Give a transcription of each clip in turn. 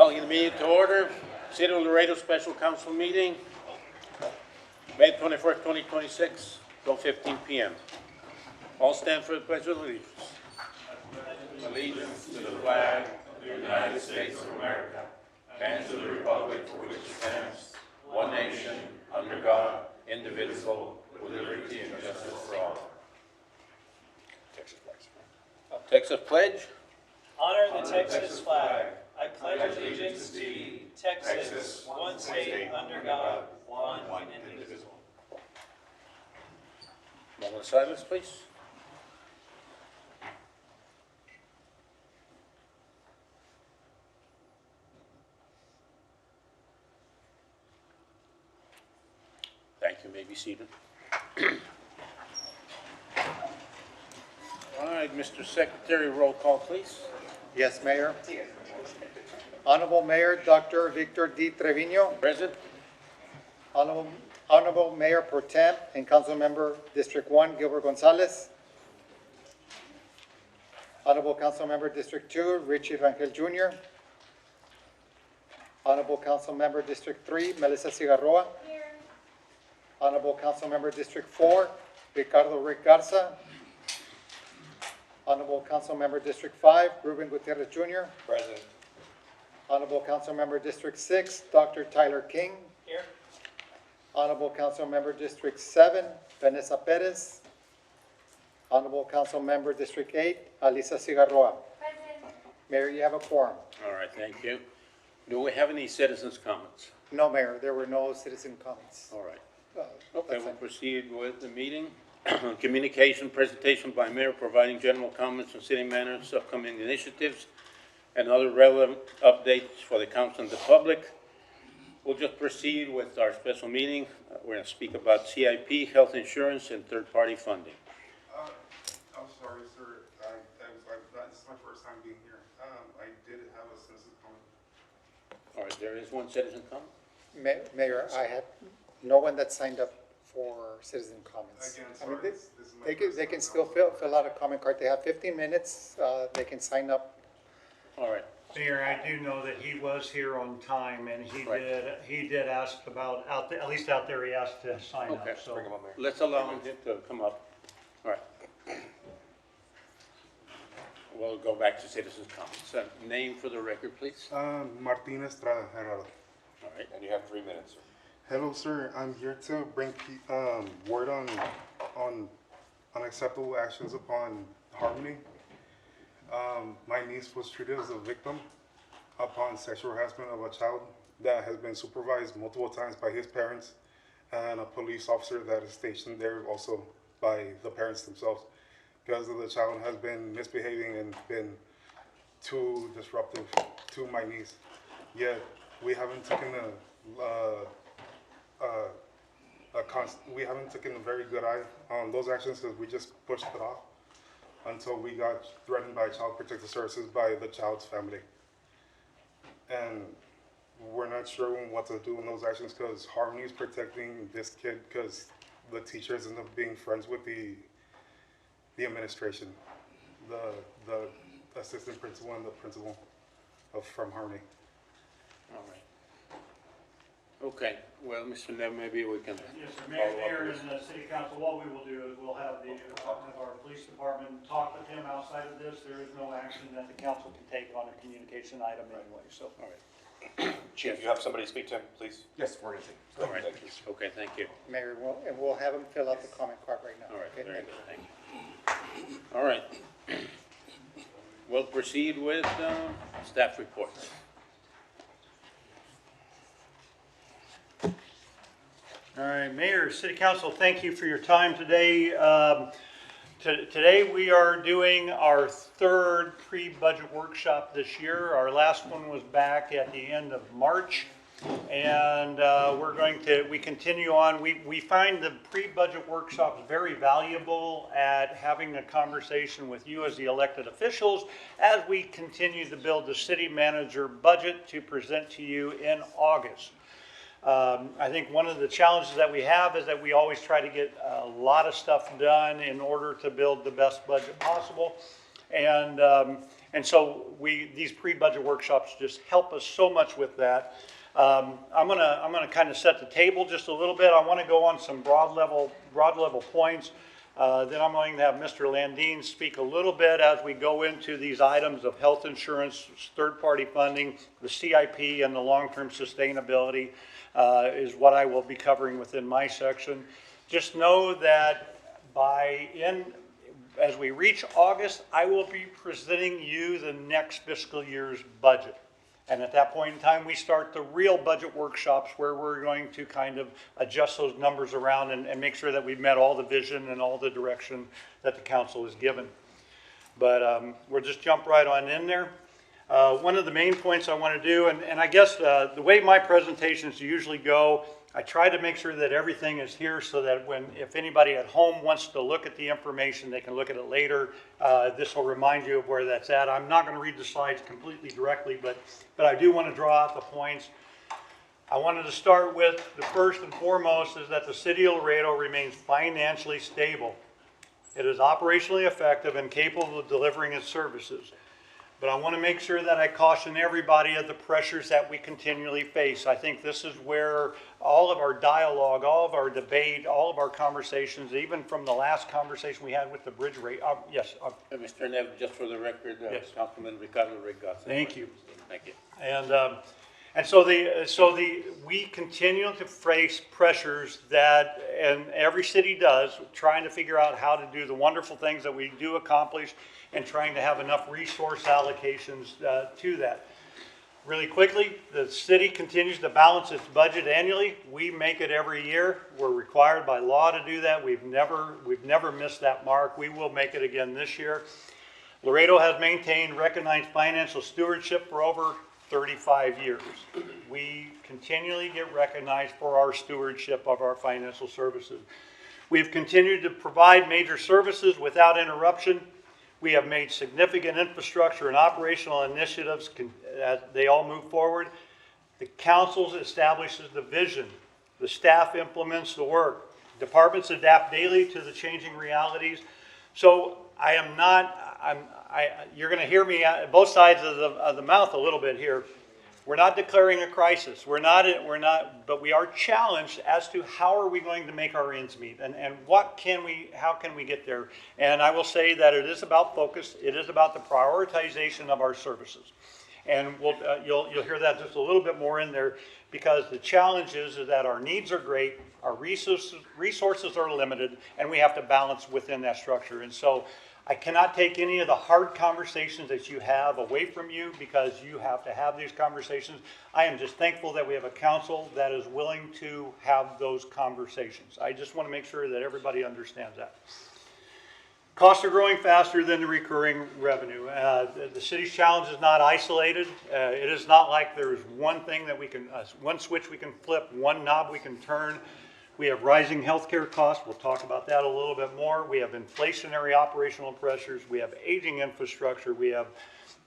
Calling the meeting to order. City of Laredo Special Council meeting, May 21st, 2026, 12:15 p.m. All stand for the Pledge of Allegiance. Allegiance to the flag of the United States of America and to the republic for which it stands, one nation, under God, indivisible, with liberty and justice for all. Texas Pledge. Honor the Texas flag. I pledge allegiance to thee, Texas, one state under God, one and indivisible. Moment of silence, please. Thank you. May be seated. All right, Mr. Secretary, roll call, please. Yes, Mayor. Honorable Mayor Dr. Victor D. Trevino, Present. Honorable Mayor Pro Tem and Council Member District 1 Gilbert Gonzalez, Honorable Council Member District 2 Richie Rangel Jr., Honorable Council Member District 3 Melissa Cigarroa, Honorable Council Member District 4 Ricardo Rick Garza, Honorable Council Member District 5 Ruben Gutierrez Jr., Present. Honorable Council Member District 6 Dr. Tyler King, Here. Honorable Council Member District 7, Vanessa Perez. Honorable Council Member District 8, Alisa Cigarroa. Present. Mayor, you have a quorum. All right, thank you. Do we have any citizens' comments? No, Mayor, there were no citizen comments. All right. Uh, Okay, that's we'll it. proceed with the meeting. Communication presentation by mayor providing general comments on city manners, upcoming initiatives, and other relevant updates for the council and the public. We'll just proceed with our special meeting. We're going to speak about CIP, health insurance, and third-party funding. I'm sorry, sir. This is my first time being here. I did have a citizen comment. All right, there is one citizen comment? Mayor, I had no one that signed up for citizen comments. Again, I mean, sorry, this is my They can, first they time can still council. fill out a comment card. They have 15 minutes. They can sign up. All right, Mayor, I do know that he was here on time, and Right. he did ask about, out there, at least out there, he asked to sign okay. up, so. Let's allow him to come up. All right. We'll go back to citizens' comments. Name for the record, please. Martin Estrada Herrera. All right. And you have 3 minutes, sir. Hello, sir. I'm here to bring word on unacceptable actions upon Harmony. My niece was treated as a victim upon sexual harassment of a child that has been supervised multiple times by his parents and a police officer that is stationed there also by the parents themselves, because the child has been misbehaving and been too disruptive to my niece. Yet we haven't taken we haven't taken a very good eye on those actions because we just pushed it off until we got threatened by Child Protective Services by the child's family. And we're not sure what to do in those actions because Harmony is protecting this kid because the teachers end up being friends with the administration, the assistant principal and the principal from Harmony. All right. Okay, well, Mr. Nev, maybe we can Yes, sir, follow up Mayor with and the city council, what we will do is we'll have our police department talk with him outside of this. There is no action that the council can take on a communication item anyway, so. All right. Chief, you have somebody speak to him, please? Yes, we're going to. All right. Thank you. Okay, thank you. Mayor, and we'll have them fill out the comment card right now. All right, Okay, very thank good, thank you. All right. We'll proceed with staff reports. All right, Mayor, City Council, thank you for your time today. Today we are doing our third pre-budget workshop this year. Our last one was back at the end of March. And we continue on. We find the pre-budget workshops very valuable at having a conversation with you as the elected officials as we continue to build the city manager budget to present to you in August. I think one of the challenges that we have is that we always try to get a lot of stuff done in order to build the best budget possible. And And so these pre-budget workshops just help us so much with that. I'm gonna kind of set the table just a little bit. I want to go on some broad level points. Then I'm going to have Mr. Landine speak a little bit as we go into these items of health insurance, third-party funding, the CIP, and the long-term sustainability is what I will be covering within my section. Just know that as we reach August, I will be presenting you the next fiscal year's budget. And at that point in time, we start the real budget workshops where we're going to kind of adjust those numbers around and make sure that we've met all the vision and all the direction that the council has given. But we'll just jump right on in there. One of the main points I want to do, and I guess the way my presentations usually go, I try to make sure that everything is here so that if anybody at home wants to look at the information, they can look at it later. This will remind you of where that's at. I'm not going to read the slides completely directly, but I do want to draw out the points. I wanted to start with the first and foremost is that the city of Laredo remains financially stable. It is operationally effective and capable of delivering its services. But I want to make sure that I caution everybody of the pressures that we continually face. I think this is where all of our dialogue, all of our debate, all of our conversations, even from the last conversation we had with the bridge rate. Yes. Mr. Nev, just for the record, Yes. Councilman Ricardo Reyes. Thank you. Thank you. And so we continue to face pressures that, and every city does, trying to figure out how to do the wonderful things that we do accomplish and trying to have enough resource allocations to that. Really quickly, the city continues to balance its budget annually. We make it every year. We're required by law to do that. We've never missed that mark. We will make it again this year. Laredo has maintained recognized financial stewardship for over 35 years. We continually get recognized for our stewardship of our financial services. We've continued to provide major services without interruption. We have made significant infrastructure and operational initiatives as they all move forward. The council establishes the vision. The staff implements the work. Departments adapt daily to the changing realities. So you're going to hear me both sides of the mouth a little bit here. We're not declaring a crisis. But we are challenged as to how are we going to make our ends meet and how can we get there? And I will say that it is about focus. It is about the prioritization of our services. And you'll hear that just a little bit more in there because the challenge is that our needs are great, our resources are limited, and we have to balance within that structure. And so I cannot take any of the hard conversations that you have away from you because you have to have these conversations. I am just thankful that we have a council that is willing to have those conversations. I just want to make sure that everybody understands that. Costs are growing faster than the recurring revenue. The city's challenge is not isolated. It is not like there's one thing that one switch we can flip, one knob we can turn. We have rising healthcare costs. We'll talk about that a little bit more. We have inflationary operational pressures. We have aging infrastructure. We have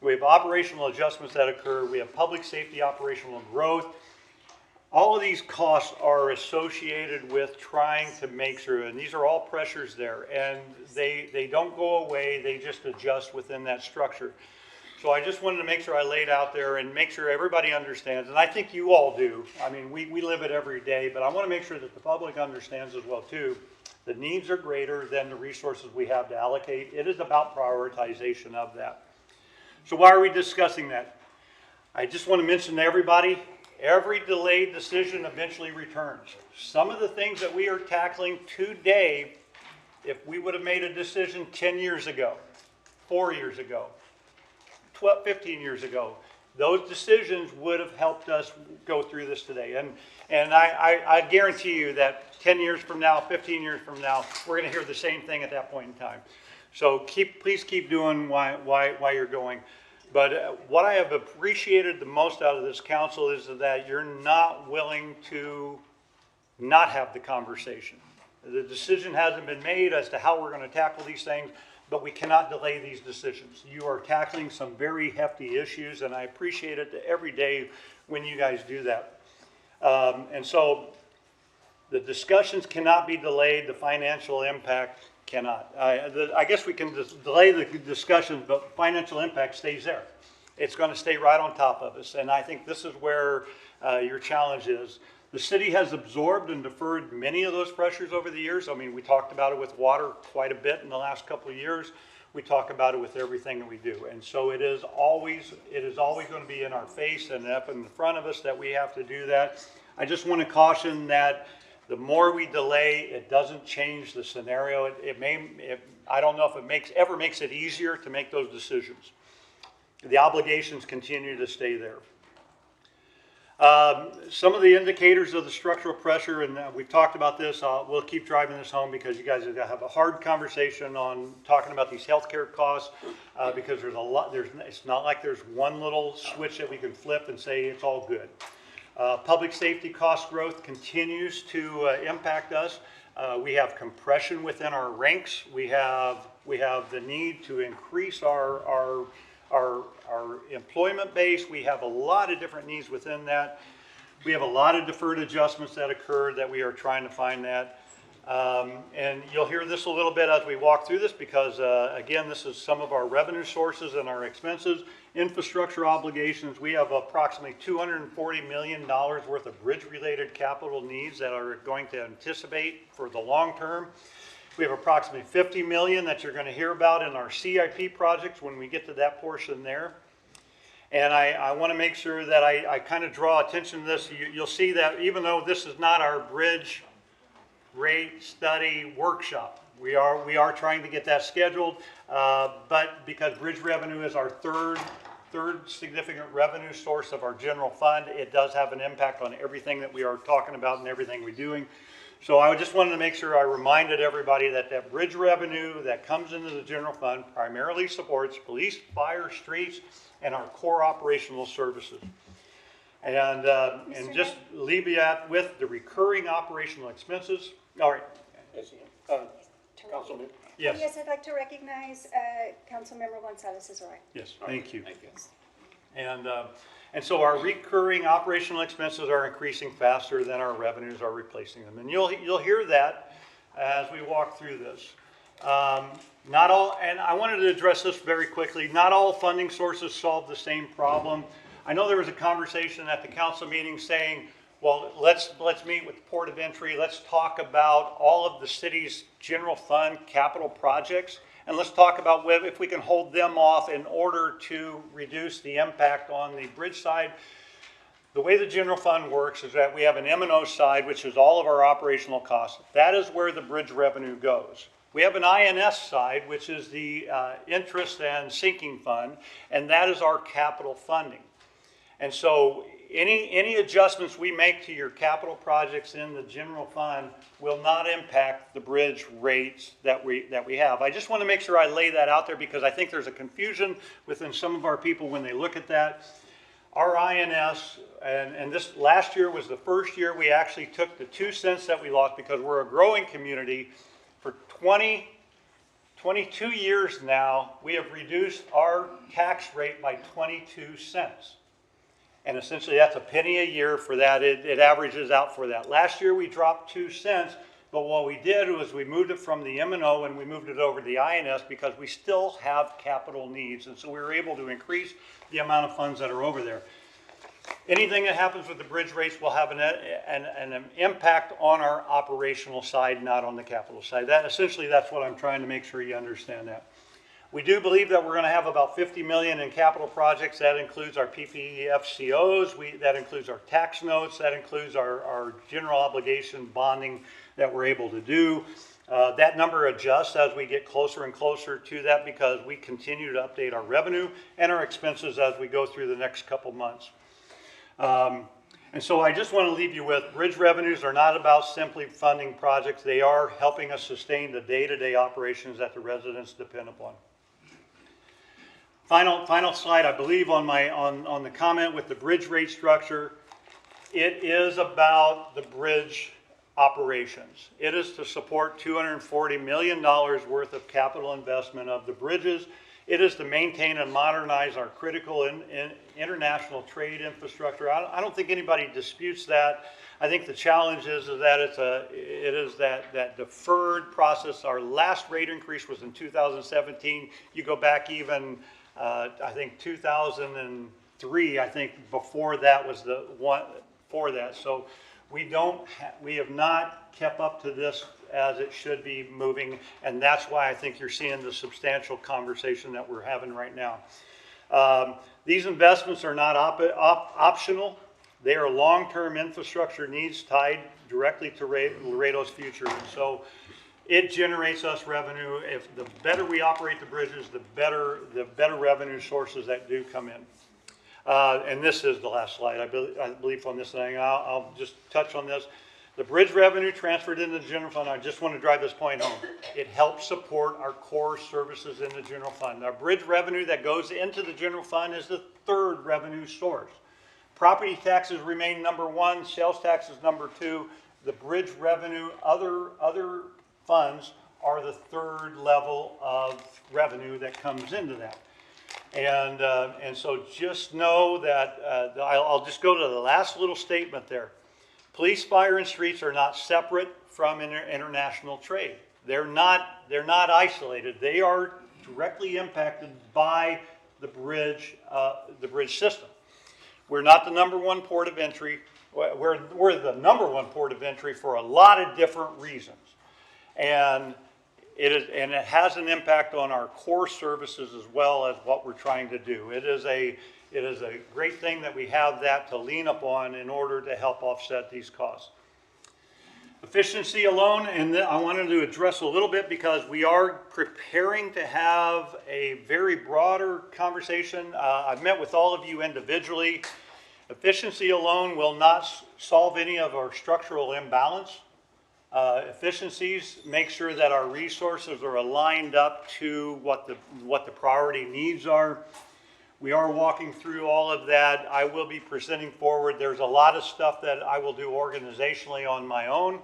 operational adjustments that occur. We have public safety operational growth. All of these costs are associated with trying to make sure, and these are all pressures there, and they don't go away. They just adjust within that structure. So I just wanted to make sure I laid out there and make sure everybody understands, and I think you all do. I mean, we live it every day, but I want to make sure that the public understands as well too. The needs are greater than the resources we have to allocate. It is about prioritization of that. So why are we discussing that? I just want to mention to everybody, every delayed decision eventually returns. Some of the things that we are tackling today, if we would have made a decision 10 years ago, 4 years ago, 15 years ago, those decisions would have helped us go through this today. And I guarantee you that 10 years from now, 15 years from now, we're going to hear the same thing at that point in time. So please keep doing why you're going. But what I have appreciated the most out of this council is that you're not willing to not have the conversation. The decision hasn't been made as to how we're going to tackle these things, but we cannot delay these decisions. You are tackling some very hefty issues, and I appreciate it every day when you guys do that. And so The discussions cannot be delayed, the financial impact cannot. I guess we can delay the discussions, but financial impact stays there. It's going to stay right on top of us, and I think this is where your challenge is. The city has absorbed and deferred many of those pressures over the years. I mean, we talked about it with water quite a bit in the last couple of years. We talk about it with everything that we do, and so it is always going to be in our face and up in front of us that we have to do that. I just want to caution that the more we delay, it doesn't change the scenario. I don't know if it ever makes it easier to make those decisions. The obligations continue to stay there. Some of the indicators of the structural pressure, and we've talked about this, we'll keep driving this home because you guys are going to have a hard conversation on talking about these healthcare costs because there's a lot, it's not like there's one little switch that we can flip and say it's all good. Public safety cost growth continues to impact us. We have compression within our ranks. We have the need to increase our employment base. We have a lot of different needs within that. We have a lot of deferred adjustments that occurred that we are trying to find that. And you'll hear this a little bit as we walk through this because, again, this is some of our revenue sources and our expenses. Infrastructure obligations, we have approximately $240 million worth of bridge-related capital needs that are going to anticipate for the long term. We have approximately $50 million that you're going to hear about in our CIP projects when we get to that portion there. And I want to make sure that I kind of draw attention to this. You'll see that even though this is not our bridge rate study workshop, we are trying to get that scheduled, but because bridge revenue is our third significant revenue source of our general fund, it does have an impact on everything that we are talking about and everything we're doing. So I just wanted to make sure I reminded everybody that that bridge revenue that comes into the general fund primarily supports police, fire, streets, and our core operational services. And just leave you with the recurring operational expenses. All right. Councilman? Yes. Yes, I'd like to recognize Councilmember Gonzalez Azora. Yes, thank you. Thank you. And so our recurring operational expenses are increasing faster than our revenues are replacing them. And you'll hear that as we walk through this. Not all, and I wanted to address this very quickly, not all funding sources solve the same problem. I know there was a conversation at the council meeting saying, well, let's meet with the Port of Entry, let's talk about all of the city's general fund capital projects, and let's talk about if we can hold them off in order to reduce the impact on the bridge side. The way the general fund works is that we have an M&O side, which is all of our operational costs. That is where the bridge revenue goes. We have an INS side, which is the interest and sinking fund, and that is our capital funding. And so any adjustments we make to your capital projects in the general fund will not impact the bridge rates that we have. I just want to make sure I lay that out there because I think there's a confusion within some of our people when they look at that. Our INS, and this last year was the first year we actually took the 2 cents that we lost because we're a growing community. For 22 years now, we have reduced our tax rate by 22 cents. And essentially that's a penny a year for that. It averages out for that. Last year we dropped 2 cents, but what we did was we moved it from the M&O and we moved it over to the INS because we still have capital needs. And so we were able to increase the amount of funds that are over there. Anything that happens with the bridge rates will have an impact on our operational side, not on the capital side. Essentially that's what I'm trying to make sure you understand that. We do believe that we're going to have about $50 million in capital projects. That includes our PPFCOs, that includes our tax notes, that includes our general obligation bonding that we're able to do. That number adjusts as we get closer and closer to that because we continue to update our revenue and our expenses as we go through the next couple months. And so I just want to leave you with bridge revenues are not about simply funding projects. They are helping us sustain the day-to-day operations that the residents depend upon. Final slide, I believe, on the comment with the bridge rate structure. It is about the bridge operations. It is to support $240 million worth of capital investment of the bridges. It is to maintain and modernize our critical international trade infrastructure. I don't think anybody disputes that. I think the challenge is that it is that deferred process. Our last rate increase was in 2017. You go back even, I think 2003, I think before that was the one for that. So we have not kept up to this as it should be moving, and that's why I think you're seeing the substantial conversation that we're having right now. These investments are not optional. They are long-term infrastructure needs tied directly to Laredo's future. And so it generates us revenue. If the better we operate the bridges, the better revenue sources that do come in. And this is the last slide, I believe, on this thing. I'll just touch on this. The bridge revenue transferred into the general fund, I just want to drive this point home. It helps support our core services in the general fund. Our bridge revenue that goes into the general fund is the third revenue source. Property taxes remain number one, sales taxes number two. The bridge revenue, other funds are the third level of revenue that comes into that. And so just know that, I'll just go to the last little statement there. Police, fire, and streets are not separate from international trade. They're not isolated. They are directly impacted by the bridge system. We're not the number one port of entry. We're the number one port of entry for a lot of different reasons, and it has an impact on our core services as well as what we're trying to do. It is a great thing that we have that to lean upon in order to help offset these costs. Efficiency alone, and I wanted to address a little bit because we are preparing to have a very broader conversation. I've met with all of you individually. Efficiency alone will not solve any of our structural imbalance. Efficiencies make sure that our resources are aligned up to what the priority needs are. We are walking through all of that. I will be presenting forward. There's a lot of stuff that I will do organizationally on my own,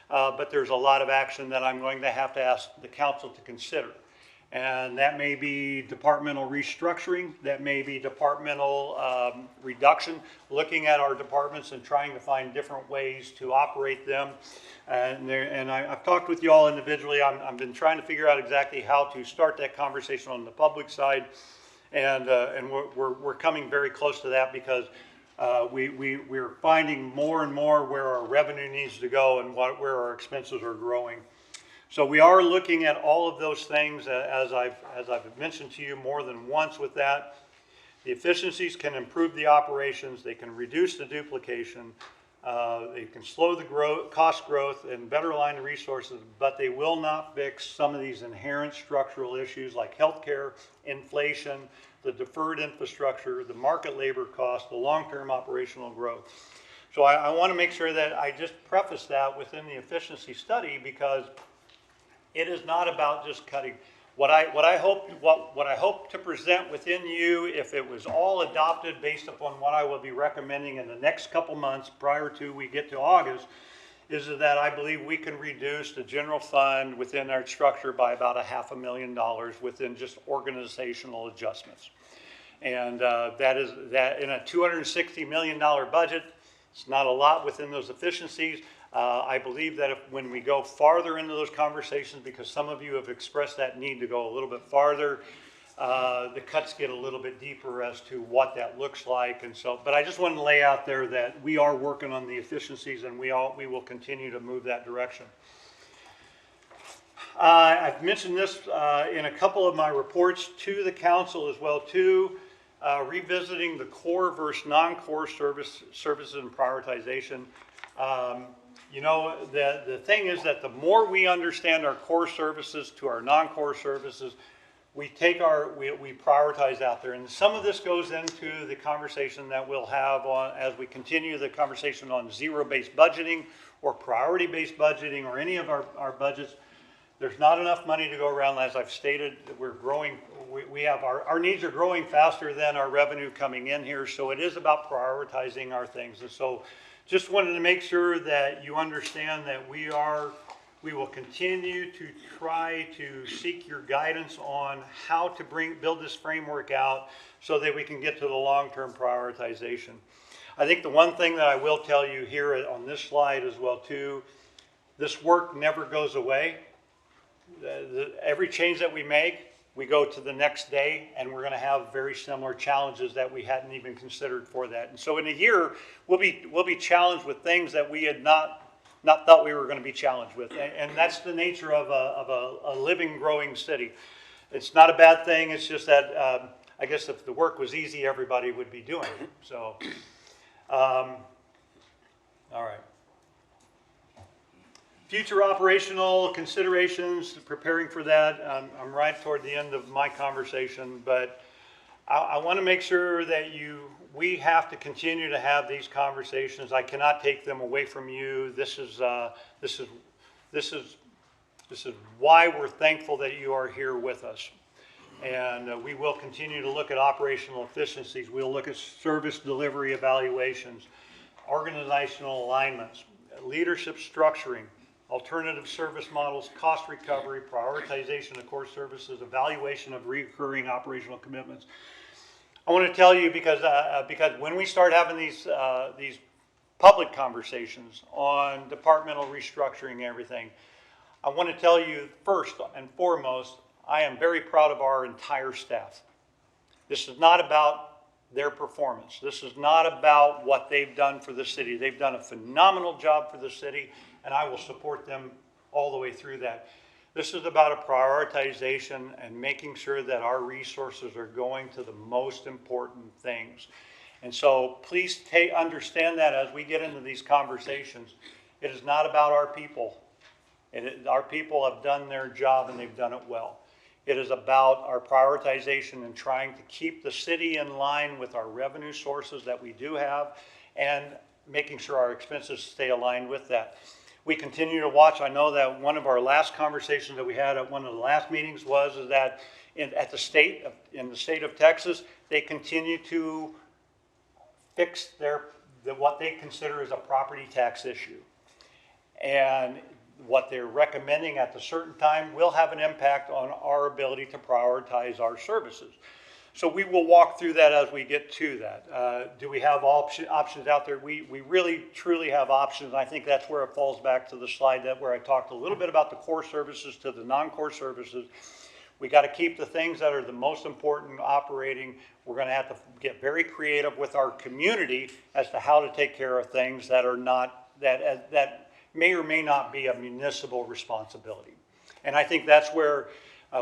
but there's a lot of action that I'm going to have to ask the council to consider. And that may be departmental restructuring, that may be departmental reduction, looking at our departments and trying to find different ways to operate them. And I've talked with you all individually. I've been trying to figure out exactly how to start that conversation on the public side. And we're coming very close to that because we're finding more and more where our revenue needs to go and where our expenses are growing. So we are looking at all of those things as I've mentioned to you more than once with that. The efficiencies can improve the operations, they can reduce the duplication, they can slow the cost growth and better align the resources, but they will not fix some of these inherent structural issues like healthcare, inflation, the deferred infrastructure, the market labor cost, the long-term operational growth. So I want to make sure that I just preface that within the efficiency study because it is not about just cutting. What I hope to present within you, if it was all adopted based upon what I will be recommending in the next couple months prior to we get to August, is that I believe we can reduce the general fund within our structure by about $500,000 within just organizational adjustments. And that in a $260 million budget, it's not a lot within those efficiencies. I believe that when we go farther into those conversations, because some of you have expressed that need to go a little bit farther, the cuts get a little bit deeper as to what that looks like. And so, but I just wanted to lay out there that we are working on the efficiencies and we will continue to move that direction. I've mentioned this in a couple of my reports to the council as well too, revisiting the core versus non-core services and prioritization. You know, the thing is that the more we understand our core services to our non-core services, we prioritize out there. And some of this goes into the conversation that we'll have as we continue the conversation on zero-based budgeting or priority-based budgeting or any of our budgets. There's not enough money to go around. As I've stated, we're growing. We have our needs are growing faster than our revenue coming in here. So it is about prioritizing our things. And so just wanted to make sure that you understand that we will continue to try to seek your guidance on how to build this framework out so that we can get to the long-term prioritization. I think the one thing that I will tell you here on this slide as well too, this work never goes away. Every change that we make, we go to the next day and we're going to have very similar challenges that we hadn't even considered for that. And so in a year, we'll be challenged with things that we had not thought we were going to be challenged with. And that's the nature of a living, growing city. It's not a bad thing. It's just that I guess if the work was easy, everybody would be doing it. So, all right. Future operational considerations, preparing for that. I'm right toward the end of my conversation, but I want to make sure that we have to continue to have these conversations. I cannot take them away from you. This is why we're thankful that you are here with us. And we will continue to look at operational efficiencies. We'll look at service delivery evaluations, organizational alignments, leadership structuring, alternative service models, cost recovery, prioritization of core services, evaluation of recurring operational commitments. I want to tell you because when we start having these public conversations on departmental restructuring and everything, I want to tell you first and foremost, I am very proud of our entire staff. This is not about their performance. This is not about what they've done for the city. They've done a phenomenal job for the city, and I will support them all the way through that. This is about a prioritization and making sure that our resources are going to the most important things. And so please understand that as we get into these conversations, it is not about our people. Our people have done their job and they've done it well. It is about our prioritization and trying to keep the city in line with our revenue sources that we do have and making sure our expenses stay aligned with that. We continue to watch. I know that one of our last conversations that we had at one of the last meetings was that in the state of Texas, they continue to fix what they consider as a property tax issue. And what they're recommending at a certain time will have an impact on our ability to prioritize our services. So we will walk through that as we get to that. Do we have options out there? We really, truly have options. I think that's where it falls back to the slide where I talked a little bit about the core services to the non-core services. We got to keep the things that are the most important operating. We're going to have to get very creative with our community as to how to take care of things that are not, that may or may not be a municipal responsibility. And I think that's where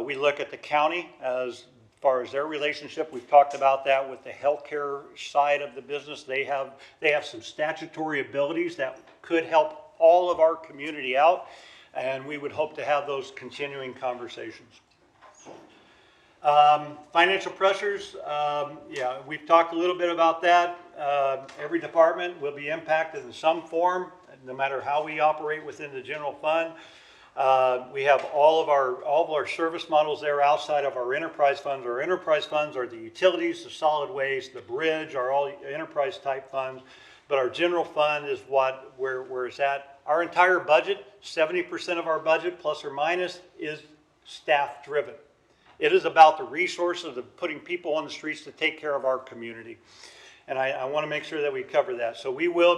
we look at the county as far as their relationship. We've talked about that with the healthcare side of the business. They have some statutory abilities that could help all of our community out, and we would hope to have those continuing conversations. Financial pressures, yeah, we've talked a little bit about that. Every department will be impacted in some form, no matter how we operate within the general fund. We have all of our service models there outside of our enterprise funds. Our enterprise funds are the utilities, the solid waste, the bridge, are all enterprise type funds. But our general fund is where it's at. Our entire budget, 70% of our budget, plus or minus, is staff driven. It is about the resources of putting people on the streets to take care of our community. And I want to make sure that we cover that. So we will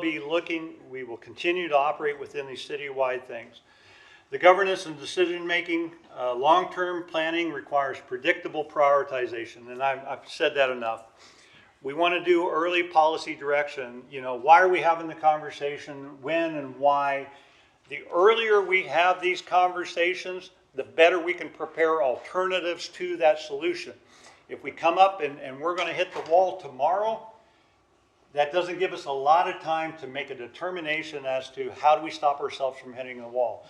continue to operate within these citywide things. The governance and decision-making, long-term planning requires predictable prioritization. And I've said that enough. We want to do early policy direction. You know, why are we having the conversation? When and why? The earlier we have these conversations, the better we can prepare alternatives to that solution. If we come up and we're going to hit the wall tomorrow, that doesn't give us a lot of time to make a determination as to how do we stop ourselves from hitting the wall.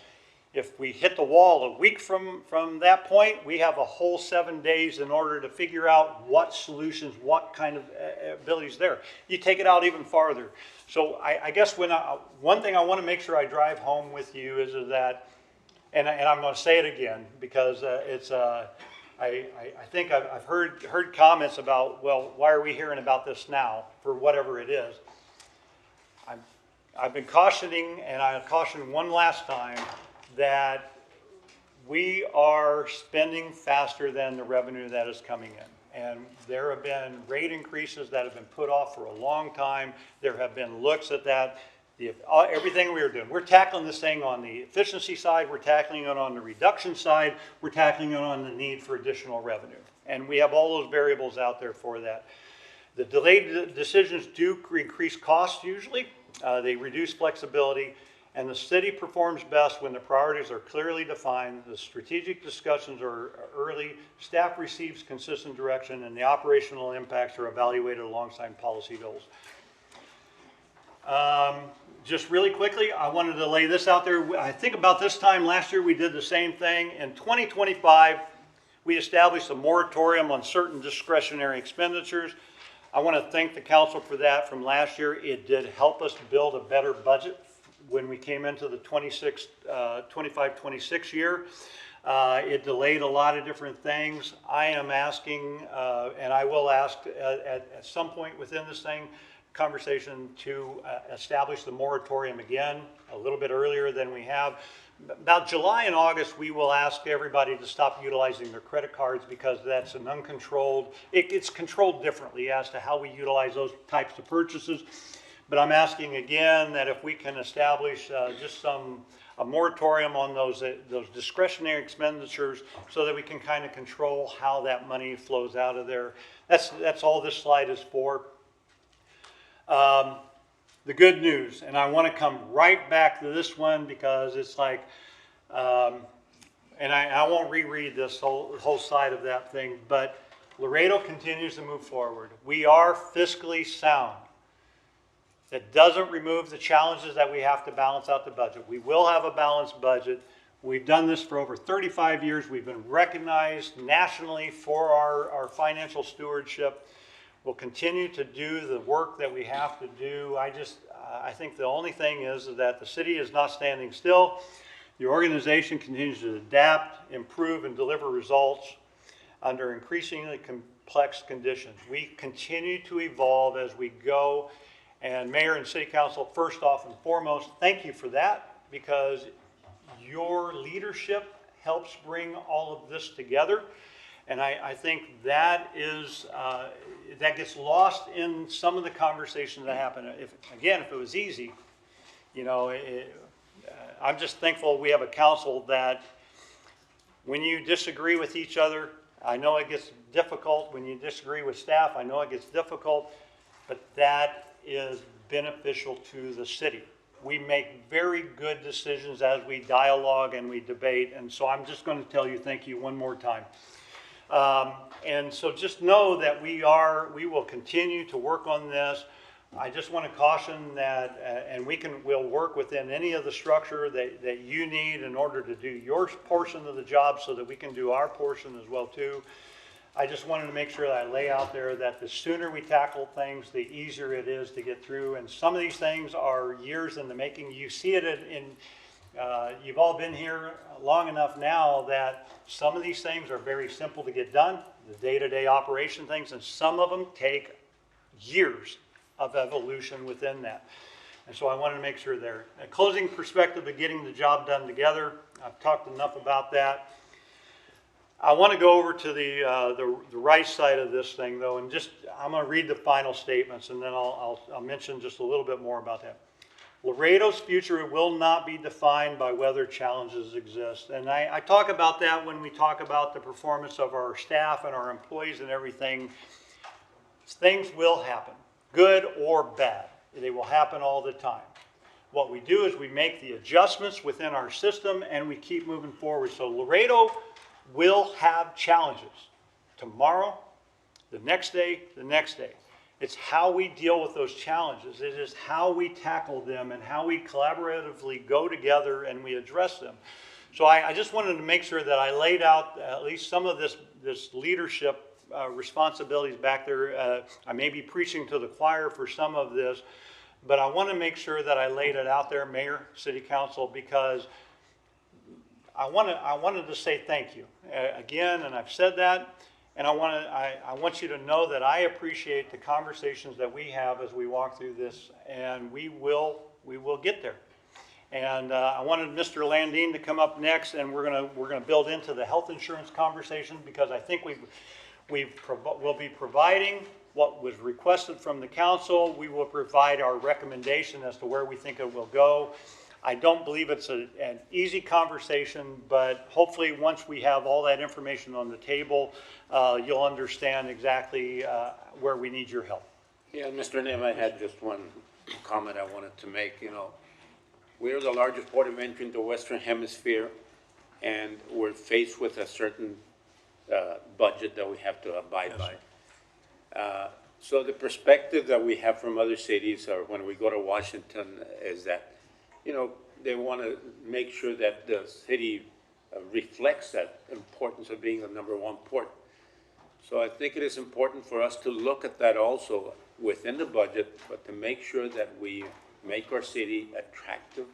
If we hit the wall a week from that point, we have a whole 7 days in order to figure out what solutions, what kind of abilities there. You take it out even farther. So I guess one thing I want to make sure I drive home with you is that, and I'm going to say it again because I think I've heard comments about, well, why are we hearing about this now for whatever it is. I've been cautioning, and I caution one last time, that we are spending faster than the revenue that is coming in. And there have been rate increases that have been put off for a long time. There have been looks at that. Everything we are doing, we're tackling this thing on the efficiency side, we're tackling it on the reduction side, we're tackling it on the need for additional revenue. And we have all those variables out there for that. The delayed decisions do increase costs usually. They reduce flexibility, and the city performs best when the priorities are clearly defined, the strategic discussions are early, staff receives consistent direction, and the operational impacts are evaluated alongside policy goals. Just really quickly, I wanted to lay this out there. I think about this time last year we did the same thing. In 2025, we established a moratorium on certain discretionary expenditures. I want to thank the council for that from last year. It did help us build a better budget when we came into the 25-26 year. It delayed a lot of different things. I am asking, and I will ask at some point within this conversation to establish the moratorium again a little bit earlier than we have. About July and August, we will ask everybody to stop utilizing their credit cards because that's an uncontrolled, it's controlled differently as to how we utilize those types of purchases. But I'm asking again that if we can establish just a moratorium on those discretionary expenditures so that we can kind of control how that money flows out of there. That's all this slide is for. The good news, and I want to come right back to this one because it's like, and I won't reread this whole side of that thing, but Laredo continues to move forward. We are fiscally sound. That doesn't remove the challenges that we have to balance out the budget. We will have a balanced budget. We've done this for over 35 years. We've been recognized nationally for our financial stewardship. We'll continue to do the work that we have to do. I think the only thing is that the city is not standing still. The organization continues to adapt, improve, and deliver results under increasingly complex conditions. We continue to evolve as we go. And Mayor and City Council, first off and foremost, thank you for that because your leadership helps bring all of this together. And I think that is, that gets lost in some of the conversations that happen. If it was easy, you know, I'm just thankful we have a council that when you disagree with each other, I know it gets difficult. When you disagree with staff, I know it gets difficult, but that is beneficial to the city. We make very good decisions as we dialogue and we debate. And so I'm just going to tell you thank you one more time. And so just know that we will continue to work on this. I just want to caution that, and we'll work within any of the structure that you need in order to do your portion of the job so that we can do our portion as well too. I just wanted to make sure that I lay out there that the sooner we tackle things, the easier it is to get through. And some of these things are years in the making. You see it you've all been here long enough now that some of these things are very simple to get done, the day-to-day operation things, and some of them take years of evolution within that. And so I wanted to make sure there. A closing perspective of getting the job done together. I've talked enough about that. I want to go over to the right side of this thing though, and I'm going to read the final statements and then I'll mention just a little bit more about that. Laredo's future will not be defined by whether challenges exist. And I talk about that when we talk about the performance of our staff and our employees and everything. Things will happen, good or bad. They will happen all the time. What we do is we make the adjustments within our system and we keep moving forward. So Laredo will have challenges tomorrow, the next day, the next day. It's how we deal with those challenges. It is how we tackle them and how we collaboratively go together and we address them. So I just wanted to make sure that I laid out at least some of this leadership responsibilities back there. I may be preaching to the choir for some of this, but I want to make sure that I laid it out there, Mayor, City Council, because I wanted to say thank you again, and I've said that, and I want you to know that I appreciate the conversations that we have as we walk through this, and we will get there. And I wanted Mr. Landine to come up next, and we're gonna build into the health insurance conversation because I think We'll be providing what was requested from the council. We will provide our recommendation as to where we think it will go. I don't believe it's an easy conversation, but hopefully once we have all that information on the table, you'll understand exactly where we need your help. Yeah, Mr. Nim, I had just one comment I wanted to make, you know. We're the largest port of entry in the Western Hemisphere, and we're faced with a certain budget that we have to abide by. So the perspective that we have from other cities, or when we go to Washington, is that, you know, they want to make sure that the city reflects that importance of being the #1 port. So I think it is important for us to look at that also within the budget, but to make sure that we make our city attractive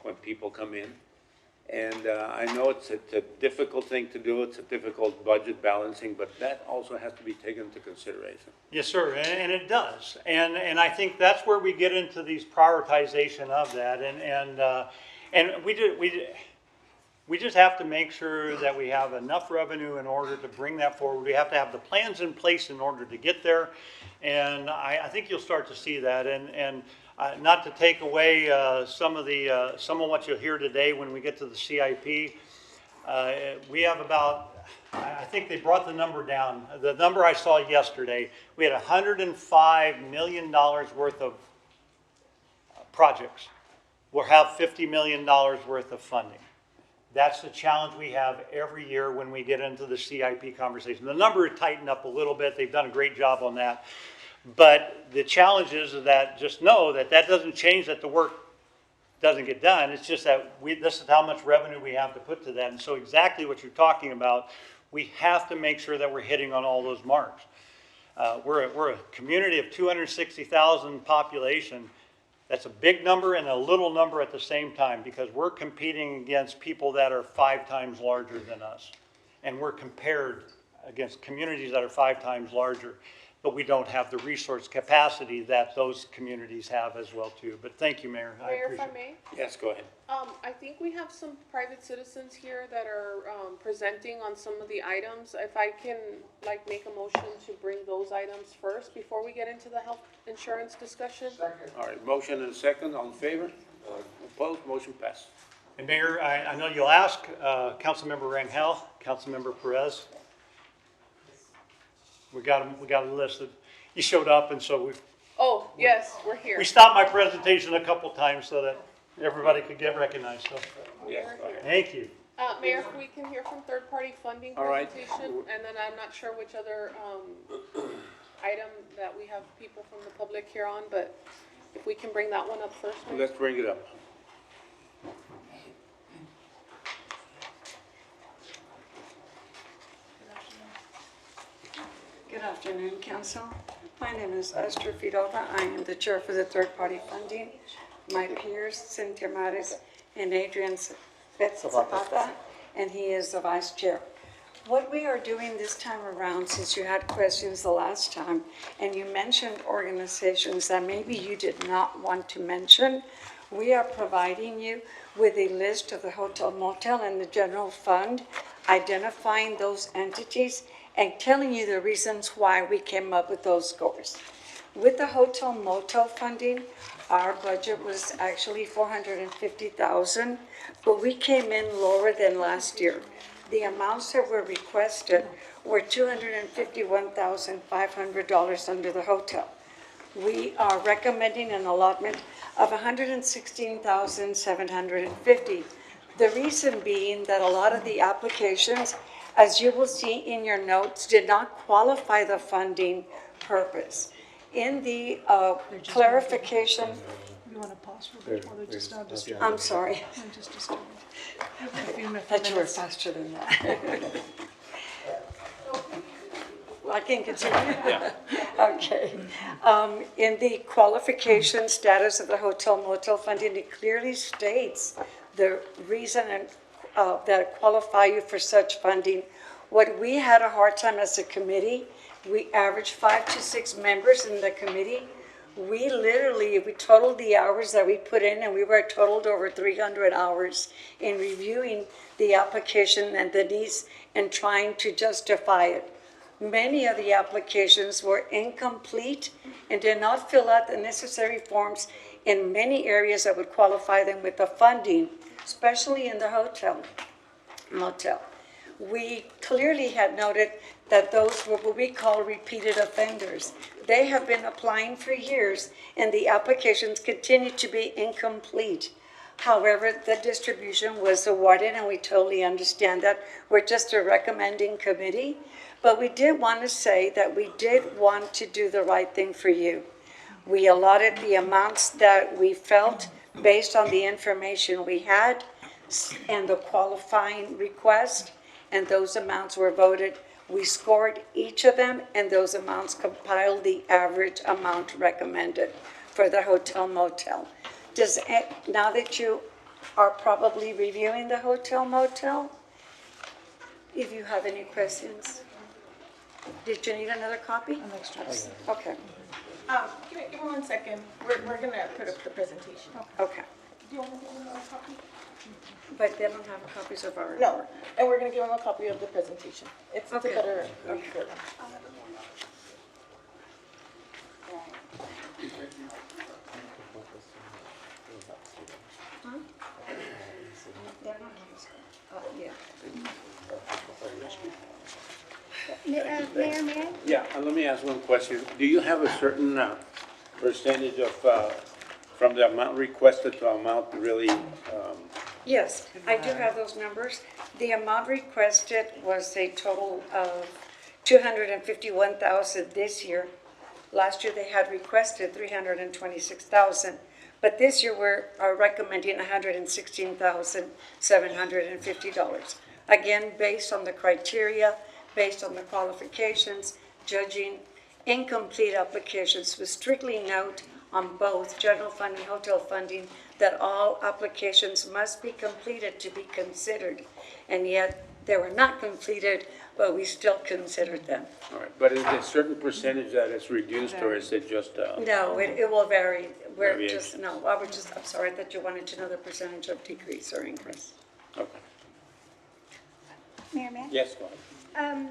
when people come in. And I know it's a difficult thing to do, it's a difficult budget balancing, but that also has to be taken into consideration. Yes, sir, and it does. And I think that's where we get into these prioritization of that. And we just have to make sure that we have enough revenue in order to bring that forward. We have to have the plans in place in order to get there. And I think you'll start to see that. And not to take away some of what you'll hear today when we get to the CIP. We have about, I think they brought the number down. The number I saw yesterday, we had $105 million worth of projects. We'll have $50 million worth of funding. That's the challenge we have every year when we get into the CIP conversation. The number tightened up a little bit. They've done a great job on that. But the challenge is that just know that doesn't change that the work doesn't get done. It's just that this is how much revenue we have to put to that. And so exactly what you're talking about, we have to make sure that we're hitting on all those marks. We're a community of 260,000 population. That's a big number and a little number at the same time, because we're competing against people that are 5 times larger than us. And we're compared against communities that are 5 times larger. But we don't have the resource capacity that those communities have as well too. But thank you, Mayor. I Mayor, if I appreciate it. may, Yes, go ahead. I think we have some private citizens here that are, presenting on some of the items. If I can, make a motion to bring those items first before we get into the health insurance discussion. All right, motion and a second, all in favor? Opposed, motion passed. And Mayor, I know you'll ask, Councilmember Rangel, Councilmember Perez. We got them listed. You showed up, and so Oh, yes, we're here. we stopped my presentation a couple times so that everybody could get recognized. So Yes, go ahead. thank you. Mayor, if we can hear from third-party funding All right. presentation, and then I'm not sure which other, item that we have people from the public here on, but if we can bring that one up first, Mayor. Let's bring it up. Good afternoon, Council. My name is Esther Fidova. I am the chair for the third-party funding. My peers, Cynthia Maris and Adrian Zapata, and he is the vice chair. What we are doing this time around, since you had questions the last time, and you mentioned organizations that maybe you did not want to mention, we are providing you with a list of the hotel motel and the general fund, identifying those entities and telling you the reasons why we came up with those scores. With the hotel motel funding, our budget was actually $450,000, but we came in lower than last year. The amounts that were requested were $251,500 under the hotel. We are recommending an allotment of $116,750. The reason being that a lot of the applications, as you will see in your notes, did not qualify the funding purpose. In the clarification, You want to pause for a bit while they're just not disturbed? I'm sorry, I'm just disturbed. I thought you were faster than that. I can continue? Okay. In the qualification status of the hotel motel funding, it clearly states the reason that qualify you for such funding. What we had a hard time as a committee, we averaged 5 to 6 members in the committee. We totaled the hours that we put in, and we were totaled over 300 hours in reviewing the application and the needs and trying to justify it. many of the applications were incomplete and did not fill out the necessary forms in many areas that would qualify them with the funding, especially in the motel. We clearly had noted that those were what we call repeated offenders. They have been applying for years, and the applications continue to be incomplete. However, the distribution was awarded, and we totally understand that. We're just a recommending committee, but we did want to say that we did want to do the right thing for you. We allotted the amounts that we felt based on the information we had and the qualifying request, and those amounts were voted. We scored each of them, and those amounts compiled the average amount recommended for the hotel motel. Now that you are probably reviewing the hotel motel, if you have any questions, did you need another copy? Okay, Give me 1 second. We're gonna put up the presentation. okay. Do you want to give them another copy? But they don't have copies of our No, report. and we're gonna give them a copy of the presentation. It's a Okay. better read for them. They don't have, yeah. Mayor, may I? Yeah, let me ask one question. Do you have a certain percentage of, from the amount requested to amount really, Yes, I do have those numbers. The amount requested was a total of 251,000 this year. Last year, they had requested 326,000, but this year are recommending $116,750. Again, based on the criteria, based on the qualifications, judging incomplete applications with strictly note on both general fund and hotel funding that all applications must be completed to be considered. And yet, they were not completed, but we still considered them. all right, but is there a certain percentage that is reduced, or is it just, No, it will vary. We're Variation. just, no, I'm sorry, I thought you wanted to know the percentage of decrease or increase. okay. Mayor, may I? Yes, go ahead.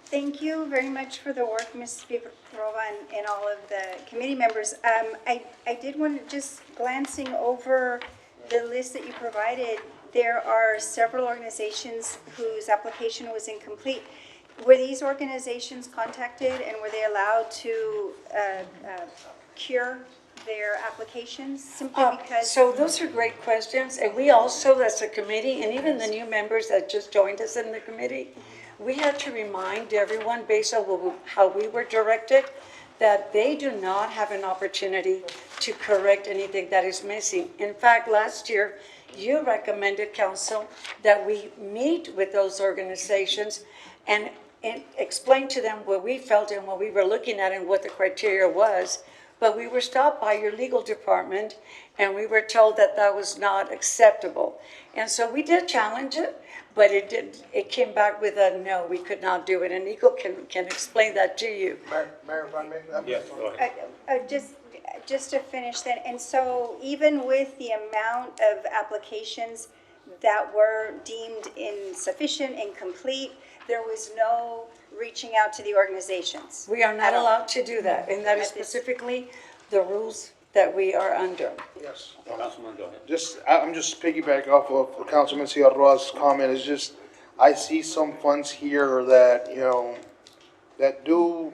Thank you very much for the work, Ms. Pivarova, and all of the committee members. I did want to, just glancing over the list that you provided, there are several organizations whose application was incomplete. Were these organizations contacted, and were they allowed to cure their applications simply because? So those are great questions, and we also, as a committee, and even the new members that just joined us in the committee, we had to remind everyone, based on how we were directed, that they do not have an opportunity to correct anything that is missing. In fact, last year, you recommended, council, that we meet with those organizations and explain to them what we felt and what we were looking at and what the criteria was. But we were stopped by your legal department, and we were told that that was not acceptable. And so we did challenge it, but it came back with a no, we could not do it. And Nico can explain that to you. Mayor, if I may? Yes, go ahead. Just to finish that, and so even with the amount of applications that were deemed insufficient, incomplete, there was no reaching out to the organizations? We are not at all? allowed to do that, and that is At this- specifically the rules that we are under. Yes. Councilman, go ahead. I'm just piggyback off of Councilman Ciarro's comment. It's just, I see some funds here that, that do,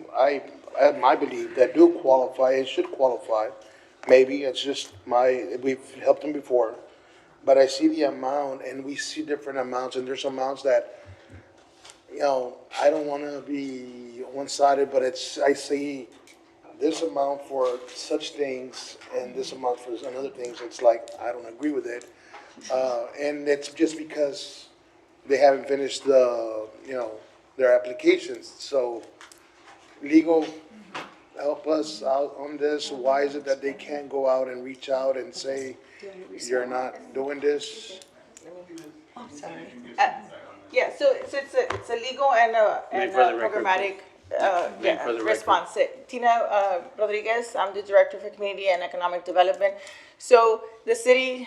my belief, that do qualify, and should qualify. Maybe, it's just we've helped them before. But I see the amount, and we see different amounts, and there's amounts that, I don't want to be one-sided, but I see this amount for such things and this amount for another things. It's like, I don't agree with it. And it's just because they haven't finished their applications. So legal, help us out on this. Why is it that they can't go out and reach out and say, you're not doing this? I'm sorry. Yeah, so it's a legal and a for the record, programmatic Name for the record. response. Tina Rodriguez, I'm the Director for Community and Economic Development. So the city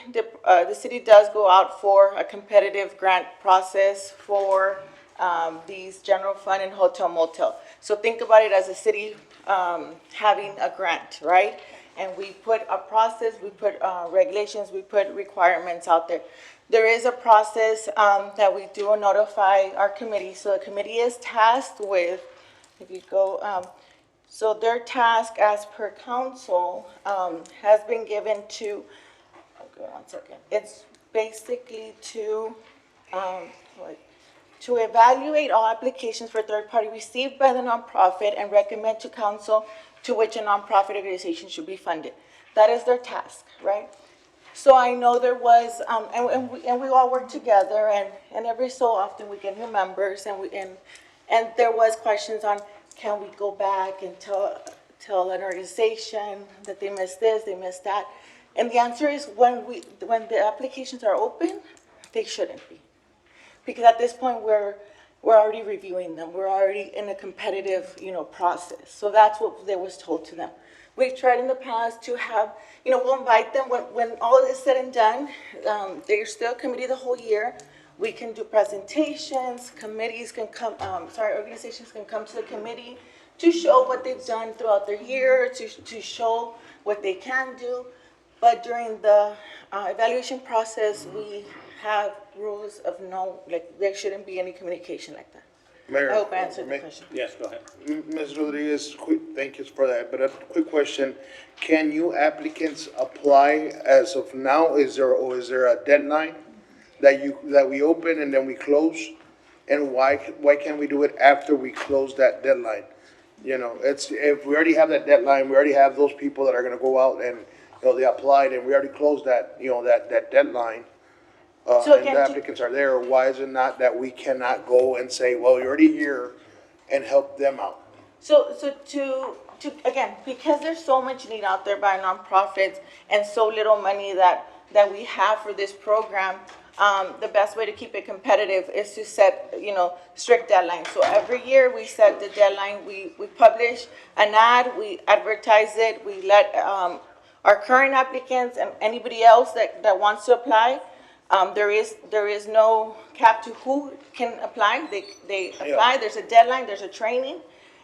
does go out for a competitive grant process for these general fund and hotel motel. So think about it as a city having a grant, right? And we put a process, we put regulations, we put requirements out there. There is a process that we do notify our committee. So the committee is tasked with, if you go, so their task as per council has been given to, okay, one second. It's basically to evaluate all applications for third party received by the nonprofit and recommend to council to which a nonprofit organization should be funded. That is their task, right? So I know there was, and we all work together, and every so often we get new members, and there was questions on, can we go back and tell an organization that they missed this, they missed that? And the answer is when the applications are open, they shouldn't be. Because at this point, we're already reviewing them. We're already in a competitive, process. So that's what they was told to them. We've tried in the past to have, we'll invite them when all is said and done. They're still a committee the whole year. We can do presentations. Committees can come, organizations can come to the committee to show what they've done throughout their year, to show what they can do. But during the evaluation process, we have rules of no, like there shouldn't be any communication like that. Mayor, I hope I answered the question. Yes, go ahead. Ms. Rodriguez, thank you for that, but a quick question. Can you applicants apply as of now? Is there a deadline that we open and then we close? And why can't we do it after we close that deadline? If we already have that deadline, we already have those people that are gonna go out and, they applied and we already closed that, that deadline. So And again, the applicants are there, why is it not that we cannot go and say, well, you're already here and help them out? So to again, because there's so much need out there by nonprofits and so little money that we have for this program, the best way to keep it competitive is to set, strict deadlines. So every year we set the deadline, we publish an ad, we advertise it, we let our current applicants and anybody else that wants to apply. There is no cap to who can apply. They apply. There's a deadline. There's a training,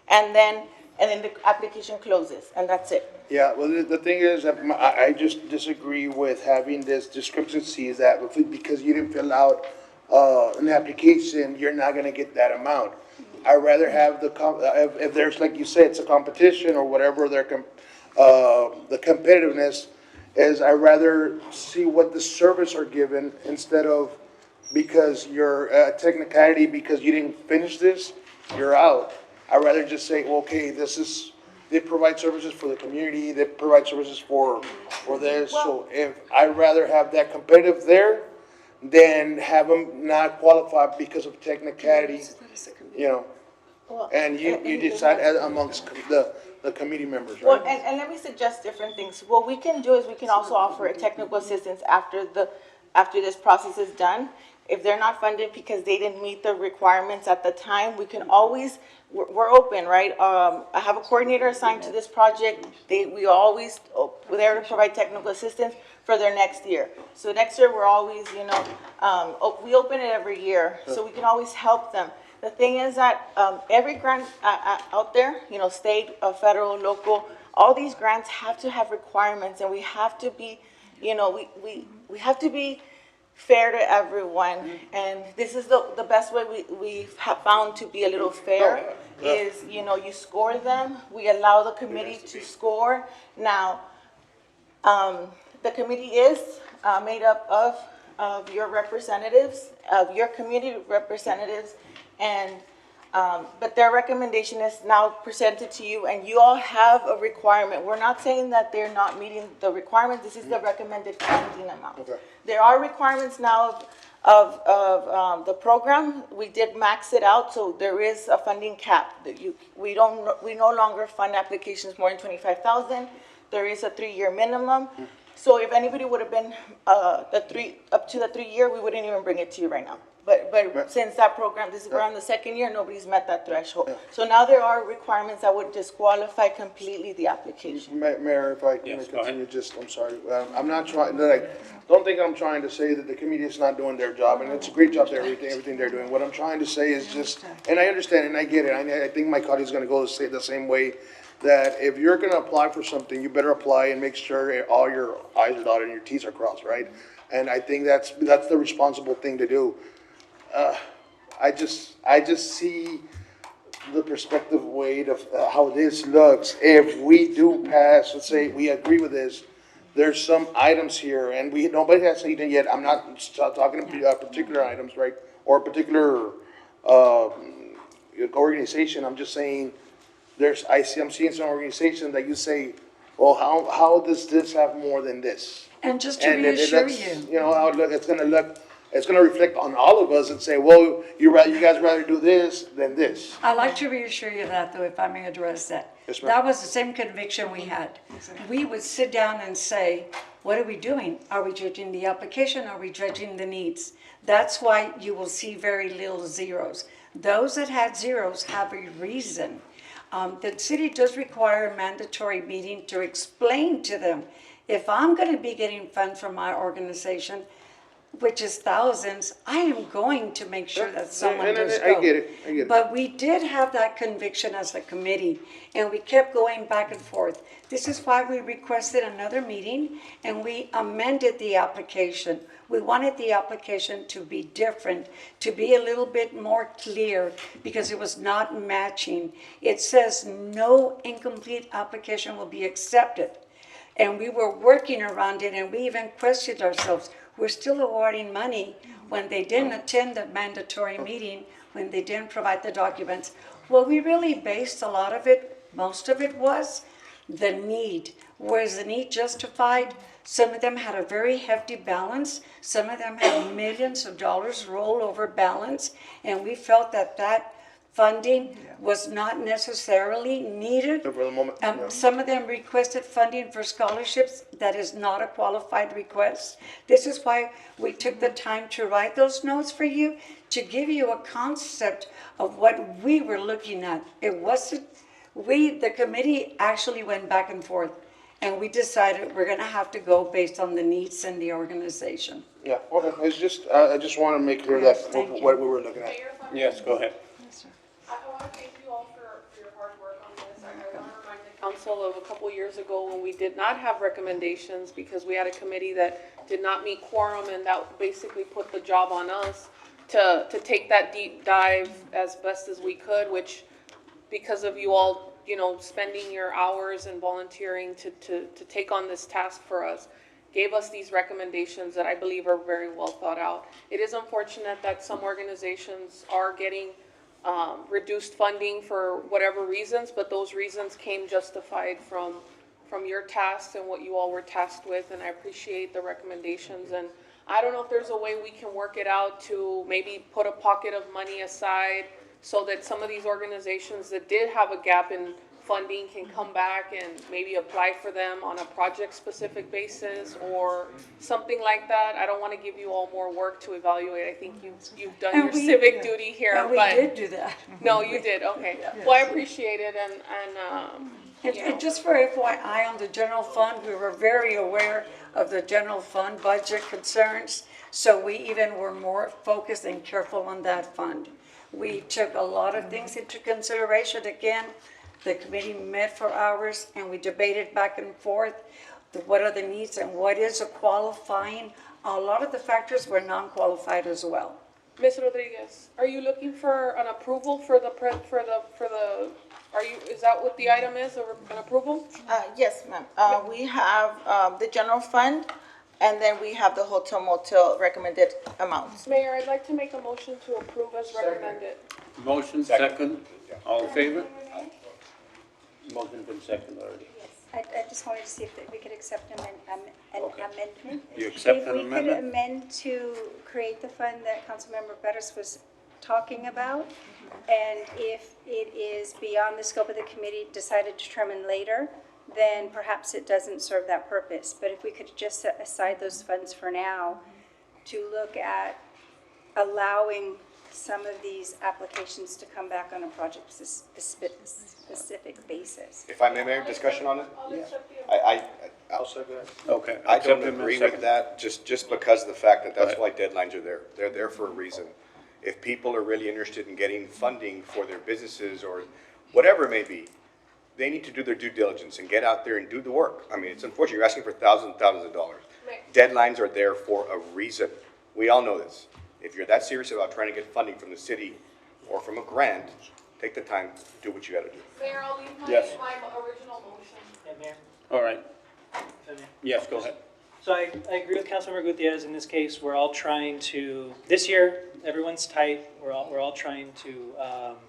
and then the application closes, and that's it. Yeah, well, the thing is, that I just disagree with having this discrepancy that because you didn't fill out an application, you're not gonna get that amount. I'd rather have if there's, like you said, it's a competition or whatever, the competitiveness is, I'd rather see what the service are given instead of because you're technicality, because you didn't finish this, you're out. I'd rather just say, well, okay, they provide services for the community, they provide services for this. So I'd rather have that competitive there than have them not qualify because of technicality, and you decide amongst the committee members, right? Well, and let me suggest different things. What we can do is we can also offer a technical assistance after this process is done. If they're not funded because they didn't meet the requirements at the time, we can always, we're open, right? I have a coordinator assigned to this project. We're there to provide technical assistance for their next year. So next year, we're always, we open it every year, so we can always help them. The thing is that every grant out there, state, federal, local, all these grants have to have requirements, and we have to be, we have to be fair to everyone. And this is the best way we have found to be a little fair is, you score them. We allow the committee to score. Now, the committee is made up of your representatives, of your community representatives, and but their recommendation is now presented to you, and you all have a requirement. We're not saying that they're not meeting the requirements. This is the recommended funding amount. Okay. There are requirements now of the program. We did max it out, so there is a funding cap. We no longer fund applications more than $25,000. There is a 3-year minimum, So if anybody would have been, up to the 3 year, we wouldn't even bring it to you right now. But since that program, we're on the second year, nobody's met that threshold. So now there are requirements that would disqualify completely the application. Mayor, if I can Yes, go ahead. continue, just, I'm sorry, I'm not trying, don't think I'm trying to say that the committee is not doing their job, and it's a great job, everything they're doing. What I'm trying to say is just, and I understand, and I get it, I think my colleague's gonna go the same way, that if you're gonna apply for something, you better apply and make sure all your i's are dotted and your t's are crossed, right? And I think that's the responsible thing to do. I just see the perspective weight of how this looks. If we do pass, let's say we agree with this, there's some items here, and nobody has seen it yet. I'm not talking about particular items, right? Or a particular, organization. I'm just saying, I'm seeing some organization that you say, well, how does this have more than this? And just to And reassure that's, you, how it's gonna reflect on all of us and say, well, you guys rather do this than this. I'd like to reassure you that, though, if I may address that. Yes, ma'am. That was the same conviction we had. We would sit down and say, what are we doing? Are we judging the application? Are we judging the needs? That's why you will see very little zeros. Those that had zeros have a reason. The city does require a mandatory meeting to explain to them, if I'm gonna be getting funds from my organization, which is thousands, I am going to make sure that someone And does I go. get it. But we did have that conviction as a committee, and we kept going back and forth. This is why we requested another meeting, and we amended the application. We wanted the application to be different, to be a little bit more clear, because it was not matching. It says no incomplete application will be accepted. And we were working around it, and we even questioned ourselves. We're still awarding money when they didn't attend the mandatory meeting, when they didn't provide the documents. Well, we really based a lot of it, most of it was the need. Was the need justified? Some of them had a very hefty balance. Some of them had millions of dollars rollover balance. And we felt that that funding was not necessarily needed. For the moment, yeah. Some of them requested funding for scholarships. That is not a qualified request. This is why we took the time to write those notes for you, to give you a concept of what we were looking at. It wasn't, the committee actually went back and forth, and we decided we're gonna have to go based on the needs in the organization. Yeah, okay, it's just, I just wanna make clear that Thank you. what we were looking at. Mayor, if I may- Yes, go ahead. I want to thank you all for your hard work on this. I want to remind the council of a couple years ago when we did not have recommendations because we had a committee that did not meet quorum, and that basically put the job on us to take that deep dive as best as we could, which because of you all, spending your hours and volunteering to take on this task for us, gave us these recommendations that I believe are very well thought out. It is unfortunate that some organizations are getting reduced funding for whatever reasons, but those reasons came justified from your tasks and what you all were tasked with, and I appreciate the recommendations. And I don't know if there's a way we can work it out to maybe put a pocket of money aside so that some of these organizations that did have a gap in funding can come back and maybe apply for them on a project-specific basis or something like that. I don't want to give you all more work to evaluate. I think you've done your civic duty here. And we but did do that. No, you did, okay. Well, I appreciate it, And just for FYI, on the general fund, we were very aware of the general fund budget concerns, so we even were more focused and careful on that fund. We took a lot of things into consideration. Again, the committee met for hours and we debated back and forth what are the needs and what is a qualifying. A lot of the factors were non-qualified as well. Ms. Rodriguez, are you looking for an approval for the, is that what the item is, an approval? Yes, ma'am. We have, the general fund, and then we have the hotel motel recommended amounts. Mayor, I'd like to make a motion to approve as recommended. Motion, second, all in favor? Motion been second already. I just wanted to see if we could accept an Okay. amendment. You accept an If we could amendment? amend to create the fund that Councilmember Pettis was talking about, and if it is beyond the scope of the committee, decided to determine later, then perhaps it doesn't serve that purpose. But if we could just set aside those funds for now to look at allowing some of these applications to come back on a project-specific basis. If I may, Mayor, discussion on it? I'll second it. Okay. I don't Accept it, agree second. with that, just because of the fact that that's why deadlines are there. They're there for a reason. If people are really interested in getting funding for their businesses or whatever it may be, they need to do their due diligence and get out there and do the work. I mean, it's unfortunate, you're asking for thousands and thousands of dollars. Deadlines are there for a reason. We all know this. If you're that serious about trying to get funding from the city or from a grant, take the time, do what you gotta do. Mayor, I'll leave Yes. my original motion. Yeah, Mayor, All right. if I may. Yes, go ahead. So I agree with Councilmember Gutierrez in this case. We're all trying to, this year, everyone's tight. We're all trying to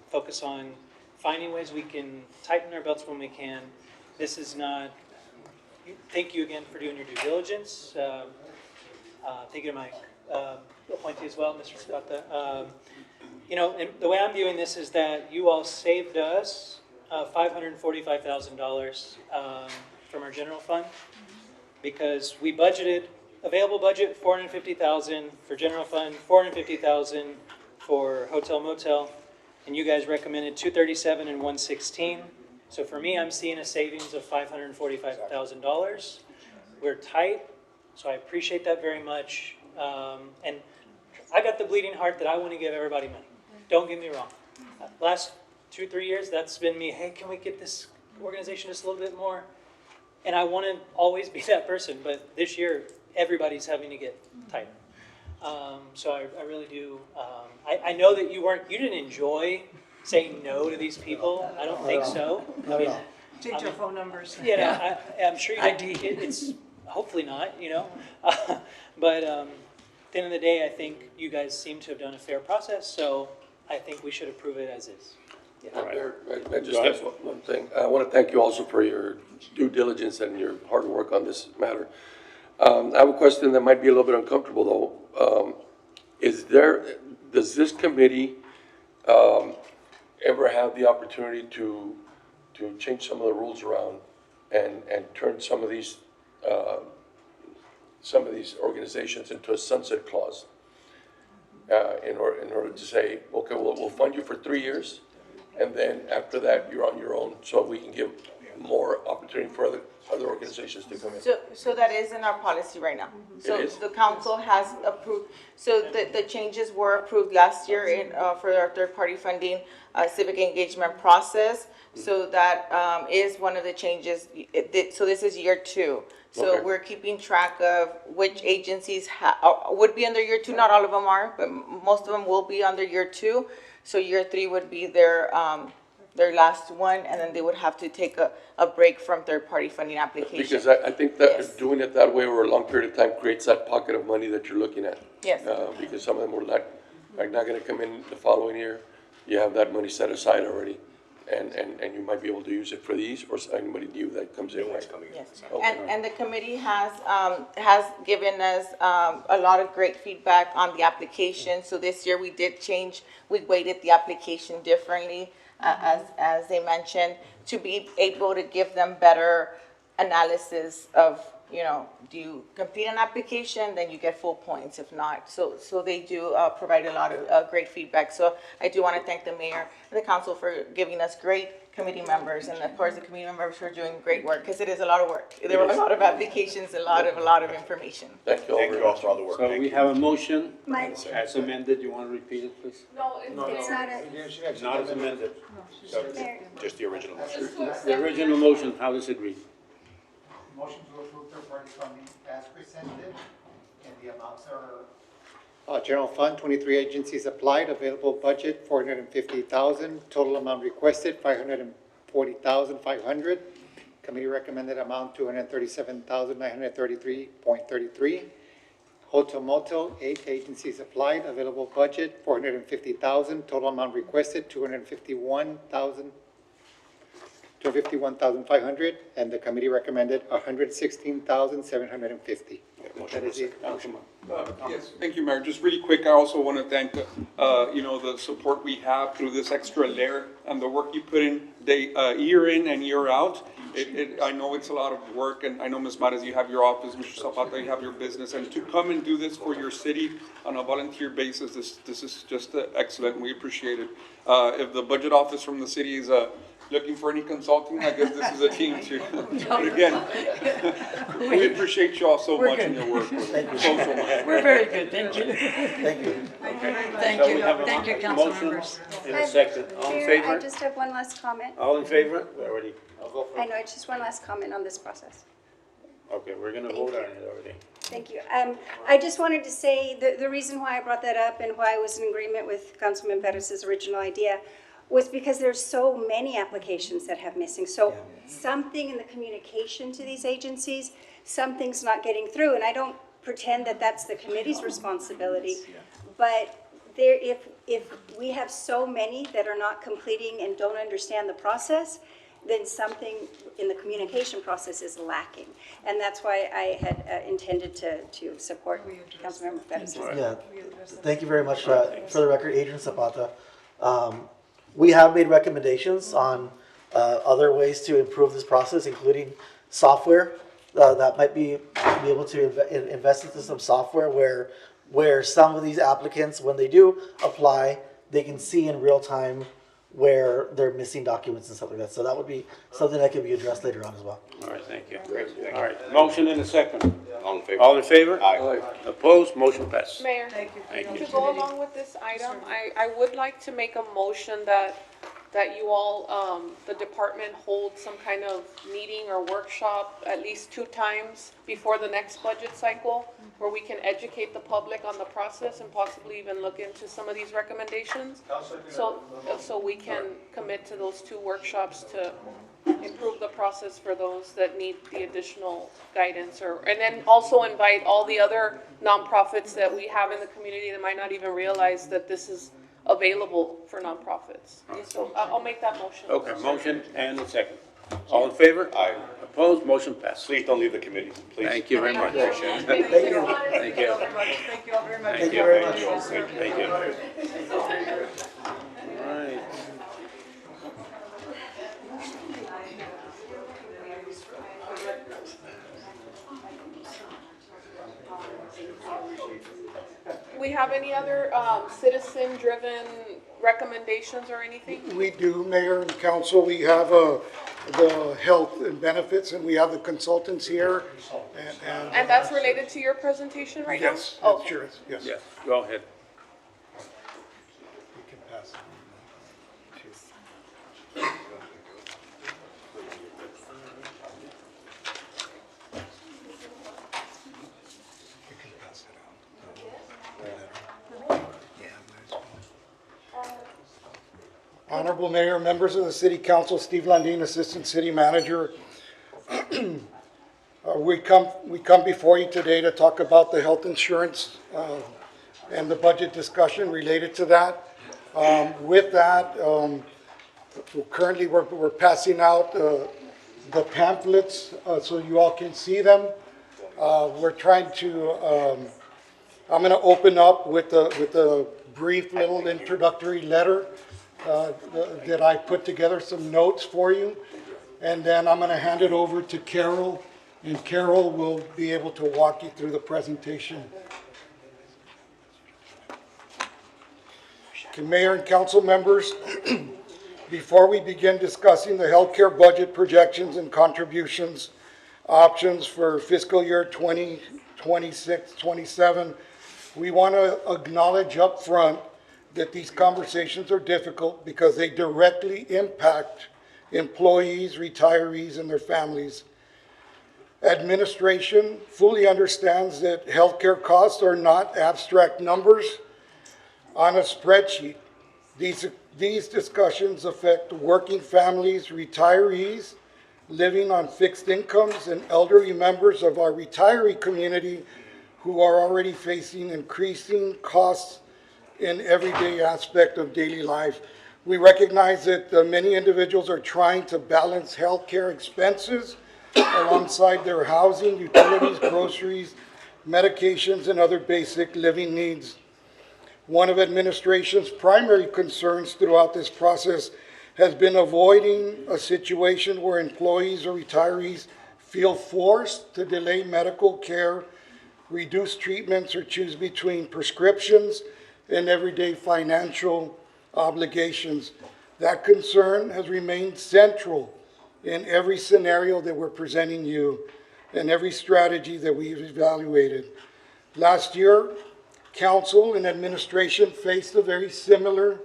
focus on finding ways we can tighten our belts when we can. This is not, thank you again for doing your due diligence. Thank you to my appointee as well, Mr. Zapata. You know, and the way I'm viewing this is that you all saved us $545,000 from our general fund, because we budgeted, available budget, $450,000 for general fund, $450,000 for hotel motel, and you guys recommended $237 and $116. So for me, I'm seeing a savings of $545,000. We're tight, so I appreciate that very much. And I got the bleeding heart that I want to give everybody money. Don't get me wrong. Last 2-3 years, that's been me. Hey, can we get this organization just a little bit more? And I want to always be that person, but this year, everybody's having to get tighter. So I really do. I know that you didn't enjoy saying no to these people. I don't think so. I mean, Change your phone numbers. you know, I'm sure you ID. it's hopefully not, you know. But at the end of the day, I think you guys seem to have done a fair process, so I think we should approve it as is. Mayor, I just Go ahead. have one thing. I want to thank you also for your due diligence and your hard work on this matter. I have a question that might be a little bit uncomfortable, though. Does this committee ever have the opportunity to change some of the rules around and turn some of these organizations into a sunset clause? In order to say, okay, we'll fund you for 3 years, and then after that, you're on your own, so we can give more opportunity for other organizations to come in. So that is in our policy right now. So It is? the council has approved, so the changes were approved last year for our third-party funding, civic engagement process. So that is one of the changes. So this is year 2. So Okay. we're keeping track of which agencies would be under year 2. Not all of them are, but most of them will be under year 2. So year 3 would be their last one, and then they would have to take a break from third-party funding application. Because I think that Yes. doing it that way over a long period of time creates that pocket of money that you're looking at. Yes. Because some of them were not gonna come in the following year. You have that money set aside already, and you might be able to use it for these or anybody new that comes in, right? Yes, Okay. and the committee has given us a lot of great feedback on the application. So this year we did change, we weighted the application differently, as they mentioned, to be able to give them better analysis of, you know, do you complete an application, then you get full points, if not. So they do provide a lot of great feedback. So I do want to thank the mayor and the council for giving us great committee members, and of course the committee members for doing great work, because it is a lot of work. There were a lot of applications, a lot of information. Thank you all Thank very you all much. for all the work. So Thank we you. have a motion Mike, as amended. You want to repeat it, please? No, it's not a, It's not as amended. there. Just the original motion. The original motion, how does it read? Motion to approve third-party funding as presented, and the amounts are. General fund, 23 agencies applied, available budget, 450,000, total amount requested, 540,500. Committee recommended amount, 237,933.33. Hotel motel, 8 agencies applied, available budget, 450,000, total amount requested, 251,000. $251,500, and the committee recommended $116,750. That is it. Yes, thank you, Mayor. Just really quick, I also want to thank, the support we have through this extra layer and the work you put in year in and year out. I know it's a lot of work, and I know, Ms. Mares, you have your office, Mr. Zapata, you have your business, and to come and do this for your city on a volunteer basis, this is just excellent. We appreciate it. If the budget office from the city is looking for any consulting, I guess this is a team too. But again, we appreciate you all so much in your work. Thank you. So much. We're very good, thank you. Thank you. Thank So you, we have a thank you, council motion members. In a second. All in Mayor, I favor? just have one last comment. All in favor? We already, I'll go for I it. know, just one last comment on this process. Okay, we're gonna vote on it already. Thank you. I just wanted to say, the reason why I brought that up and why I was in agreement with Councilman Perez's original idea was because there's so many applications that have missing. So something in the communication to these agencies, something's not getting through. And I don't pretend that that's the committee's responsibility. But if we have so many that are not completing and don't understand the process, then something in the communication process is lacking. And that's why I had intended to support Councilmember Perez. Yeah, thank you very much. For the record, Adrian Zapata. We have made recommendations on other ways to improve this process, including software that might be able to invest into some software where some of these applicants, when they do apply, they can see in real time where they're missing documents and stuff like that. So that would be something that could be addressed later on as well. All right, thank you. Great, thank you. All right, motion in a second. All in favor? All in favor? Aye. Opposed? Motion passes. Mayor, Thank you. to go along with this item, I would like to make a motion that you all, the department hold some kind of meeting or workshop at least 2 times before the next budget cycle, where we can educate the public on the process and possibly even look into some of these recommendations. So we can commit to those 2 workshops to improve the process for those that need the additional guidance, and then also invite all the other nonprofits that we have in the community that might not even realize that this is available for nonprofits. So I'll make that motion. Okay, motion and a second. All in favor? Aye. Opposed? Motion passes. Please don't leave the committee, please. Thank you very much. Thank you. Thank you. Thank you all very much. Thank you very much. Thank you. All right. We have any other citizen-driven recommendations or anything? We do, Mayor and Council. We have the health and benefits, and we have the consultants here. And that's related to your presentation right now? Yes, Oh, it sure is, yes. Yes, go ahead. You can pass it. You can pass it out. Honorable Mayor, members of the City Council, Steve Landine, Assistant City Manager. We come before you today to talk about the health insurance and the budget discussion related to that. With that, currently we're passing out the pamphlets so you all can see them. We're trying to, I'm going to open up with a brief little introductory letter that I put together, some notes for you. And then I'm going to hand it over to Carol, and Carol will be able to walk you through the presentation. Okay, Mayor and council members, before we begin discussing the healthcare budget projections and contributions options for fiscal year 2026-27, we want to acknowledge up front that these conversations are difficult because they directly impact employees, retirees, and their families. Administration fully understands that healthcare costs are not abstract numbers on a spreadsheet. These discussions affect working families, retirees, living on fixed incomes, and elderly members of our retiree community who are already facing increasing costs in everyday aspect of daily life. We recognize that many individuals are trying to balance healthcare expenses alongside their housing, utilities, groceries, medications, and other basic living needs. One of administration's primary concerns throughout this process has been avoiding a situation where employees or retirees feel forced to delay medical care, reduce treatments, or choose between prescriptions and everyday financial obligations. That concern has remained central in every scenario that we're presenting you and every strategy that we've evaluated. Last year, council and administration faced a very similar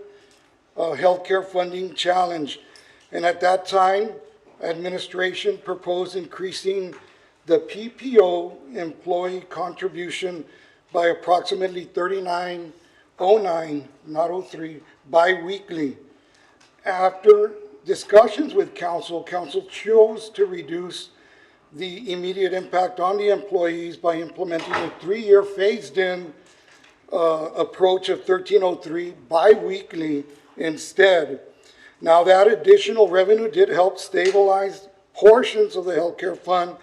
healthcare funding challenge. And at that time, administration proposed increasing the PPO employee contribution by approximately $39.09, not 03, bi-weekly. After discussions with council chose to reduce the immediate impact on the employees by implementing a 3-year phased-in approach of 1303 bi-weekly instead. Now, that additional revenue did help stabilize portions of the healthcare fund,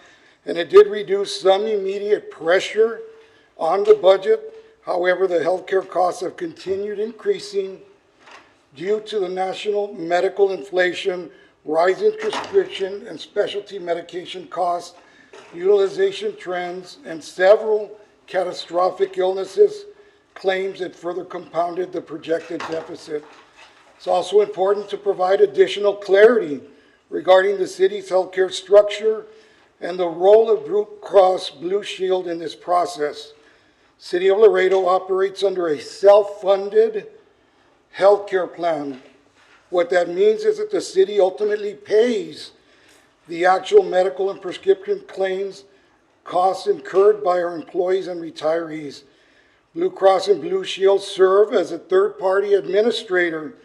and it did reduce some immediate pressure on the budget. However, the healthcare costs have continued increasing due to the national medical inflation, rising prescription and specialty medication costs, utilization trends, and several catastrophic illnesses, claims that further compounded the projected deficit. It's also important to provide additional clarity regarding the city's healthcare structure and the role of Blue Cross Blue Shield in this process. City of Laredo operates under a self-funded healthcare plan. What that means is that the city ultimately pays the actual medical and prescription claims costs incurred by our employees and retirees. Blue Cross and Blue Shield serve as a third-party administrator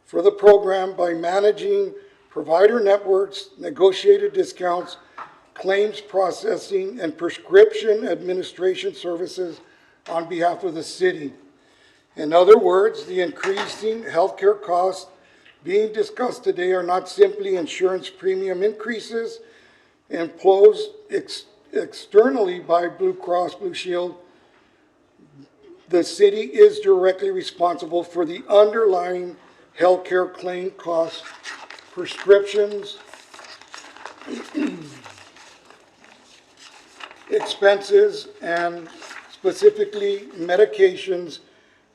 for the program by managing provider networks, negotiated discounts, claims processing, and prescription administration services on behalf of the city. In other words, the increasing healthcare costs being discussed today are not simply insurance premium increases imposed externally by Blue Cross Blue Shield. The city is directly responsible for the underlying healthcare claim costs, prescriptions, expenses, and specifically medications,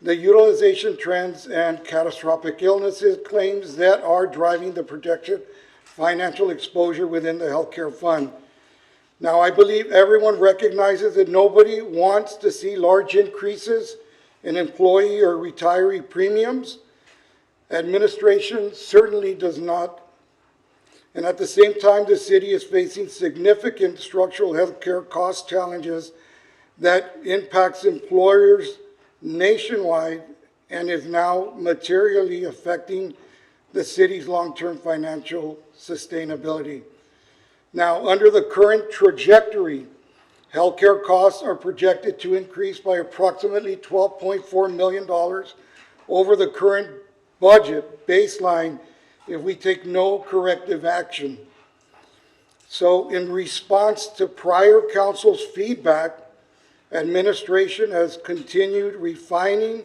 the utilization trends, and catastrophic illnesses claims that are driving the projected financial exposure within the healthcare fund. Now, I believe everyone recognizes that nobody wants to see large increases in employee or retiree premiums. Administration certainly does not. And at the same time, the city is facing significant structural healthcare cost challenges that impacts employers nationwide and is now materially affecting the city's long-term financial sustainability. Now, under the current trajectory, healthcare costs are projected to increase by approximately $12.4 million over the current budget baseline if we take no corrective action. So in response to prior council's feedback, administration has continued refining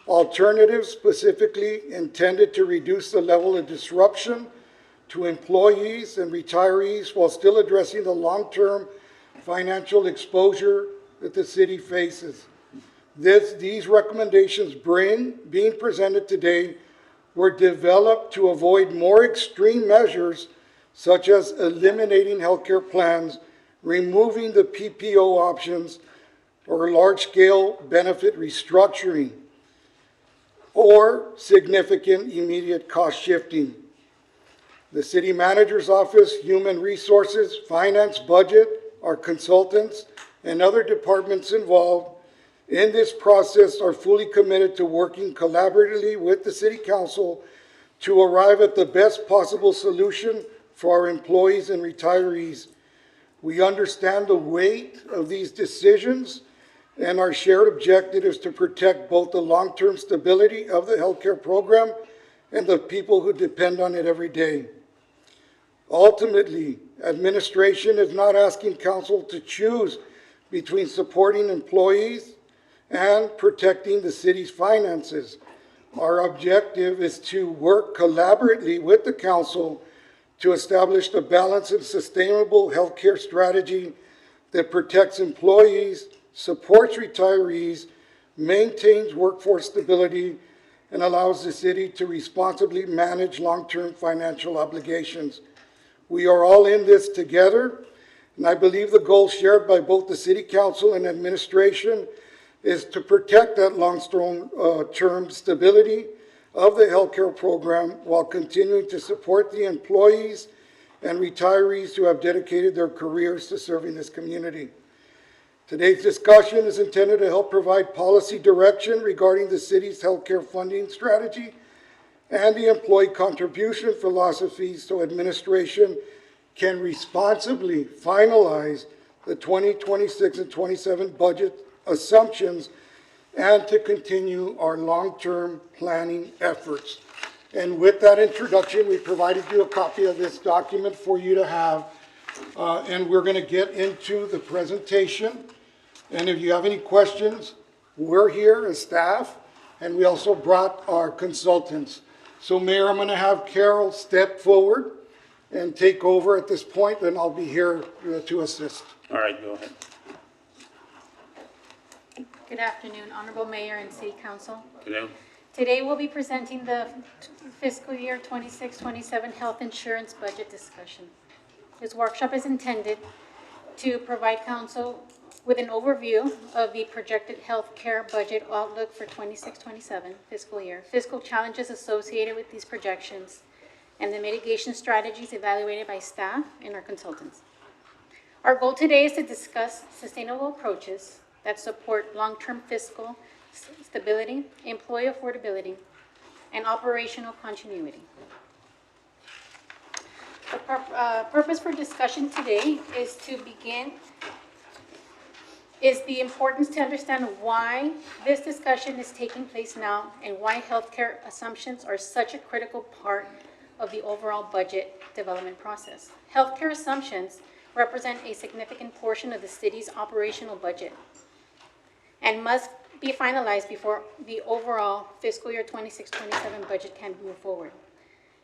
alternatives specifically intended to reduce the level of disruption to employees and retirees while still addressing the long-term financial exposure that the city faces. These recommendations being presented today were developed to avoid more extreme measures such as eliminating healthcare plans, removing the PPO options, or large-scale benefit restructuring, or significant immediate cost shifting. The city manager's office, human resources, finance, budget, our consultants, and other departments involved in this process are fully committed to working collaboratively with the city council to arrive at the best possible solution for our employees and retirees. We understand the weight of these decisions, and our shared objective is to protect both the long-term stability of the healthcare program and the people who depend on it every day. Ultimately, administration is not asking council to choose between supporting employees and protecting the city's finances. Our objective is to work collaboratively with the council to establish a balanced and sustainable healthcare strategy that protects employees, supports retirees, maintains workforce stability, and allows the city to responsibly manage long-term financial obligations. We are all in this together, and I believe the goal shared by both the city council and administration is to protect that long-term stability of the healthcare program while continuing to support the employees and retirees who have dedicated their careers to serving this community. Today's discussion is intended to help provide policy direction regarding the city's healthcare funding strategy and the employee contribution philosophy so administration can responsibly finalize the 2026 and 27 budget assumptions and to continue our long-term planning efforts. And with that introduction, we provided you a copy of this document for you to have. And we're going to get into the presentation. And if you have any questions, we're here as staff, and we also brought our consultants. So Mayor, I'm going to have Carol step forward and take over at this point, and I'll be here to assist. All right, go ahead. Good afternoon, Honorable Mayor and City Council. Hello. Today we'll be presenting the fiscal year 26-27 health insurance budget discussion. This workshop is intended to provide council with an overview of the projected health care budget outlook for 26-27 fiscal year, fiscal challenges associated with these projections, and the mitigation strategies evaluated by staff and our consultants. Our goal today is to discuss sustainable approaches that support long-term fiscal stability, employee affordability, and operational continuity. The purpose for discussion today is the importance to understand why this discussion is taking place now and why healthcare assumptions are such a critical part of the overall budget development process. Healthcare assumptions represent a significant portion of the city's operational budget and must be finalized before the overall fiscal year 26-27 budget can move forward.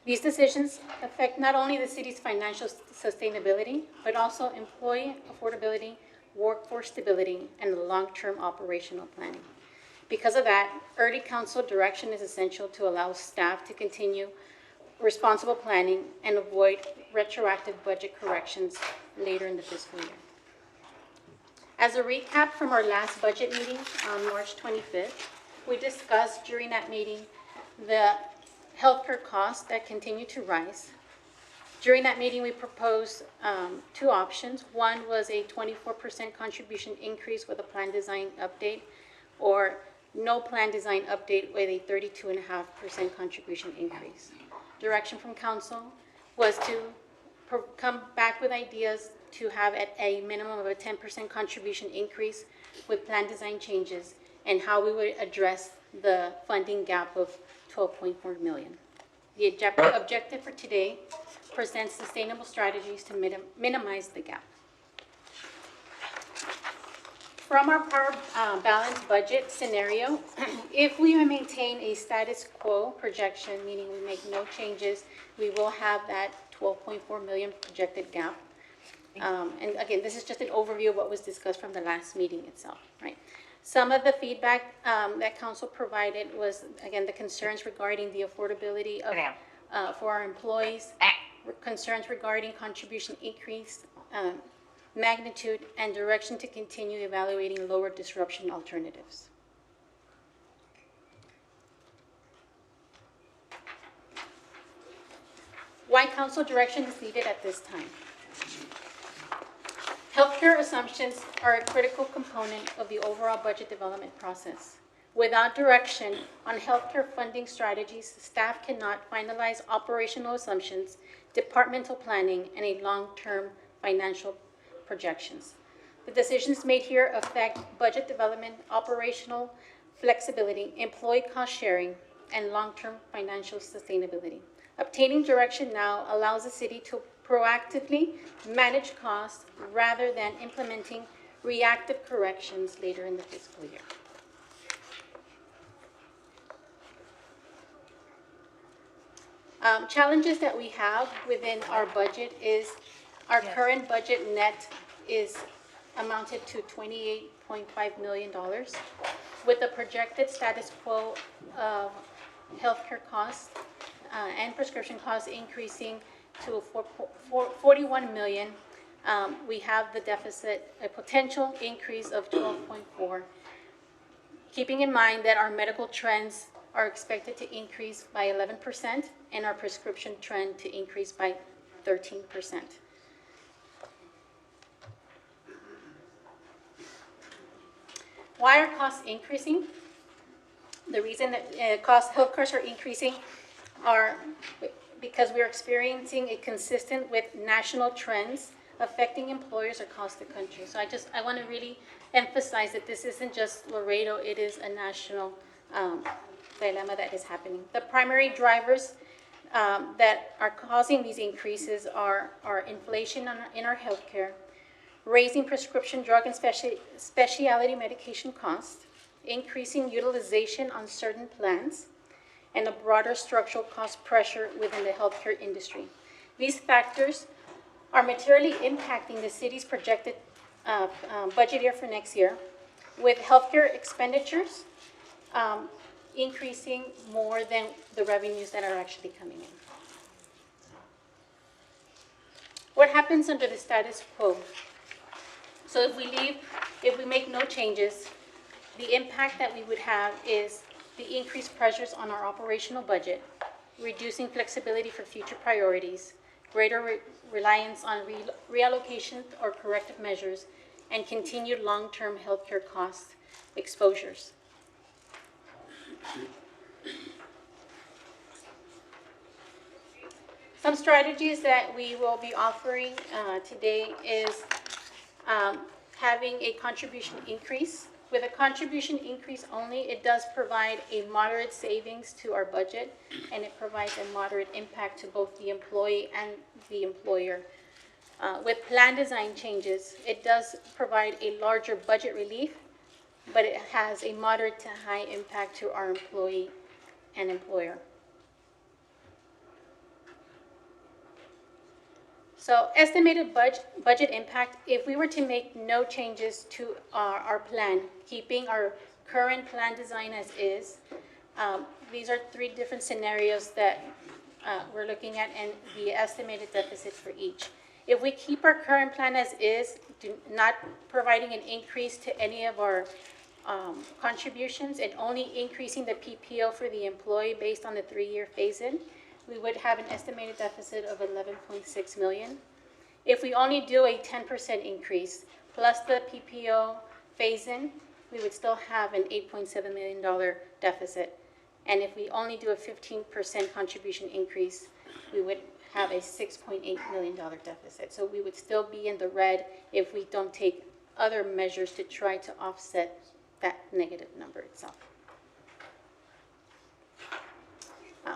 These decisions affect not only the city's financial sustainability, but also employee affordability, workforce stability, and long-term operational planning. Because of that, early council direction is essential to allow staff to continue responsible planning and avoid retroactive budget corrections later in the fiscal year. As a recap from our last budget meeting on March 25th, we discussed during that meeting the healthcare costs that continue to rise. During that meeting, we proposed two options. One was a 24% contribution increase with a plan design update, or no plan design update with a 32.5% contribution increase. Direction from council was to come back with ideas to have at a minimum of a 10% contribution increase with plan design changes and how we would address the funding gap of $12.4 million. The objective for today presents sustainable strategies to minimize the gap. From our balanced budget scenario, if we maintain a status quo projection, meaning we make no changes, we will have that $12.4 million projected gap. And again, this is just an overview of what was discussed from the last meeting itself, right? Some of the feedback that council provided was, again, the concerns regarding the affordability of for our employees, concerns regarding contribution increase, magnitude, and direction to continue evaluating lower disruption alternatives. Why council direction is needed at this time? Healthcare assumptions are a critical component of the overall budget development process. Without direction on healthcare funding strategies, staff cannot finalize operational assumptions, departmental planning, and a long-term financial projections. The decisions made here affect budget development, operational flexibility, employee cost sharing, and long-term financial sustainability. Obtaining direction now allows the city to proactively manage costs rather than implementing reactive corrections later in the fiscal year. Challenges that we have within our budget is our current budget net is amounted to $28.5 million with the projected status quo of healthcare costs and prescription costs increasing to 41 million. We have the deficit, a potential increase of 12.4. Keeping in mind that our medical trends are expected to increase by 11% and our prescription trend to increase by 13%. Why are costs increasing? The reason that health costs are increasing are because we are experiencing a consistent with national trends affecting employers across the country. So I want to really emphasize that this isn't just Laredo, it is a national dilemma that is happening. The primary drivers that are causing these increases are inflation in our healthcare, raising prescription drug and specialty medication costs, increasing utilization on certain plans, and a broader structural cost pressure within the healthcare industry. These factors are materially impacting the city's projected budget year for next year, with healthcare expenditures increasing more than the revenues that are actually coming in. What happens under the status quo? So if we make no changes, the impact that we would have is the increased pressures on our operational budget, reducing flexibility for future priorities, greater reliance on reallocation or corrective measures, and continued long-term healthcare cost exposures. Some strategies that we will be offering today is having a contribution increase. With a contribution increase only, it does provide a moderate savings to our budget, and it provides a moderate impact to both the employee and the employer. With plan design changes, it does provide a larger budget relief, but it has a moderate to high impact to our employee and employer. So estimated budget impact, if we were to make no changes to our plan, keeping our current plan design as is, these are three different scenarios that we're looking at and the estimated deficit for each. If we keep our current plan as is, not providing an increase to any of our contributions and only increasing the PPO for the employee based on the 3-year phase-in, we would have an estimated deficit of 11.6 million. If we only do a 10% increase plus the PPO phase-in, we would still have an $8.7 million deficit. And if we only do a 15% contribution increase, we would have a $6.8 million deficit. So we would still be in the red if we don't take other measures to try to offset that negative number itself.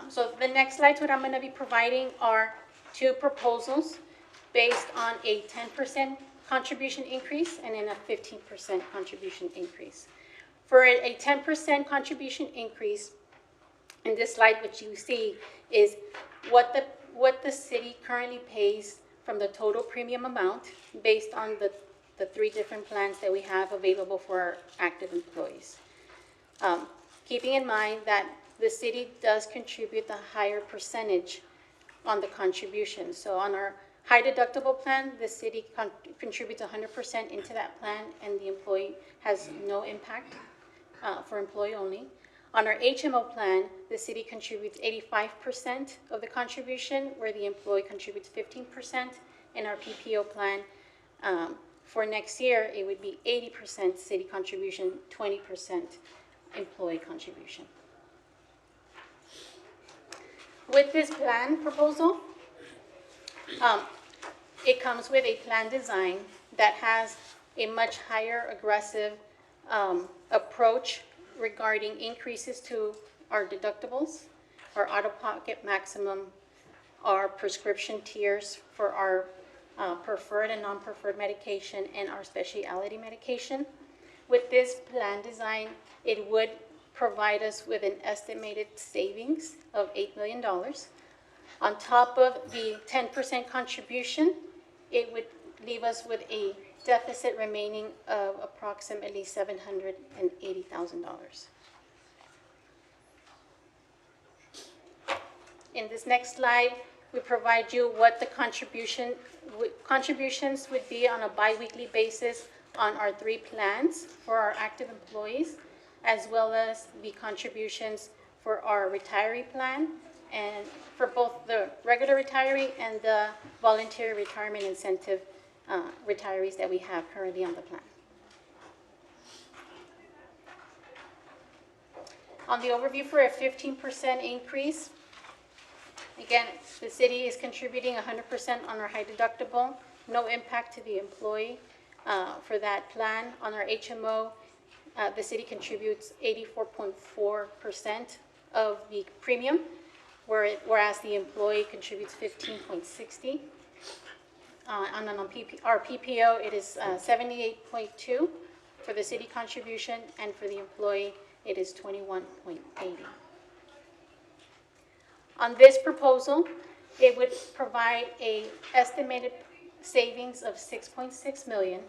So the next slides, what I'm going to be providing are two proposals based on a 10% contribution increase and then a 15% contribution increase. For a 10% contribution increase, in this slide what you see is what the city currently pays from the total premium amount based on the 3 different plans that we have available for our active employees. Keeping in mind that the city does contribute the higher percentage on the contribution. So on our high deductible plan, the city contributes 100% into that plan and the employee has no impact for employee only. On our HMO plan, the city contributes 85% of the contribution where the employee contributes 15%. In our PPO plan, for next year, it would be 80% city contribution, 20% employee contribution. With this plan proposal, it comes with a plan design that has a much higher aggressive approach regarding increases to our deductibles, our out-of-pocket maximum, our prescription tiers for our preferred and non-preferred medication, and our specialty medication. With this plan design, it would provide us with an estimated savings of $8 million. On top of the 10% contribution, it would leave us with a deficit remaining of approximately $780,000. In this next slide, we provide you what the contributions would be on a biweekly basis on our 3 plans for our active employees, as well as the contributions for our retiree plan and for both the regular retiree and the voluntary retirement incentive retirees that we have currently on the plan. On the overview for a 15% increase, again, the city is contributing 100% on our high deductible, no impact to the employee for that plan. On our HMO, the city contributes 84.4% of the premium, whereas the employee contributes 15.60%. Our PPO, it is 78.2% for the city contribution, and for the employee, it is 21.80%. On this proposal, it would provide an estimated savings of $6.6 million.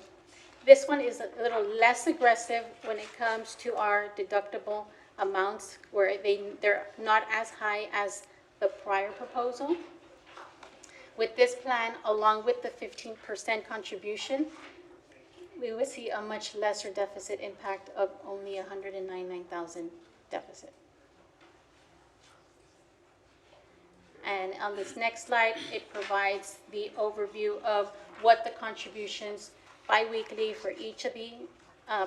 This one is a little less aggressive when it comes to our deductible amounts, where they're not as high as the prior proposal. With this plan, along with the 15% contribution, we would see a much lesser deficit impact of only $199,000 deficit. And on this next slide, it provides the overview of what the contributions biweekly for each of the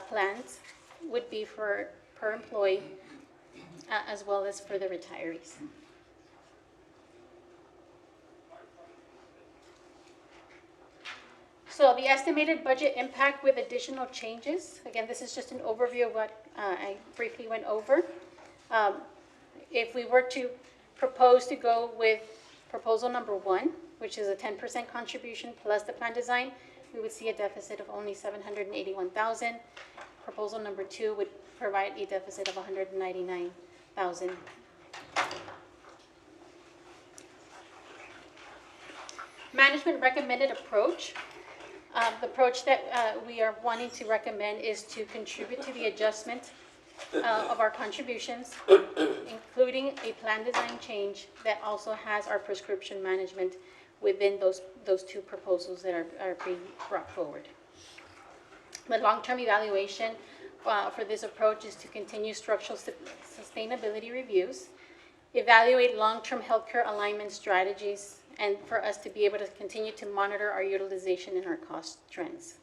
plans would be per employee, as well as for the retirees. So the estimated budget impact with additional changes, again, this is just an overview of what I briefly went over. If we were to propose to go with proposal number 1, which is a 10% contribution plus the plan design, we would see a deficit of only $781,000. Proposal number 2 would provide a deficit of $199,000. Management recommended approach. The approach that we are wanting to recommend is to contribute to the adjustment of our contributions, including a plan design change that also has our prescription management within those 2 proposals that are being brought forward. The long-term evaluation for this approach is to continue structural sustainability reviews, evaluate long-term healthcare alignment strategies, and for us to be able to continue to monitor our utilization and our cost trends.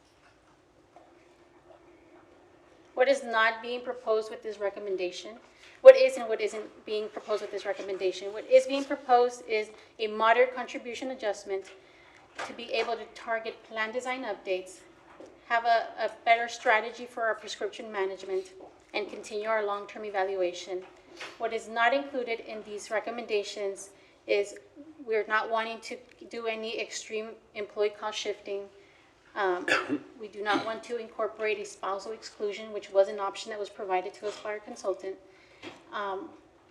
What is not being proposed with this recommendation? What is and what isn't being proposed with this recommendation? What is being proposed is a moderate contribution adjustment to be able to target plan design updates, have a better strategy for our prescription management, and continue our long-term evaluation. What is not included in these recommendations is we're not wanting to do any extreme employee cost shifting. We do not want to incorporate a spousal exclusion, which was an option that was provided to us by our consultant.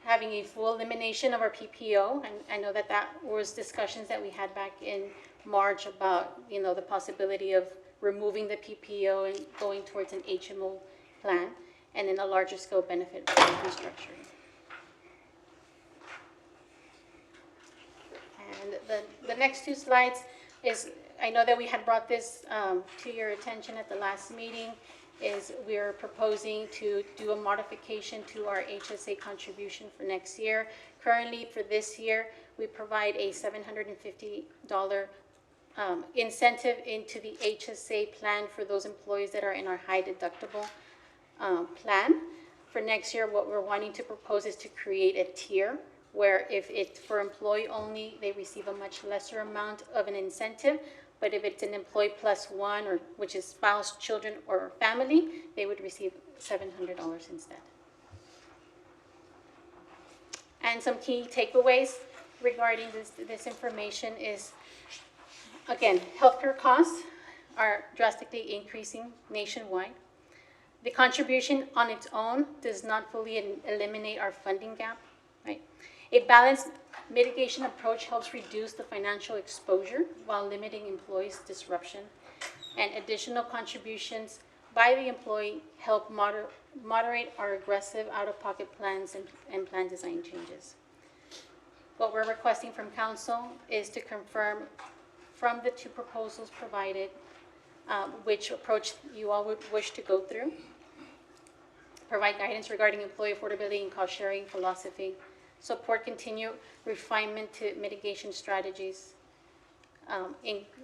Having a full elimination of our PPO, and I know that was discussions that we had back in March about, the possibility of removing the PPO and going towards an HMO plan, and then a larger scale benefit restructuring. And the next 2 slides is, I know that we had brought this to your attention at the last meeting, is we're proposing to do a modification to our HSA contribution for next year. Currently, for this year, we provide a $750 incentive into the HSA plan for those employees that are in our high deductible plan. For next year, what we're wanting to propose is to create a tier where if it's for employee only, they receive a much lesser amount of an incentive, but if it's an employee plus 1, or which is spouse, children, or family, they would receive $700 instead. And some key takeaways regarding this information is, again, healthcare costs are drastically increasing nationwide. The contribution on its own does not fully eliminate our funding gap, right? A balanced mitigation approach helps reduce the financial exposure while limiting employees' disruption. And additional contributions by the employee help moderate our aggressive out-of-pocket plans and plan design changes. What we're requesting from council is to confirm from the two proposals provided which approach you all would wish to go through. Provide guidance regarding employee affordability and cost sharing philosophy. Support continued refinement to mitigation strategies.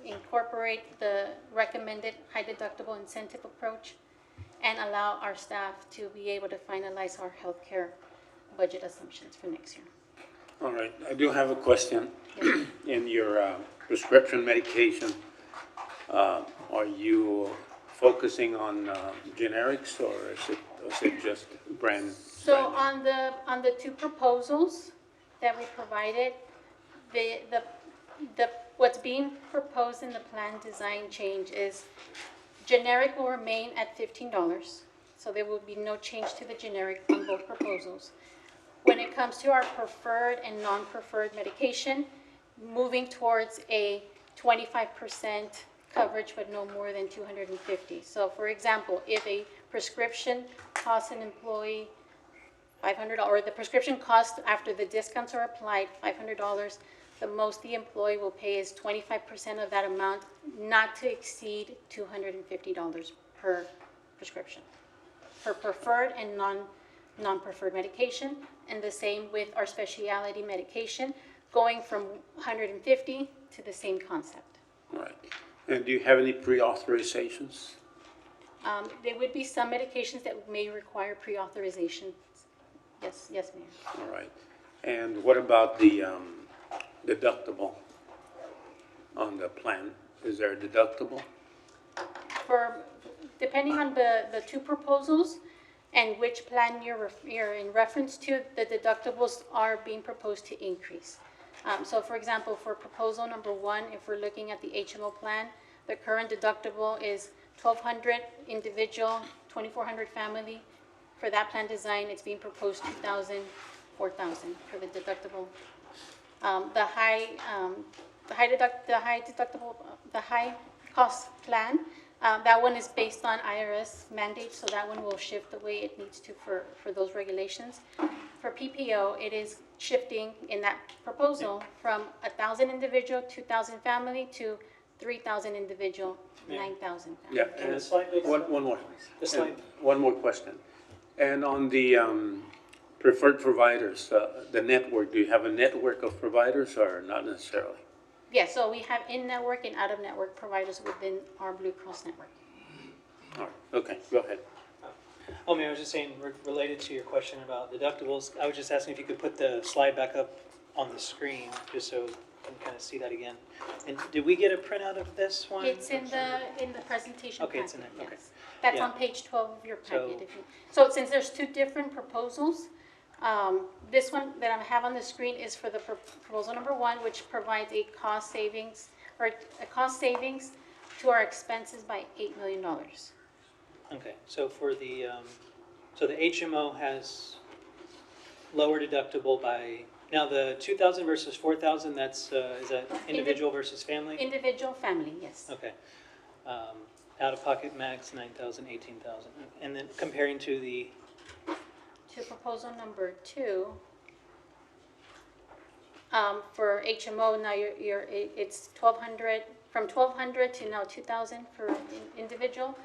Incorporate the recommended high deductible incentive approach, and allow our staff to be able to finalize our healthcare budget assumptions for next year. All right, I do have a question. In your prescription medication, are you focusing on generics, or is it just brand? So on the two proposals that we provided, what's being proposed in the plan design change is generic will remain at $15. So there will be no change to the generic on both proposals. When it comes to our preferred and non-preferred medication, moving towards a 25% coverage but no more than $250. So for example, if a prescription costs an employee $500, or the prescription cost after the discounts are applied, $500, the most the employee will pay is 25% of that amount, not to exceed $250 per prescription, for preferred and non-preferred medication. And the same with our specialty medication, going from $150 to the same concept. Right. And do you have any pre-authorizations? There would be some medications that may require pre-authorization. Yes, Mayor. All right. And what about the deductible on the plan? Is there a deductible? Depending on the two proposals and which plan you're in reference to, the deductibles are being proposed to increase. So for example, for proposal number 1, if we're looking at the HMO plan, the current deductible is $1,200 individual, $2,400 family. For that plan design, it's being proposed $2,000, $4,000 for the deductible. The high cost plan, that one is based on IRS mandates, so that one will shift the way it needs to for those regulations. For PPO, it is shifting in that proposal from 1,000 individual, 2,000 family to 3,000 individual, 9,000 family. Yeah. Can the slide go back? One more. The slide. One more question. And on the preferred providers, the network, do you have a network of providers or not necessarily? Yeah, so we have in-network and out-of-network providers within our Blue Cross network. All right. Okay, go ahead. Oh, Mayor, I was just saying, related to your question about deductibles, I was just asking if you could put the slide back up on the screen, just so we can kind of see that again. And did we get a printout of this one? It's in the presentation packet. Okay, it's in there, okay. Yes. That's Yeah. on page 12 of your packet. So since there's two different proposals, this one that I have on the screen is for the proposal number 1, which provides a cost savings to our expenses by $8 million. Okay, so for the, so the HMO has lower deductible by, now the 2,000 versus 4,000, that's, is that individual versus family? Individual, family, yes. Okay. Out-of-pocket max, 9,000, 18,000. And then comparing to the, To proposal number 2, for HMO, now it's 1,200, from 1,200 to now 2,000 for individual,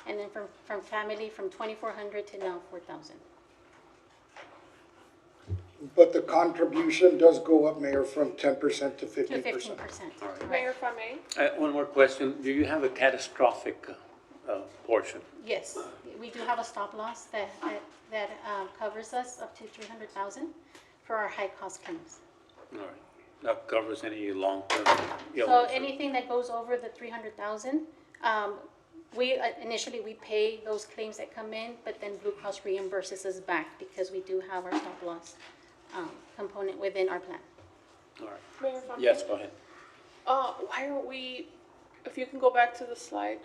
and then from family, from 2,400 to now 4,000. But the contribution does go up, Mayor, from 10% to To 15%. 15%. Mayor, if I may? One more question. Do you have a catastrophic portion? Yes, we do have a stop loss that covers us up to 300,000 for our high-cost claims. All right. That covers any long-term illness? So anything that goes over the 300,000, initially we pay those claims that come in, but then Blue Cross reimburses us back because we do have our stop loss component within our plan. All right. Mayor, if I may? Yes, go ahead. Why are we, if you can go back to the slide,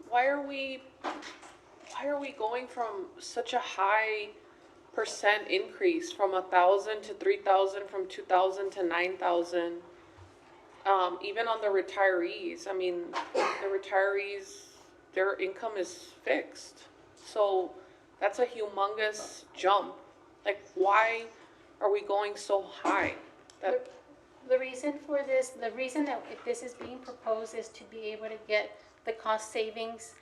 why are we going from such a high percent increase from 1,000 to 3,000, from 2,000 to 9,000? Even on the retirees, I mean, the retirees, their income is fixed. So that's a humongous jump. Like, why are we going so high? That, The reason for this, the reason that if this is being proposed is to be able to get the cost savings,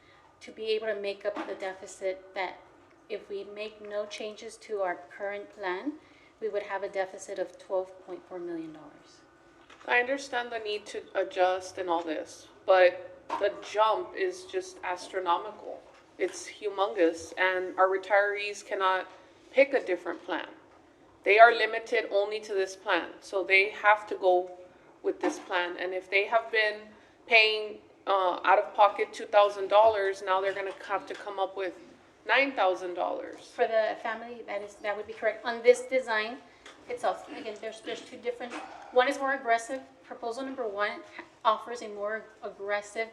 to be able to make up the deficit, that if we make no changes to our current plan, we would have a deficit of $12.4 million. I understand the need to adjust and all this, but the jump is just astronomical. It's humongous, and our retirees cannot pick a different plan. They are limited only to this plan, so they have to go with this plan. And if they have been paying out of pocket $2,000, now they're gonna have to come up with $9,000. For the family, that would be correct. On this design itself, again, there's two different, one is more aggressive. Proposal number one offers a more aggressive.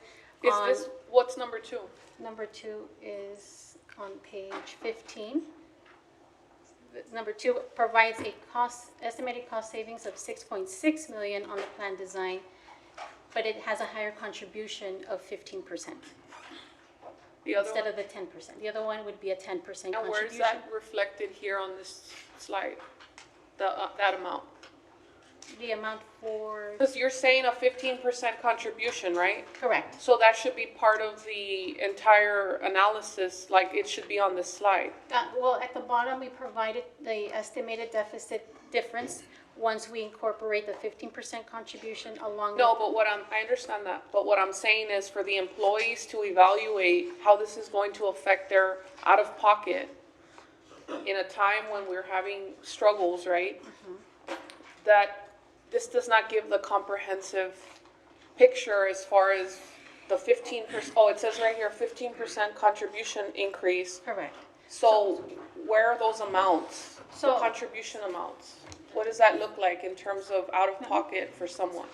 Is this, what's number two? Number two is on page 15. Number two provides a estimated cost savings of 6.6 million on the plan design, but it has a higher contribution of 15%. The other Instead one? of the 10%. The other one would be a 10% contribution. And where is that reflected here on this slide? That amount? The amount for, Because you're saying a 15% contribution, right? correct. So that should be part of the entire analysis, like it should be on this slide. Well, at the bottom, we provided the estimated deficit difference once we incorporate the 15% contribution along with. No, but I understand that, but what I'm saying is for the employees to evaluate how this is going to affect their out-of-pocket in a time when we're having struggles, right? That this does not give the comprehensive picture as far as the 15%, it says right here, 15% contribution increase. Correct. So where are those amounts, the So- contribution amounts? What does that look like in terms of out-of-pocket for someone?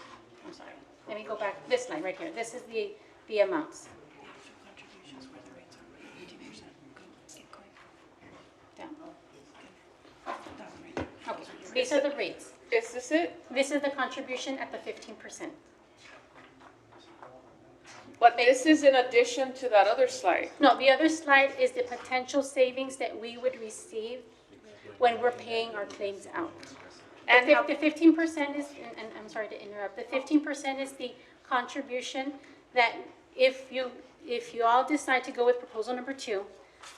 I'm sorry. Let me go back, this line right here. This is the amounts. Down. Okay, these are the rates. Is this it? This is the contribution at the 15%. But this is in addition to that other slide. No, the other slide is the potential savings that we would receive when we're paying our claims out. And The 15% is, and I'm sorry to interrupt, the 15% is the contribution that if you all decide to go with proposal number two,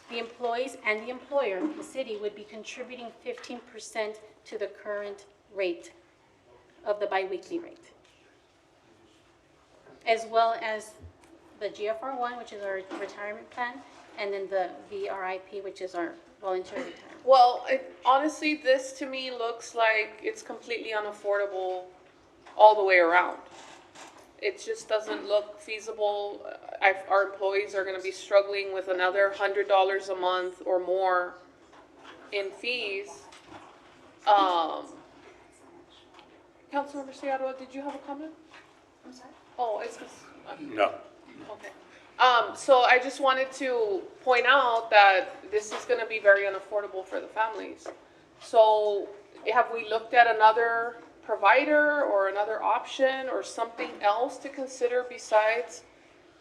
the employees and the employer, the city, would be contributing 15% to the current rate of the biweekly rate. As well as the GFR1, which is our retirement plan, and then the VRIP, which is our voluntary retirement. Well, honestly, this to me looks like it's completely unaffordable all the way around. It just doesn't look feasible. Our employees are gonna be struggling with another $100 a month or more in fees. Councilmember Seattle, did you have a comment? I'm sorry? Oh, it's just, No. okay. So I just wanted to point out that this is gonna be very unaffordable for the families. So have we looked at another provider or another option or something else to consider besides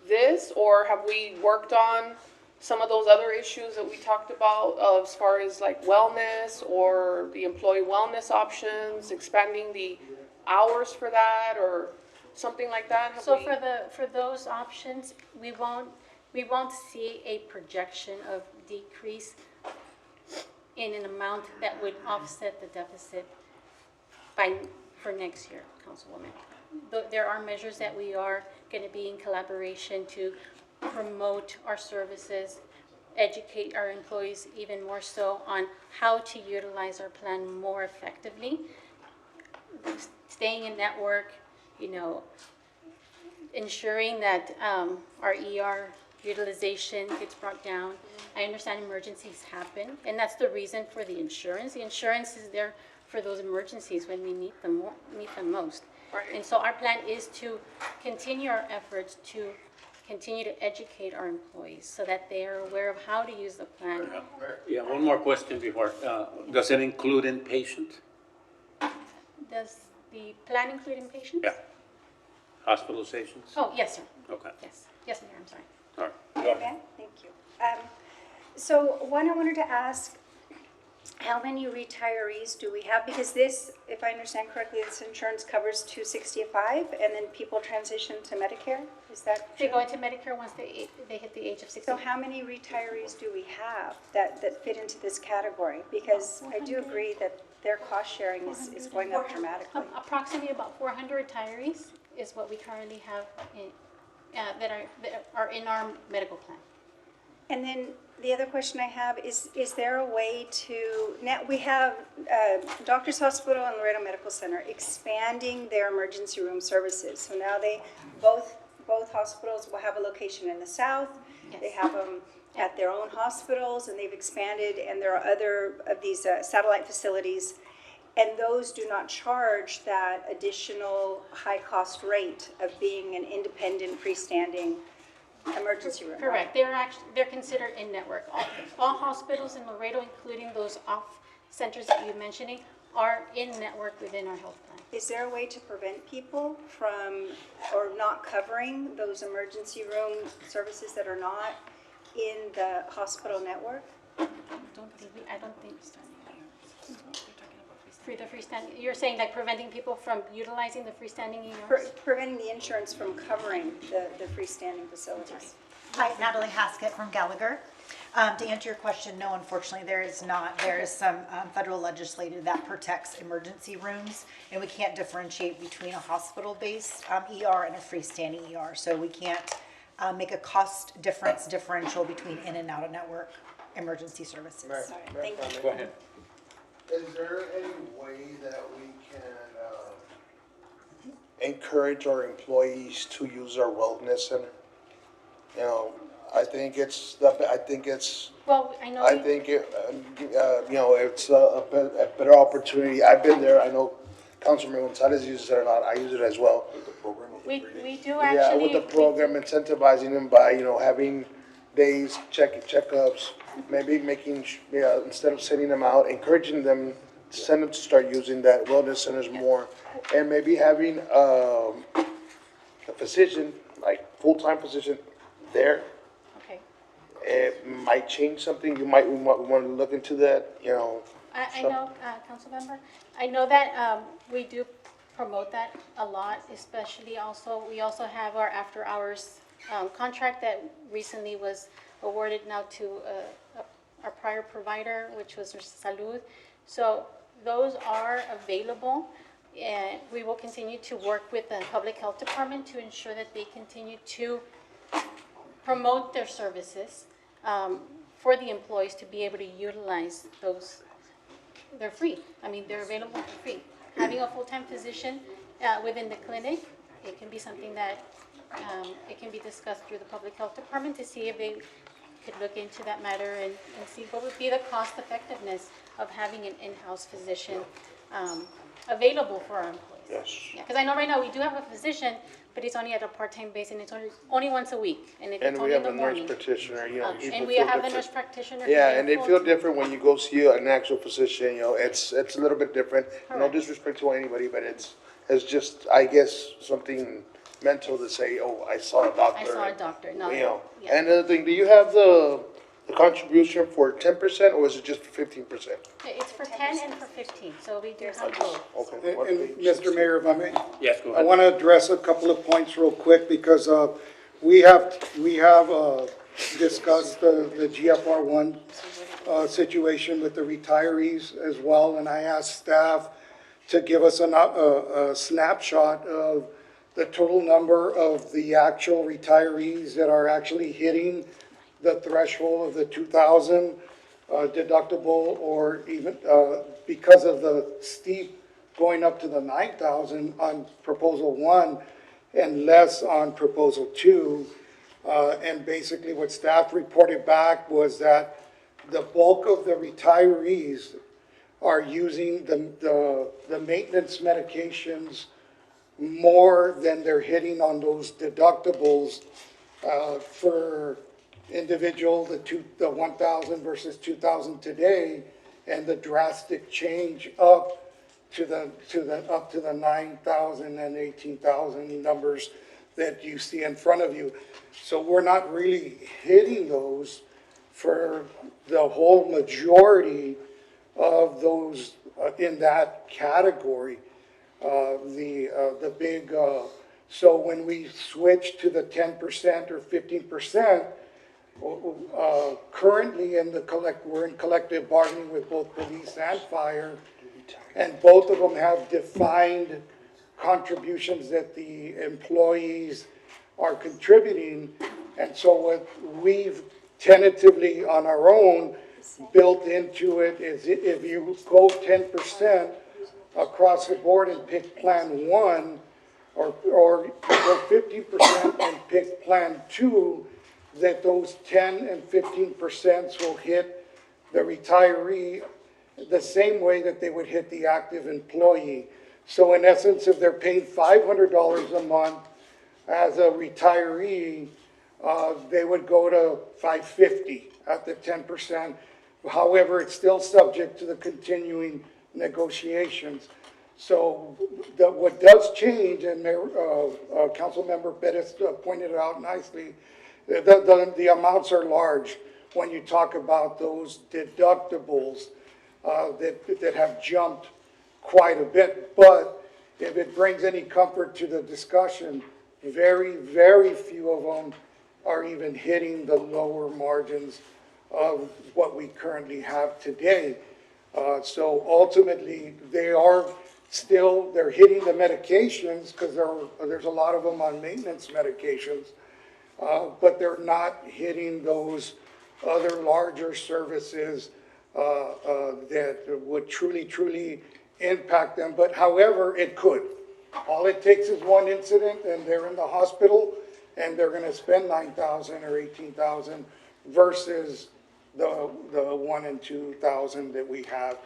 this? Or have we worked on some of those other issues that we talked about as far as like wellness or the employee wellness options, expanding the hours for that or something like that? Have So we- for those options, we won't see a projection of decrease in an amount that would offset the deficit for next year, Councilwoman. There are measures that we are going to be in collaboration to promote our services, educate our employees even more so on how to utilize our plan more effectively, staying in network, ensuring that our ER utilization gets brought down. I understand emergencies happen, and that's the reason for the insurance. The insurance is there for those emergencies when we need them most. And so our plan is to continue our efforts to continue to educate our employees so that they are aware of how to use the plan. Yeah, one more question before, does it include inpatient? Does the plan include inpatients? Yeah. Hospitalizations? Oh, yes, sir. Okay, Yes, Mayor, I'm sorry. all right. Go ahead. Okay, thank you. So one, I wanted to ask, how many retirees do we have? Because this, if I understand correctly, this insurance covers to 65, and then people transition to Medicare? Is that They true? go into Medicare once they hit the age of 60. So how many retirees do we have that fit into this category? Because I do agree that their cost sharing is going up dramatically. Approximately about 400 retirees is what we currently have that are in our medical plan. And then the other question I have is there a way to, now we have Doctors Hospital and Laredo Medical Center expanding their emergency room services. So now both hospitals will have a location in the south. They have them at their own hospitals, and they've expanded, and there are other of these satellite facilities. And those do not charge that additional high-cost rate of being an independent freestanding emergency room. Correct. They're considered in-network. All hospitals in Laredo, including those off centers that you're mentioning, are in-network within our health plan. Is there a way to prevent people from, or not covering those emergency room services that are not in the hospital network? I don't think for the freestanding, you're saying like preventing people from utilizing the freestanding ERs? Preventing the insurance from covering the freestanding facilities. Hi, Natalie Haskett from Gallagher. To answer your question, no, unfortunately, there is not. There is some federal legislation that protects emergency rooms, and we can't differentiate between a hospital-based ER and a freestanding ER. So we can't make a cost differential between in and out of network emergency services. Thank you. Go ahead. Is there any way that we can encourage our employees to use our wellness center? You know, I think it's, Well, I know. it's a better opportunity. I've been there. I know Councilman Gonzalez uses it a lot. I use it as well. We do Yeah, actually. with the program, incentivizing them by, having days, checkups, maybe instead of sending them out, encouraging them, send them to start using that wellness centers more, and maybe having a physician, like full-time physician there. Okay. It might change something. We want to look into that, I know, council member, I know that we do promote that a lot, especially we also have our after-hours contract that recently was awarded now to our prior provider, which was Salud. So those are available, and we will continue to work with the Public Health Department to ensure that they continue to promote their services for the employees to be able to utilize those. They're free. I mean, they're available for free. Having a full-time physician within the clinic, it can be something that it can be discussed through the Public Health Department to see if they could look into that matter and see what would be the cost effectiveness of having an in-house physician available for our employees. Yes. Yeah, because I know right now we do have a physician, but it's only at a part-time basis, and it's only once a week, and it's And we only in have the a nurse morning. practitioner, people And we feel have the different. nurse practitioner. Yeah, who's and they full- feel different when you go see an actual physician, it's a little bit different. No Correct. disrespect to anybody, but it's just, I guess, something mental to say, oh, I saw a doctor. I saw a doctor, no. Yeah. Yeah. And another thing, do you have the contribution for 10%, or is it just for 15%? It's for 10 and for 15, so we do have both. Okay. And Mr. Mayor, if I may, Yes, go I ahead. want to address a couple of points real quick because we have discussed the GFR1 situation with the retirees as well, and I asked staff to give us a snapshot of the total number of the actual retirees that are actually hitting the threshold of the 2,000 deductible, or even because of the steep going up to the 9,000 on proposal 1 and less on proposal 2. And basically what staff reported back was that the bulk of the retirees are using the maintenance medications more than they're hitting on those deductibles for individual, the 1,000 versus 2,000 today, and the drastic change up to the 9,000 and 18,000 numbers that you see in front of you. So we're not really hitting those for the whole majority of those in that category. The big, so when we switch to the 10% or 15%, currently we're in collective bargaining with both police and fire, and both of them have defined contributions that the employees are contributing. And so what we've tentatively on our own built into it is if you go 10% across the board and pick Plan 1, or go 50% and pick Plan 2, that those 10 and 15% will hit the retiree the same way that they would hit the active employee. So in essence, if they're paying $500 a month as a retiree, they would go to $550 at the 10%. However, it's still subject to the continuing negotiations. So what does change, and Councilmember Perez pointed it out nicely, the amounts are large when you talk about those deductibles that have jumped quite a bit. But if it brings any comfort to the discussion, very, very few of them are even hitting the lower margins of what we currently have today. So ultimately, they're hitting the medications because there's a lot of them on maintenance medications, but they're not hitting those other larger services that would truly impact them. But however, it could. All it takes is one incident and they're in the hospital and they're going to spend $9,000 or $18,000 versus the 1,000 and 2,000 that we have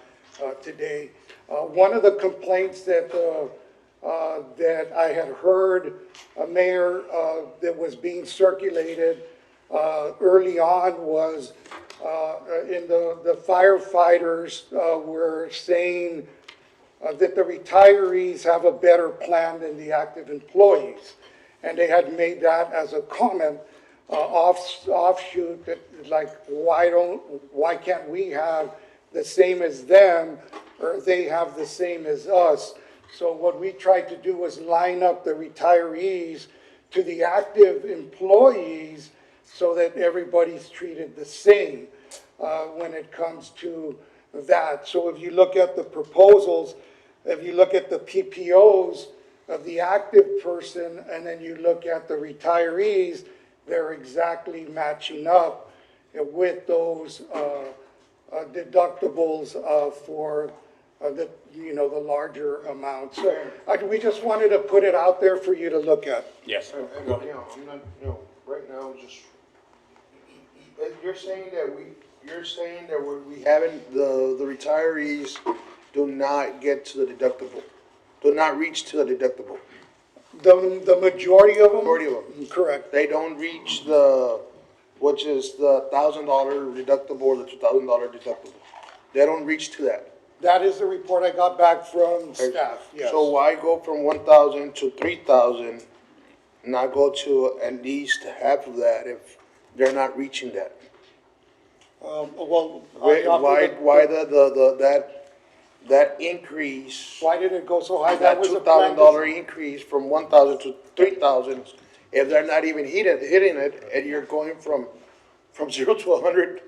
today. One of the complaints that I had heard, Mayor, that was being circulated early on was in the firefighters were saying that the retirees have a better plan than the active employees. And they had made that as a comment offshoot that like, why can't we have the same as them, or they have the same as us? So what we tried to do was line up the retirees to the active employees so that everybody's treated the same when it comes to that. So if you look at the proposals, if you look at the PPOs of the active person and then you look at the retirees, they're exactly matching up with those deductibles for the larger amounts. So we just wanted to put it out there for you to look at. Yes. I'm not, right now, just, you're saying that we haven't, the retirees do not get to the deductible, do not reach to the deductible. The majority of them? Majority of them. Correct. They don't reach which is the $1,000 deductible or the $2,000 deductible. They don't reach to that. That is the report I got back from staff, yes. So why go from 1,000 to 3,000, not go to at least half of that if they're not reaching that? Why that increase? Why did it go so high? That $2,000 increase from 1,000 to 3,000, if they're not even hitting it, and you're going from 0 to 100,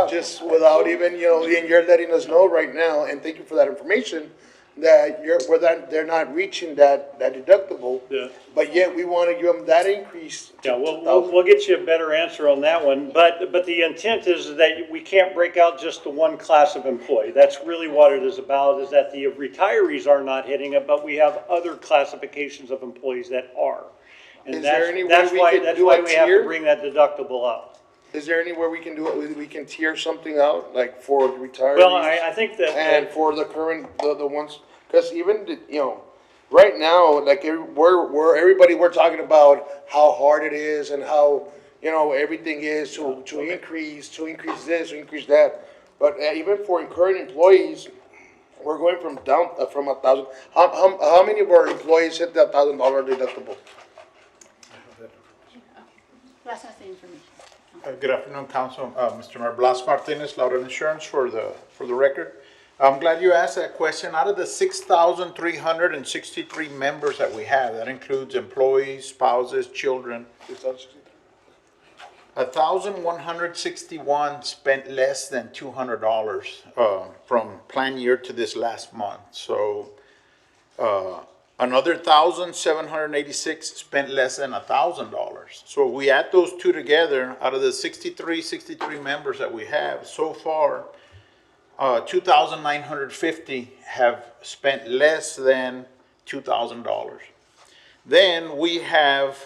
just without even, and you're letting us know right now, and thank you for that information, that they're not reaching that deductible. Yeah. But yet we want to give them that increase. Yeah, we'll get you a better answer on that one, but the intent is that we can't break out just the one class of employee. That's really what it is about, is that the retirees are not hitting it, but we have other classifications of employees that are. And Is there any way that's we why could do a we have tier? to bring that deductible up. Is there anywhere we can do it, we can tier something out, like for the retirees? Well, I think that. And for the current, the ones, because even, right now, like, we're talking about how hard it is and how, everything is to increase this, to increase that. But even for current employees, we're going from 1,000, how many of our employees hit that $1,000 deductible? That's not the information. Good afternoon, Council. Mr. Mayor, Blas Martinez, Lauderdale Insurance for the record. I'm glad you asked that question. Out of the 6,363 members that we have, that includes employees, spouses, children, 1,161 spent less than $200 from plan year to this last month. So another 1,786 spent less than $1,000. So we add those two together, out of the 63 members that we have so far, 2,950 have spent less than $2,000. Then we have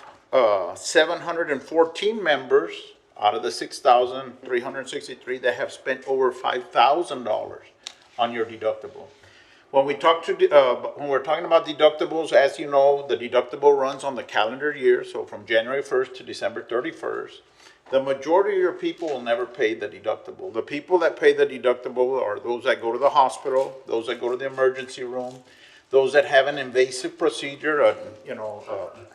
714 members out of the 6,363 that have spent over $5,000 on your deductible. When we're talking about deductibles, as you know, the deductible runs on the calendar year, so from January 1st to December 31st. The majority of your people will never pay the deductible. The people that pay the deductible are those that go to the hospital, those that go to the emergency room, those that have an invasive procedure,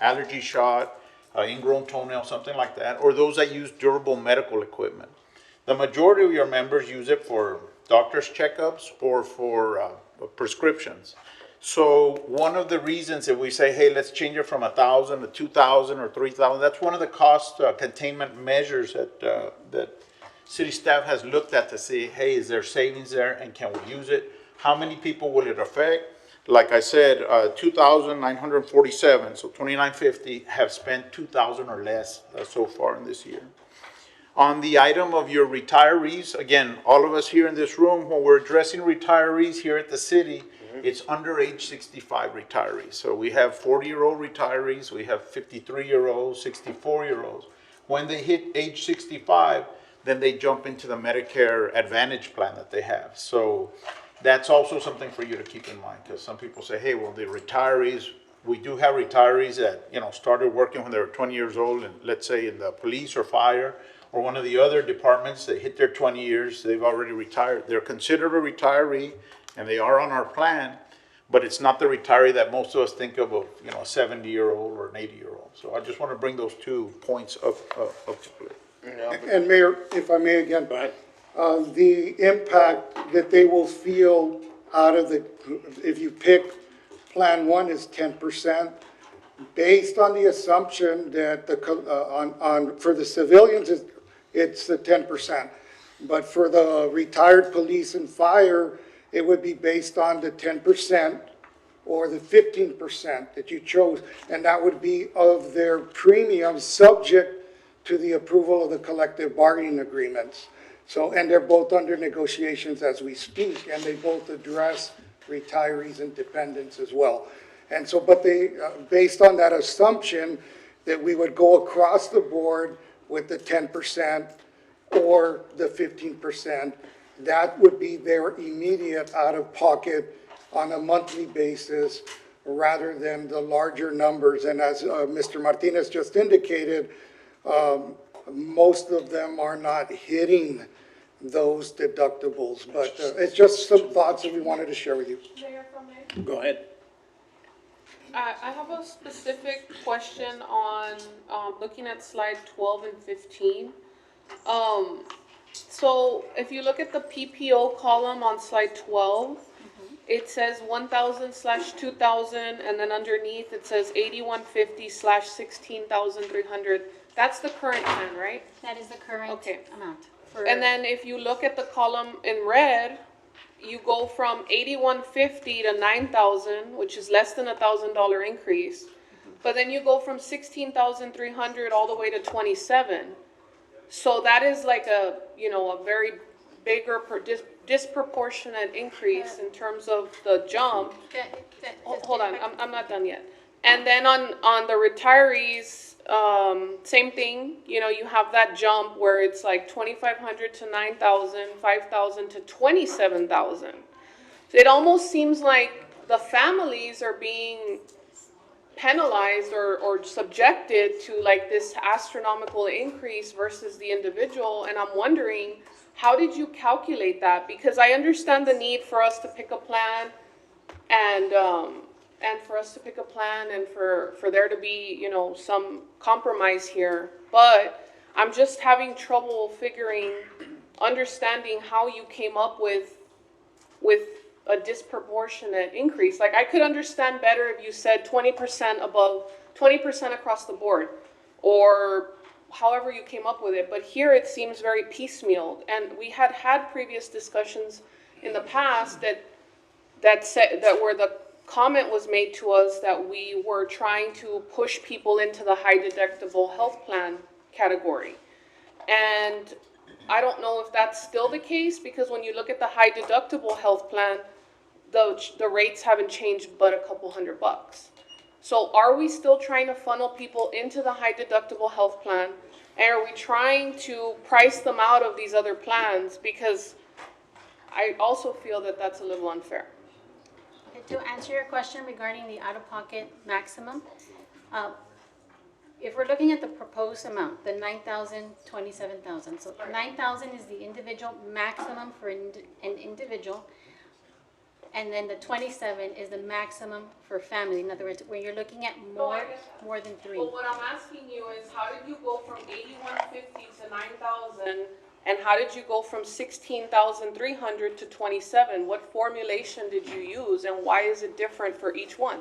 allergy shot, ingrown toenail, something like that, or those that use durable medical equipment. The majority of your members use it for doctor's checkups or for prescriptions. So one of the reasons that we say, hey, let's change it from 1,000 to 2,000 or 3,000, that's one of the cost containment measures that city staff has looked at to see, hey, is there savings there and can we use it? How many people will it affect? Like I said, 2,947, so 2,950 have spent 2,000 or less so far in this year. On the item of your retirees, again, all of us here in this room, when we're addressing retirees here at the city, it's under age 65 retirees. So we have 40-year-old retirees, we have 53-year-olds, 64-year-olds. When they hit age 65, then they jump into the Medicare Advantage plan that they have. So that's also something for you to keep in mind, because some people say, hey, well, the retirees, we do have retirees that, started working when they were 20 years old, and let's say in the police or fire, or one of the other departments, they hit their 20 years, they've already retired. They're considered a retiree, and they are on our plan, but it's not the retiree that most of us think of, a 70-year-old or an 80-year-old. So I just want to bring those 2 points up to play. And Mayor, if I may again, the impact that they will feel out of if you pick Plan 1 is 10%, based on the assumption that for the civilians, it's the 10%. But for the retired police and fire, it would be based on the 10% or the 15% that you chose. And that would be of their premium subject to the approval of the collective bargaining agreements. So, and they're both under negotiations as we speak, and they both address retirees and dependents as well. And so, but they, based on that assumption that we would go across the board with the 10% or the 15%, that would be their immediate out-of-pocket on a monthly basis rather than the larger numbers. And as Mr. Martinez just indicated, most of them are not hitting those deductibles. But it's just some thoughts that we wanted to share with you. Mayor, if I may? Go ahead. I have a specific question on looking at slide 12 and 15. So if you look at the PPO column on slide 12, it says 1,000/2,000, and then underneath it says 8,150/16,300. That's the current plan, right? That is the current amount. And then if you look at the column in red, you go from 8,150 to 9,000, which is less than $1,000 increase. But then you go from 16,300 all the way to 27. So that is like a very bigger disproportionate increase in terms of the jump. Hold on, I'm not done yet. And then on the retirees, same thing, you know, you have that jump where it's like 2,500 to 9,000, 5,000 to 27,000. So it almost seems like the families are being penalized or subjected to like this astronomical increase versus the individual. And I'm wondering, how did you calculate that? Because I understand the need for us to pick a plan and for there to be, you know, some compromise here. But I'm just having trouble understanding how you came up with a disproportionate increase. Like, I could understand better if you said 20% above, 20% across the board, or however you came up with it. But here it seems very piecemeal. And we had previous discussions in the past that where the comment was made to us that we were trying to push people into the high deductible health plan category. And I don't know if that's still the case, because when you look at the high deductible health plan, the rates haven't changed but a couple $100. So are we still trying to funnel people into the high deductible health plan? And are we trying to price them out of these other plans? Because I also feel that that's a little unfair. To answer your question regarding the out-of-pocket maximum, if we're looking at the proposed amount, the 9,000, 27,000. So 9,000 is the individual maximum for an individual, and then the 27 is the maximum for family. In other words, when you're looking at more than three. Well, what I'm asking you is, how did you go from 8,150 to 9,000? And how did you go from 16,300 to 27? What formulation did you use, and why is it different for each one?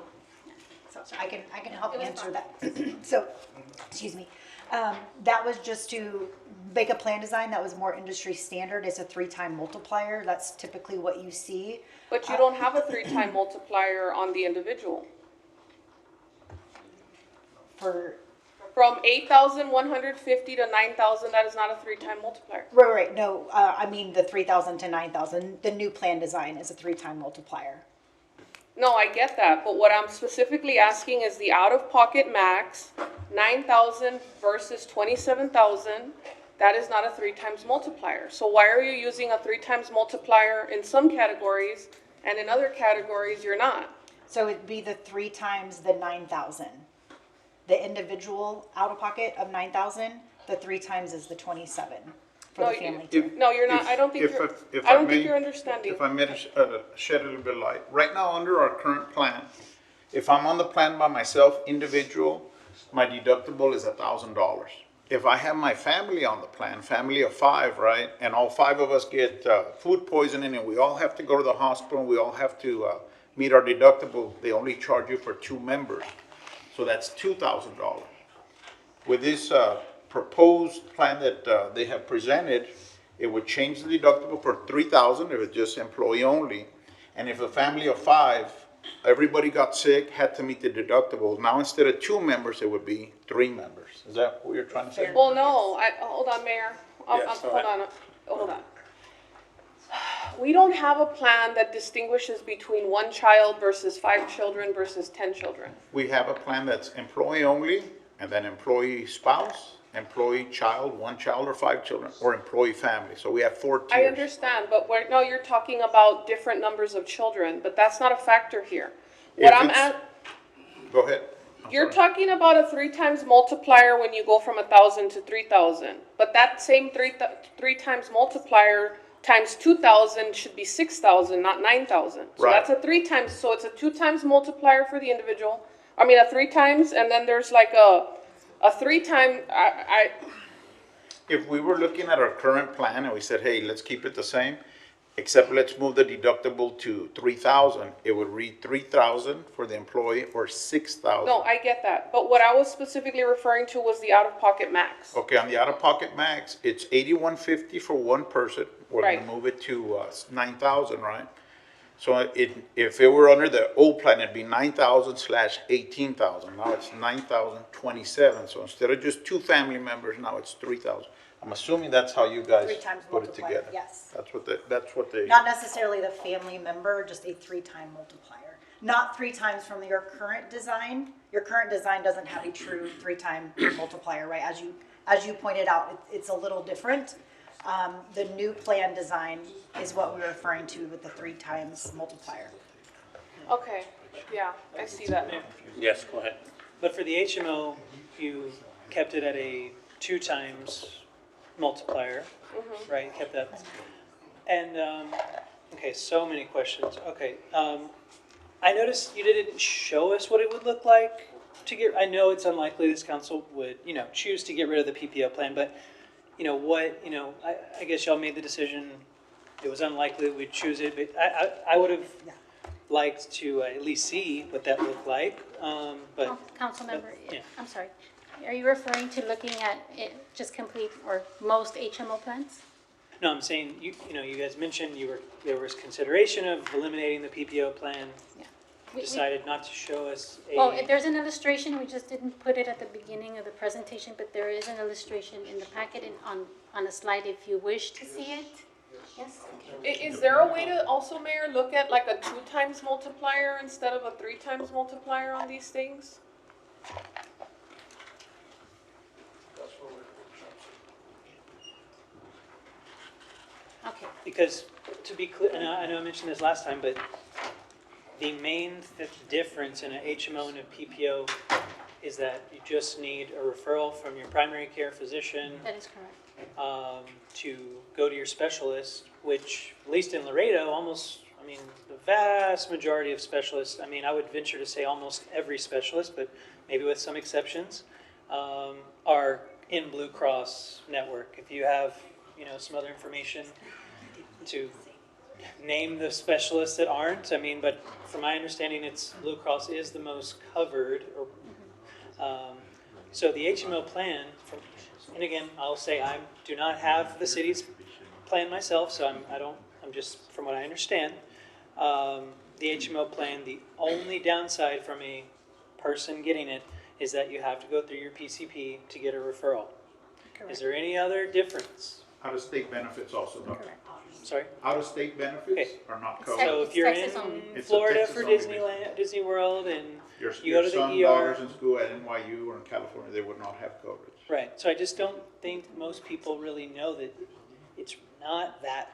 So I can help answer that. So, excuse me. That was just to make a plan design that was more industry standard. It's a 3-time multiplier. That's typically what you see. But you don't have a 3-time multiplier on the individual. From 8,150 to 9,000, that is not a 3-time multiplier. Right. No, I mean the 3,000 to 9,000. The new plan design is a 3-time multiplier. No, I get that, but what I'm specifically asking is the out-of-pocket max, 9,000 versus 27,000. That is not a 3-times multiplier. So why are you using a 3-times multiplier in some categories, and in other categories you're not? So it'd be the 3 times the 9,000. The individual out-of-pocket of 9,000, the 3 times is the 27 for the family. No, you're not. I don't think you're understanding. If I may shed a little bit of light. Right now, under our current plan, if I'm on the plan by myself, individual, my deductible is $1,000. If I have my family on the plan, family of 5, right, and all 5 of us get food poisoning and we all have to go to the hospital, and we all have to meet our deductible, they only charge you for 2 members. So that's $2,000. With this proposed plan that they have presented, it would change the deductible for $3,000 if it's just employee only. And if a family of 5, everybody got sick, had to meet the deductible, now instead of 2 members, it would be 3 members. Is that what you're trying to say? Well, no, hold on, Mayor. Hold on. We don't have a plan that distinguishes between 1 child versus 5 children versus 10 children. We have a plan that's employee only, and then employee spouse, employee child, 1 child or 5 children, or employee family. So we have 4 tiers. I understand, but no, you're talking about different numbers of children, but that's not a factor here. Go ahead. You're talking about a 3-times multiplier when you go from 1,000 to 3,000, but that same 3-times multiplier times 2,000 should be 6,000, not 9,000. So that's a 3 times. So it's a 2 times multiplier for the individual. I mean, a 3 times, and then there's like a 3 time. If we were looking at our current plan and we said, hey, let's keep it the same, except let's move the deductible to 3,000, it would read 3,000 for the employee or 6,000. No, I get that. But what I was specifically referring to was the out-of-pocket max. Okay, on the out-of-pocket max, it's $8,150 for 1 person. We're going to move it to 9,000, right? So if it were under the old plan, it'd be 9,000/18,000. Now it's 9,027. So instead of just 2 family members, now it's 3,000. I'm assuming that's how you guys 3 times put it multiplier, together. yes. That's what they. Not necessarily the family member, just a 3-time multiplier. not 3 times from your current design. Your current design doesn't have a true 3-time multiplier, right? As you pointed out, it's a little different. The new plan design is what we're referring to with the 3 times multiplier. Okay, yeah, I see that now. Yes, go ahead. But for the HMO, you kept it at a 2 times multiplier, right? Kept that. And, okay, so many questions. Okay, I noticed you didn't show us what it would look like to get, I know it's unlikely this council would, choose to get rid of the PPO plan, but, I guess y'all made the decision, it was unlikely we'd choose it, but I would have liked to at least see what that looked like, but. Councilmember, Yeah. I'm sorry. Are you referring to looking at it just complete or most HMO plans? No, I'm saying, you guys mentioned there was consideration of eliminating the PPO plan. We- Decided not to show us Well, if there's an illustration, we just didn't put it at the beginning of the presentation, but there is an illustration in the packet and on a slide if you wish to see it. Yes? Is there a way to also, Mayor, look at like a 2 times multiplier instead of a 3 times multiplier on these things? Okay. Because, to be clear, and I know I mentioned this last time, but the main difference in an HMO and a PPO is that you just need a referral from your primary care physician That is correct. To go to your specialist, which, at least in Laredo, the vast majority of specialists, I would venture to say almost every specialist, but maybe with some exceptions, are in Blue Cross network. If you have, some other information to name the specialists that aren't, but from my understanding, Blue Cross is the most covered. So the HMO plan, and again, I'll say I do not have the city's plan myself, so I'm just, from what I understand, the HMO plan, the only downside from a person getting it is that you have to go through your PCP to get a referral. Correct. Is there any other difference? Out-of-state benefits also, Doctor. Sorry? Out-of-state benefits are not covered. So if you're in Texas only. It's a Florida Texas for only Disneyland, Disney World, and Your you go to son, the daughters ER. in school at NYU or in California, they would not have coverage. Right, so I just don't think most people really know that it's not that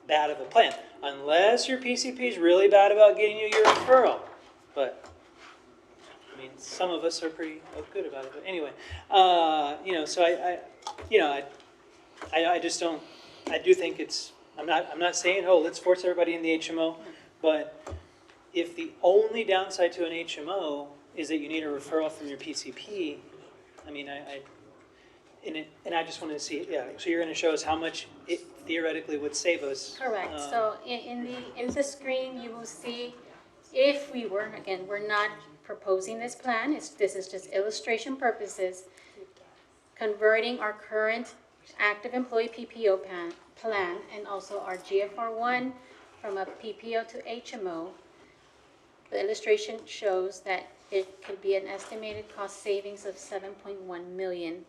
bad of a plan, unless your PCP is really bad about getting you your referral. But, some of us are pretty good about it, but anyway, so I just don't, I do think I'm not saying, let's force everybody in the HMO, but if the only downside to an HMO is that you need a referral from your PCP, and I just wanted to see, so you're gonna show us how much it theoretically would save us. Correct. So in the screen, you will see if we were, again, we're not proposing this plan, this is just illustration purposes, converting our current active employee PPO plan and also our GFR1 from a PPO to HMO. The illustration shows that it could be an estimated cost savings of 7.1 million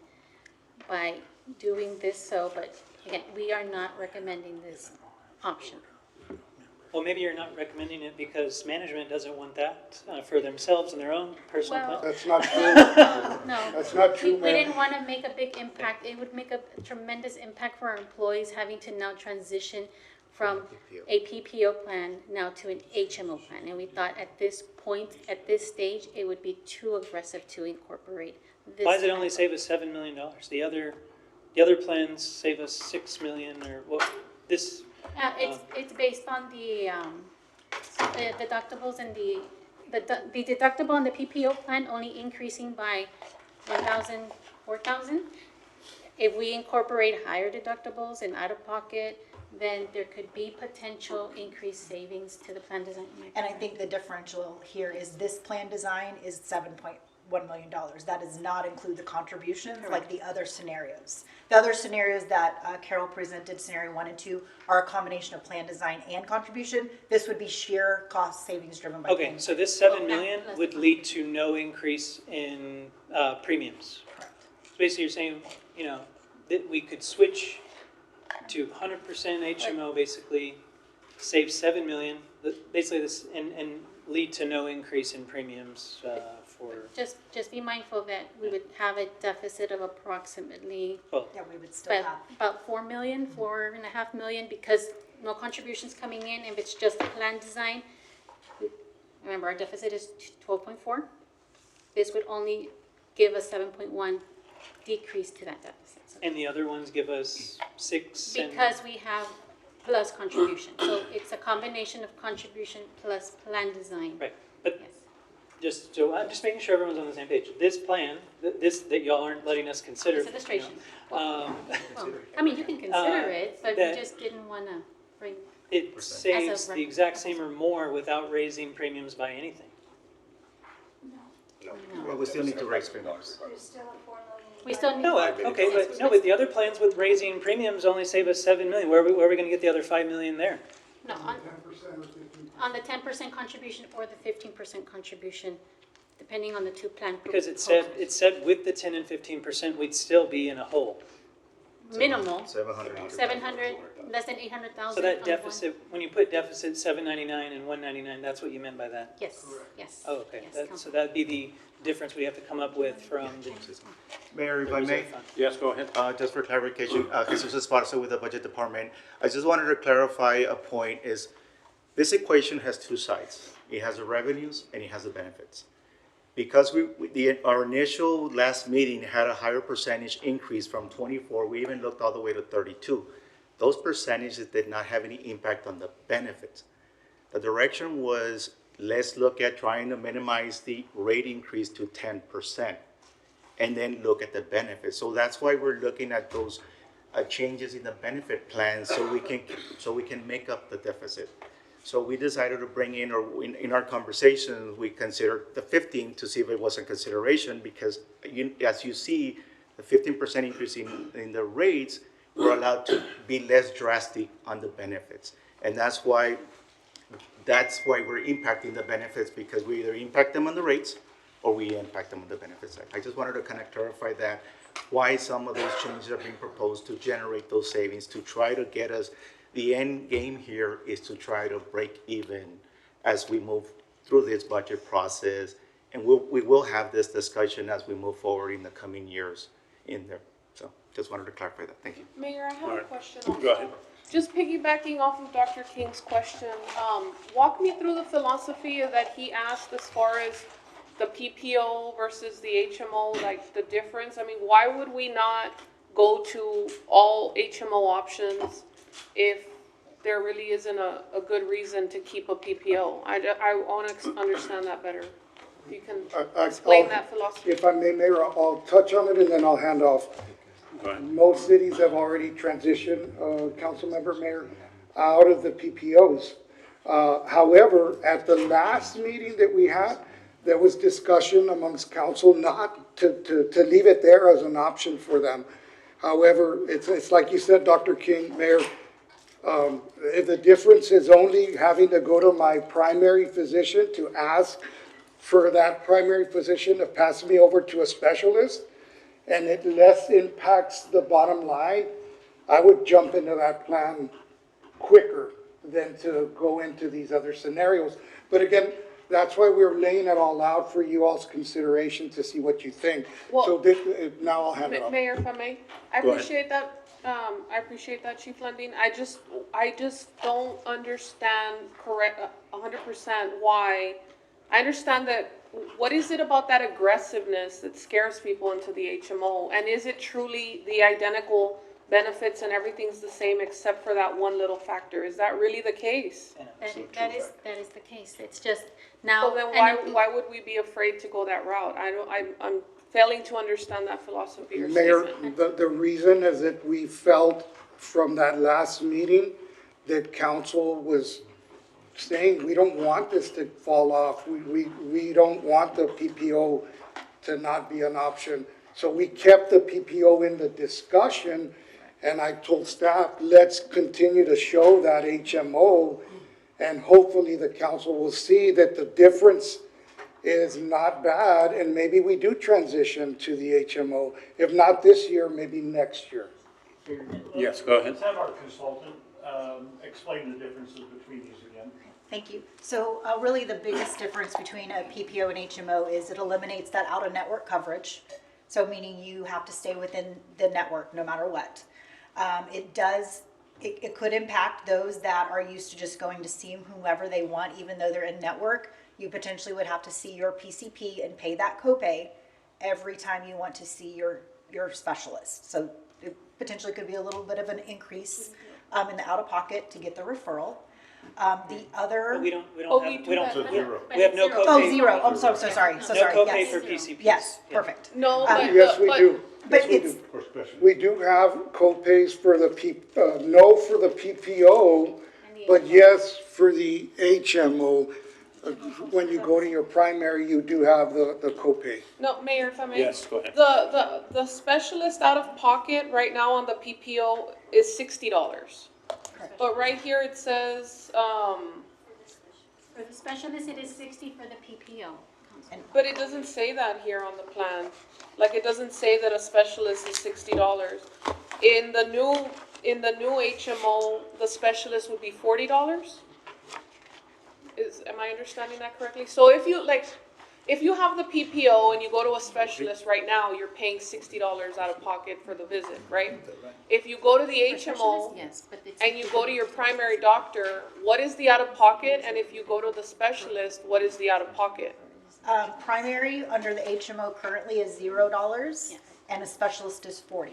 by doing this, but again, we are not recommending this option. Well, maybe you're not recommending it because management doesn't want that for themselves and their own personal Well- plan. That's not true. No. That's not true, We ma'am. didn't want to make a big impact. It would make a tremendous impact for our employees having to now transition from a PPO plan now to an HMO plan. And we thought at this point, at this stage, it would be too aggressive to incorporate this. Why does it only save us $7 million? The other plans save us $6 million or what, this, It's based on the deductibles and the deductible on the PPO plan only increasing by 1,000, 4,000. If we incorporate higher deductibles and out-of-pocket, then there could be potential increased savings to the plan design. And I think the differential here is this plan design is $7.1 million. That does not include the contributions like the other scenarios. The other scenarios that Carol presented, scenario 1 and 2, are a combination of plan design and contribution. This would be sheer cost savings driven by. okay, so this $7 million would lead to no increase in premiums. Correct. So basically you're saying, that we could switch to 100% HMO, basically save $7 million. Basically this, and lead to no increase in premiums for, Just be mindful that we would have a deficit of approximately well, Yeah, we would still have. about 4 million, 4.5 million, because no contributions coming in, if it's just plan design. Remember, our deficit is 12.4. This would only give a 7.1 decrease to that deficit. So- and the other ones give us 6 and. Because we have plus contribution, so it's a combination of contribution plus plan design. Right, but Yes. so I'm just making sure everyone's on the same page. This plan, that y'all aren't letting us consider. It's illustration. Um, Well, I mean, you can consider it, but we that- just didn't want to bring, It saves the reference. exact same or more without raising premiums by anything. Well, we still need to raise premiums. we still need. No, okay, but the other plans with raising premiums only save us 7 million. Where are we gonna get the other 5 million there? No, on the 10% contribution or the 15% contribution, depending on the two plan. Because it said with the 10 and 15%, we'd still be in a hole. Minimal, 700. 700, less than 800,000. So that on one. deficit, when you put deficit 799 and 199, that's what you meant by that? Yes, yes. Oh, okay, Yes, so Council. that'd be the difference we have to come up with from the. Mayor, if the I reserve may, fund. Yes, go ahead. just for clarification, Jesus Esparza with the Budget Department. I just wanted to clarify a point is, this equation has two sides. It has the revenues and it has the benefits. Because our initial last meeting had a higher percentage increase from 24, we even looked all the way to 32. Those percentages did not have any impact on the benefits. The direction was, let's look at trying to minimize the rate increase to 10% and then look at the benefits. So that's why we're looking at those changes in the benefit plans so we can make up the deficit. So we decided to bring in, or in our conversations, we considered the 15 to see if it was a consideration, because as you see, the 15% increase in the rates, we're allowed to be less drastic on the benefits. And that's why we're impacting the benefits, because we either impact them on the rates or we impact them on the benefits side. I just wanted to kind of clarify that, why some of those changes are being proposed to generate those savings, to try to get us. The end game here is to try to break even as we move through this budget process. And we will have this discussion as we move forward in the coming years in there. So just wanted to clarify that. Thank you. Mayor, I have All a right. question also. Go ahead. Just piggybacking off of Dr. King's question, walk me through the philosophy that he asked as far as the PPO versus the HMO, like the difference. I mean, why would we not go to all HMO options if there really isn't a good reason to keep a PPO? I want to understand that better. If you can explain that philosophy. If I may, Mayor, I'll touch on it and then I'll hand off. Go ahead. Most cities have already transitioned, Councilmember Mayor, out of the PPOs. However, at the last meeting that we had, there was discussion amongst council not to leave it there as an option for them. However, it's like you said, Dr. King, Mayor, if the difference is only having to go to my primary physician to ask for that primary physician to pass me over to a specialist, and it less impacts the bottom line, I would jump into that plan quicker than to go into these other scenarios. But again, that's why we're laying it all out for you all's consideration to see what you think. Well- So this, now I'll hand it off. Mayor, if I may, I Go ahead. appreciate that. I appreciate that, Chief Lundin. I just don't understand 100% why. I understand that. What is it about that aggressiveness that scares people into the HMO? And is it truly the identical benefits and everything's the same except for that one little factor? Is that really the case? That is the case. It's just now. So then why would we be afraid to go that route? I'm failing to understand that philosophy or Mayor, statement. the reason is that we felt from that last meeting that council was saying, we don't want this to fall off. We don't want the PPO to not be an option. So we kept the PPO in the discussion, and I told staff, let's continue to show that HMO, and hopefully the council will see that the difference is not bad, and maybe we do transition to the HMO. If not this year, maybe next year. Yes, go ahead. Let's have our consultant explain the differences between these again. Thank you. So really the biggest difference between a PPO and HMO is it eliminates that out-of-network coverage. So meaning you have to stay within the network no matter what. It could impact those that are used to just going to see whomever they want, even though they're in network. You potentially would have to see your PCP and pay that copay every time you want to see your specialist. So it potentially could be a little bit of an increase in the out-of-pocket to get the referral. The other. But we don't Oh, have, we do we don't, that. we have no copay. Oh, zero. I'm so sorry. So No sorry. copay Yes. for PCPs. Yes, Yeah. perfect. No, but, Yes, we do. But it's, We do have co-pays for the no for the PPO, but yes for the HMO. When you go to your primary, you do have the copay. no, Mayor, if I may. Yes, go ahead. The specialist out of pocket right now on the PPO is $60. But right here it says, For the specialist, it is 60 for the PPO. but it doesn't say that here on the plan. Like, it doesn't say that a specialist is $60. In the new HMO, the specialist would be $40? Am I understanding that correctly? So if you have the PPO and you go to a specialist right now, you're paying $60 out of pocket for the visit, right? If you go to the HMO Yes, but it's. and you go to your primary doctor, what is the out of pocket? And if you go to the specialist, what is the out of pocket? primary under the HMO currently is $0 and a specialist is 40.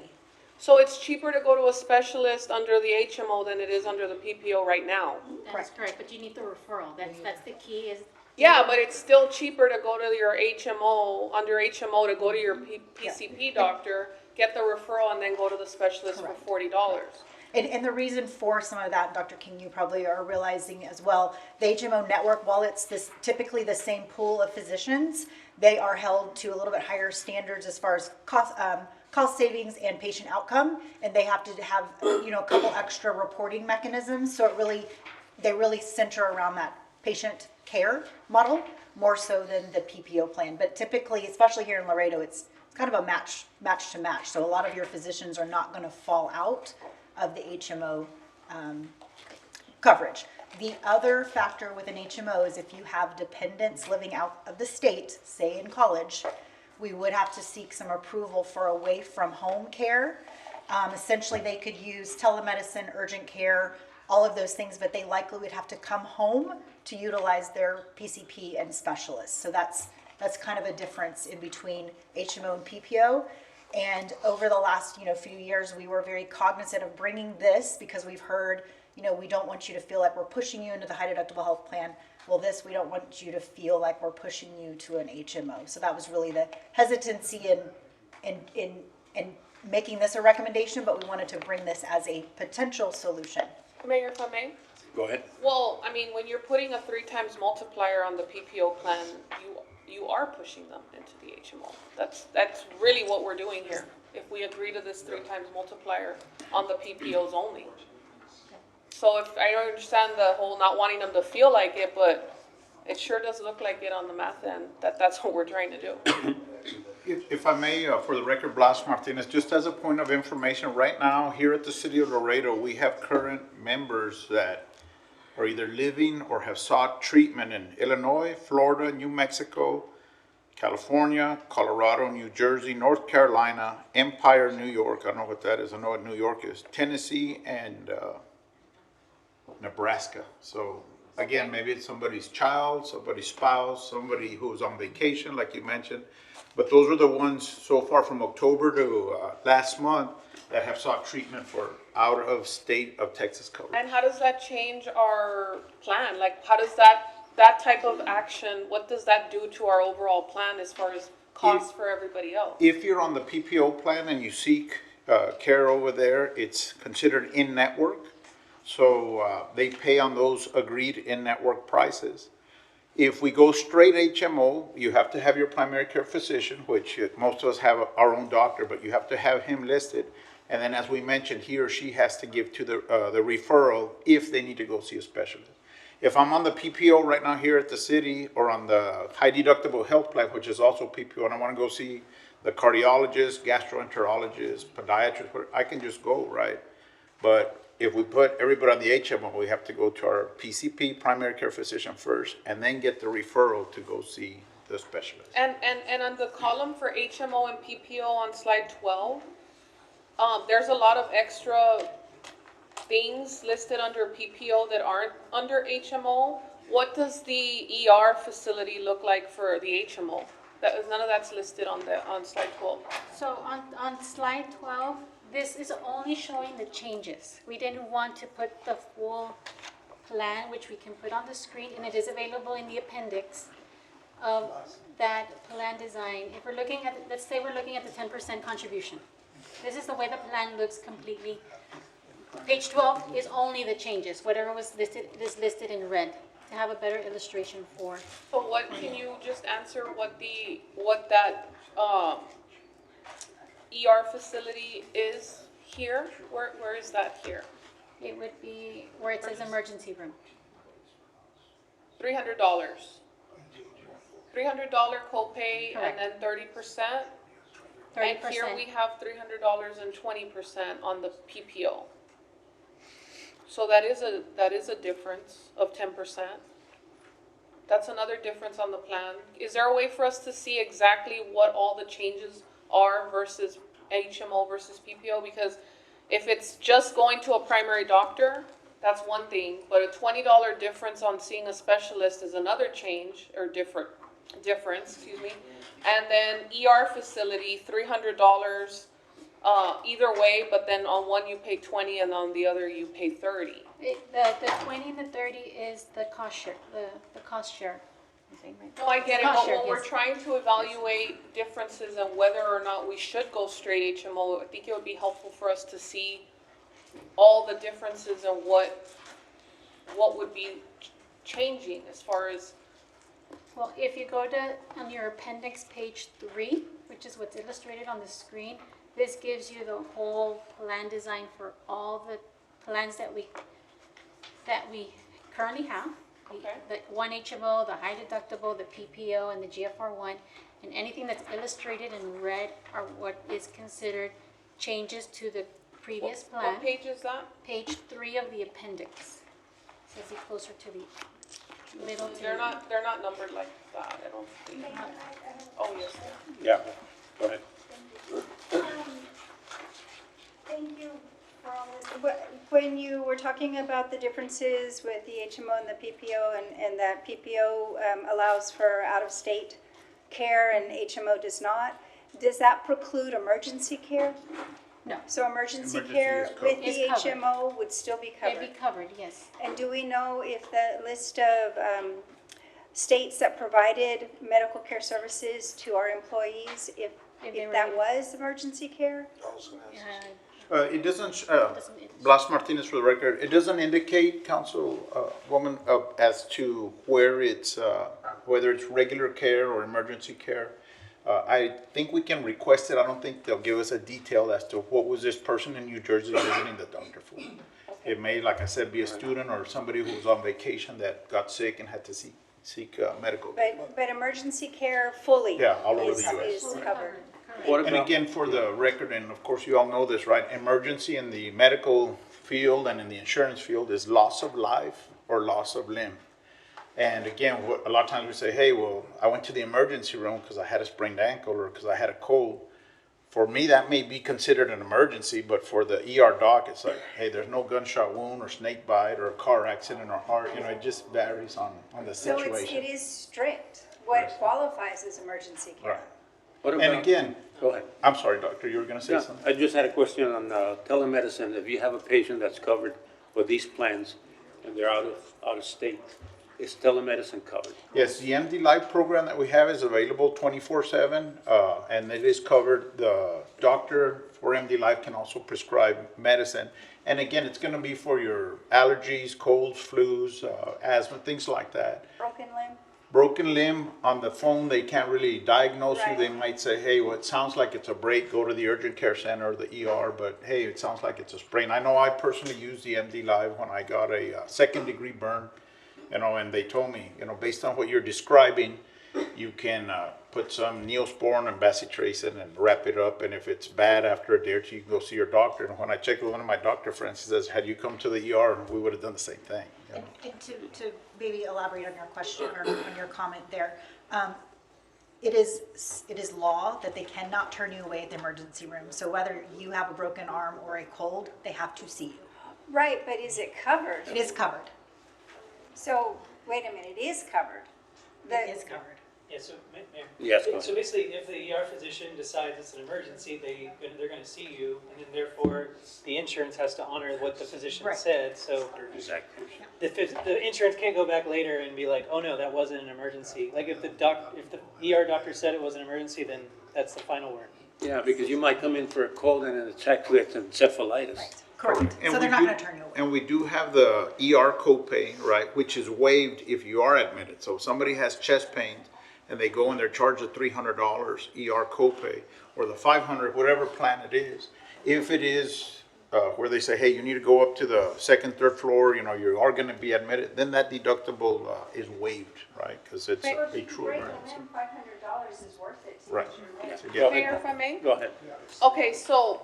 So it's cheaper to go to a specialist under the HMO than it is under the PPO right now? That's correct, but you need the referral. That's the key is. Yeah, but it's still cheaper to go to your HMO, under HMO, to go to your PCP doctor, get the referral, and then go to the specialist for $40. And the reason for some of that, Dr. King, you probably are realizing as well, the HMO network, while it's typically the same pool of physicians, they are held to a little bit higher standards as far as cost savings and patient outcome, and they have to have, a couple extra reporting mechanisms, so they really center around that patient care model more so than the PPO plan. But typically, especially here in Laredo, it's kind of a match to match. So a lot of your physicians are not going to fall out of the HMO coverage. The other factor with an HMO is if you have dependents living out of the state, say in college, we would have to seek some approval for away from home care. Essentially, they could use telemedicine, urgent care, all of those things, but they likely would have to come home to utilize their PCP and specialists. So that's kind of a difference in between HMO and PPO. And over the last, few years, we were very cognizant of bringing this because we've heard, we don't want you to feel like we're pushing you into the high deductible health plan. Well, we don't want you to feel like we're pushing you to an HMO. So that was really the hesitancy in making this a recommendation, but we wanted to bring this as a potential solution. Mayor, if I may? Go ahead. Well, I mean, when you're putting a 3 times multiplier on the PPO plan, you are pushing them into the HMO. That's really what we're doing here. If we agree to this 3 times multiplier on the PPOs only. So if I don't understand the whole not wanting them to feel like it, but it sure does look like it on the math end, that's what we're trying to do. If I may, for the record, Blas Martinez, just as a point of information, right now, here at the city of Laredo, we have current members that are either living or have sought treatment in Illinois, Florida, New Mexico, California, Colorado, New Jersey, North Carolina, Empire, New York, I don't know what that is, I know what New York is, Tennessee, and Nebraska. So again, maybe it's somebody's child, somebody's spouse, somebody who's on vacation, like you mentioned. But those are the ones so far from October to last month that have sought treatment for out of state of Texas coverage. And how does that change our plan? Like, how does that type of action, what does that do to our overall plan as far as costs for everybody else? If you're on the PPO plan and you seek care over there, it's considered in-network. So they pay on those agreed in-network prices. If we go straight HMO, you have to have your primary care physician, which most of us have our own doctor, but you have to have him listed. And then as we mentioned, he or she has to give to the referral if they need to go see a specialist. If I'm on the PPO right now here at the city or on the high deductible health plan, which is also PPO, and I want to go see the cardiologist, gastroenterologist, podiatrist, I can just go, right? But if we put everybody on the HMO, we have to go to our PCP, primary care physician first, and then get the referral to go see the specialist. And on the column for HMO and PPO on slide 12, there's a lot of extra things listed under PPO that aren't under HMO. What does the ER facility look like for the HMO? None of that's listed on slide 12. So on slide 12, this is only showing the changes. We didn't want to put the full plan, which we can put on the screen, and it is available in the appendix of that plan design. If we're looking at, let's say we're looking at the 10% contribution. This is the way the plan looks completely. Page 12 is only the changes, whatever was listed is listed in red, to have a better illustration for. But what, can you just answer what that ER facility is here? Where is that here? It would be where it says emergency room. $300. $300 copay and then 30%. And here we have $300 and 20% on the PPO. So that is a difference of 10%. That's another difference on the plan. Is there a way for us to see exactly what all the changes are versus HMO versus PPO? Because if it's just going to a primary doctor, that's one thing, but a $20 difference on seeing a specialist is another change, or difference, excuse me. And then ER facility, $300 either way, but then on one you pay 20 and on the other you pay 30. The 20 and the 30 is the cost share, the cost share. No, I get it, Cost but share, when we're yes. trying to evaluate differences and whether or not we should go straight HMO, I think it would be helpful for us to see all the differences and what would be changing as far as. Well, if you go to, on your appendix, page 3, which is what's illustrated on the screen, this gives you the whole plan design for all the plans that we currently have. Okay. The one HMO, the high deductible, the PPO, and the GFR1, and anything that's illustrated in red are what is considered changes to the previous plan. What page is that? Page 3 of the appendix. Says it closer to the middle. to They're the- not numbered like that, I don't think. Oh, yes, they Yeah, go ahead. Thank you for all this. When you were talking about the differences with the HMO and the PPO, and that PPO allows for out-of-state care and HMO does not, does that preclude emergency care? No. So emergency Emergency care is covered. with the Is covered. HMO would still be They'd covered? be covered, yes. And do we know if the list of states that provided medical care services to our employees, if they that were- was emergency care? It doesn't, Blas Martinez for the record, it doesn't indicate, Councilwoman, as to where it's, whether it's regular care or emergency care. I think we can request it. I don't think they'll give us a detail as to what was this person in New Jersey visiting the doctor for. It may, like I said, be a student or somebody who was on vacation that got sick and had to seek medical. But emergency care fully Yeah, all over is, the US. is covered. And again, for the record, and of course you all know this, right? Emergency in the medical field and in the insurance field is loss of life or loss of limb. And again, a lot of times we say, hey, well, I went to the emergency room because I had a sprained ankle or because I had a cold. For me, that may be considered an emergency, but for the ER doc, it's like, hey, there's no gunshot wound or snake bite or a car accident or heart. You know, it just varies on the So situation. it is strict, what qualifies as emergency care. Right. What And about- again, Go ahead. I'm sorry, doctor, you were going to say Yeah, something? I just had a question on telemedicine. If you have a patient that's covered with these plans and they're out of state, is telemedicine covered? Yes, the MD Live program that we have is available 24/7, and it is covered. The doctor for MD Live can also prescribe medicine. And again, it's going to be for your allergies, colds, flus, asthma, things like that. Broken limb? Broken limb, on the phone, they can't really diagnose you. Right. They might say, hey, well, it sounds like it's a break, go to the urgent care center or the ER, but hey, it sounds like it's a sprain. I know I personally used the MD Live when I got a second-degree burn, and they told me, based on what you're describing, you can put some Neosporin and bacitracin and wrap it up, and if it's bad after a day or two, you can go see your doctor. And when I checked with one of my doctor friends, he says, had you come to the ER, we would have done the same thing. You know? And to maybe elaborate on your question or on your comment there, it is law that they cannot turn you away at the emergency room. So whether you have a broken arm or a cold, they have to see you. Right, but is it covered? It is covered. So, wait a minute, it is covered. It is covered. Yeah, so, Mayor. Yes, go So basically, if the ER physician decides it's an emergency, they're gonna see you, and then therefore, the insurance has to honor what the physician Right. said, so. Exactly. The insurance can't go back later and be like, oh no, that wasn't an emergency. Like if the ER doctor said it was an emergency, then that's the final word. Yeah, because you might come in for a cold and then check with encephalitis. Correct. And So we they're not do- gonna turn you away. And we do have the ER copay, right, which is waived if you are admitted. So if somebody has chest pains and they go and they're charged a $300 ER copay or the 500, whatever plan it is. If it is where they say, hey, you need to go up to the second, third floor, you know, you are going to be admitted, then that deductible is waived, right? Because it's a true emergency. $500 is worth it. Right. Go Mayor, ahead. if I may? Go ahead. Okay, so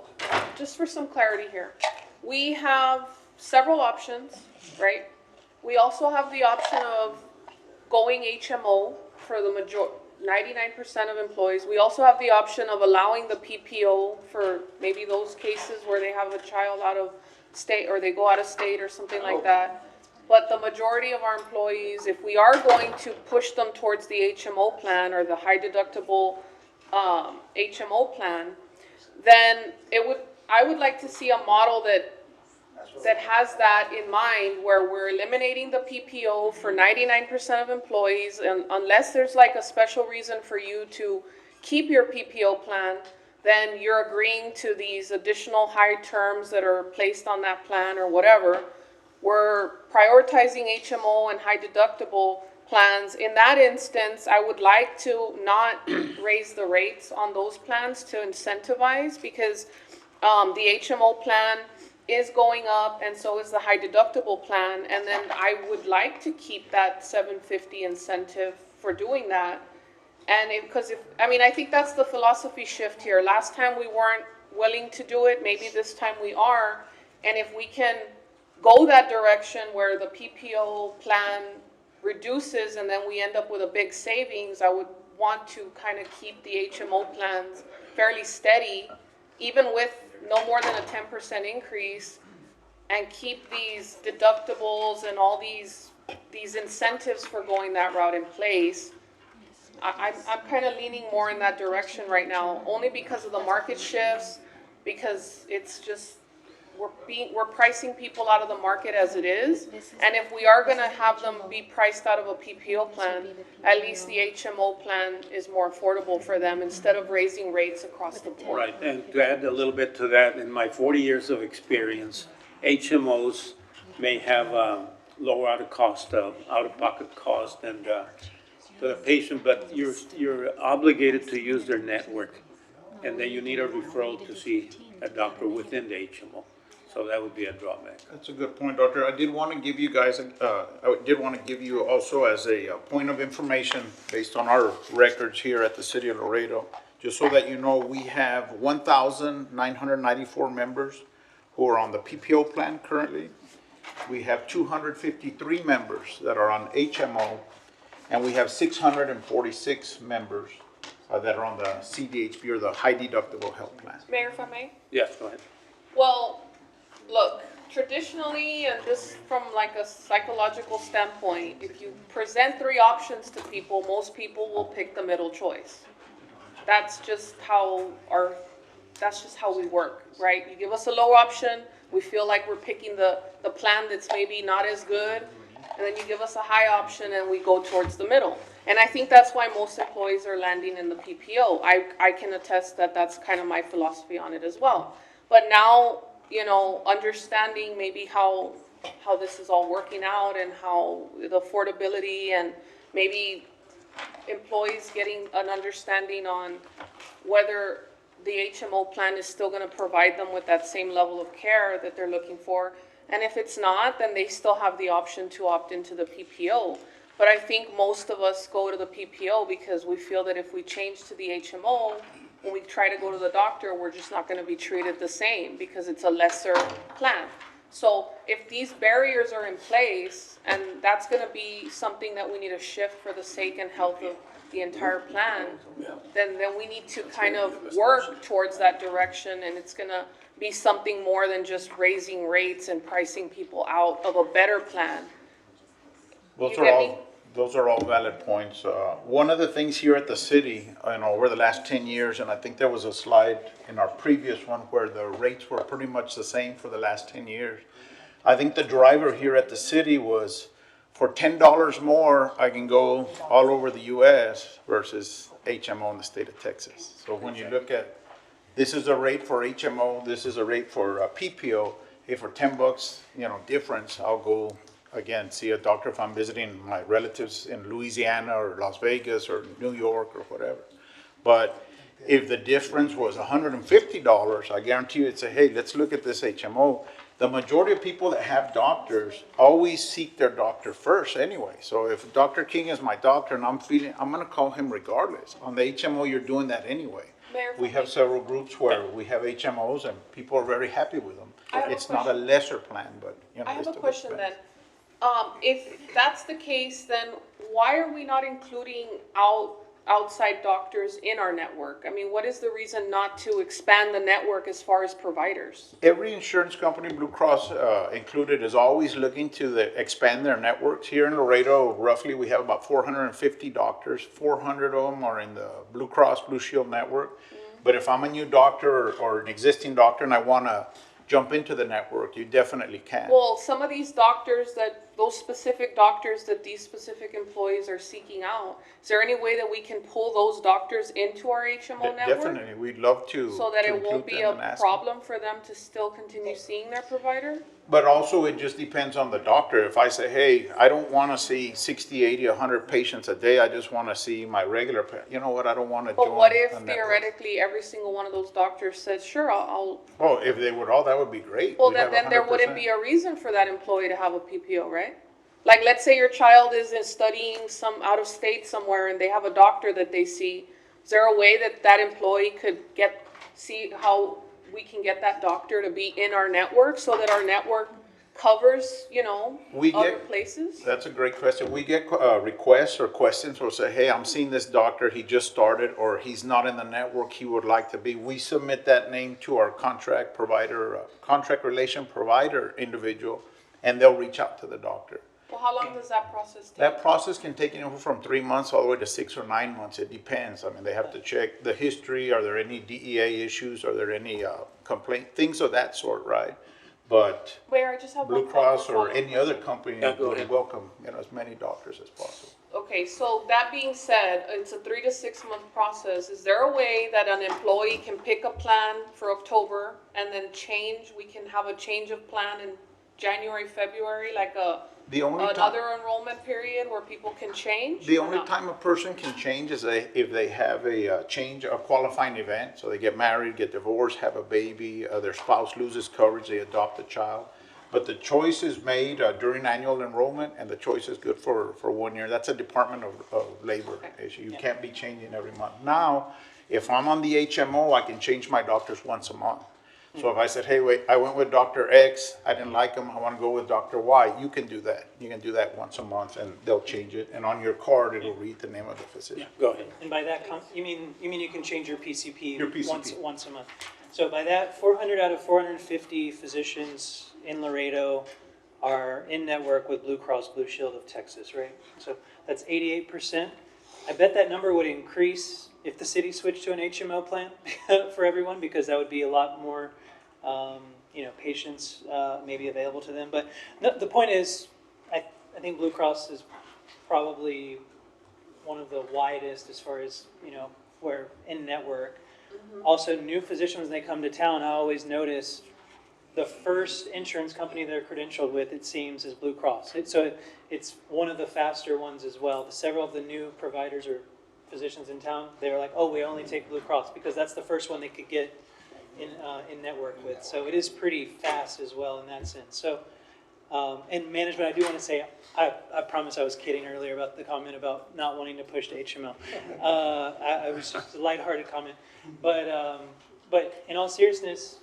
just for some clarity here, we have several options, right? We also have the option of going HMO for the 99% of employees. We also have the option of allowing the PPO for maybe those cases where they have a child out of state or they go out of state or something like that. But the majority of our employees, if we are going to push them towards the HMO plan or the high deductible HMO plan, then I would like to see a model that has that in mind, where we're eliminating the PPO for 99% of employees, and unless there's like a special reason for you to keep your PPO plan, then you're agreeing to these additional high terms that are placed on that plan or whatever. We're prioritizing HMO and high deductible plans. In that instance, I would like to not raise the rates on those plans to incentivize, because the HMO plan is going up, and so is the high deductible plan, and then I would like to keep that $750 incentive for doing that. And I think that's the philosophy shift here. Last time we weren't willing to do it, maybe this time we are, and if we can go that direction where the PPO plan reduces and then we end up with a big savings, I would want to kind of keep the HMO plans fairly steady, even with no more than a 10% increase, and keep these deductibles and all these incentives for going that route in place. I'm kind of leaning more in that direction right now, only because of the market shifts, because it's just, we're pricing people out of the market as it is. And if we are gonna have them be priced out of a PPO plan, at least the HMO plan is more affordable for them instead of raising rates across the board. Right, and to add a little bit to that, in my 40 years of experience, HMOs may have lower out-of-pocket cost and to the patient, but you're obligated to use their network, and then you need a referral to see a doctor within the HMO. So that would be a drawback. That's a good point, Doctor. I did want to give you guys, I did want to give you also as a point of information based on our records here at the City of Laredo, just so that you know, we have 1,994 members who are on the PPO plan currently. We have 253 members that are on HMO, and we have 646 members that are on the CDHP or the high deductible health plan. Mayor, if I may? Yes, go ahead. Well, look, traditionally, and this from like a psychological standpoint, if you present three options to people, most people will pick the middle choice. That's just how we work, right? You give us a low option, we feel like we're picking the plan that's maybe not as good, and then you give us a high option and we go towards the middle. And I think that's why most employees are landing in the PPO. I can attest that that's kind of my philosophy on it as well. But now, understanding maybe how this is all working out and how the affordability and maybe employees getting an understanding on whether the HMO plan is still going to provide them with that same level of care that they're looking for. And if it's not, then they still have the option to opt into the PPO. But I think most of us go to the PPO because we feel that if we change to the HMO, when we try to go to the doctor, we're just not gonna be treated the same because it's a lesser plan. So if these barriers are in place, and that's gonna be something that we need to shift for the sake and health of the entire plan, then we need to kind of work towards that direction, and it's gonna be something more than just raising rates and pricing people out of a better plan. Those You are get me? all, those are all valid points. One of the things here at the city, over the last 10 years, and I think there was a slide in our previous one where the rates were pretty much the same for the last 10 years. I think the driver here at the city was, for $10 more, I can go all over the US versus HMO in the state of Texas. So when you look at, this is a rate for HMO, this is a rate for PPO, hey, for $10, difference, I'll go, again, see a doctor if I'm visiting my relatives in Louisiana or Las Vegas or New York or whatever. But if the difference was $150, I guarantee you, it'd say, hey, let's look at this HMO. The majority of people that have doctors always seek their doctor first anyway. So if Dr. King is my doctor and I'm gonna call him regardless. On the HMO, you're doing that anyway. Mayor, We have several groups where we have HMOs and people are very happy with them. I have a It's not a lesser plan, but, I have it's a still question expensive. then. If that's the case, then why are we not including outside doctors in our network? I mean, what is the reason not to expand the network as far as providers? Every insurance company, Blue Cross included, is always looking to expand their networks. Here in Laredo, roughly, we have about 450 doctors. 400 of them are in the Blue Cross Blue Shield network. But if I'm a new doctor or an existing doctor and I want to jump into the network, you definitely can. Well, some of these doctors those specific doctors that these specific employees are seeking out, is there any way that we can pull those doctors into our HMO network? Definitely, we'd love to. So that to it won't include be them a and ask them. problem for them to still continue seeing their provider? But also, it just depends on the doctor. If I say, hey, I don't want to see 60, 80, 100 patients a day, I just want to see my regular, you know what, I don't want to join But what a if network. theoretically every single one of those doctors says, sure, I'll Well, if they would all, that would be great. well, We'd then have there wouldn't 100%. be a reason for that employee to have a PPO, right? Like, let's say your child is studying out of state somewhere and they have a doctor that they see. Is there a way that employee could see how we can get that doctor to be in our network so that our network covers, other places? That's a great question. We get requests or questions or say, hey, I'm seeing this doctor, he just started, or he's not in the network he would like to be. We submit that name to our contract relation provider individual, and they'll reach out to the doctor. Well, how long does that process take? That process can take from 3 months all the way to 6 or 9 months. It depends. I mean, they have to check the history. Are there any DEA issues? Are there any complaint? Things of that sort, right? But Where I just have Blue one Cross follow-up. or any other company Yeah, go would ahead. welcome, as many doctors as possible. Okay, so that being said, it's a 3 to 6 month process. Is there a way that an employee can pick a plan for October and then we can have a change of plan in January, February, like The only time, another enrollment period where people can change? the or only not? time a person can change is if they have a qualifying event. So they get married, get divorced, have a baby, their spouse loses coverage, they adopt a child. But the choice is made during annual enrollment, and the choice is good for 1 year. That's a Department of Labor issue. You can't be changing every month. Now, if I'm on the HMO, I can change my doctors once a month. So if I said, hey, wait, I went with Dr. X, I didn't like him, I want to go with Dr. Y, you can do that. You can do that once a month, and they'll change it. And on your card, it'll read the name of the physician. Go ahead. And by that, you mean you can change your PCP, Your PCP. once a month. So by that, 400 out of 450 physicians in Laredo are in network with Blue Cross Blue Shield of Texas, right? So that's 88%. I bet that number would increase if the city switched to an HMO plan for everyone, because that would be a lot more, patients maybe available to them. But the point is, I think Blue Cross is probably one of the widest as far as, where in network. Also, new physicians, when they come to town, I always notice the first insurance company they're credentialed with, it seems, is Blue Cross. It's one of the faster ones as well. Several of the new providers or physicians in town, they were like, oh, we only take Blue Cross, because that's the first one they could get in network with. So it is pretty fast as well in that sense. So And management, I do want to say, I promise I was kidding earlier about the comment about not wanting to push to HMO. I was just a lighthearted comment. But in all seriousness,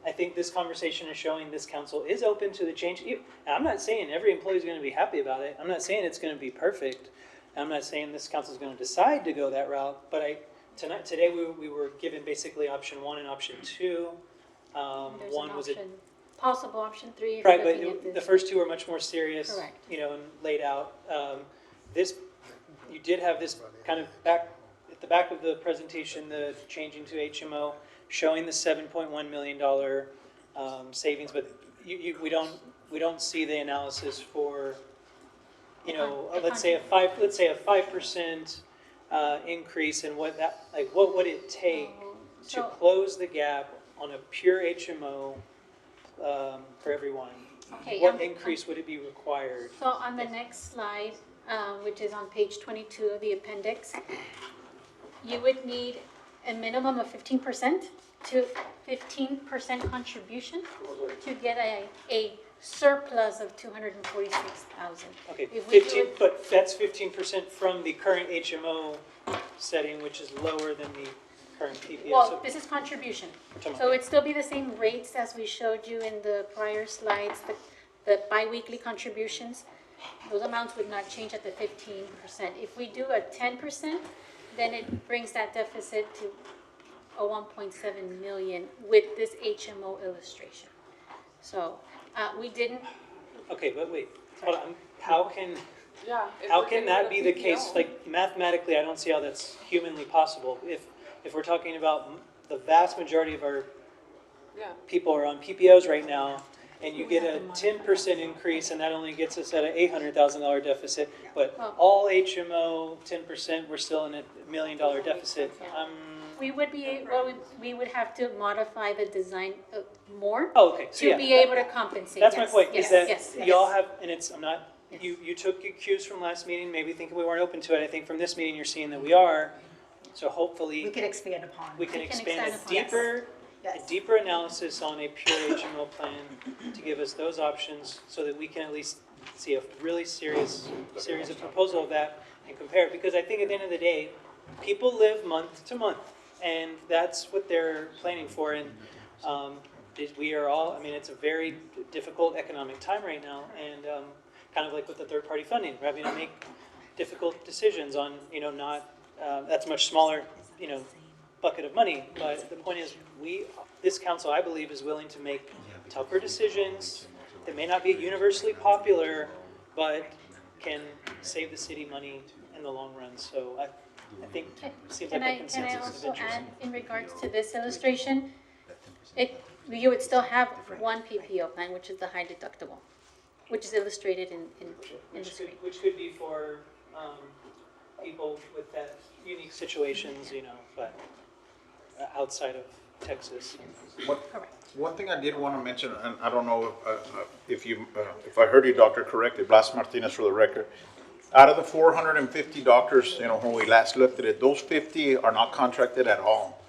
I think this conversation is showing this council is open to the change. And I'm not saying every employee is going to be happy about it. I'm not saying it's going to be perfect. I'm not saying this council is going to decide to go that route. But today we were given basically option 1 and option 2. There's One an was a option, possible option 3. if right, you're but looking at the this. first 2 are much more serious, Correct. and laid out. This, you did have this kind of back at the back of the presentation, the changing to HMO, showing the $7.1 million savings, but we don't see the analysis for, let's say a 5% increase in what that, like, what would it take to So- close the gap on a pure HMO for everyone? Okay, What increase would it be required? So on the next slide, which is on page 22 of the appendix, you would need a minimum of 15% to 15% contribution to get a surplus of 246,000. Okay, If we do 15, it- but that's 15% from the current HMO setting, which is lower than the current PPO. Well, So- this is contribution. Talking So about- it'd still be the same rates as we showed you in the prior slides, the biweekly contributions. Those amounts would not change at the 15%. If we do a 10%, then it brings that deficit to a 1.7 million with this HMO illustration. So, we didn't, Okay, but wait, hold on, how can Yeah. if How we're can getting that rid be of the PPO. case? Like mathematically, I don't see how that's humanly possible. If we're talking about the vast majority of our Yeah. people are on PPOs right now, and you get a 10% increase, and that only gets us at an $800,000 deficit, but all HMO 10%, we're still in a $1 million deficit. we would be, well, we would have to modify the design more. Oh, okay. So To yeah, be able to compensate. That's my Yes, point, yes, is that yes, y'all yes. have, and it's, I'm not, you took your cues from last meeting, maybe thinking we weren't open to it. I think from this meeting, you're seeing that we are. So hopefully. We could expand upon. We can We can expand expand a upon, deeper, Yes. a deeper analysis on a pure HMO plan to give us those options so that we can at least see a really serious series of proposal of that and compare it. Because I think at the end of the day, people live month to month, and that's what they're planning for. And we are all, I mean, it's a very difficult economic time right now, and kind of like with the third-party funding, we're having to make difficult decisions on, not, that's a much smaller, bucket of money. But the point is, this council, I believe, is willing to make tougher decisions that may not be universally popular, but can save the city money in the long run. So I think it seems like a Can I consensus of also interest. add, in regards to this illustration, you would still have one PPO plan, which is the high deductible, which is illustrated in the screen. Which could be for people with that unique situations, but outside of Texas. One thing I did want to mention, and I don't know if I heard you, Doctor, correctly, Blas Martinez for the record. Out of the 450 doctors, when we last looked at it, those 50 are not contracted at all.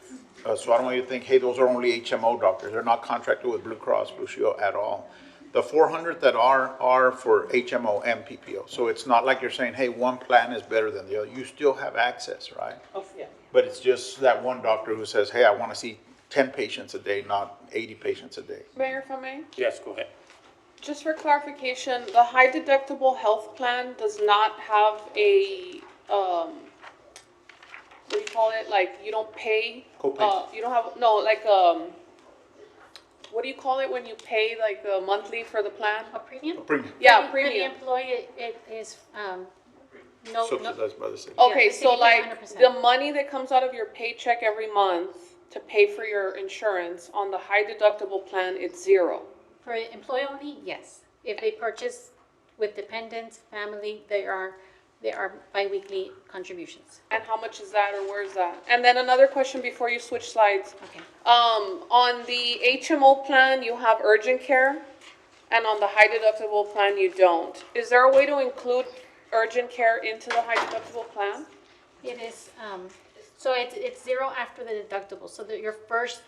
So I don't want you to think, hey, those are only HMO doctors. They're not contracted with Blue Cross Blue Shield at all. The 400 that are for HMO and PPO. So it's not like you're saying, hey, one plan is better than the other. You still have access, right? Oh, yeah. But it's just that one doctor who says, hey, I want to see 10 patients a day, not 80 patients a day. Mayor, if I may? Yes, go ahead. Just for clarification, the high deductible health plan does not have a, what do you call it? Like, you don't pay, Copay. you don't have, no, like, what do you call it when you pay like monthly for the plan? A premium? Premium. Yeah, For premium. the employee, it is, no, Subsidized by the city. Okay, Yeah, the so city pays like 100%. the money that comes out of your paycheck every month to pay for your insurance on the high deductible plan, it's zero. for employee only, yes. If they purchase with dependents, family, they are biweekly contributions. And how much is that, or where is that? And then another question before you switch slides. Okay. On the HMO plan, you have urgent care, and on the high deductible plan, you don't. Is there a way to include urgent care into the high deductible plan? It is, so it's zero after the deductible, so that your first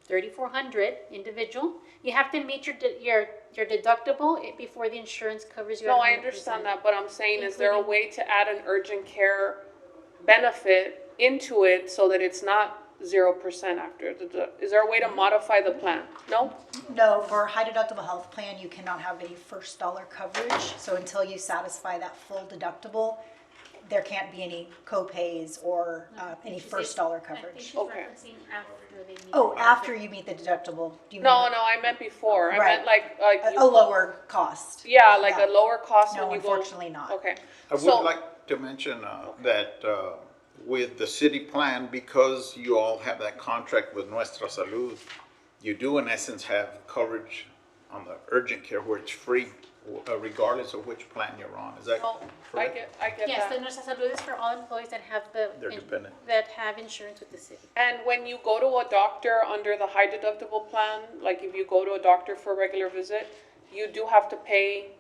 3,400 individual. You have to meet your deductible before the insurance covers you. No, at I 100%. understand that, but I'm saying, is there a Including- way to add an urgent care benefit into it so that it's not 0% after? Is there a way to modify the plan? No? No, for a high deductible health plan, you cannot have any first dollar coverage. So until you satisfy that full deductible, there can't be any co-pays or any first dollar I think coverage. she's referencing after they meet. Oh, the after you meet the deductible? Do you No, mean- no, I meant before. I Right. meant like A lower cost. Yeah, like a lower cost No, when you go. unfortunately not. Okay. I would So- like to mention that with the city plan, because you all have that contract with Nuestra Salud, you do in essence have coverage on the urgent care where it's free, regardless of which plan you're on. Is that No, I correct? get Yes, the that. Nuestra Salud is for all employees that have They're dependent. that have insurance with the city. And when you go to a doctor under the high deductible plan, like if you go to a doctor for a regular visit, you do have to pay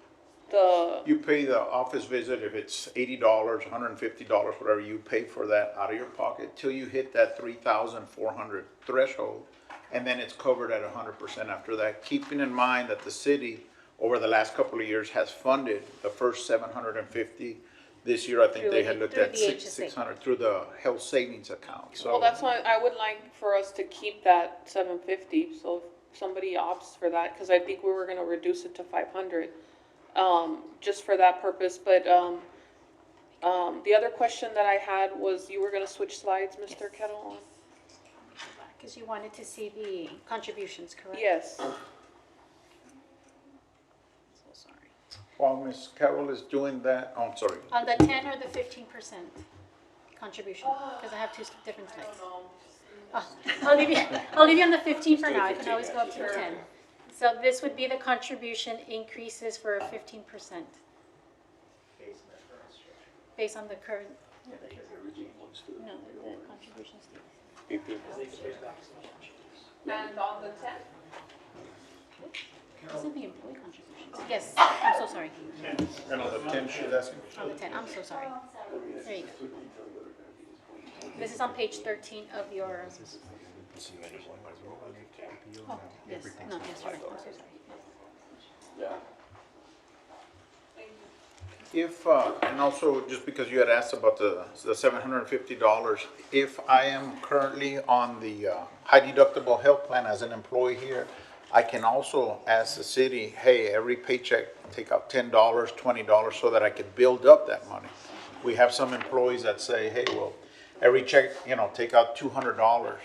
You pay the office visit, if it's $80, $150, whatever, you pay for that out of your pocket till you hit that 3,400 threshold. And then it's covered at 100% after that, keeping in mind that the city, over the last couple of years, has funded the first 750. This year, I think they had looked Through at the HSA. 600 through the health savings account, so. Well, that's why I would like for us to keep that 750, so if somebody opts for that, because I think we were gonna reduce it to 500, just for that purpose, but, the other question that I had was, you were gonna switch slides, Mr. Kettle? Because you wanted to see the contributions, correct? Yes. So sorry. While Ms. Carroll is doing that, oh, I'm sorry. On the 10 or the 15% contribution, because I have two different slides. Oh, I'll leave you on the 15 for now, I can always go up to the 10. So this would be the contribution increases for 15%. Based on the current. No, the contribution stays. And on the 10? Isn't the employee contributions? Yes, I'm so sorry. And on the 10, she's asking? On the 10, I'm so sorry. There you go. This is on page 13 of your. Oh, yes, no, yes, sorry, I'm so sorry. If, and also, just because you had asked about the $750, if I am currently on the high deductible health plan as an employee here, I can also ask the city, hey, every paycheck, take out $10, $20, so that I could build up that money. We have some employees that say, hey, well, every check, take out $200,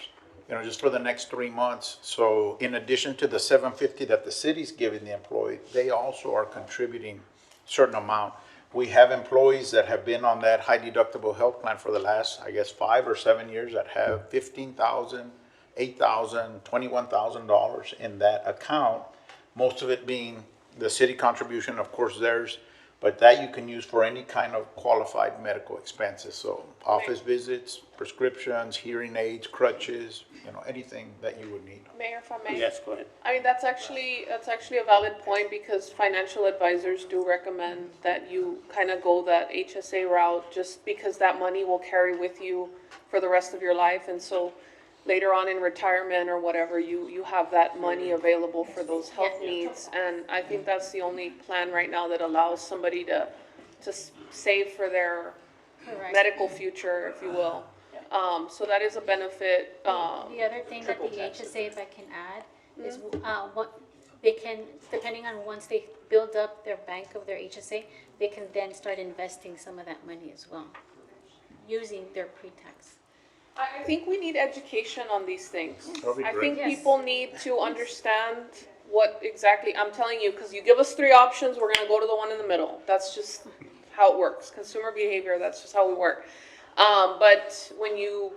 just for the next 3 months. So in addition to the $750 that the city's giving the employee, they also are contributing a certain amount. We have employees that have been on that high deductible health plan for the last, I guess, 5 or 7 years that have $15,000, $8,000, $21,000 in that account. Most of it being the city contribution, of course, theirs, but that you can use for any kind of qualified medical expenses. So office visits, prescriptions, hearing aids, crutches, anything that you would need. Mayor, if I may? Yes, go ahead. I mean, that's actually a valid point, because financial advisors do recommend that you kind of go that HSA route, just because that money will carry with you for the rest of your life. And so later on in retirement or whatever, you have that money available for those health needs. And I think that's the only plan right now that allows somebody to save for their Correct. medical future, if you will. So that is a benefit. The other thing that the HSA, if I can add, is what they can, depending on once they build up their bank of their HSA, they can then start investing some of that money as well, using their pre-tax. I think we need education on these things. That'd be I great. think people need to understand what exactly, I'm telling you, because you give us 3 options, we're gonna go to the one in the middle. That's just how it works. Consumer behavior, that's just how we work. But when you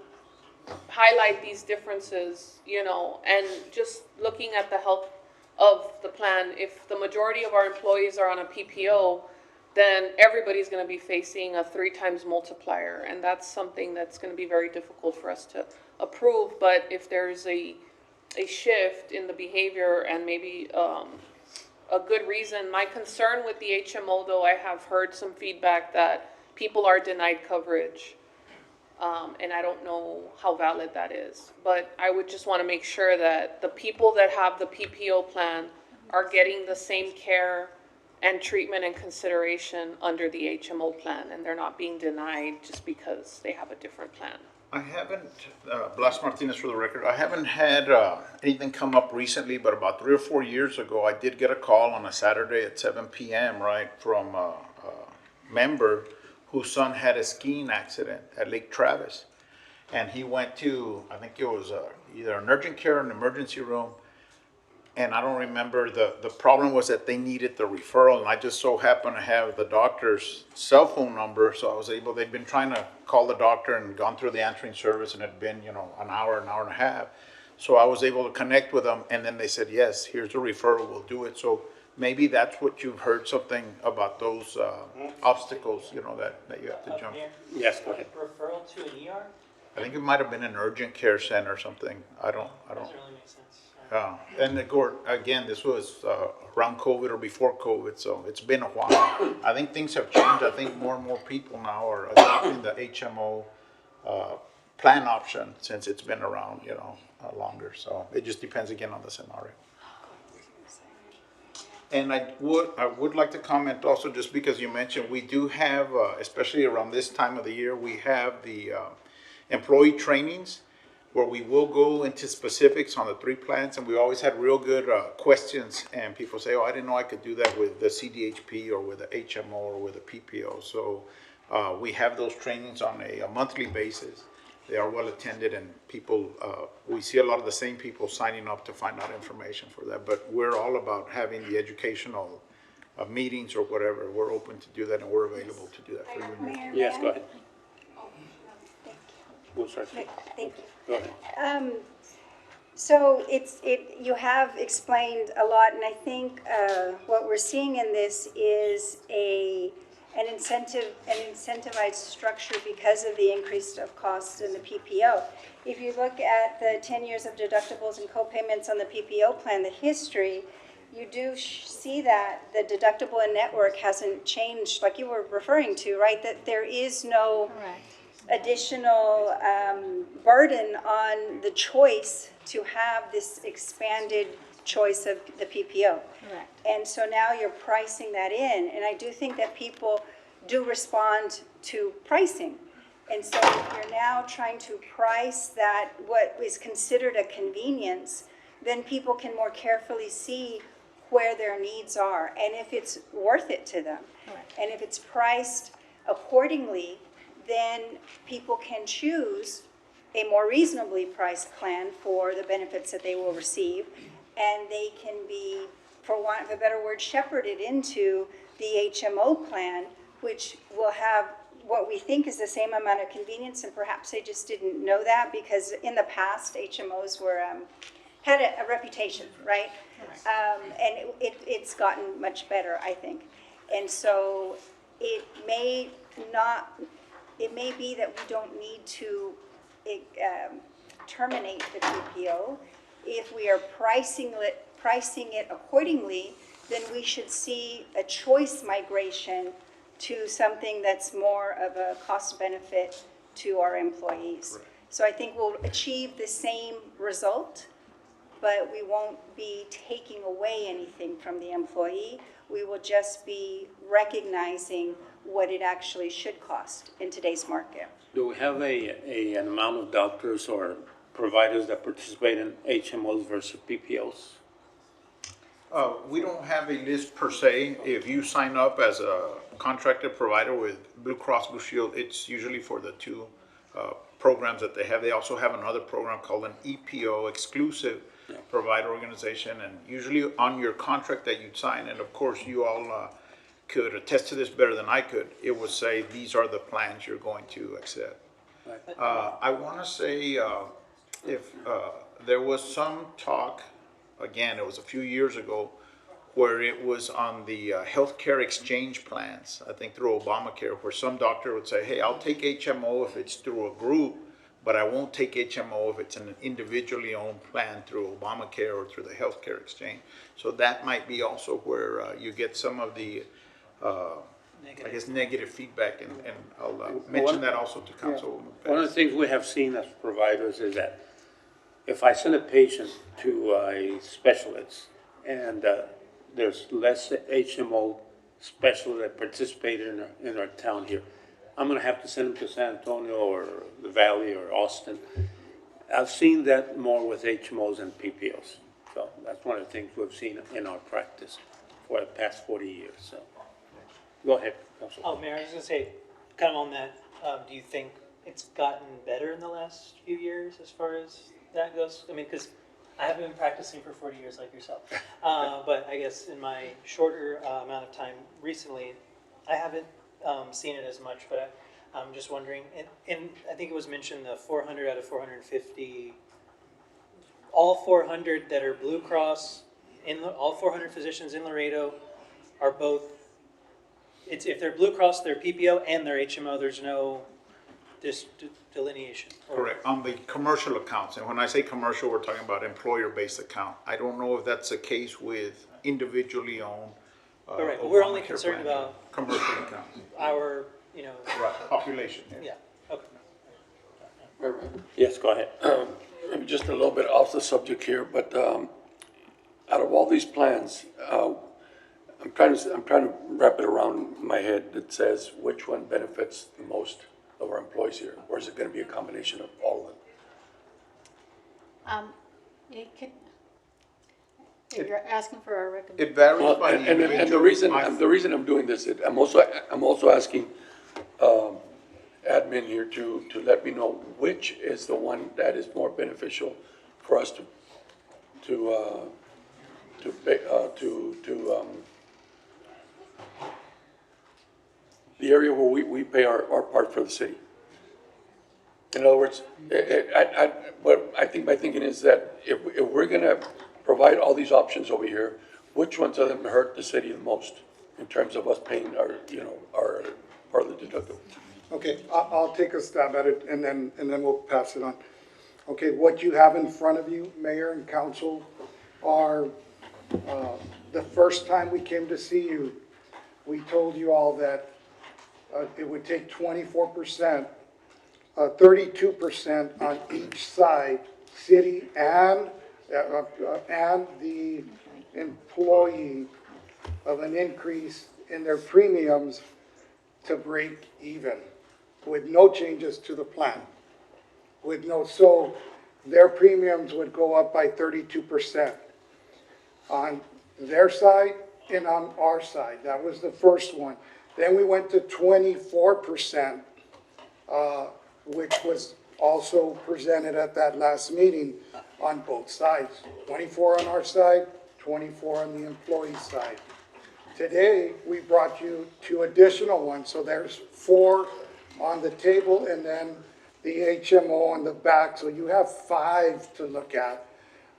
highlight these differences, and just looking at the health of the plan, if the majority of our employees are on a PPO, then everybody's going to be facing a 3 times multiplier, and that's something that's going to be very difficult for us to approve. But if there's a shift in the behavior and maybe a good reason, my concern with the HMO, though, I have heard some feedback that people are denied coverage And I don't know how valid that is. But I would just want to make sure that the people that have the PPO plan are getting the same care and treatment and consideration under the HMO plan, and they're not being denied just because they have a different plan. I haven't, Blas Martinez for the record, I haven't had anything come up recently, but about 3 or 4 years ago, I did get a call on a Saturday at 7 p.m., right, from a member whose son had a skiing accident at Lake Travis. And he went to, I think it was either an urgent care or an emergency room. And I don't remember, the problem was that they needed the referral, and I just so happened to have the doctor's cell phone number, so I was able, they'd been trying to call the doctor and gone through the answering service, and it had been, an hour and a half. So I was able to connect with them, and then they said, yes, here's a referral, we'll do it. So maybe that's what you've heard, something about those obstacles, that you have to jump. Yes, go ahead. Referral to an ER? I think it might have been an urgent care center or something. I don't. Doesn't really make sense. And again, this was around COVID or before COVID, so it's been a while. I think things have changed. I think more and more people now are adopting the HMO plan option since it's been around, longer. So it just depends again on the scenario. And I would like to comment also, just because you mentioned, we do have, especially around this time of the year, we have the employee trainings where we will go into specifics on the 3 plans, and we always had real good questions, and people say, oh, I didn't know I could do that with the CDHP or with the HMO or with the PPO. So we have those trainings on a monthly basis. They are well attended, and people, we see a lot of the same people signing up to find out information for that. But we're all about having the educational meetings or whatever. We're open to do that, and we're available to do that for you. Yes, go ahead. We'll start. Thank you. Go ahead. So you have explained a lot, and I think what we're seeing in this is an incentivized structure because of the increase of costs in the PPO. If you look at the 10 years of deductibles and co-payments on the PPO plan, the history, you do see that the deductible and network hasn't changed, like you were referring to, right? That there is no additional burden on the choice to have this expanded choice of the PPO. Correct. And so now you're pricing that in, and I do think that people do respond to pricing. And so if you're now trying to price that, what is considered a convenience, then people can more carefully see where their needs are and if it's worth it to them. Correct. And if it's priced accordingly, then people can choose a more reasonably priced plan for the benefits that they will receive, and they can be, for want of a better word, shepherded into the HMO plan, which will have what we think is the same amount of convenience, and perhaps they just didn't know that, because in the past, HMOs were, had a reputation, right? And it's gotten much better, I think. And so it may be that we don't need to terminate the PPO. If we are pricing it accordingly, then we should see a choice migration to something that's more of a cost benefit to our employees. Right. So I think we'll achieve the same result, but we won't be taking away anything from the employee. We will just be recognizing what it actually should cost in today's market. Do we have an amount of doctors or providers that participate in HMOs versus PPOs? We don't have a list per se. If you sign up as a contracted provider with Blue Cross Blue Shield, it's usually for the 2 programs that they have. They also have another program called an EPO, exclusive provider organization, and usually on your contract that you sign, and of course you all could attest to this better than I could, it would say these are the plans you're going to accept. I want to say if there was some talk, again, it was a few years ago, where it was on the healthcare exchange plans, I think through Obamacare, where some doctor would say, hey, I'll take HMO if it's through a group, but I won't take HMO if it's an individually owned plan through Obamacare or through the healthcare exchange. So that might be also where you get some of the I guess, negative feedback, and I'll mention that also to Councilwoman One of the things we have seen as providers is that if I send a patient to a specialist and there's less HMO specialists that participate in our town here, I'm gonna have to send them to San Antonio or the Valley or Austin. I've seen that more with HMOs and PPOs. So that's one of the things we've seen in our practice for the past 40 years, so. Go ahead, Councilman. Oh, Mayor, I was gonna say, kind of on that, do you think it's gotten better in the last few years as far as that goes? I mean, because I haven't been practicing for 40 years like yourself. But I guess in my shorter amount of time recently, I haven't seen it as much, but I'm just wondering, and I think it was mentioned the 400 out of 450, all 400 that are Blue Cross, all 400 physicians in Laredo are both, if they're Blue Cross, they're PPO, and they're HMO, there's no delineation. Correct, on the commercial accounts, and when I say commercial, we're talking about employer-based account. I don't know if that's the case with individually owned. Correct, we're only Obamacare concerned plan. about Commercial accounts. our, Right, population. yeah, okay. Yes, go ahead. Maybe just a little bit off the subject here, but out of all these plans, I'm trying to wrap it around my head that says which one benefits the most of our employees here, or is it going to be a combination of all of them? If you're asking for our recommendation. It varies Well, by the and individual. the reason I'm doing this, I'm also asking admin here to let me know which is the one that is more beneficial for us the area where we pay our part for the city. In other words, what I think my thinking is that if we're gonna provide all these options over here, which ones of them hurt the city the most in terms of us paying our part of the deductible? Okay, I'll take a stab at it and then we'll pass it on. Okay, what you have in front of you, Mayor and Council, are, the first time we came to see you, we told you all that it would take 24%, 32% on each side, city and the employee, of an increase in their premiums to break even, with no changes to the plan. So their premiums would go up by 32% on their side and on our side. That was the first one. Then we went to 24%, which was also presented at that last meeting on both sides. 24 on our side, 24 on the employee side. Today, we brought you two additional ones, so there's 4 on the table and then the HMO on the back, so you have 5 to look at.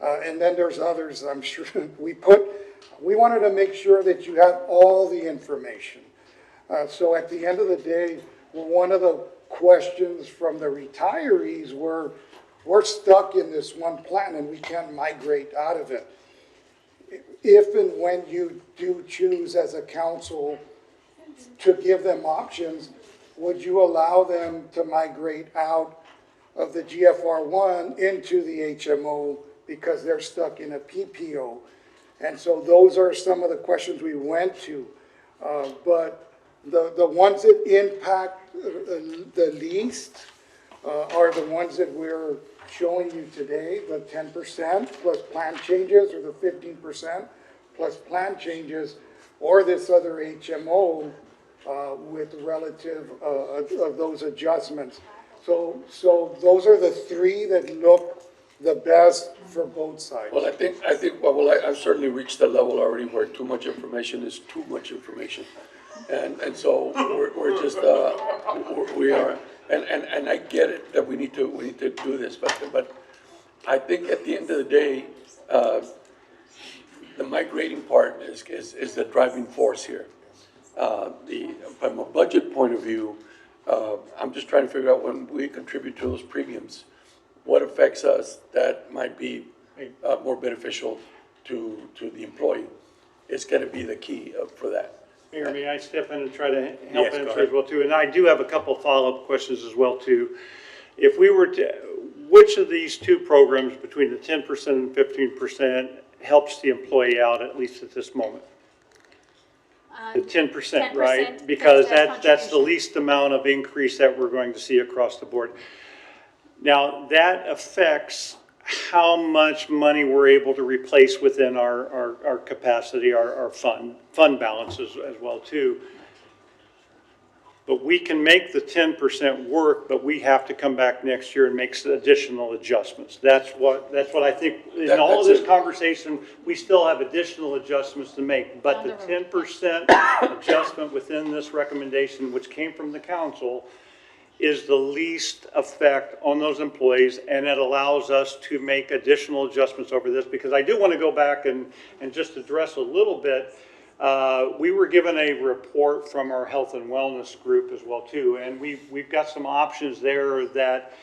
And then there's others, I'm sure. We wanted to make sure that you have all the information. So at the end of the day, one of the questions from the retirees were, we're stuck in this one plan and we can't migrate out of it. If and when you do choose as a council to give them options, would you allow them to migrate out of the GFR1 into the HMO because they're stuck in a PPO? And so those are some of the questions we went to. But the ones that impact the least are the ones that we're showing you today, the 10% plus plan changes, or the 15% plus plan changes, or this other HMO with relative of those adjustments. So those are the 3 that look the best for both sides. Well, I think, I've certainly reached the level already where too much information is too much information. And so we're just, we are, and I get it that we need to do this, but I think at the end of the day, the migrating part is the driving force here. From a budget point of view, I'm just trying to figure out when we contribute to those premiums, what affects us that might be more beneficial to the employee. It's going to be the key for that. Mayor, may I step in and try to Yes, help go answer ahead. as well too? And I do have a couple follow-up questions as well too. If we were to, which of these two programs between the 10% and 15% helps the employee out at least at this moment? The 10%, right? Because that's the least amount of increase that we're going to see across the board. Now, that affects how much money we're able to replace within our capacity, our fund balances as well too. But we can make the 10% work, but we have to come back next year and make some additional adjustments. That's what I think, in all of this conversation, we still have additional adjustments to make. But the 10% adjustment within this recommendation, which came from the council, is the least effect on those employees, and it allows us to make additional adjustments over this, because I do want to go back and just address a little bit. We were given a report from our health and wellness group as well too, and we've got some options there that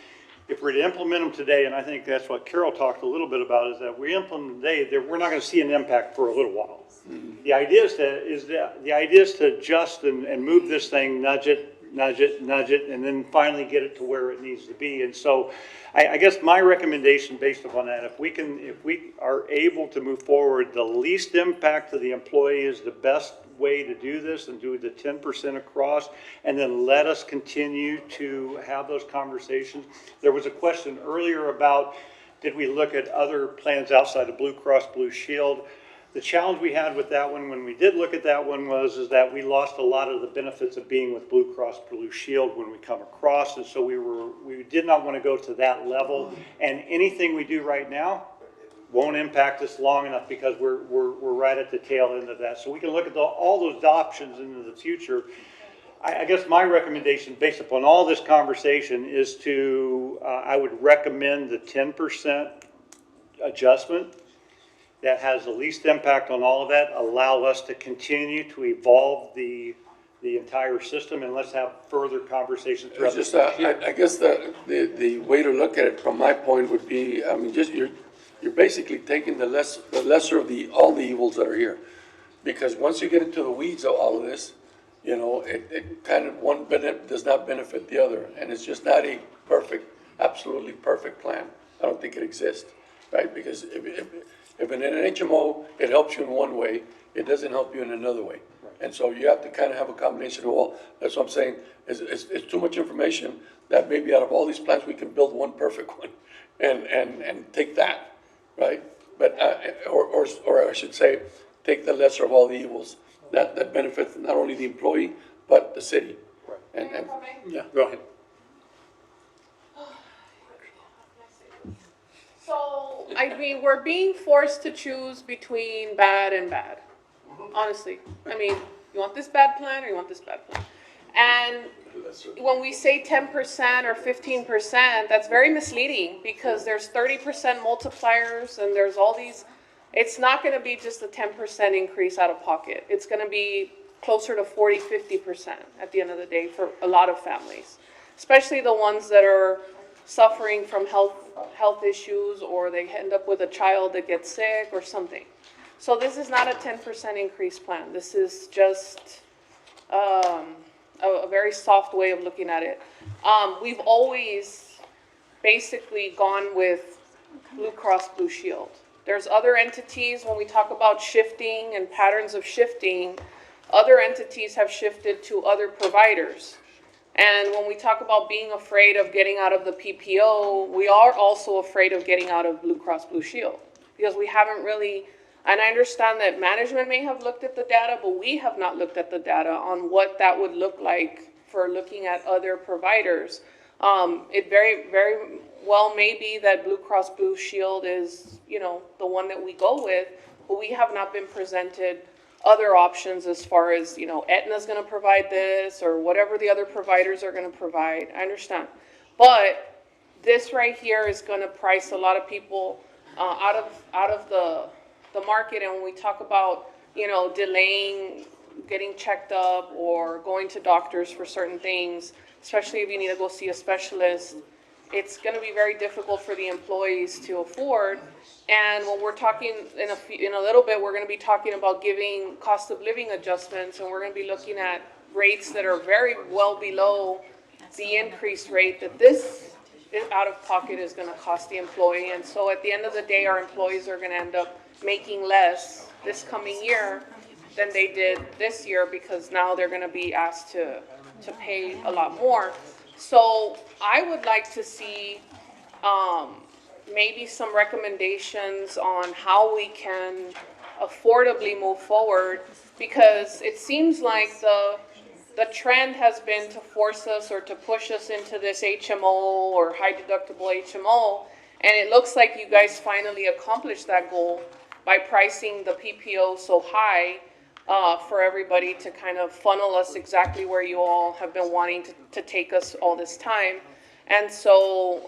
if we're to implement them today, and I think that's what Carol talked a little bit about, is that we implement today, that we're not going to see an impact for a little while. The idea is to adjust and move this thing, nudge it, and then finally get it to where it needs to be. And so I guess my recommendation based upon that, if we are able to move forward, the least impact to the employee is the best way to do this, and do the 10% across, and then let us continue to have those conversations. There was a question earlier about, did we look at other plans outside of Blue Cross Blue Shield? The challenge we had with that one, when we did look at that one, is that we lost a lot of the benefits of being with Blue Cross Blue Shield when we come across, and so we did not want to go to that level. And anything we do right now won't impact us long enough, because we're right at the tail end of that. So we can look at all those options into the future. I guess my recommendation, based upon all this conversation, is to I would recommend the 10% adjustment. That has the least impact on all of that, allow us to continue to evolve the entire system, and let's have further conversations throughout It's just, the I guess the way to look at it from my point would be, I mean, just you're basically taking the lesser of all the evils that are here. Because once you get into the weeds of all of this, you know, it kind of, one does not benefit the other, and it's just not a perfect, absolutely perfect plan. I don't think it exists, right? Because if in an HMO, it helps you in one way, it doesn't help you in another way. And so you have to kind of have a combination of all. That's what I'm saying, it's too much information that maybe out of all these plans, we can build one perfect one and take that, right? But, or I should say, take the lesser of all the evils that benefits not only the employee, but the city. And yeah, go ahead. So, I mean, we're being forced to choose between bad and bad, honestly. I mean, you want this bad plan or you want this bad plan? And when we say 10% or 15%, that's very misleading, because there's 30% multipliers and there's all these, it's not gonna be just a 10% increase out of pocket. It's gonna be closer to 40, 50% at the end of the day for a lot of families, especially the ones that are suffering from health issues, or they end up with a child that gets sick or something. So this is not a 10% increase plan. This is just a very soft way of looking at it. We've always basically gone with Blue Cross Blue Shield. There's other entities, when we talk about shifting and patterns of shifting, other entities have shifted to other providers. And when we talk about being afraid of getting out of the PPO, we are also afraid of getting out of Blue Cross Blue Shield, because we haven't really, and I understand that management may have looked at the data, but we have not looked at the data on what that would look like for looking at other providers. It very, very well may be that Blue Cross Blue Shield is, you know, the one that we go with, but we have not been presented other options as far as, you know, Aetna's going to provide this or whatever the other providers are going to provide. I understand. But this right here is going to price a lot of people out of the market. And when we talk about, you know, delaying getting checked up or going to doctors for certain things, especially if you need to go see a specialist, it's gonna be very difficult for the employees to afford. And when we're talking in a little bit, we're gonna be talking about giving cost of living adjustments, and we're gonna be looking at rates that are very well below the increased rate that this out of pocket is gonna cost the employee. And so at the end of the day, our employees are gonna end up making less this coming year than they did this year, because now they're gonna be asked to pay a lot more. So I would like to see, maybe some recommendations on how we can affordably move forward, because it seems like the trend has been to force us or to push us into this HMO or high deductible HMO, and it looks like you guys finally accomplished that goal by pricing the PPO so high for everybody to kind of funnel us exactly where you all have been wanting to take us all this time. And so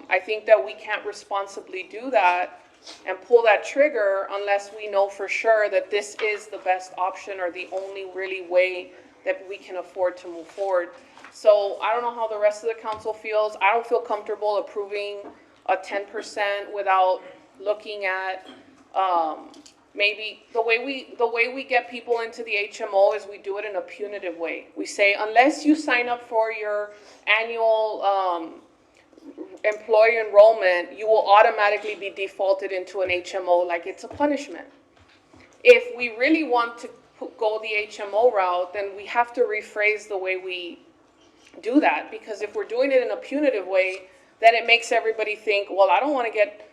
I think that we can't responsibly do that and pull that trigger unless we know for sure that this is the best option or the only really way that we can afford to move forward. So I don't know how the rest of the council feels. I don't feel comfortable approving a 10% without looking at maybe the way we get people into the HMO is we do it in a punitive way. We say, unless you sign up for your annual employee enrollment, you will automatically be defaulted into an HMO like it's a punishment. If we really want to go the HMO route, then we have to rephrase the way we do that, because if we're doing it in a punitive way, then it makes everybody think, well, I don't want to get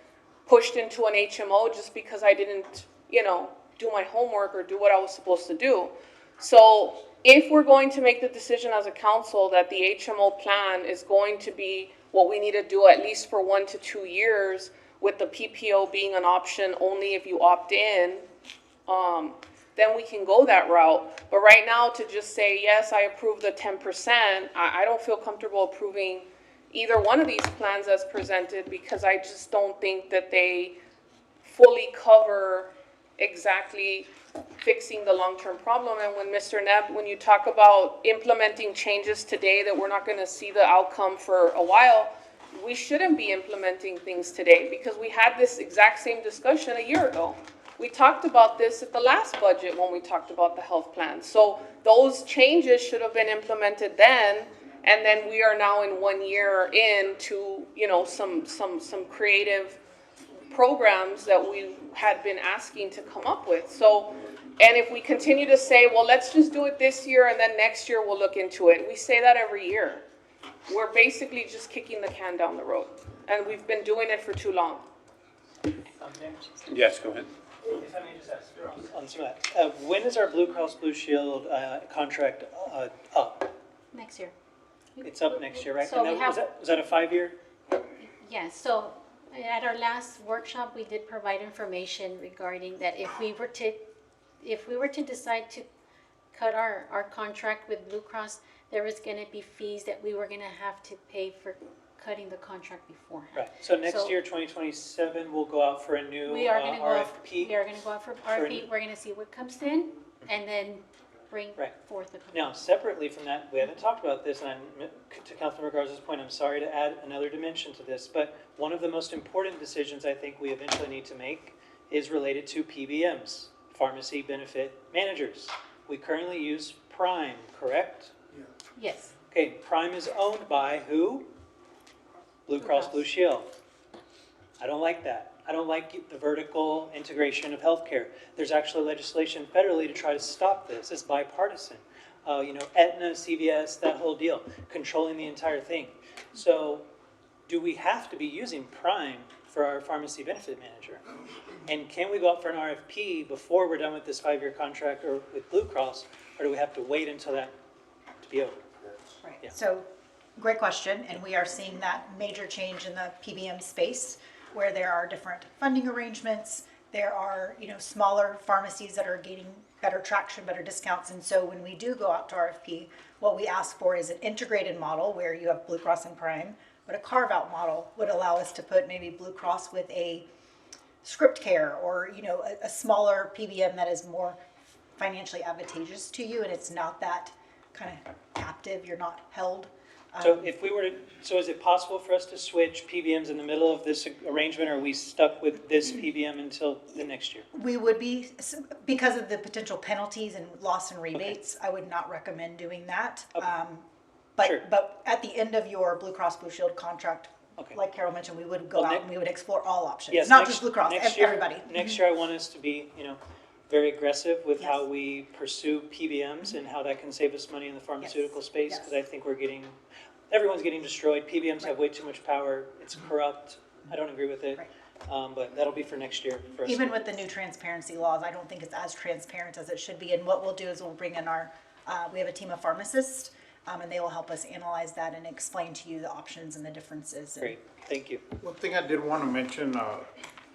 pushed into an HMO just because I didn't, do my homework or do what I was supposed to do. So if we're going to make the decision as a council that the HMO plan is going to be what we need to do at least for 1 to 2 years, with the PPO being an option only if you opt in, then we can go that route. But right now, to just say, yes, I approve the 10%, I don't feel comfortable approving either one of these plans as presented, because I just don't think that they fully cover exactly fixing the long-term problem. And when Mr. Nebb, when you talk about implementing changes today that we're not going to see the outcome for a while, we shouldn't be implementing things today, because we had this exact same discussion a year ago. We talked about this at the last budget when we talked about the health plan. So those changes should have been implemented then, and then we are now in 1 year into, some creative programs that we had been asking to come up with. So, and if we continue to say, well, let's just do it this year and then next year we'll look into it. We say that every year. We're basically just kicking the can down the road, and we've been doing it for too long. Yes, go ahead. If I may just ask on some of that, when is our Blue Cross Blue Shield contract up? Next year. It's up next year, right? So And we have- was that a 5-year? Yes, so at our last workshop, we did provide information regarding that if we were to decide to cut our contract with Blue Cross, there was gonna be fees that we were gonna have to pay for cutting the contract beforehand. Right, so next year, 2027, we'll go out for a new We are gonna go out, RFP? we are gonna go out for RFP, we're gonna see what comes in, and then bring Right. forth the. Now, separately from that, we haven't talked about this, and to Councilmember Garza's point, I'm sorry to add another dimension to this, but one of the most important decisions I think we eventually need to make is related to PBMs, pharmacy benefit managers. We currently use Prime, correct? Yes. Okay, Prime is owned by who? Blue Cross Blue Shield. I don't like that. I don't like the vertical integration of healthcare. There's actually legislation federally to try to stop this. It's bipartisan. Aetna, CVS, that whole deal, controlling the entire thing. So do we have to be using Prime for our pharmacy benefit manager? And can we go out for an RFP before we're done with this 5-year contract or with Blue Cross, or do we have to wait until that to be over? Right. Yeah. So, great question, and we are seeing that major change in the PBM space, where there are different funding arrangements. There are, smaller pharmacies that are gaining better traction, better discounts. And so when we do go out to RFP, what we ask for is an integrated model where you have Blue Cross and Prime, but a carve-out model would allow us to put maybe Blue Cross with a script care or, a smaller PBM that is more financially advantageous to you, and it's not that kind of captive, you're not held So if we were to, so is it possible for us to switch PBMs in the middle of this arrangement, or are we stuck with this PBM until the next year? We would be, because of the potential penalties and loss and rebates, I would not recommend doing that. Sure. But at the end of your Blue Cross Blue Shield contract, Okay. like Carol mentioned, we would go Well, out and we would explore all options, Yes, not next- just Blue Cross, next year- everybody. Next year, I want us to be, very aggressive with how Yes. we pursue PBMs and how that can save us money in the pharmaceutical space, Yes. because I think everyone's getting destroyed. PBMs have way too much power. It's corrupt. I don't agree with it. But that'll be for next year for us. Even with the new transparency laws, I don't think it's as transparent as it should be. And what we'll do is we'll bring in we have a team of pharmacists, and they will help us analyze that and explain to you the options and the differences. Great, thank you. One thing I did want to mention,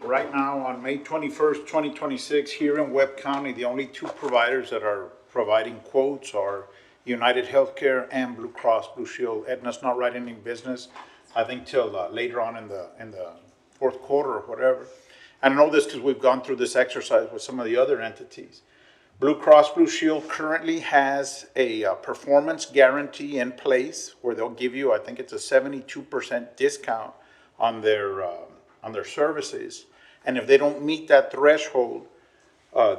right now on May 21st, 2026, here in Webb County, the only two providers that are providing quotes are United Healthcare and Blue Cross Blue Shield. Aetna's not writing any business, I think, till later on in the fourth quarter or whatever. I know this because we've gone through this exercise with some of the other entities. Blue Cross Blue Shield currently has a performance guarantee in place where they'll give you, I think it's a 72% discount on their services. And if they don't meet that threshold,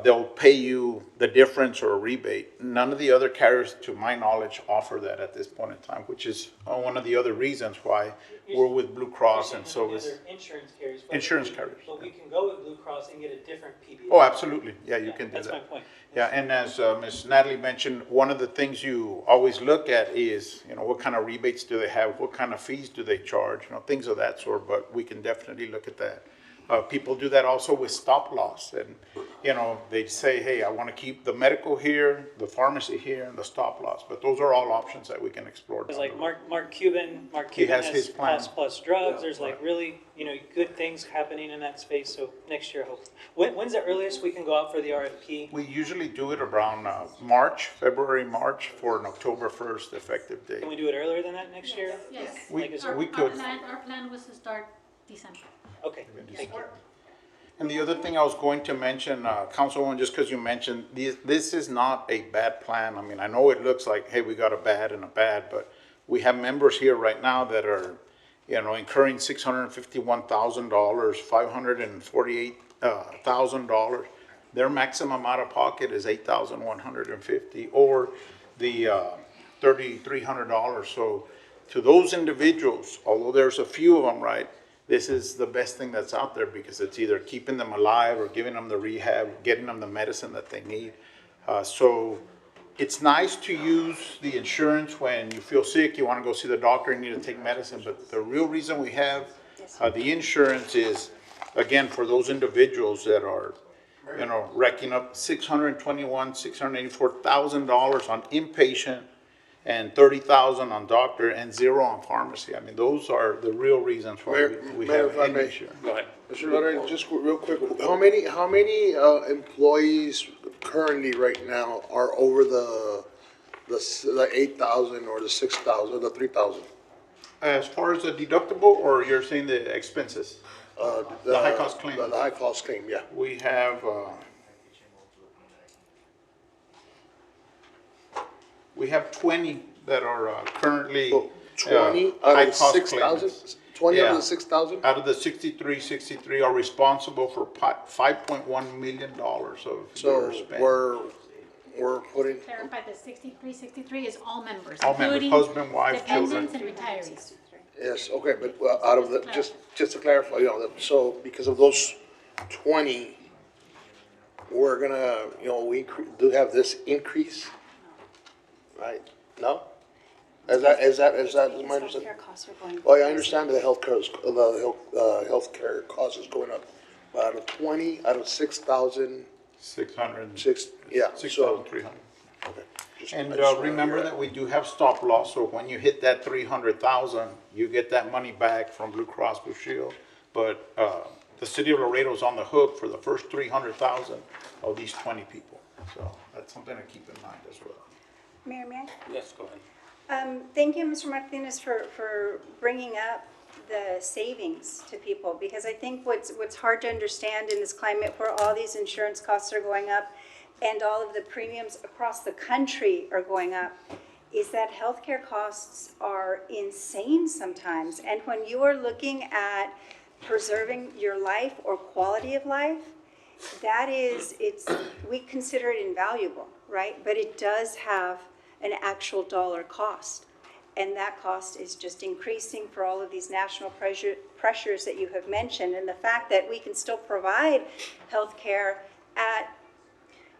they'll pay you the difference or a rebate. None of the other carriers, to my knowledge, offer that at this point in time, which is one of the other reasons why we're with Blue Cross and so is. Insurance carriers. Insurance carriers. But we can go with Blue Cross and get a different PBM. Oh, absolutely. Yeah, you can do that. That's my point. Yeah, and as Ms. Natalie mentioned, one of the things you always look at is, what kind of rebates do they have? What kind of fees do they charge? Things of that sort, but we can definitely look at that. People do that also with stop loss, and, they say, hey, I want to keep the medical here, the pharmacy here, and the stop loss, but those are all options that we can explore. Because down like the road. Mark Cuban has his plan. Cost Plus Drugs, there's like really, good things happening in that space, so next year, hope. When's the earliest we can go out for the RFP? We usually do it around March, February, March, for an October 1st effective date. Can we do it earlier than that next year? Yes. We Our could. plan was to start December. Okay, thank you. And the other thing I was going to mention, Councilwoman, just because you mentioned, this is not a bad plan. I mean, I know it looks like, hey, we got a bad and a bad, but we have members here right now that are, incurring $651,000, $548,000. Their maximum out of pocket is $8,150, or the $3,300. So to those individuals, although there's a few of them, right, this is the best thing that's out there because it's either keeping them alive or giving them the rehab, getting them the medicine that they need. So it's nice to use the insurance when you feel sick, you want to go see the doctor, you need to take medicine. But the real reason we have the insurance is, again, for those individuals that are, racking up $684,000 on inpatient and $30,000 on doctor and zero on pharmacy. I mean, those are the real reasons why we Mayor, have if I may. insurance. Go ahead. Mr. Loren, just real quick, how many employees currently right now are over the 8,000 or the 6,000, the 3,000? As far as the deductible, or you're saying the expenses? The high cost claim. The high cost claim, yeah. We have, we have 20 that are currently 20 out high of the cost 6,000? claimants. 20 out of Yeah. the 6,000? Out of the 63 are responsible for $5.1 million of So their spend. we're putting, Clarify, the 63 is all members, All members, including husband, wife, children. dependents and retirees. yes, okay, but out of the, just to clarify, so because of those 20, we're gonna, we do have this increase, right? No? Is that my understanding? Well, I understand that the healthcare cost is going up, but out of 20, out of 6,000. 600. Yeah. 6,300. Okay. And remember that we do have stop loss, so when you hit that 300,000, you get that money back from Blue Cross Blue Shield. But the city of Laredo is on the hook for the first 300,000 of these 20 people. So that's something to keep in mind as well. Mayor, may I? Yes, go ahead. Thank you, Mr. Martinez, for bringing up the savings to people, because I think what's hard to understand in this climate where all these insurance costs are going up and all of the premiums across the country are going up is that healthcare costs are insane sometimes. And when you are looking at preserving your life or quality of life, we consider it invaluable, right? But it does have an actual dollar cost. And that cost is just increasing for all of these national pressures that you have mentioned. And the fact that we can still provide health care at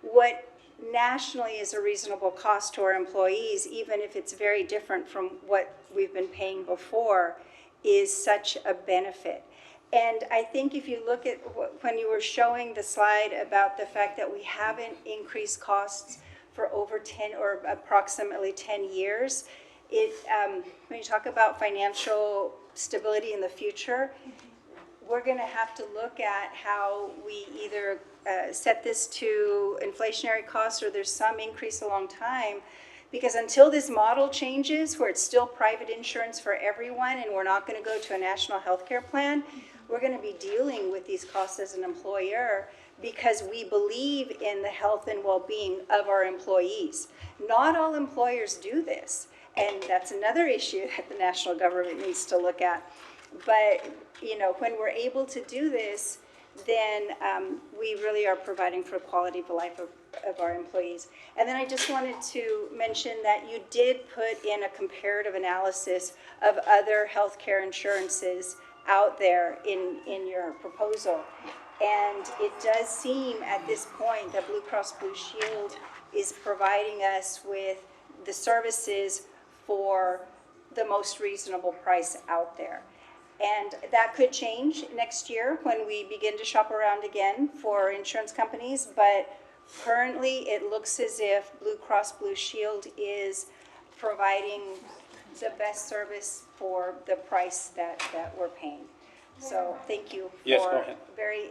what nationally is a reasonable cost to our employees, even if it's very different from what we've been paying before, is such a benefit. And I think if you look at when you were showing the slide about the fact that we haven't increased costs for over 10 or approximately 10 years, when you talk about financial stability in the future, we're going to have to look at how we either set this to inflationary costs or there's some increase along time. Because until this model changes, where it's still private insurance for everyone and we're not going to go to a national health care plan, we're going to be dealing with these costs as an employer because we believe in the health and well-being of our employees. Not all employers do this. And that's another issue that the national government needs to look at. But, when we're able to do this, then we really are providing for quality of life of our employees. And then I just wanted to mention that you did put in a comparative analysis of other healthcare insurances out there in your proposal. And it does seem at this point that Blue Cross Blue Shield is providing us with the services for the most reasonable price out there. And that could change next year when we begin to shop around again for insurance companies, but currently it looks as if Blue Cross Blue Shield is providing the best service for the price that we're paying. So thank you Yes, go for ahead. a very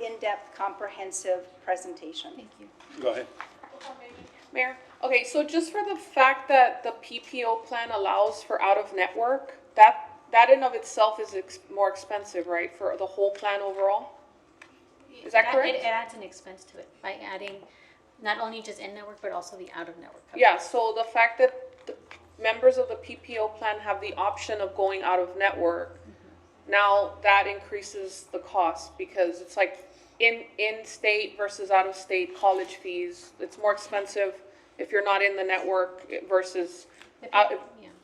in-depth, comprehensive presentation. Thank you. Go ahead. Mayor, okay, so just for the fact that the PPO plan allows for out-of-network, that in of itself is more expensive, right, for the whole plan overall? Is that correct? It adds an expense to it by adding not only just in-network, but also the out-of-network coverage. Yeah, so the fact that the members of the PPO plan have the option of going out-of-network, now that increases the cost because it's like in-state versus out-of-state college fees. It's more expensive if you're not in the network versus out,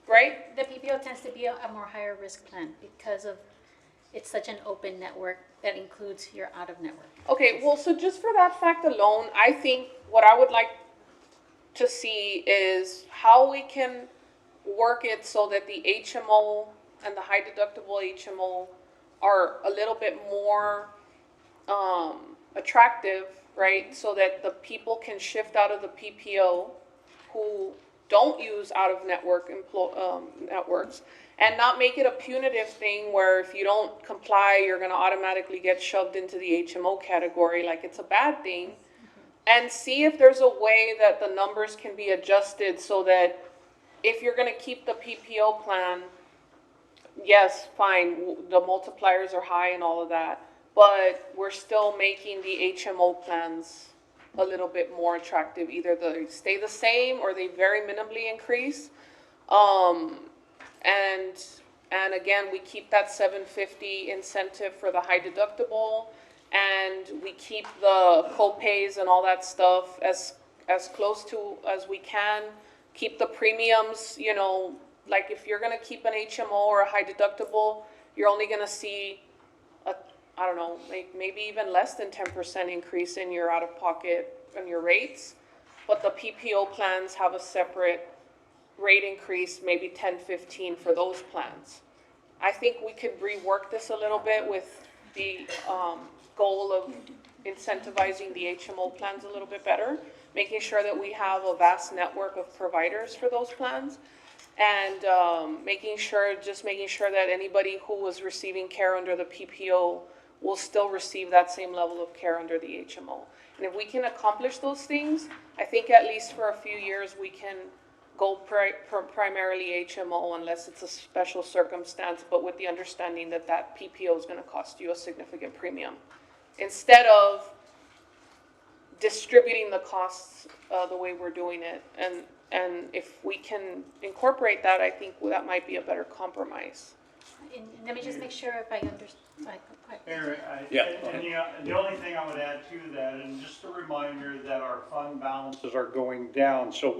right? The PPO tends to be a more higher risk plan because of it's such an open network that includes your out-of-network. Okay, well, so just for that fact alone, I think what I would like to see is how we can work it so that the HMO and the high deductible HMO are a little bit more attractive, right? So that the people can shift out of the PPO who don't use out-of-network networks and not make it a punitive thing where if you don't comply, you're going to automatically get shoved into the HMO category like it's a bad thing. And see if there's a way that the numbers can be adjusted so that if you're going to keep the PPO plan, yes, fine, the multipliers are high and all of that, but we're still making the HMO plans a little bit more attractive. Either they stay the same or they very minimally increase. And again, we keep that $750 incentive for the high deductible, and we keep the co-pays and all that stuff as close to as we can. Keep the premiums, like if you're gonna keep an HMO or a high deductible, you're only gonna see maybe even less than 10% increase in your out-of-pocket and your rates. But the PPO plans have a separate rate increase, maybe 10, 15 for those plans. I think we could rework this a little bit with the goal of incentivizing the HMO plans a little bit better, making sure that we have a vast network of providers for those plans, and making sure that anybody who was receiving care under the PPO will still receive that same level of care under the HMO. And if we can accomplish those things, I think at least for a few years we can go primarily HMO unless it's a special circumstance, but with the understanding that that PPO is going to cost you a significant premium. Instead of distributing the costs, the way we're doing it. And if we can incorporate that, I think that might be a better compromise. And let me just make sure if I understand. Mayor, Yeah. and the only thing I would add to that, and just a reminder that our fund balances are going down. So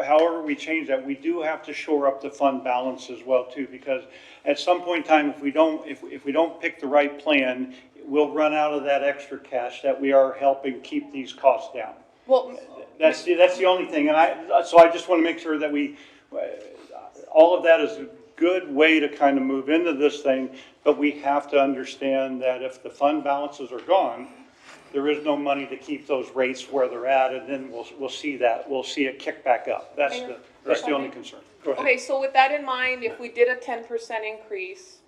however we change that, we do have to shore up the fund balance as well too, because at some point in time, if we don't pick the right plan, we'll run out of that extra cash that we are helping keep these costs down. Well, That's the only thing, and so I just want to make sure that all of that is a good way to kind of move into this thing, but we have to understand that if the fund balances are gone, there is no money to keep those rates where they're at, and then we'll see it kick back up. That's the only concern. Go ahead. okay, so with that in mind, if we did a 10% increase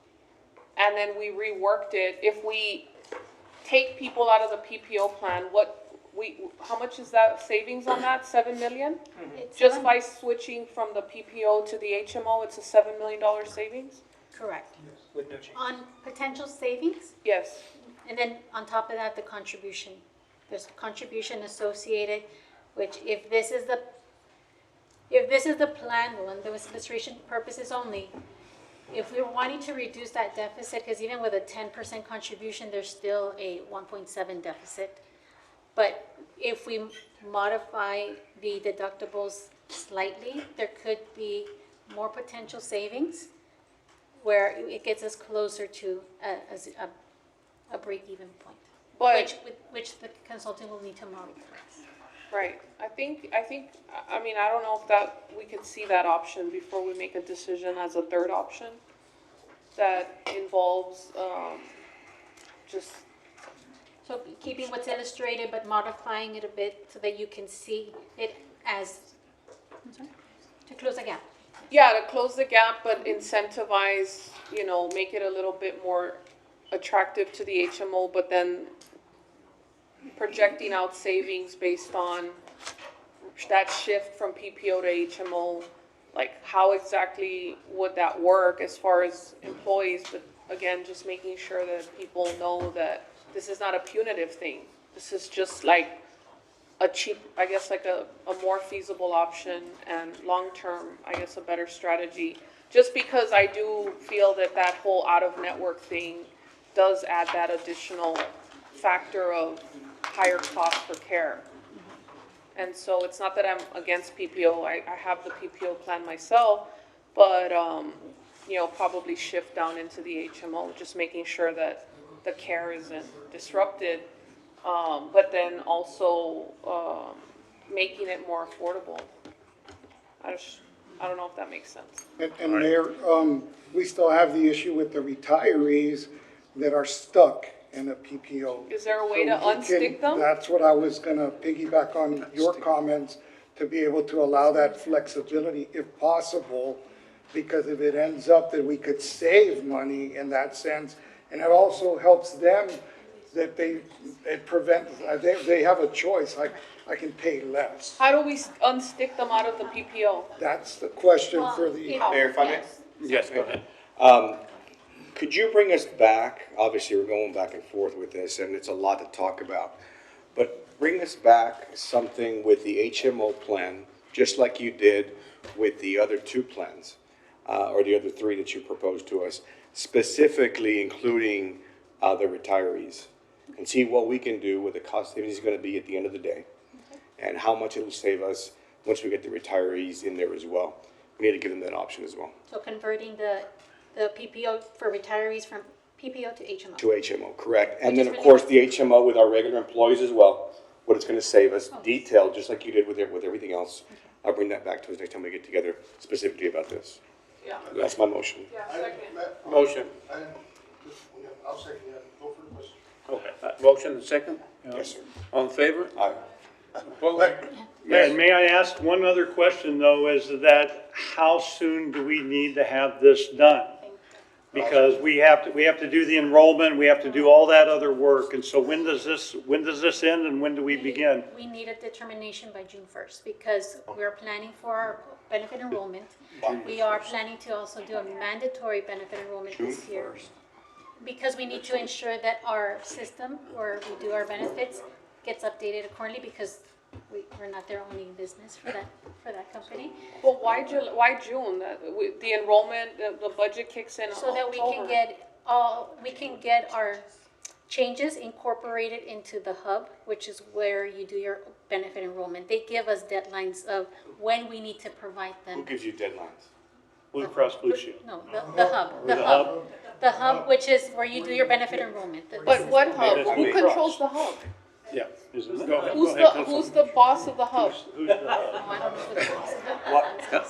and then we reworked it, if we take people out of the PPO plan, how much is that savings on that? 7 million? Just by switching from the PPO to the HMO, it's a $7 million savings? Correct. With no change. On potential savings, Yes. and then on top of that, the contribution. There's a contribution associated, which if this is the plan, well, and the illustration purposes only, if we're wanting to reduce that deficit, because even with a 10% contribution, there's still a 1.7 deficit. But if we modify the deductibles slightly, there could be more potential savings where it gets us closer to a break-even point, which the consultant will need to monitor. Right. I don't know if we could see that option before we make a decision as a third option that involves, just. So keeping what's illustrated, but modifying it a bit so that you can see it as, to close the gap. Yeah, to close the gap, but incentivize, make it a little bit more attractive to the HMO, but then projecting out savings based on that shift from PPO to HMO, like how exactly would that work as far as employees, but again, just making sure that people know that this is not a punitive thing. This is just like a cheap, I guess like a more feasible option and long-term, I guess a better strategy. Just because I do feel that whole out-of-network thing does add that additional factor of higher cost for care. And so it's not that I'm against PPO. I have the PPO plan myself, but, probably shift down into the HMO, just making sure that the care isn't disrupted, but then also making it more affordable. I don't know if that makes sense. And Mayor, we still have the issue with the retirees that are stuck in a PPO. Is there a way to unstick them? That's what I was gonna piggyback on your comments, to be able to allow that flexibility if possible, because if it ends up that we could save money in that sense, and it also helps them that they have a choice, I can pay less. How do we unstick them out of the PPO? That's the question for the. Mayor, if I may? Yes, go ahead. Could you bring us back, obviously we're going back and forth with this and it's a lot to talk about, but bring us back something with the HMO plan, just like you did with the other two plans, or the other three that you proposed to us, specifically including the retirees, and see what we can do, what the cost savings is going to be at the end of the day, and how much it'll save us once we get the retirees in there as well. We need to give them that option as well. So converting the PPO for retirees from PPO to HMO. To HMO, correct. And then, of course, the HMO with our regular employees as well, what it's going to save us, detailed, just like you did with everything else. I'll bring that back to us next time we get together specifically about this. Yeah. That's my motion. Yeah, second. Motion. I'll second that. Go for the question. Okay, motion and second? Yes, sir. All in favor? Aye. Opposed? And may I ask one other question though, is that how soon do we need to have this done? Because we have to do the enrollment, we have to do all that other work, and so when does this end and when do we begin? We need a determination by June 1st because we're planning for our benefit enrollment. We are planning to also do a mandatory benefit enrollment this year. Because we need to ensure that our system where we do our benefits gets updated accordingly because we're not their only business for that company. Well, why June? The enrollment, the budget kicks in So that we can get our changes incorporated into the hub, which is where you do your benefit enrollment. They give us deadlines of when we need to provide Who them. gives you deadlines? Blue Cross Blue Shield. No, the hub. The hub, which is where you do your benefit enrollment. But what hub? Maybe Who that's controls the hub? Yeah. Who's the boss of the hub?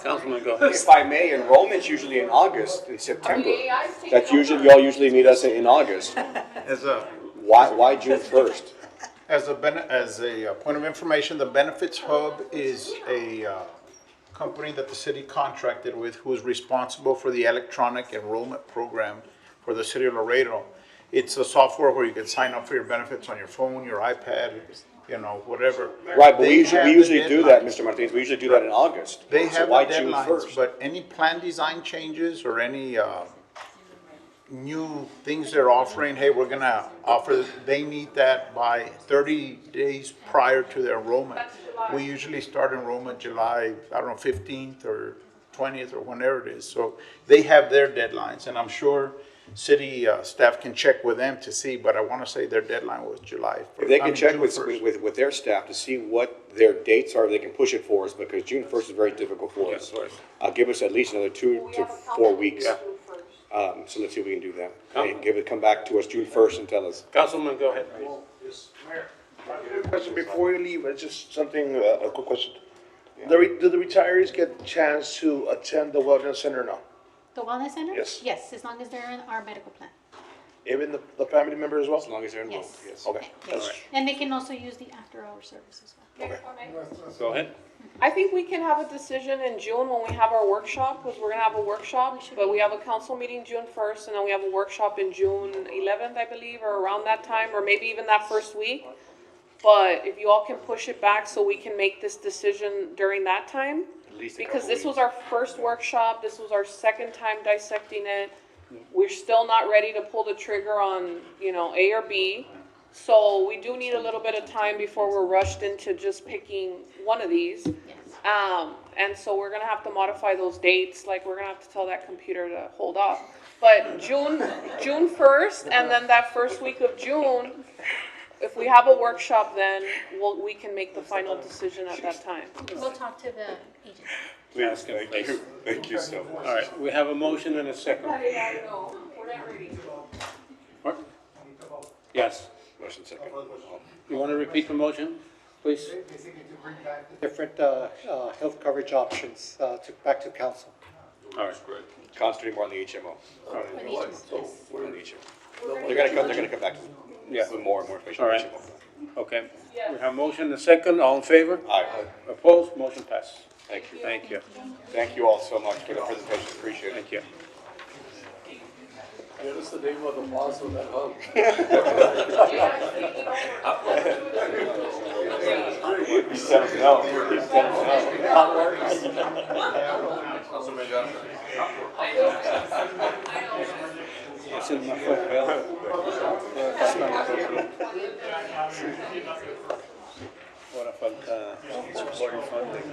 Councilman, go ahead. If I may, enrollment's usually in August, in September. That's usually, y'all usually meet us in August. As a, Why June 1st? as a point of information, the Benefits Hub is a company that the city contracted with who is responsible for the electronic enrollment program for the city of Laredo. It's a software where you can sign up for your benefits on your phone, your iPad, whatever. Right, but They we have usually the do that, deadlines. Mr. Martinez, we usually do that in August. They So have the why June deadlines, 1st? but any plan design changes or any new things they're offering, hey, we're gonna offer, they need that by 30 days prior to their enrollment. We usually start enrollment July, 15th or 20th or whenever it is. So they have their deadlines, and I'm sure city staff can check with them to see, but I wanna say their deadline was July. If they can check June with, 1st. with their staff to see what their dates are, they can push it for us, because June 1st is very difficult for us. Give us at least another 2 to 4 weeks. So let's see if we can do that. Hey, come back to us June 1st and tell us. Councilman, go ahead. Question before you leave, it's just something, a quick question. Do the retirees get a chance to attend the wellness center now? The wellness center? Yes. Yes, as long as they're in our medical plan. Even the family member as well? As long as they're enrolled, Yes. yes. Okay. Yes. And they can also use the after-hour service as well. Go ahead. I think we can have a decision in June when we have our workshop, because we're gonna have a workshop, but we have a council meeting June 1st, and then we have a workshop in June 11th, I believe, or around that time, or maybe even that first week. But if you all can push it back so we can make this decision during that time, because this was our first workshop, this was our second time dissecting it. We're still not ready to pull the trigger on, A or B. So we do need a little bit of time before we're rushed into just picking one of these. And so we're gonna have to modify those dates, like we're gonna have to tell that computer to hold off. But June 1st, and then that first week of June, if we have a workshop, then we can make the final decision at that time. We'll talk to the agent. Please, thank you. Thank you so much. All right, we have a motion and a second. What? Yes. Motion second. You want to repeat the motion, please? Basically to bring back the different health coverage options back to council. All right. Concentrating more on the HMO. All right. On the HMO. They're gonna come back with more and more information All on right. HMO. Okay. We have motion and a second. All in favor? Aye. Opposed? Motion passes. Thank you. Thank you. Thank you all so much for the presentation, appreciate it. Thank you. Give us the name of the boss of that hub. He's telling no. He's telling Ese es más fuerte. Ahora falta body funding.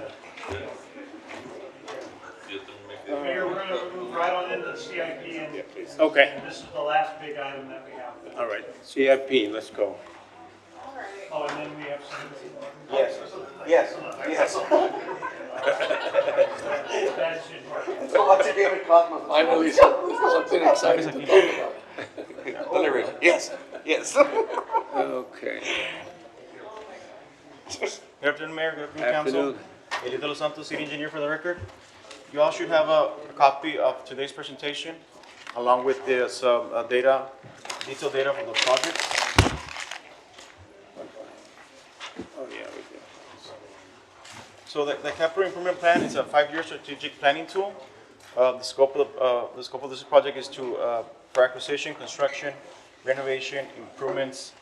Mayor, we're gonna move right on into the CIP, and Okay. this is the last big item that we have. All right. CIP, let's go. Oh, and then we have some. Yes, yes, yes. That should work. So what's your David Cosmo? Finally, something exciting to talk about. Delivery, yes, yes. Okay. Good afternoon, Mayor. Good afternoon, Council. Afternoon. Elito Los Santos, City Engineer for the record. You all should have a copy of today's presentation, along with some detailed data for the project. Oh, yeah, we do. So the capital improvement plan is a 5-year strategic planning tool. The scope of this project is for acquisition, construction, renovation, improvements,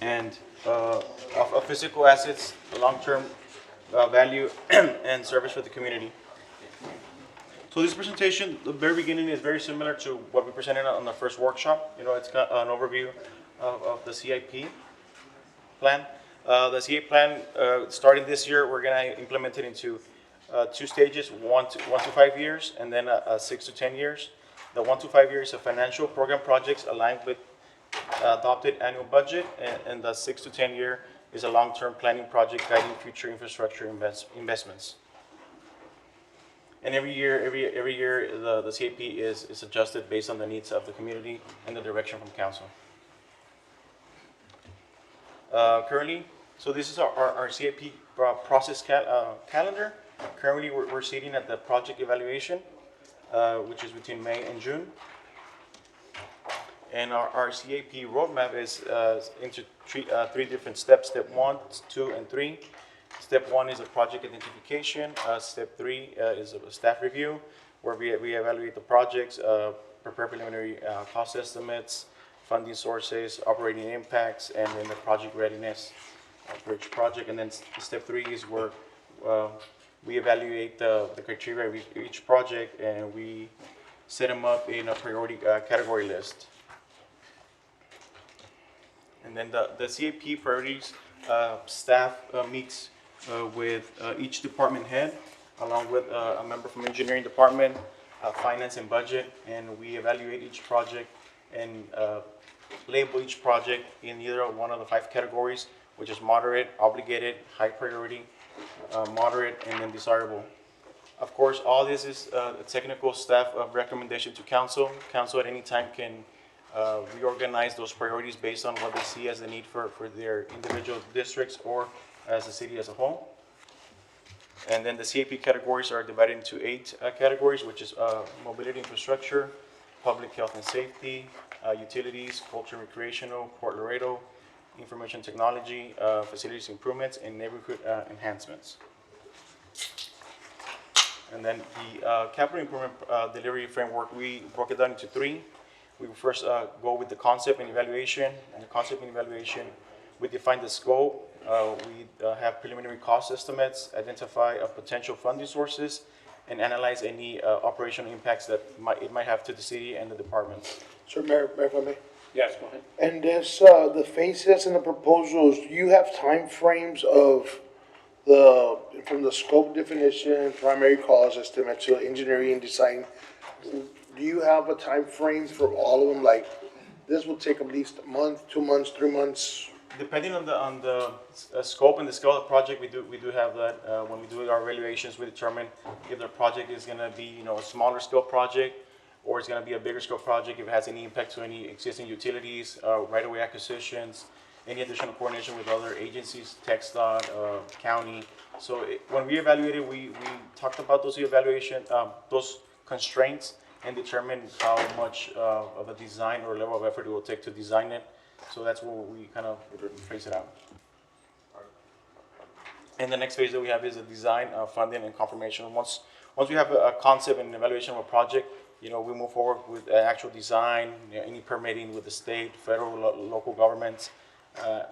and of physical assets, long-term value and service for the community. So this presentation, the very beginning is very similar to what we presented on the first workshop. It's got an overview of the CIP plan. The CA plan, starting this year, we're gonna implement it into 2 stages, 1 to 5 years, and then 6 to 10 years. The 1 to 5 years of financial program projects aligned with adopted annual budget, and the 6 to 10 year is a long-term planning project guiding future infrastructure investments. And every year, the CAP is adjusted based on the needs of the community and the direction from council. Currently, so this is our CAP process calendar. Currently, we're sitting at the project evaluation, which is between May and June. And our CAP roadmap is into three different steps, step 1, 2, and 3. Step 1 is a project identification. Step 3 is a staff review, where we evaluate the projects, prepare preliminary cost estimates, funding sources, operating impacts, and then the project readiness for each project. And then step 3 is where we evaluate the criteria of each project, and we set them up in a priority category list. And then the CAP priorities staff meets with each department head, along with a member from engineering department, finance and budget, and we evaluate each project and label each project in either one of the 5 categories, which is moderate, obligated, high priority, moderate, and then desirable. Of course, all this is a technical staff of recommendation to council. Council at any time can reorganize those priorities based on what they see as the need for their individual districts or as a city as a whole. And then the CAP categories are divided into 8 categories, which is mobility infrastructure, public health and safety, utilities, culture and recreational, Port Laredo, information technology, facilities improvements, and neighborhood enhancements. And then the capital improvement delivery framework, we broke it down into 3. We will first go with the concept and evaluation. And the concept and evaluation, we define the scope. We have preliminary cost estimates, identify potential funding sources, and analyze any operational impacts that it might have to the city and the departments. Sir, Mayor, if I may. Yes, go ahead. And this, the phases and the proposals, do you have time frames of from the scope definition, primary cost estimate to engineering and design? Do you have a time frame for all of them? Like, this will take at least a month, 2 months, 3 months? Depending on the scope and the scale of the project, we do have that. When we do our evaluations, we determine if the project is going to be a smaller scale project, or it's going to be a bigger scale project, if it has any impact to any existing utilities, right-of-way acquisitions, any additional coordination with other agencies, TxDOT, county. So when we evaluated, we talked about those those constraints, and determine how much of a design or level of effort it will take to design it. So that's where we kind of trace it out. And the next phase that we have is the design, funding, and confirmation. Once we have a concept and evaluation of a project, we move forward with actual design, any permitting with the state, federal, local governments.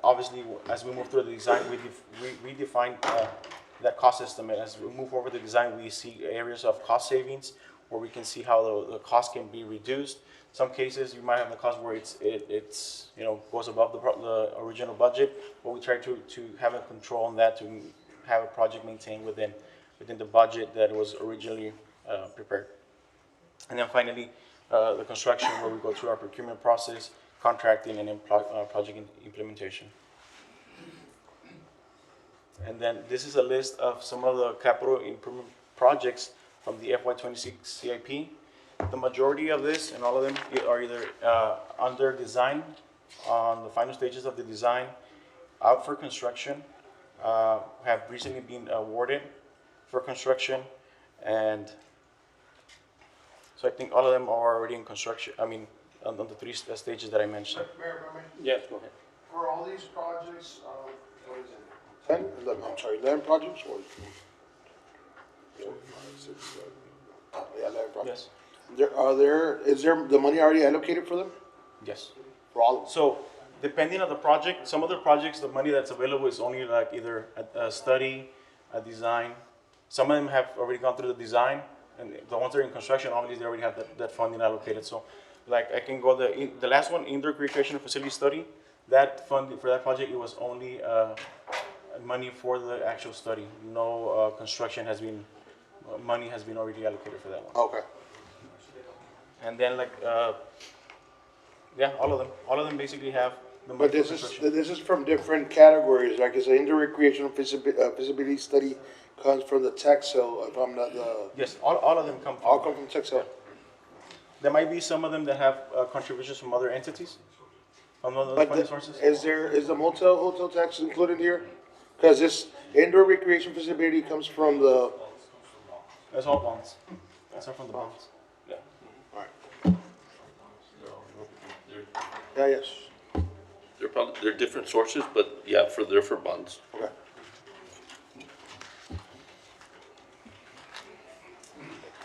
Obviously, as we move through the design, we define that cost estimate. As we move forward with the design, we see areas of cost savings, where we can see how the cost can be reduced. Some cases you might have the cost where it's goes above the original budget, but we try to have a control on that, to have a project maintained within the budget that was originally prepared. And then finally, the construction, where we go through our procurement process, contracting, and then project implementation. And then this is a list of some of the capital improvement projects from the FY26 CIP. The majority of this and all of them are either under design, on the final stages of the design, out for construction, have recently been awarded for construction, and so I think all of them are already in construction. I mean, on the 3 stages that I mentioned. Mayor, Yes, go ahead. for all these projects, what is it? 11 projects or? 4, 5, 6, 7. Yeah, 11 projects. Yes. Is there the money already allocated for them? Yes. For all of them? So, depending on the project, some of the projects, the money that's available is only like either a study, a design. Some of them have already gone through the design, and the ones that are in construction, obviously they already have that funding allocated. So, like I can go the last one, indoor recreational facility study. That funding for that project, it was only money for the actual study. No construction has been, money has been already allocated for that one. Okay. And then like, yeah, all of them basically have the money But for this construction. is from different categories, like it's an indoor recreational feasibility study comes from the tech cell, if I'm not, Yes, all of them come from. all come from tech cell. There might be some of them that have contributions from other entities, from other But funding sources. is the motel, hotel tax included here? Cause this indoor recreation feasibility comes from the, That's all bonds. That's all from the bonds. Yeah. yeah, yes, They're different sources, but yeah, they're for bonds. okay.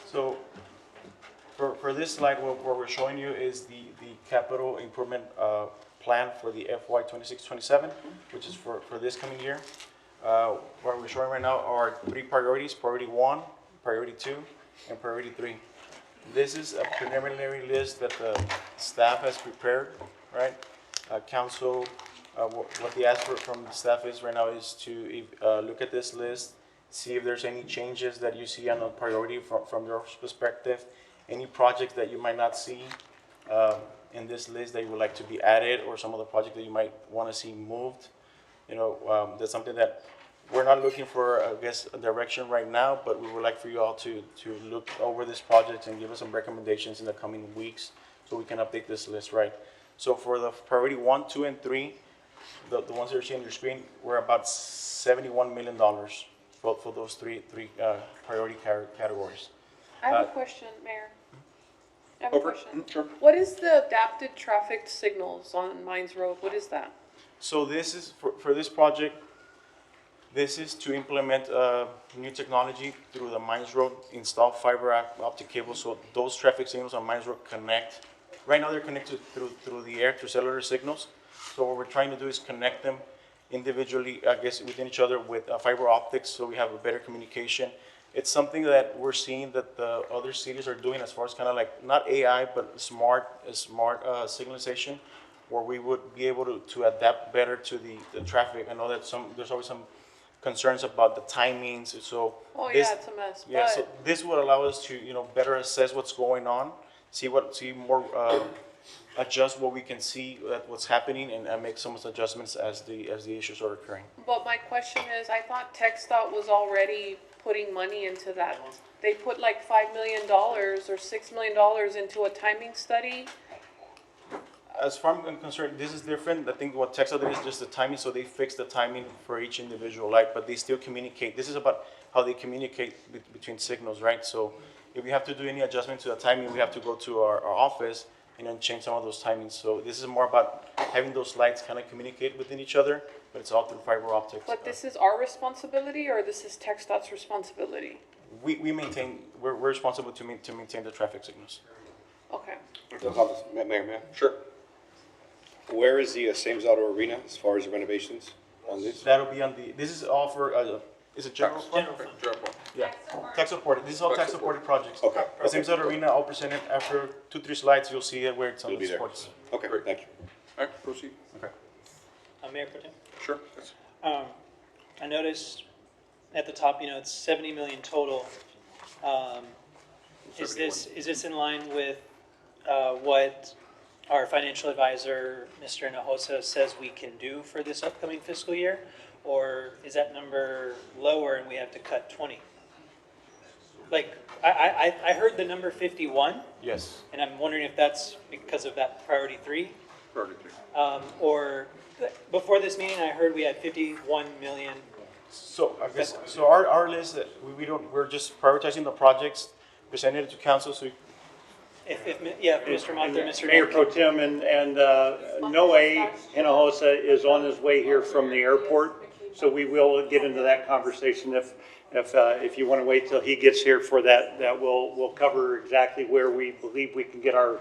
So, for this slide, what we're showing you is the capital improvement plan for the FY 26-27, which is for this coming year. What we're showing right now are 3 priorities: priority 1, priority 2, and priority 3. This is a preliminary list that the staff has prepared, right? Council, what the ask from the staff is right now is to look at this list, see if there's any changes that you see on the priority from your perspective, any projects that you might not see in this list that you would like to be added, or some of the projects that you might want to see moved. You know, that's something that we're not looking for, I guess, a direction right now, but we would like for you all to look over this project and give us some recommendations in the coming weeks so we can update this list, right? So for the priority 1, 2, and 3, the ones that you're seeing on your screen, we're about $71 million for those three priority categories. I have a question, Mayor. I have a Over. question. Sure. What is the adapted traffic signals on Mines Road? What is that? So this is, for this project, this is to implement new technology through the Mines Road, install fiber optic cable, so those traffic signals on Mines Road connect. Right now, they're connected through the air, through cellular signals. So what we're trying to do is connect them individually, I guess, within each other with fiber optics, so we have a better communication. It's something that we're seeing that the other cities are doing as far as kind of like, not AI, but smart signalization, where we would be able to adapt better to the traffic. I know that there's always some concerns about the timings, so. Oh, this- yeah, it's a mess, Yeah, so but this would allow us to, better assess what's going on, see more, adjust what we can see, what's happening, and make some adjustments as the issues are occurring. But my question is, I thought TxDOT was already putting money into that. They put like $5 million or $6 million into a timing study. As far as I'm concerned, this is different. I think what TxDOT did is just the timing, so they fix the timing for each individual light, but they still communicate. This is about how they communicate between signals, right? So if we have to do any adjustment to the timing, we have to go to our office and then change some of those timings. So this is more about having those lights kind of communicate within each other, but it's all through fiber optics. But this is our responsibility, or this is TxDOT's responsibility? We're responsible to maintain the traffic signals. Okay. Mayor, Sure. where is the Sames Auto Arena as far as renovations on this? That'll be on this is all for, is it general fund? General fund. Yeah, tax supported. This is all tax supported projects. Okay. The same sort of arena, I'll present it after 2-3 slides. You'll see it where it's on It'll the be there. sports. Okay, thank you. All right, proceed. Okay. Mayor Pro Tem? Sure. I noticed at the top, it's 70 million total. Is this in line with what our financial advisor, Mr. Hinojosa, says we can do for this upcoming fiscal year? Or is that number lower and we have to cut 20? Like, I heard the number 51, Yes. and I'm wondering if that's because of that priority 3? Priority 3. Or before this meeting, I heard we had 51 million. So I guess, so our list, we're just prioritizing the projects, presenting it to council, so If Mr. Monter, Mr. Mayor Pro Tem and Noe Hinojosa is on his way here from the airport, so we will get into that conversation if you want to wait till he gets here for that, we'll cover exactly where we believe we can get our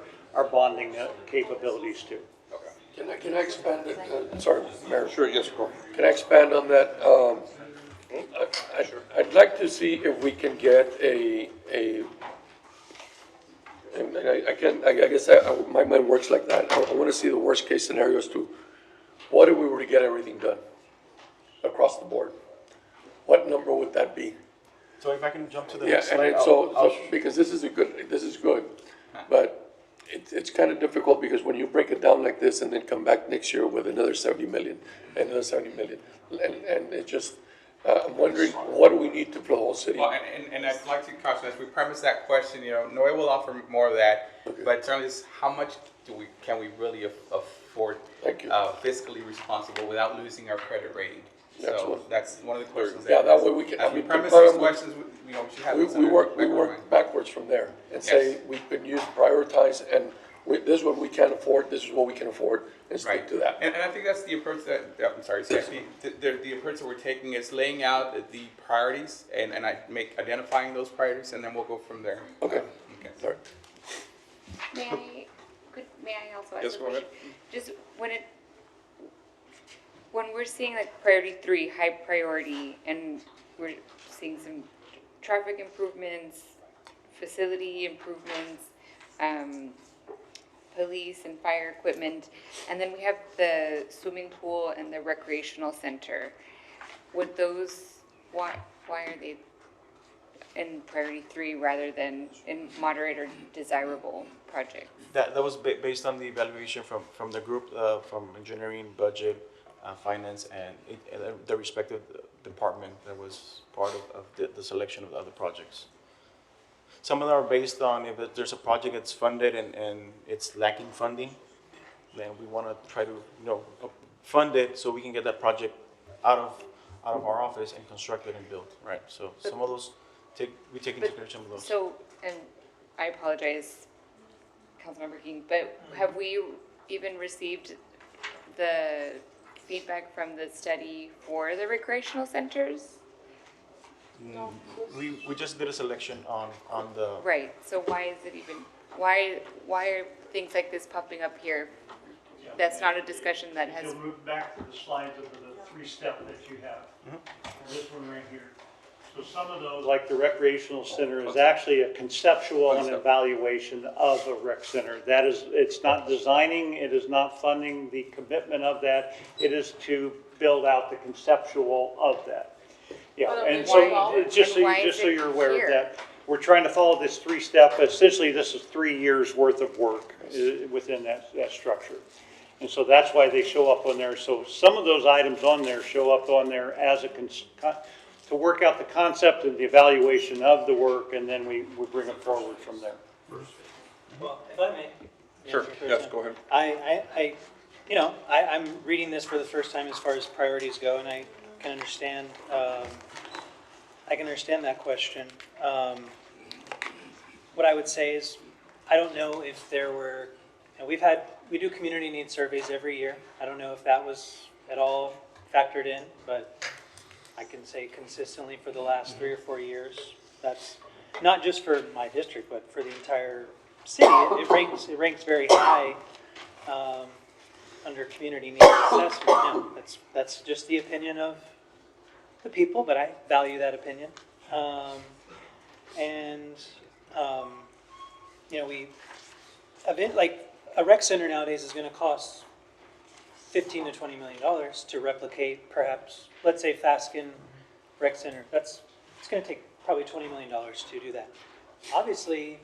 bonding capabilities to. Can I expand, sorry, Mayor. Sure, yes, go. Can I expand on that? I'd like to see if we can get and I guess my mind works like that. I want to see the worst case scenarios to what if we were to get everything done? across the board. What number would that be? So if I can jump to the Yeah, next and slide. then so, because this is good, but it's kind of difficult because when you break it down like this and then come back next year with another 70 million, another 70 million, and it just, I'm wondering, what do we need to, for the whole city? Well, and I'd like to caution, as we premise that question, Noe will offer more of that, but certainly is how much can we really afford fiscally responsible without losing our credit rating? So that's one of the questions. Yeah, that way we can, As I we mean, premise these questions, we should have. this in we our work back of our mind. backwards from there and say, we can use, prioritize, and this is what we can afford, this is what we can afford, and stick to that. And I think that's the approach that, I'm sorry, CIP, the approach that we're taking is laying out the priorities and identifying those priorities, and then we'll go from there. Okay. Sorry. May I also ask Yes, a go ahead. question? Just when we're seeing like priority 3, high priority, and we're seeing some traffic improvements, facility improvements, police and fire equipment, and then we have the swimming pool and the recreational center. Would those, why are they in priority 3 rather than in moderate or desirable projects? That was based on the evaluation from the group, from engineering, budget, finance, and the respective department that was part of the selection of the other projects. Some of them are based on if there's a project that's funded and it's lacking funding, then we want to try to, fund it so we can get that project out of our office and construct it and build, right? So some of those we take into consideration some of those. So, and I apologize, Councilmember King, but have we even received the feedback from the study for the recreational centers? No. We just did a selection on the. Right, so why is it even, why are things like this popping up here? That's not a discussion that has. If you'll move back to the slides of the 3-step that you have. This one right here. So some of those, like the recreational center, is actually a conceptual and evaluation of a rec center. That is, it's not designing, it is not funding the commitment of that. It is to build out the conceptual of that. Yeah, and so just so you're aware of that, we're trying to follow this 3-step. Essentially, this is 3 years worth of work within that structure. And so that's why they show up on there. So some of those items on there show up on there as to work out the concept and the evaluation of the work, and then we bring it forward from there. Well, if I may. Sure, yes, go ahead. I'm reading this for the first time as far as priorities go, and I can understand, that question. What I would say is, I don't know if there were, we do community needs surveys every year. I don't know if that was at all factored in, but I can say consistently for the last 3 or 4 years, that's not just for my district, but for the entire city. It ranks very high under community needs assessment. Now, that's just the opinion of the people, but I value that opinion. Like a rec center nowadays is going to cost $15 to $20 million to replicate, perhaps, let's say Fasken Rec Center. It's going to take probably $20 million to do that. Obviously,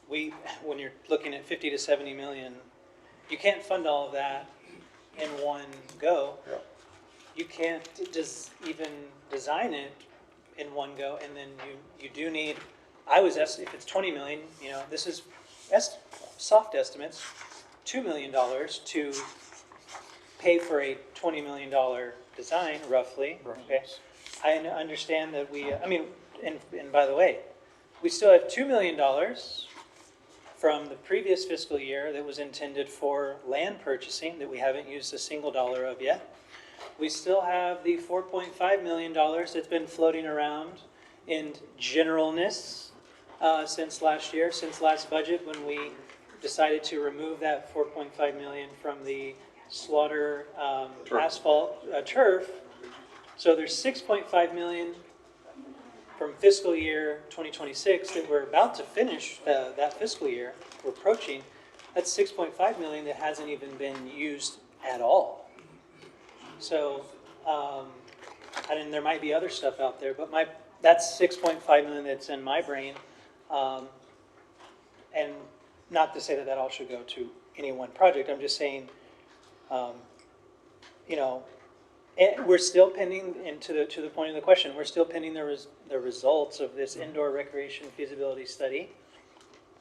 when you're looking at 50 to 70 million, you can't fund all of that in one go. Yeah. You can't even design it in one go, and then you do need. If it's 20 million, this is soft estimates, $2 million to pay for a $20 million design, roughly. Okay, I understand that and by the way, we still have $2 million from the previous fiscal year that was intended for land purchasing that we haven't used a single dollar of yet. We still have the $4.5 million that's been floating around in generalness since last year, since last budget, when we decided to remove that $4.5 million from the slaughter asphalt turf. So there's $6.5 million from fiscal year 2026 that we're about to finish that fiscal year. We're approaching. That's $6.5 million that hasn't even been used at all. So and there might be other stuff out there, but that's 6.5 million that's in my brain. And not to say that that all should go to any one project, I'm just saying, you know, we're still pending, and to the point of the question, we're still pending the results of this indoor recreation feasibility study.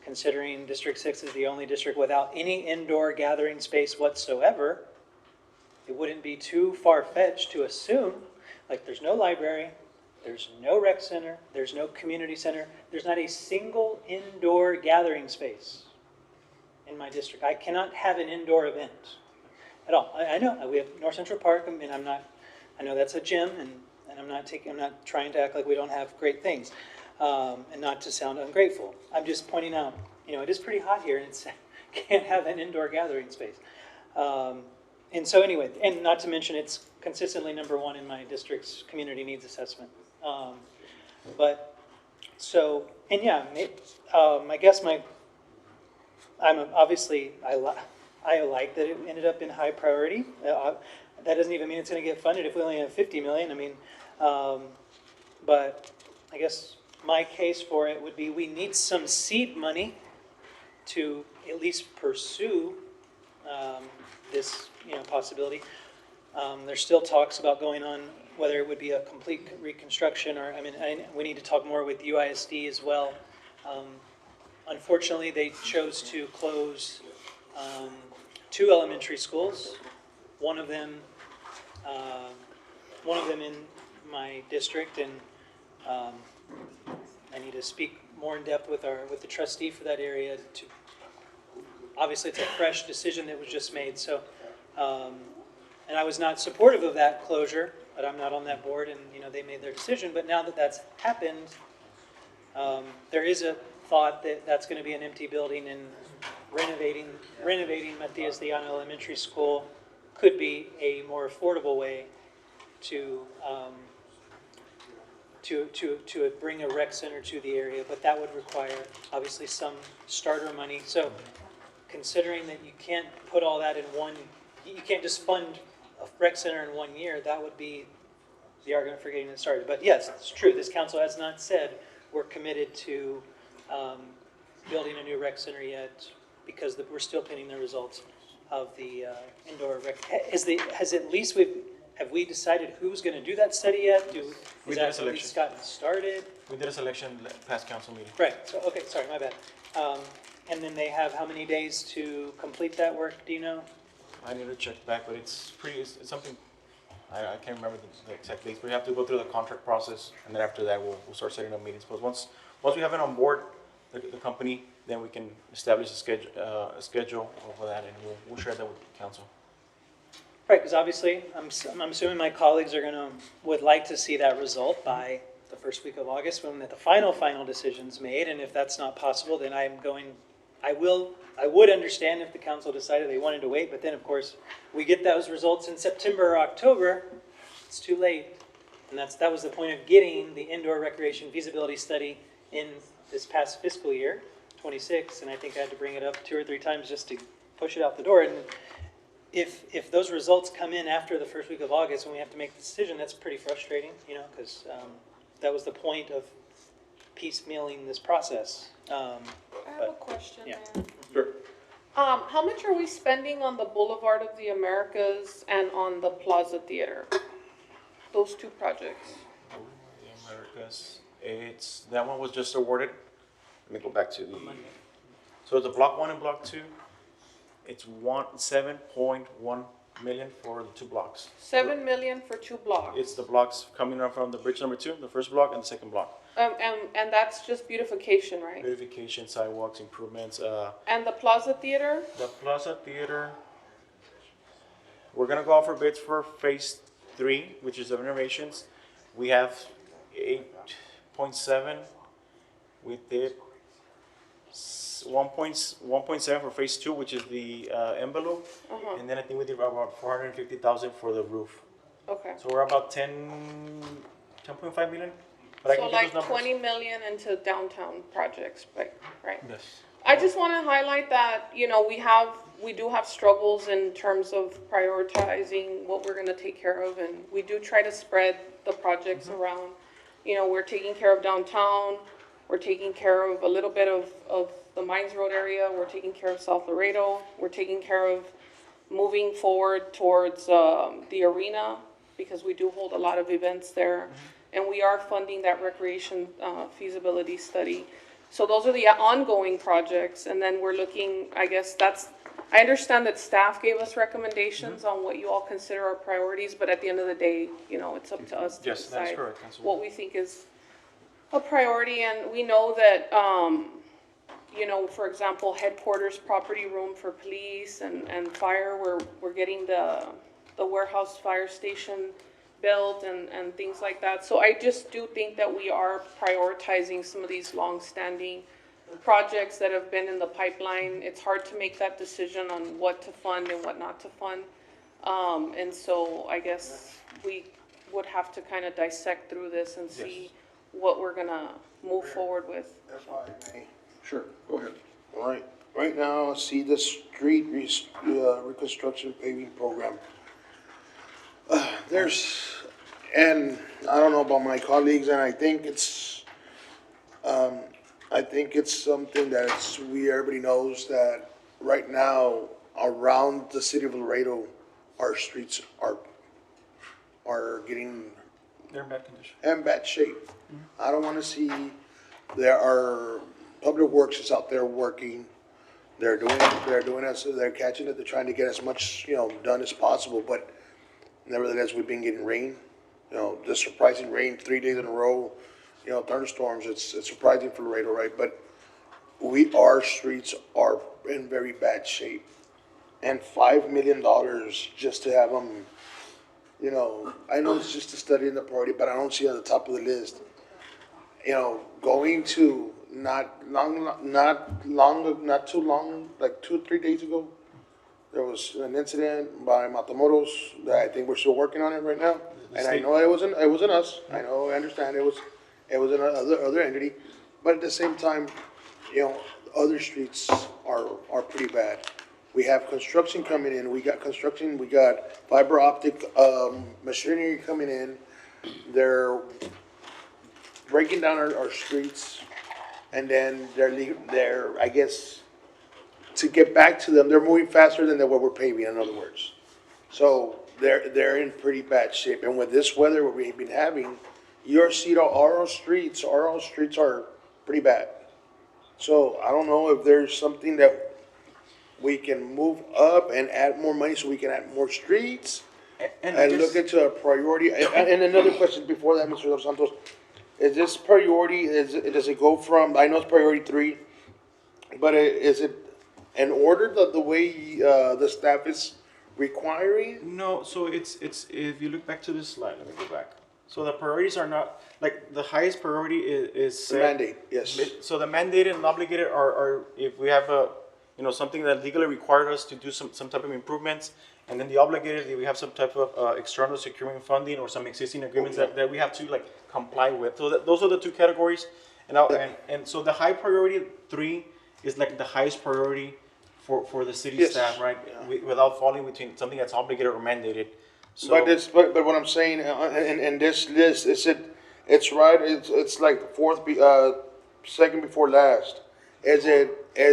Considering District 6 is the only district without any indoor gathering space whatsoever, it wouldn't be too far-fetched to assume, like, there's no library, there's no rec center, there's no community center, there's not a single indoor gathering space in my district. I cannot have an indoor event at all. I know, we have North Central Park, I mean, I know that's a gym, and I'm not trying to act like we don't have great things, and not to sound ungrateful. I'm just pointing out, you know, it is pretty hot here, and it can't have an indoor gathering space. And so anyway, and not to mention it's consistently number one in my district's community needs assessment. But so, and yeah, I guess obviously I like that it ended up in high priority. That doesn't even mean it's going to get funded if we only have 50 million. I mean, but I guess my case for it would be we need some seed money to at least pursue this, you know, possibility. There's still talks about going on whether it would be a complete reconstruction, or, I mean, we need to talk more with UISD as well. Unfortunately, they chose to close 2 elementary schools. One of them in my district, and I need to speak more in depth with the trustee for that area. Obviously, it's a fresh decision that was just made. So, and I was not supportive of that closure, but I'm not on that board, and you know they made their decision. But now that that's happened, there is a thought that that's going to be an empty building, and renovating Matias de Llano Elementary School could be a more affordable way to bring a rec center to the area, but that would require obviously some starter money. So considering that you can't put all that in one, you can't just fund a rec center in 1 year, that would be the argument for getting it started. But yes, it's true, this council has not said we're committed to building a new rec center yet, because we're still pending the results of the indoor rec. Have we decided who's going to do that study yet? We did a at selection. least gotten started? We did a selection past council meeting. Right, so, okay, sorry, my bad. And then they have how many days to complete that work, do you know? I need to check back, but it's something, I can't remember the exact dates. We have to go through the contract process, and then after that, we'll start setting up meetings. But once we have it on board, the company, then we can establish a schedule for that, and we'll share that with the council. Right, because obviously, I'm assuming my colleagues would like to see that result by the first week of August, when the final decision's made, and if that's not possible, then I would understand if the council decided they wanted to wait, but then, of course, we get those results in September or October, it's too late. And that was the point of getting the indoor recreation feasibility study in this past fiscal year, 26, and I think I had to bring it up 2 or 3 times just to push it out the door. And if those results come in after the first week of August, when we have to make the decision, that's pretty frustrating, you know, because that was the point of piecemealing this process. I have a question, yeah. Mayor. Sure. How much are we spending on the Boulevard of the Americas and on the Plaza Theater? Those 2 projects. The Americas, that one was just awarded. Let me go back to so the block 1 and block 2, it's 7.1 million for the 2 blocks. 7 million for 2 blocks. It's the blocks coming up from the bridge number 2, the first block, and the second block. And that's just beautification, right? Beautification, sidewalks, improvements. And the Plaza Theater? The Plaza Theater, we're gonna go out for bids for phase 3, which is the renovations. We have 8.7. We did 1.7 for phase 2, which is the envelope, and then I think we did about 450,000 for the roof. Okay. So we're about 10.5 million. But I So can like give those numbers. 20 million into downtown projects, right? Yes. I just want to highlight that, you know, we do have struggles in terms of prioritizing what we're going to take care of, and we do try to spread the projects around. You know, we're taking care of downtown, we're taking care of a little bit of the Mines Road area, we're taking care of South Laredo, we're taking care of moving forward towards the arena, because we do hold a lot of events there, and we are funding that recreation feasibility study. So those are the ongoing projects, and then we're looking, I guess I understand that staff gave us recommendations on what you all consider our priorities, but at the end of the day, you know, it's up to us to Yes, that is decide correct, Councilwoman. what we think is a priority, and we know that, you know, for example, headquarters property room for police and fire, we're getting the warehouse fire station built and things like that. So I just do think that we are prioritizing some of these long-standing projects that have been in the pipeline. It's hard to make that decision on what to fund and what not to fund. And so I guess we would have to kind of dissect through this and see what we're gonna move forward with. If I may. Sure, go ahead. All right, right now, I see the street reconstruction paving program. And I don't know about my colleagues, and I think it's something that everybody knows that right now, around the city of Laredo, our streets are getting They're in bad condition. in bad shape. I don't wanna see, there are, Public Works is out there working, they're catching it, they're trying to get as much, you know, done as possible, but nevertheless, we've been getting rain, you know, the surprising rain 3 days in a row, you know, thunderstorms, it's surprising for Laredo, right? But our streets are in very bad shape. And $5 million just to have them, you know, I know it's just a study in the priority, but I don't see it on the top of the list. You know, going to not too long, like 2-3 days ago, there was an incident by Matamoros that I think we're still working on it right now. And I know it wasn't us. I understand it was another entity. But at the same time, you know, other streets are pretty bad. We have construction coming in. We got fiber optic machinery coming in. They're breaking down our streets, and then they're I guess, to get back to them, they're moving faster than what we're paving, in other words. So they're in pretty bad shape. And with this weather we've been having, our streets are pretty bad. So I don't know if there's something that we can move up and add more money so we can add more streets and look into a priority. And another question before that, Mr. Dos Santos, is this priority, does it go from, I know it's priority 3, but is it in order the way the staff is requiring? No, so it's if you look back to this slide, let me go back. So the priorities are not, like, the highest priority is The mandate, yes. So the mandated and obligated are if we have something that legally required us to do some type of improvements, and then the obligated, if we have some type of external securing funding or some existing agreements that we have to like comply with. So those are the two categories. And so the high priority 3 is like the highest priority for the city staff, right? Without falling between something that's obligated or mandated. So, but what I'm saying, in this list, it's right, it's like second before last. Is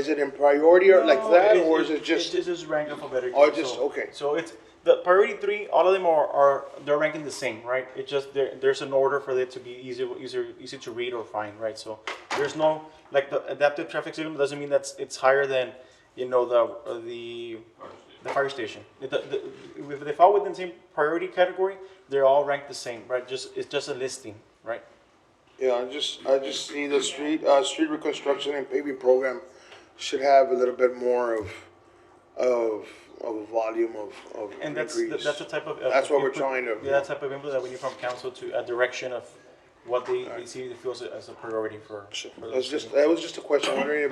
it in priority or like that, or is it just? It's just ranked alphabetically. Oh, just, okay. So it's, the priority 3, all of them they're ranking the same, right? It just, there's an order for it to be easy to read or find, right? So there's no, like, the adaptive traffic signal doesn't mean that it's higher than, the fire station. If they fall within the same priority category, they're all ranked the same, right? It's just a listing, right? Yeah, I just see the street reconstruction and paving program should have a little bit more of a volume of And that's increase. the type of That's what we're input- trying to. Yeah, that type of input that we need from council to a direction of what they see they feel as a priority for. That was just a question. Wondering if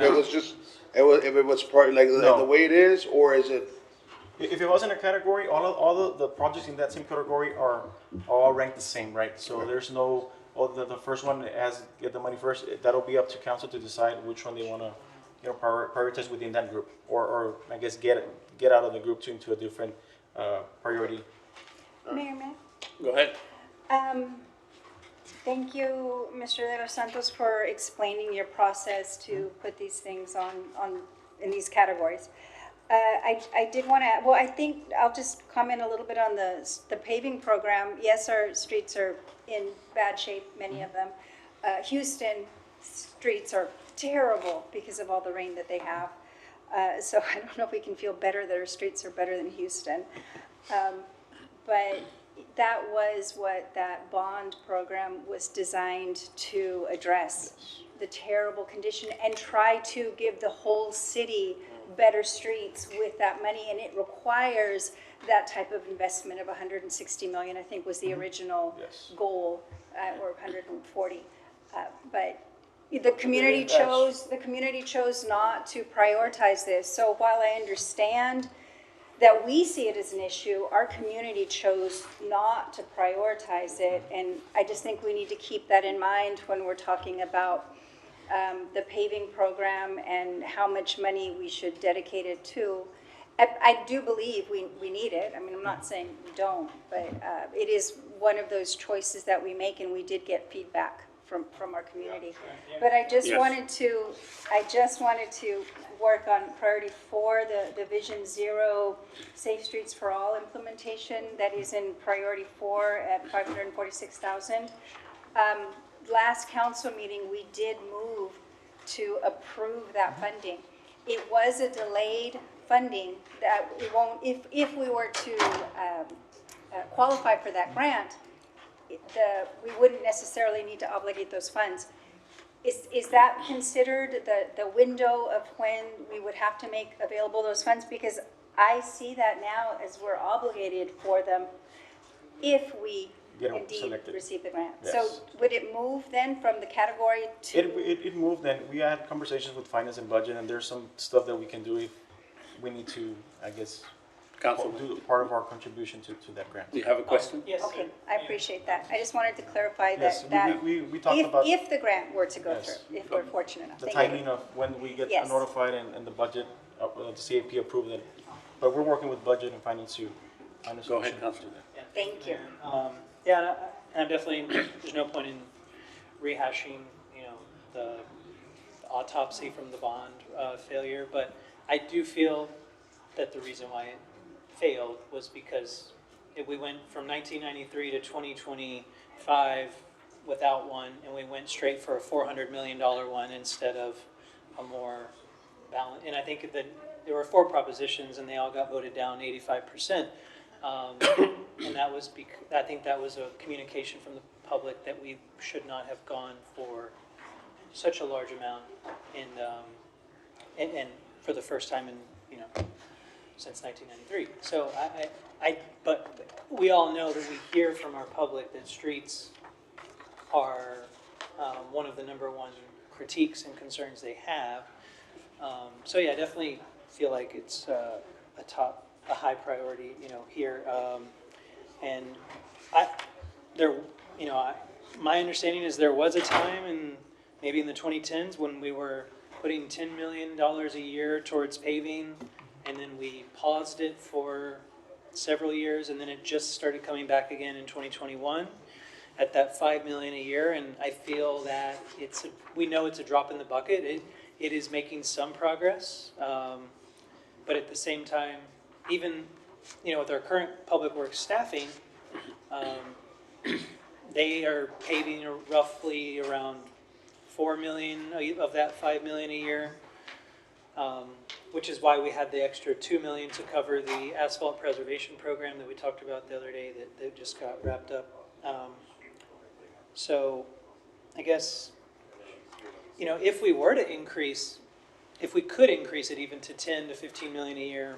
it was part like the way it is, or is it? If it wasn't a category, all the projects in that same category are all ranked the same, right? So there's no, the first one get the money first. That'll be up to council to decide which one they want to prioritize within that group, or I guess get out of the group into a different priority. Mayor, Mayor? Go ahead. Thank you, Mr. De Los Santos, for explaining your process to put these things in these categories. I did want to, well, I think I'll just comment a little bit on the paving program. Yes, our streets are in bad shape, many of them. Houston streets are terrible because of all the rain that they have. So I don't know if we can feel better that our streets are better than Houston. But that was what that bond program was designed to address, the terrible condition, and try to give the whole city better streets with that money. And it requires that type of investment of 160 million, I think was the original goal, or 140. But the community chose not to prioritize this. So while I understand that we see it as an issue, our community chose not to prioritize it. And I just think we need to keep that in mind when we're talking about the paving program and how much money we should dedicate it to. I do believe we need it. I mean, I'm not saying we don't, but it is one of those choices that we make, and we did get feedback from our community. But I just wanted to work on priority 4, the Vision Zero Safe Streets for All implementation that is in priority 4 at 546,000. Last council meeting, we did move to approve that funding. It was a delayed funding that we won't, if we were to qualify for that grant, we wouldn't necessarily need to obligate those funds. Is that considered the window of when we would have to make available those funds? Because I see that now as we're obligated for them if we indeed receive the grant. Yes. So would it move then from the category to? It moved, and we had conversations with finance and budget, and there's some stuff that we can do if we need to, I guess, do part of our contribution to that grant. Do you have a question? Yes. Okay, I appreciate that. I just wanted to clarify Yes, that we talked about if the grant were to go through, if we're fortunate enough. the Thank you. timing of when we get Yes. notified and the budget, the CAP approved it. But we're working with budget and finance to find a Go ahead, solution. Councilor. Thank you. Yeah, and I'm definitely, there's no point in rehashing, the autopsy from the bond failure, but I do feel that the reason why it failed was because we went from 1993 to 2025 without one, and we went straight for a $400 million one instead of a more balanced. And I think that there were 4 propositions, and they all got voted down 85%. And that was I think that was a communication from the public that we should not have gone for such a large amount, and for the first time in since 1993. So but we all know that we hear from our public that streets are one of the #1 critiques and concerns they have. So yeah, I definitely feel like it's a high priority, here. And my understanding is there was a time maybe in the 2010s when we were putting $10 million a year towards paving, and then we paused it for several years, and then it just started coming back again in 2021 at that $5 million a year. And I feel that we know it's a drop in the bucket. It is making some progress, but at the same time, even with our current public works staffing, they are paving roughly around $4 million of that $5 million a year, which is why we had the extra $2 million to cover the asphalt preservation program that we talked about the other day that just got wrapped up. So I guess, if we were to increase, if we could increase it even to 10 to 15 million a year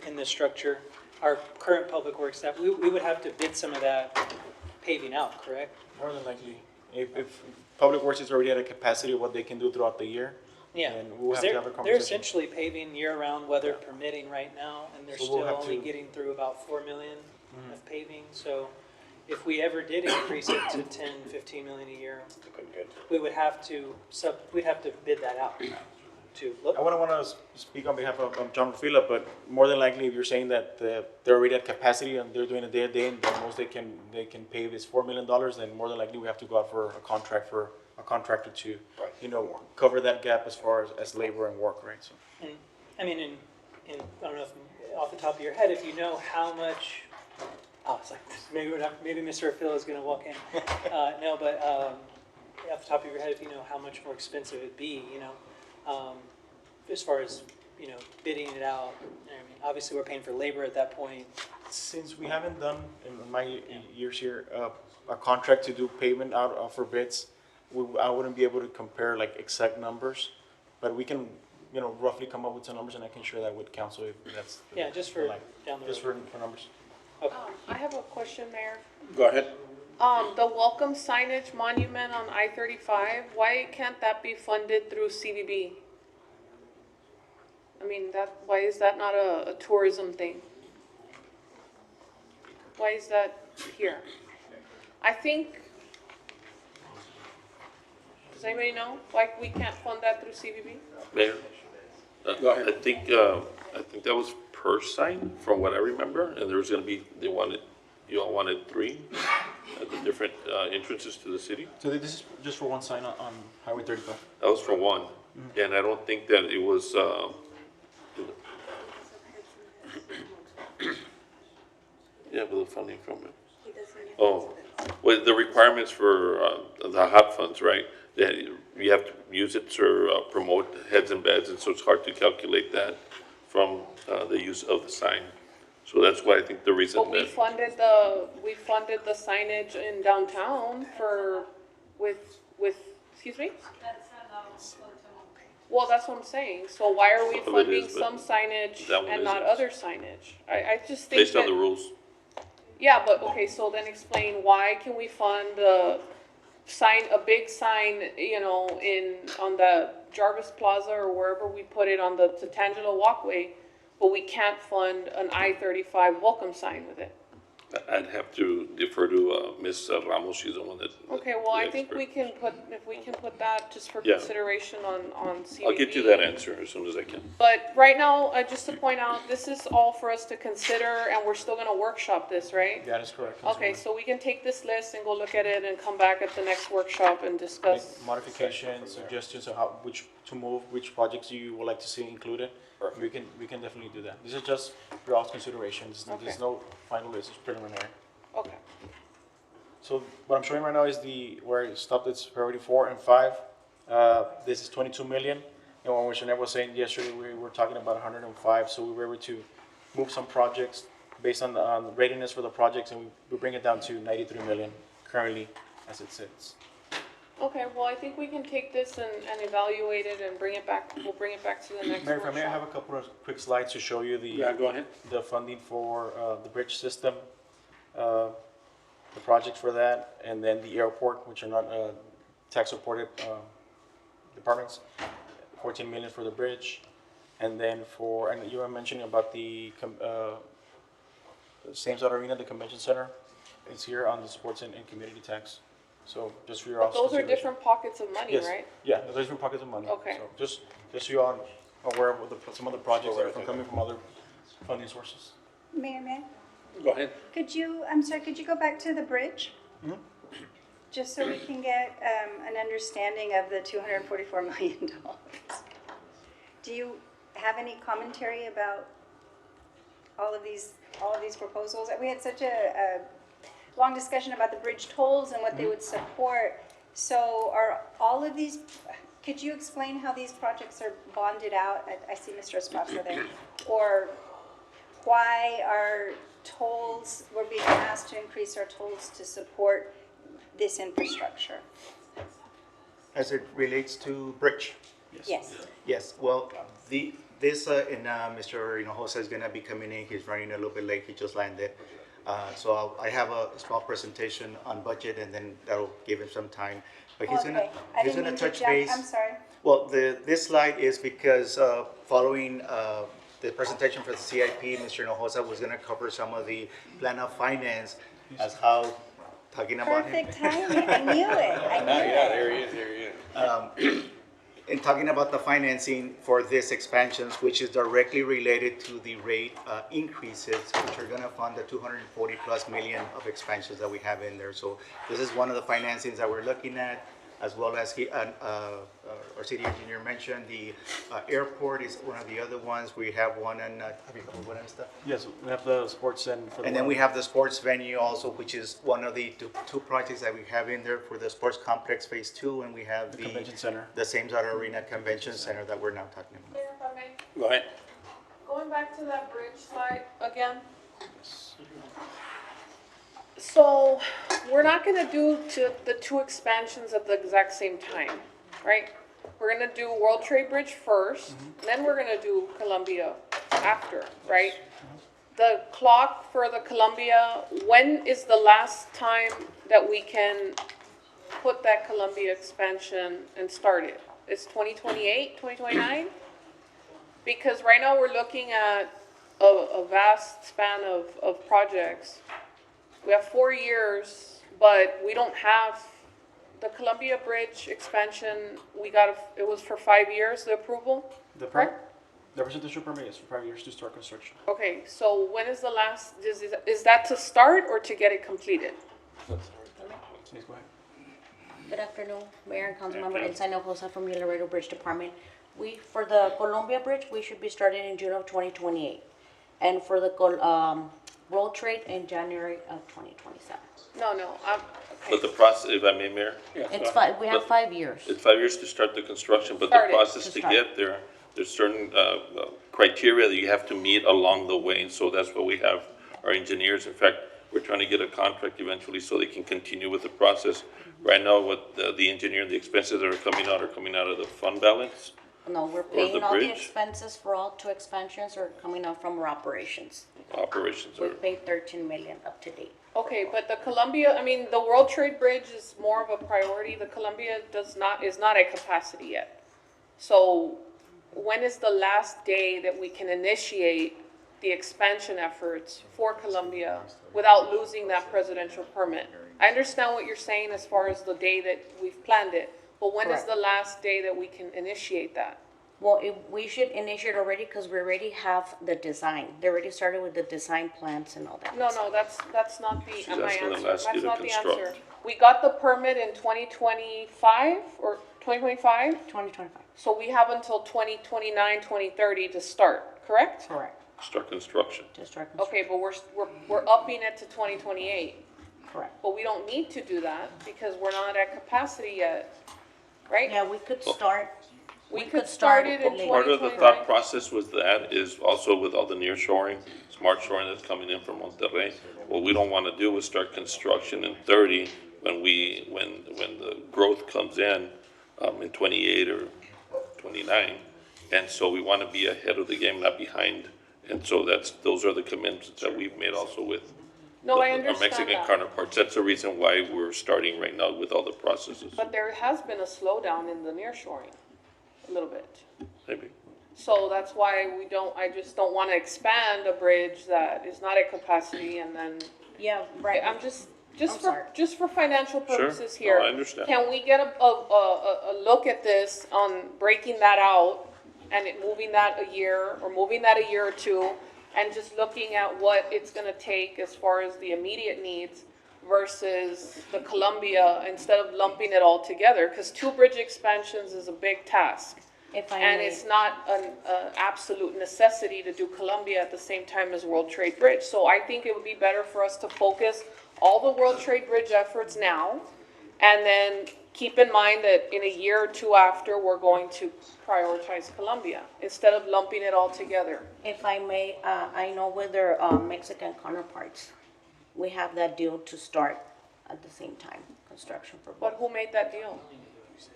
in this structure, our current public works staff, we would have to bid some of that paving out, correct? More than likely. If Public Works is already at a capacity of what they can do throughout the year, Yeah, then we'll have to have a they're conversation. essentially paving year-round, weather permitting right now, and they're So still we'll have only to- getting through about 4 million of paving. So if we ever did increase it to 10, 15 million a year, we would have to bid that out. to look. I wouldn't want to speak on behalf of John Rufila, but more than likely, if you're saying that they're already at capacity and they're doing a day a day, and the most they can pay is $4 million, then more than likely we have to go out for a contractor to, cover that gap as far as labor and work, right? So. And, I mean, I don't know if, off the top of your head, if you know how much, it's like, maybe Mr. Phil is gonna walk in. No, but, off the top of your head, if you know how much more expensive it'd be, as far as, bidding it out. I mean, obviously, we're paying for labor at that point. Since we haven't done, in my years here, a contract to do payment out for bids, I wouldn't be able to compare like exact numbers, but we can, roughly come up with some numbers, and I can share that with council if that's. Yeah, just for down the road. Just for numbers. I have a question, Mayor. Go ahead. The welcome signage monument on I-35, why can't that be funded through CVB? I mean, why is that not a tourism thing? Why is that here? I think, does anybody know why we can't fund that through CVB? Mayor, Go ahead. I think that was per sign from what I remember, and there was gonna be, you all wanted 3 at the different entrances to the city. So this is just for one sign on Highway 35? That was for one, and I don't think that it was, yeah, but the funding from it. Oh, well, the requirements for the hot funds, right? That you have to use it to promote heads and beds, and so it's hard to calculate that from the use of the sign. So that's why I think the reason But we funded the signage in downtown excuse me? Well, that's what I'm saying. So why are we Some of it funding is, but some signage that one and not isn't. other signage? I just think based on the that, rules. yeah, but, okay, so then explain why can we fund a big sign, on the Jarvis Plaza or wherever we put it on the Tangelo walkway, but we can't fund an I-35 welcome sign with it? I'd have to defer to Ms. Ramos, she's the one that. Okay, well, the I think expert. if we can put that just for Yeah. consideration on CVB. I'll get you that answer as soon as I can. But right now, just to point out, this is all for us to consider, and we're still gonna workshop this, right? That is correct. Okay, so we can take this list and go look at it and come back at the next workshop and discuss. Make modifications, suggestions of which projects you would like to see included. We can definitely do that. This is just for all considerations. Okay. There's no final list, it's preliminary. Okay. So what I'm showing right now is where it stopped, it's priority 4 and 5. This is 22 million. And what Jeanette was saying yesterday, we were talking about 105, so we were able to move some projects based on the readiness for the projects, and we bring it down to 93 million currently as it sits. Okay, well, I think we can take this and evaluate it and bring it back, we'll bring it back to the next Mayor, if I may, I have workshop. a couple of quick slides to show you Go ahead. the funding for the bridge system, the project for that, and then the airport, which are not tax-supported departments, 14 million for the bridge, and then and you were mentioning about the Sames Arena, the convention center, it's here on the sports and community tax. So just for your But those are consideration. different pockets of money, Yes. right? Yeah, those are different pockets of money. Okay. So just so you are aware of some of the projects that are coming from other funding sources. Mayor, Go ahead. could you go back to the bridge? Just so we can get an understanding of the $244 million. Do you have any commentary about all of these proposals? We had such a long discussion about the bridge tolls and what they would support. So are all of these, could you explain how these projects are bonded out? I see Mr. Esparza there. Or why our tolls, we're being asked to increase our tolls to support this infrastructure? As it relates to bridge? Yes. Yes, well, Mr. Hinojosa is gonna be coming in, he's running a little bit late, he just landed. So I have a small presentation on budget, and then that'll give him some time. But he's Okay. gonna, I he's didn't gonna mean to touch jump. base. I'm sorry. Well, this slide is because following the presentation for the CIP, Mr. Hinojosa was gonna cover some of the plan of finance as how, talking about him. Perfect timing. I knew it. I knew it. there he is. in talking about the financing for these expansions, which is directly related to the rate increases, which are gonna fund the 240+ million of expansions that we have in there. So this is one of the financings that we're looking at, as well as our city engineer mentioned, the airport is one of the other ones. We have one in, Yes, we have the sports and for the. and then we have the sports venue also, which is one of the two projects that we have in there for the sports complex phase 2, and we have the Convention center. the Sames Auto Arena Convention Center that we're now talking about. Mayor, if I may, Go ahead. going back to that bridge slide again. So, we're not gonna do the two expansions at the exact same time, right? We're gonna do World Trade Bridge first, then we're gonna do Columbia after, right? The clock for the Columbia, when is the last time that we can put that Columbia expansion and start it? It's 2028, 2029? Because right now we're looking at a vast span of projects. We have 4 years, but we don't have, the Columbia Bridge expansion, it was for 5 years, the approval, correct? The residential permit is for 5 years to start construction. Okay, so when is the last, is that to start or to get it completed? Please go ahead. Good afternoon, Mayor and Councilmember Inside Hinojosa from the Laredo Bridge Department. For the Columbia Bridge, we should be starting in June of 2028. And for the World Trade in January of 2027. No, But the process, if I may, Mayor? It's we have 5 years. It's 5 years to start the construction, but the Start it. process To to start. get there, there's certain criteria that you have to meet along the way, and so that's what we have our engineers. In fact, we're trying to get a contract eventually so they can continue with the process. Right now, what the engineer, the expenses that are coming out of the fund balance. No, we're the paying all the bridge? expenses for all 2 expansions are coming out from our operations. Operations are, We've paid 13 million up to date. okay, but the Columbia, the World Trade Bridge is more of a priority. The Columbia is not at capacity yet. So when is the last day that we can initiate the expansion efforts for Columbia without losing that presidential permit? I understand what you're saying as far as the day that we've planned it, but when is Correct. the last day that we can initiate that? Well, we should initiate already because we already have the design. They already started with the design plans and all that. No, that's not the, She's my asking the answer. last That's year to not the answer. construct. We got the permit in 2025 or 2025? 2025. So we have until 2029, 2030 to start, correct? Correct. start construction. To start Okay, but we're upping it to 2028. Correct. But we don't need to do that because we're not at capacity yet, right? Yeah, we could start. We could start it in Part of the 2029. thought process was that is also with all the nearshoring, smart shoring that's coming in from Monterrey. What we don't want to do is start construction in 30 when the growth comes in 28 or 29. And so we want to be ahead of the game, not behind. And so those are the commitments that we've made also with No, I our understand Mexican that. counterparts. That's the reason why we're starting right now with all the processes. But there has been a slowdown in the nearshoring, a little bit. Maybe. So that's why I just don't want to expand a bridge that is not at capacity and then. Yeah, right. I'm just for financial Sure. purposes No, here. I understand. Can we get a look at this on breaking that out and moving that a year or two and just looking at what it's gonna take as far as the immediate needs versus the Columbia instead of lumping it all together? Because 2 bridge expansions is a big task. If I And may. it's not an absolute necessity to do Columbia at the same time as World Trade Bridge. So I think it would be better for us to focus all the World Trade Bridge efforts now, and then keep in mind that in a year or two after, we're going to prioritize Columbia, instead of lumping it all together. If I may, I know with their Mexican counterparts, we have that deal to start at the same time, construction for both. But who made that deal?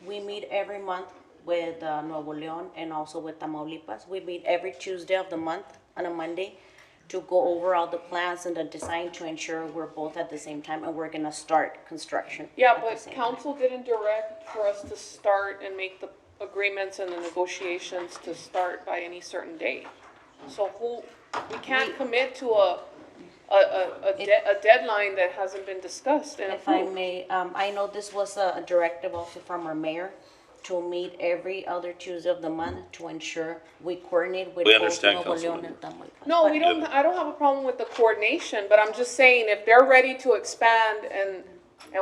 We meet every month with Nuevo León and also with Tamaulipas. We meet every Tuesday of the month on a Monday to go over all the plans and the design to ensure we're both at the same time and we're gonna start construction. Yeah, at the but same council didn't direct for us to start and make the agreements and the negotiations to start by any certain date. So we can't commit to a deadline that hasn't been discussed and If I approved. may, I know this was a directive also from our mayor, to meet every other Tuesday of the month to ensure we coordinate with We both understand, Nuevo Councilwoman. Leon and Tamaulipas. No, we don't, I don't have a problem with the coordination, but I'm just saying, if they're ready to expand and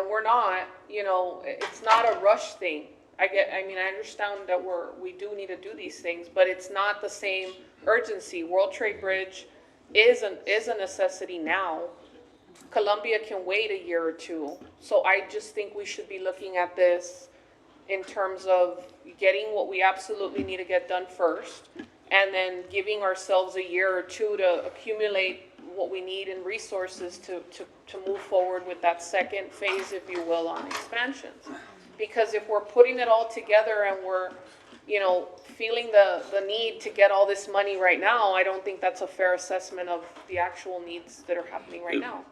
we're not, you know, it's not a rush thing. I mean, I understand that we do need to do these things, but it's not the same urgency. World Trade Bridge is a necessity now. Colombia can wait a year or two. So I just think we should be looking at this in terms of getting what we absolutely need to get done first, and then giving ourselves a year or two to accumulate what we need in resources to move forward with that second phase, if you will, on expansions. Because if we're putting it all together and we're, you know, feeling the need to get all this money right now, I don't think that's a fair assessment of the actual needs that are happening right now.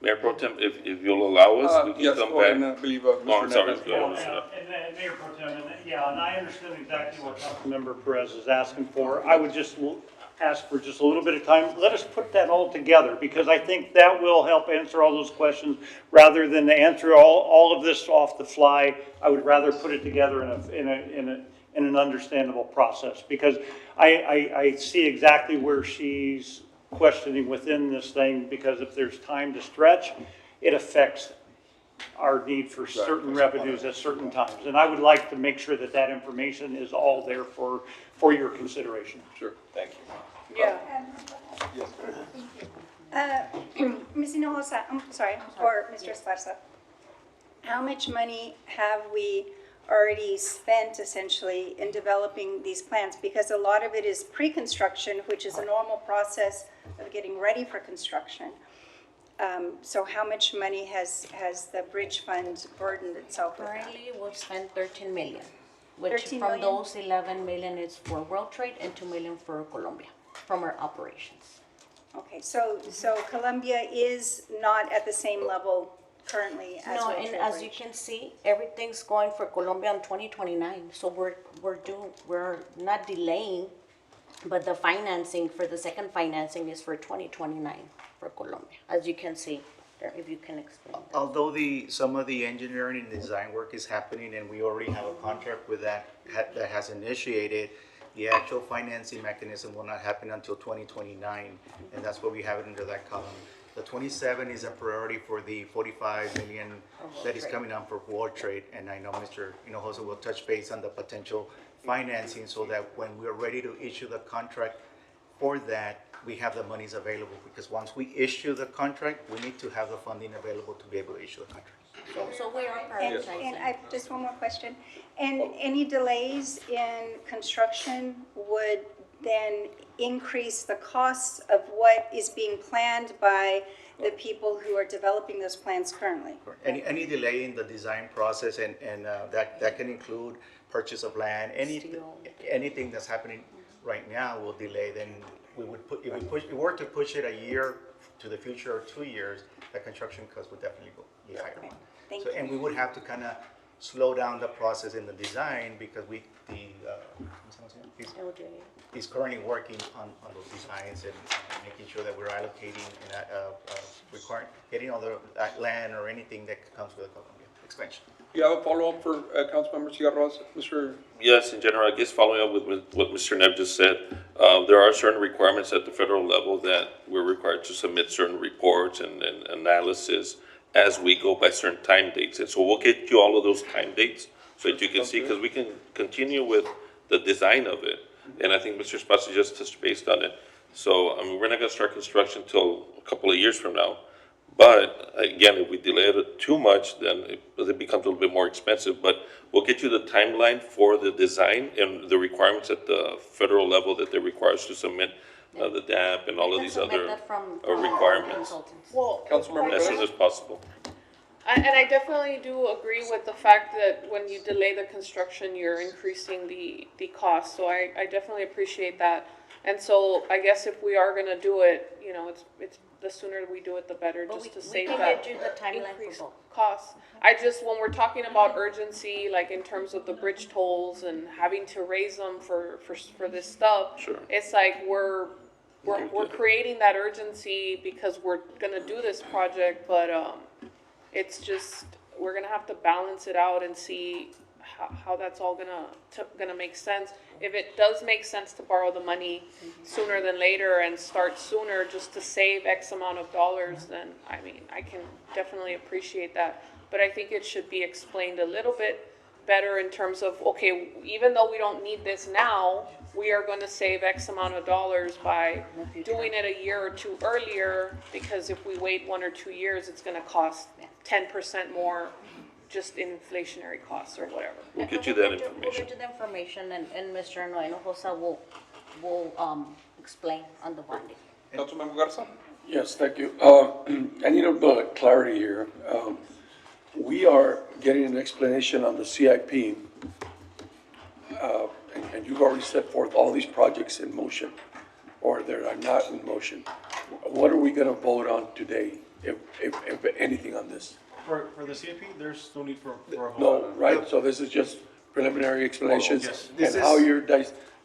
Mayor Pro Tem, if you'll allow us, we can Yes, come go ahead, and I back. believe, Oh, I'm Mr. sorry, Neves. go ahead, Mr. Neves. And Mayor Pro Tem, and I understand exactly what Councilmember Perez is asking for. I would just ask for just a little bit of time. Let us put that all together, because I think that will help answer all those questions. Rather than to answer all of this off the fly, I would rather put it together in an understandable process, because I see exactly where she's questioning within this thing, because if there's time to stretch, it affects our need for certain revenues at certain times. And I would like to make sure that that information is all there for your consideration. Sure, thank you. Yeah. Ms. Hinojosa, I'm sorry, or Mr. Esparza, how much money have we already spent essentially in developing these plans? Because a lot of it is pre-construction, which is a normal process of getting ready for construction. So how much money has the bridge fund burdened itself with? Currently, we've spent 13 million, which 13 from million? those 11 million is for World Trade and 2 million for Colombia, from our operations. Okay, so Colombia is not at the same level currently as No, World and Trade as Bridge. you can see, everything's going for Colombia in 2029. So we're not delaying, but the financing for the second financing is for 2029 for Colombia, as you can see there, if you can explain that. Although some of the engineering and design work is happening and we already have a contract with that has initiated, the actual financing mechanism will not happen until 2029, and that's why we have it under that column. The 27 is a priority for the 45 million that is coming on for World Trade, and I know Mr. Hinojosa will touch base on the potential financing so that when we're ready to issue the contract for that, we have the monies available, because once we issue the contract, we need to have the funding available to be able to issue the contract. So we are And prioritizing. I, just one more question. And any delays in construction would then increase the costs of what is being planned by the people who are developing those plans currently? Any delay in the design process, and that can include purchase of land, anything that's happening right now will delay, then we would if we were to push it a year to the future or 2 years, the construction cost would definitely be higher. Thank So, you. and we would have to kind of slow down the process in the design, because he's currently working on those designs and making sure that we're allocating and getting all the land or anything that comes with a Colombia expansion. You have a follow-up for Councilmember Cigarroz, Mr.? Yes, in general, I guess following up with what Mr. Nev just said, there are certain requirements at the federal level that we're required to submit certain reports and analysis as we go by certain time dates. And so we'll get you all of those time dates so that you can see, because we can continue with the design of it. And I think Mr. Esparza just touched base on it. So, I mean, we're not gonna start construction till a couple of years from now. But again, if we delay it too much, then it becomes a little bit more expensive. But we'll get you the timeline for the design and the requirements at the federal level that they require us to submit the DAP and all of these other requirements Well, as soon as possible. And I definitely do agree with the fact that when you delay the construction, you're increasing the cost. So I definitely appreciate that. And so I guess if we are gonna do it, you know, it's the sooner we do it, the better, But just to we save can that get you the timeline for increased both. costs. I just, when we're talking about urgency, like in terms of the bridge tolls and having to raise them for this stuff, Sure. it's like we're creating that urgency because we're gonna do this project, but it's just, we're gonna have to balance it out and see how that's all gonna make sense. If it does make sense to borrow the money sooner than later and start sooner just to save X amount of dollars, then, I mean, I can definitely appreciate that. But I think it should be explained a little bit better in terms of, okay, even though we don't need this now, we are gonna save X amount of dollars by doing it a year or two earlier, because if we wait 1 or 2 years, it's gonna cost 10% more just inflationary costs or whatever. We'll get you that We'll information. get you the information, and Mr. Noe Hinojosa will explain on the bonding. Councilmember Garza? Yes, thank you. I need a bit of clarity here. We are getting an explanation on the CIP, and you've already set forth all these projects in motion, or that are not in motion. What are we gonna vote on today, if anything on this? For the CIP, there's no need for a vote. No, right, so this is just preliminary explanations, Yes. and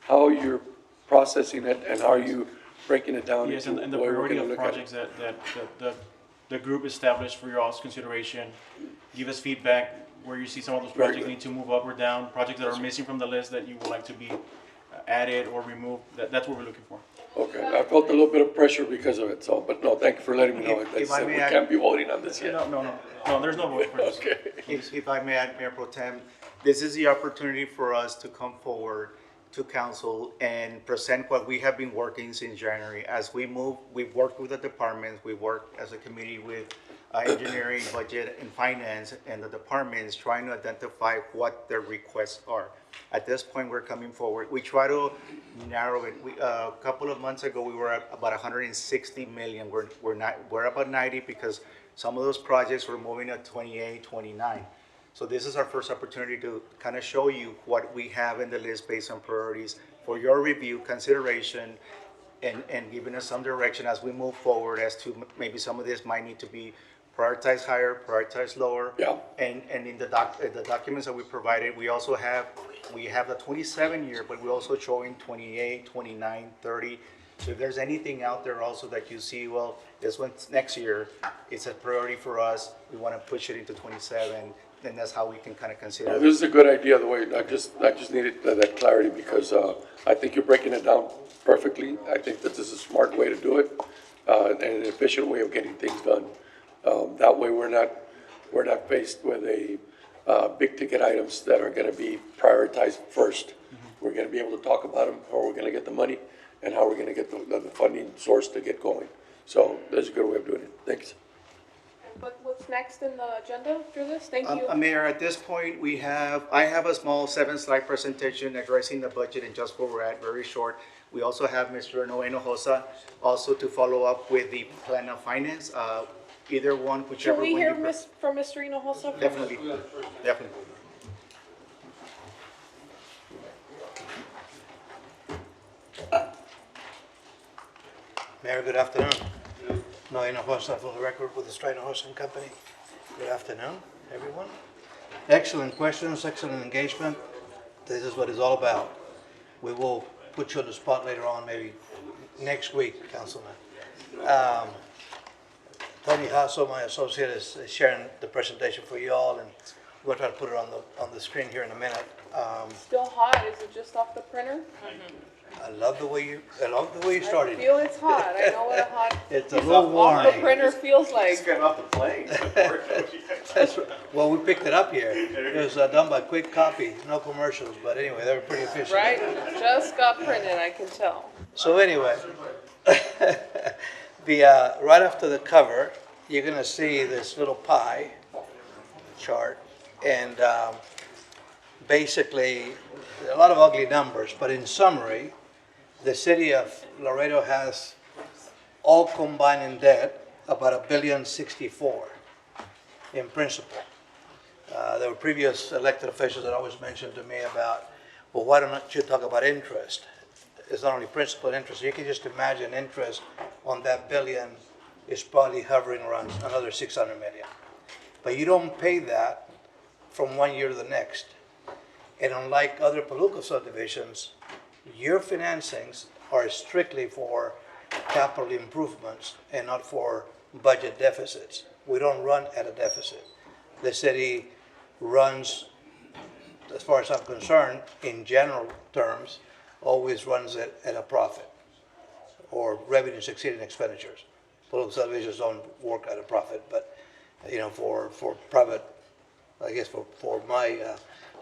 how you're processing it, and how you breaking it down Yes, into and the the way we're priority gonna of look at projects it. that the group established for your all's consideration. Give us feedback where you see some of those Very projects good. need to move up or down, projects that are missing from the list that you would like to be added or removed. That's what we're looking for. Okay, I felt a little bit of pressure because of it, so, but no, thank you for letting me know. If I We may add- can't be voting on this yet. No, there's no vote for this. Okay. If I may add, Mayor Pro Tem, this is the opportunity for us to come forward to council and present what we have been working since January. As we move, we've worked with the departments, we worked as a committee with engineering, budget, and finance, and the departments trying to identify what their requests are. At this point, we're coming forward. We try to narrow it. A couple of months ago, we were at about 160 million. We're about 90 because some of those projects were moving at 28, 29. So this is our first opportunity to kind of show you what we have in the list based on priorities for your review, consideration, and giving us some direction as we move forward as to maybe some of this might need to be prioritized higher, prioritized lower. Yeah. And in the documents that we provided, we have the 27 year, but we're also showing 28, 29, 30. So if there's anything out there also that you see, well, this one's next year, it's a priority for us, we want to push it into 27, then that's how we can kind of consider. No, this is a good idea, the way, I just needed that clarity, because, I think you're breaking it down perfectly. I think that this is a smart way to do it, and an efficient way of getting things done. That way, we're not faced with big ticket items that are gonna be prioritized first. We're gonna be able to talk about them, how we're gonna get the money, and how we're gonna get the funding source to get going. So that's a good way of doing it. Thanks. But what's next in the agenda for this? Thank you. Mayor, at this point, I have a small 7-slide presentation addressing the budget and just where we're at, very short. We also have Mr. Noe Hinojosa also to follow up with the plan of finance, either one, Can whichever one we hear you. from Mr. Hinojosa? Definitely, definitely. Mayor, good afternoon. Noe Hinojosa for the record with the Strider Horse and Company. Good afternoon, everyone. Excellent questions, excellent engagement. This is what it's all about. We will put you on the spot later on, maybe next week, Councilman. Tony Hasso, my associate, is sharing the presentation for you all, and we're going to try to put it on the screen here in a minute. Still hot? Is it just off the printer? I love the way you started. I feel it's hot. I know what a hot It's a little warm. off the printer feels like. off the plane. That's right. Well, we picked it up here. It was done by Quick Copy, no commercials, but anyway, they were pretty efficient. Right? Just got printed, I can tell. So anyway, right after the cover, you're gonna see this little pie chart, and basically, a lot of ugly numbers, but in summary, the city of Laredo has all combined in debt about $1.064 billion in principle. There were previous elected officials that always mentioned to me about, well, why don't you talk about interest? It's not only principal and interest. You can just imagine interest on that billion is probably hovering around another 600 million. But you don't pay that from one year to the next. And unlike other Paluco subdivisions, your financings are strictly for capital improvements and not for budget deficits. We don't run at a deficit. The city runs as far as I'm concerned, in general terms, always runs at a profit or revenues exceeding expenditures. Political subdivisions don't work at a profit, but, you know, for private, I guess for my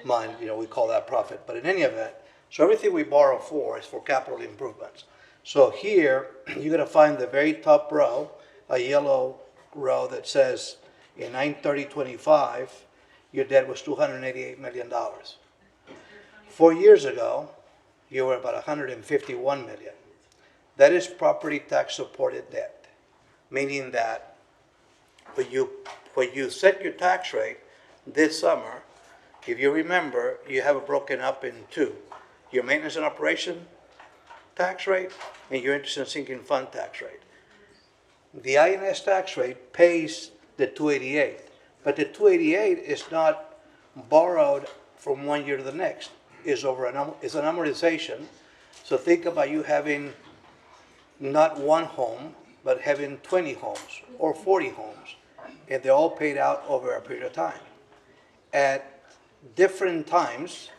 mind, you know, we call that profit. But in any event, so everything we borrow for is for capital improvements. So here, you're gonna find the very top row, a yellow row that says in 9/30/25, your debt was $288 million. 4 years ago, you were about $151 million. That is property tax supported debt, meaning that when you set your tax rate this summer, if you remember, you have it broken up in two: your maintenance and operation tax rate and your interest and sinking fund tax rate. The INS tax rate pays the 288, but the 288 is not borrowed from 1 year to the next. It's it's an amortization. So think about you having not one home, but having 20 homes or 40 homes, and they're all paid out over a period of time. At different times,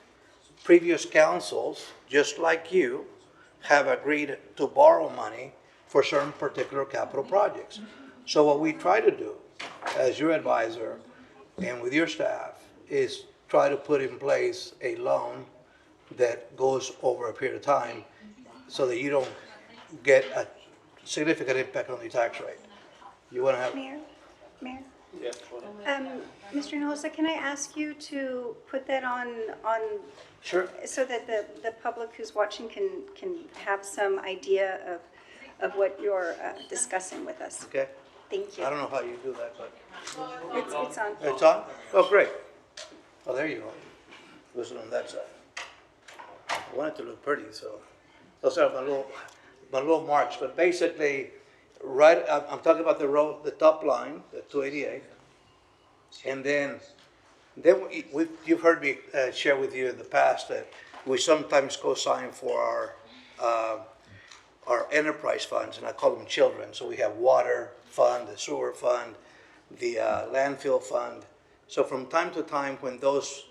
previous councils, just like you, have agreed to borrow money for certain particular capital projects. So what we try to do, as your advisor and with your staff, is try to put in place a loan that goes over a period of time so that you don't get a significant impact on the tax rate. You want to have... Mayor? Yes, Mr. Hinojosa, can I ask you to put that on, Sure. so that the public who's watching can have some idea of what you're discussing with us? Okay. Thank you. I don't know how you do that, but... It's on. It's on? Oh, great. Oh, there you go. Listen on that side. I want it to look pretty, so those are my little marks. But basically, right, I'm talking about the top line, the 288, and then you've heard me share with you in the past that we sometimes co-sign for our enterprise funds, and I call them children. So we have water fund, the sewer fund, the landfill fund. So from time to time, when those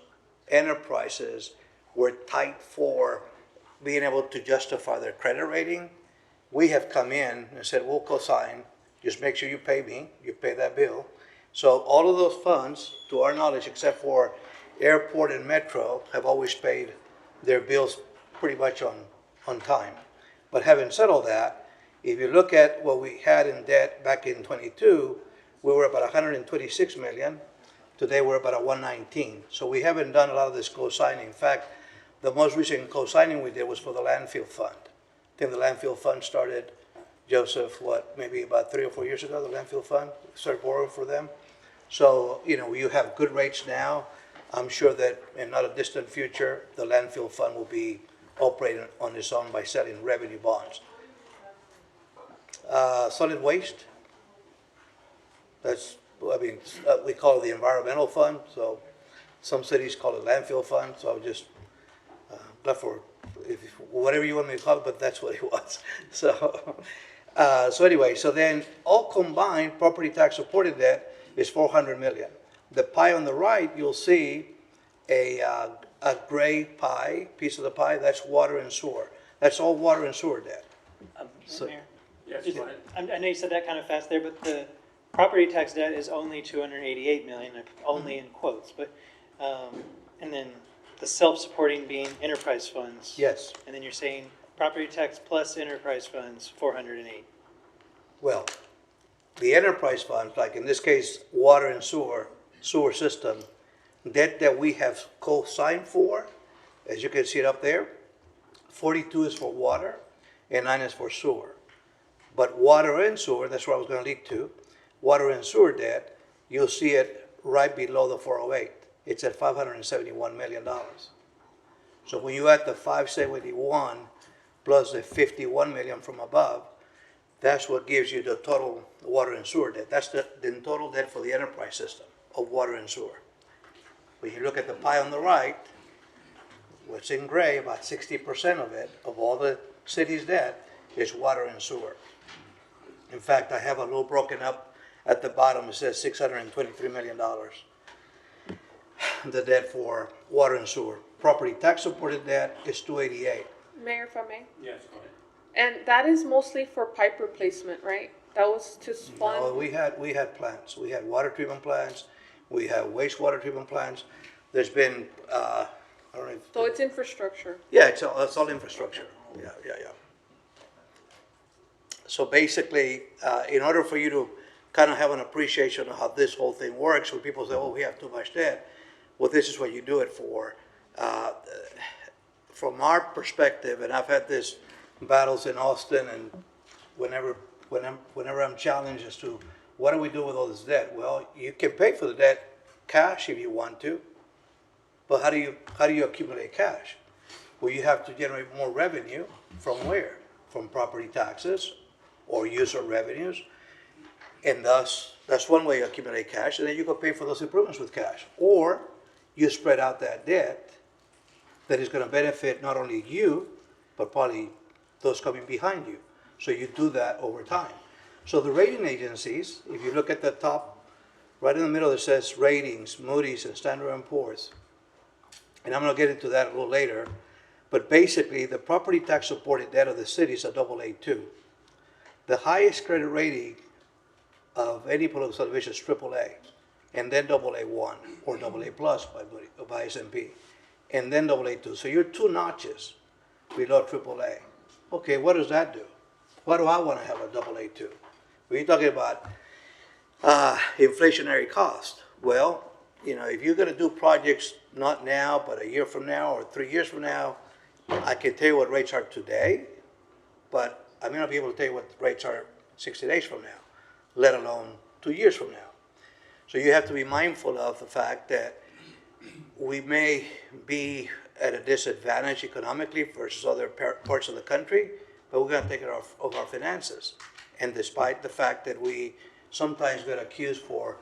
enterprises were tight for being able to justify their credit rating, we have come in and said, we'll co-sign, just make sure you pay me, you pay that bill. So all of those funds, to our knowledge, except for airport and metro, have always paid their bills pretty much on time. But having said all that, if you look at what we had in debt back in 22, we were about 126 million. Today we're about 119. So we haven't done a lot of this co-signing. In fact, the most recent co-signing we did was for the landfill fund. I think the landfill fund started, Joseph, maybe about 3 or 4 years ago, the landfill fund, started borrowing for them. So, you know, you have good rates now. I'm sure that in not a distant future, the landfill fund will be operating on its own by selling revenue bonds. Solid waste, we call it the environmental fund, so some cities call it landfill fund, so I'll just, whatever you want me to call it, but that's what it was. So anyway, so then all combined, property tax supported debt is 400 million. The pie on the right, you'll see a gray pie, piece of the pie, that's water and sewer. That's all water and sewer debt. Mayor? Yes, go ahead. I know you said that kind of fast there, but the property tax debt is only 288 million, only in quotes, but, and then the self-supporting being enterprise funds. Yes. And then you're saying property tax plus enterprise funds, 408. Well, the enterprise funds, like in this case, water and sewer system, debt that we have co-signed for, as you can see it up there, 42 is for water and 9 is for sewer. But water and sewer, that's where I was going to lead to, water and sewer debt, you'll see it right below the 408. It's at $571 million. So when you add the 571 plus the 51 million from above, that's what gives you the total water and sewer debt. That's the total debt for the enterprise system of water and sewer. When you look at the pie on the right, what's in gray, about 60% of it, of all the city's debt, is water and sewer. In fact, I have a little broken up at the bottom. It says $623 million. the debt for water and sewer. Property tax supported debt is 288. Mayor, if I may? Yes, go ahead. And that is mostly for pipe replacement, right? That was to fund? No, we had plants. We had water treatment plants. We have wastewater treatment plants. There's been, I don't know if. So it's infrastructure? Yeah, it's all infrastructure. Yeah. So basically, in order for you to kind of have an appreciation of how this whole thing works, when people say, oh, we have too much debt, well, this is what you do it for. From our perspective, and I've had this battles in Austin, and whenever I'm challenged as to what do we do with all this debt? Well, you can pay for the debt cash if you want to, but how do you accumulate cash? Well, you have to generate more revenue from where? From property taxes or user revenues, and thus that's one way you accumulate cash, and then you can pay for those improvements with cash, or you spread out that debt that is going to benefit not only you, but probably those coming behind you. So you do that over time. So the rating agencies, if you look at the top, right in the middle, it says ratings, Moody's and Standard & Poor's. And I'm going to get into that a little later. But basically, the property tax supported debt of the city is a AA2. The highest credit rating of any political subdivision is AAA, and then AA1 or AA plus by S&P, and then AA2. So you're 2 notches below AAA. Okay, what does that do? Why do I want to have a AA2? We're talking about inflationary cost. Well, if you're going to do projects not now, but a year from now or 3 years from now, I can tell you what rates are today, but I may not be able to tell you what rates are 60 days from now, let alone 2 years from now. So you have to be mindful of the fact that we may be at a disadvantage economically versus other parts of the country, but we're going to take care of our finances. And despite the fact that we sometimes get accused for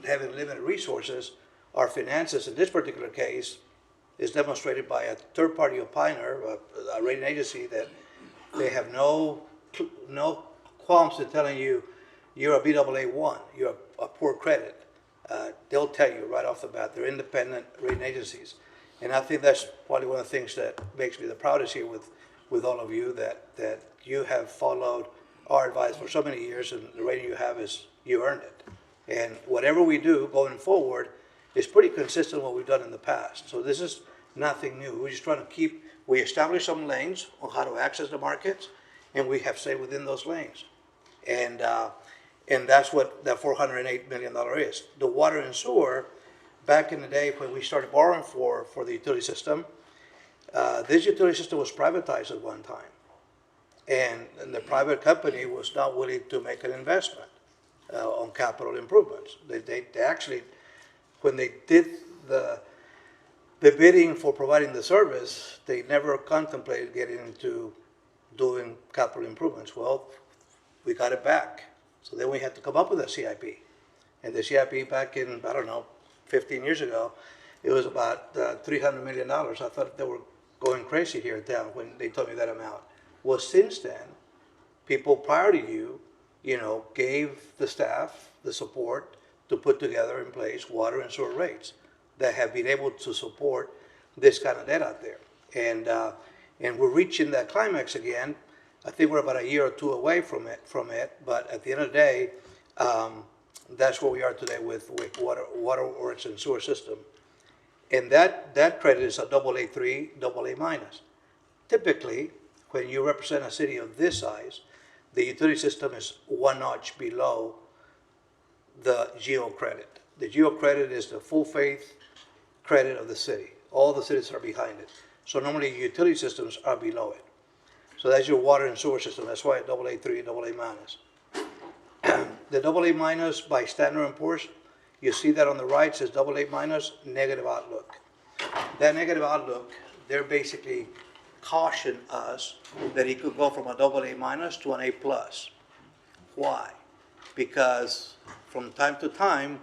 having limited resources, our finances in this particular case is demonstrated by a third-party opiner, a rating agency, that they have no qualms in telling you you're a Baa1, you're a poor credit. They'll tell you right off the bat. They're independent rating agencies. And I think that's probably one of the things that makes me the proudest here with all of you, that you have followed our advice for so many years, and the rating you have is you earned it. And whatever we do going forward is pretty consistent with what we've done in the past. So this is nothing new. We're just trying to we establish some lanes on how to access the markets, and we have stayed within those lanes. And that's what that $408 million is. The water and sewer, back in the day when we started borrowing for the utility system, this utility system was privatized at one time. And the private company was not willing to make an investment on capital improvements. They actually, when they did the bidding for providing the service, they never contemplated getting into doing capital improvements. Well, we got it back. So then we had to come up with a CIP. And the CIP back in, 15 years ago, it was about $300 million. I thought they were going crazy here in town when they told me that amount. Well, since then, people prior to you, gave the staff the support to put together in place water and sewer rates that have been able to support this kind of debt out there. And we're reaching that climax again. I think we're about a year or two away from it. But at the end of the day, that's where we are today with water works and sewer system. And that credit is a AA3, AA minus. Typically, when you represent a city of this size, the utility system is 1 notch below the GEO credit. The GEO credit is the full faith credit of the city. All the cities are behind it. So normally utility systems are below it. So that's your water and sewer system. That's why AA3, AA minus. The AA minus by Standard & Poor's, you see that on the right says AA minus, negative outlook. That negative outlook, they're basically caution us that it could go from a AA minus to an A plus. Why? Because from time to time,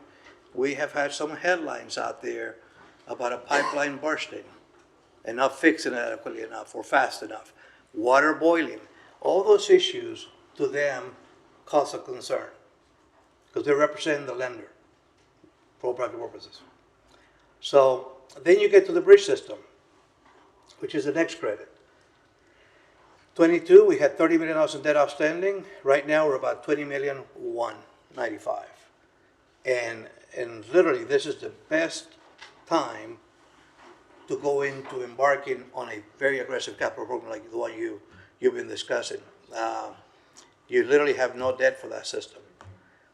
we have had some headlines out there about a pipeline bursting and not fixing it adequately enough or fast enough. Water boiling. All those issues to them cause a concern because they're representing the lender for all practical purposes. So then you get to the bridge system, which is the next credit. 22, we had $30 million in debt outstanding. Right now, we're about 20,195. And literally, this is the best time to go into embarking on a very aggressive capital program like the one you've been discussing. You literally have no debt for that system.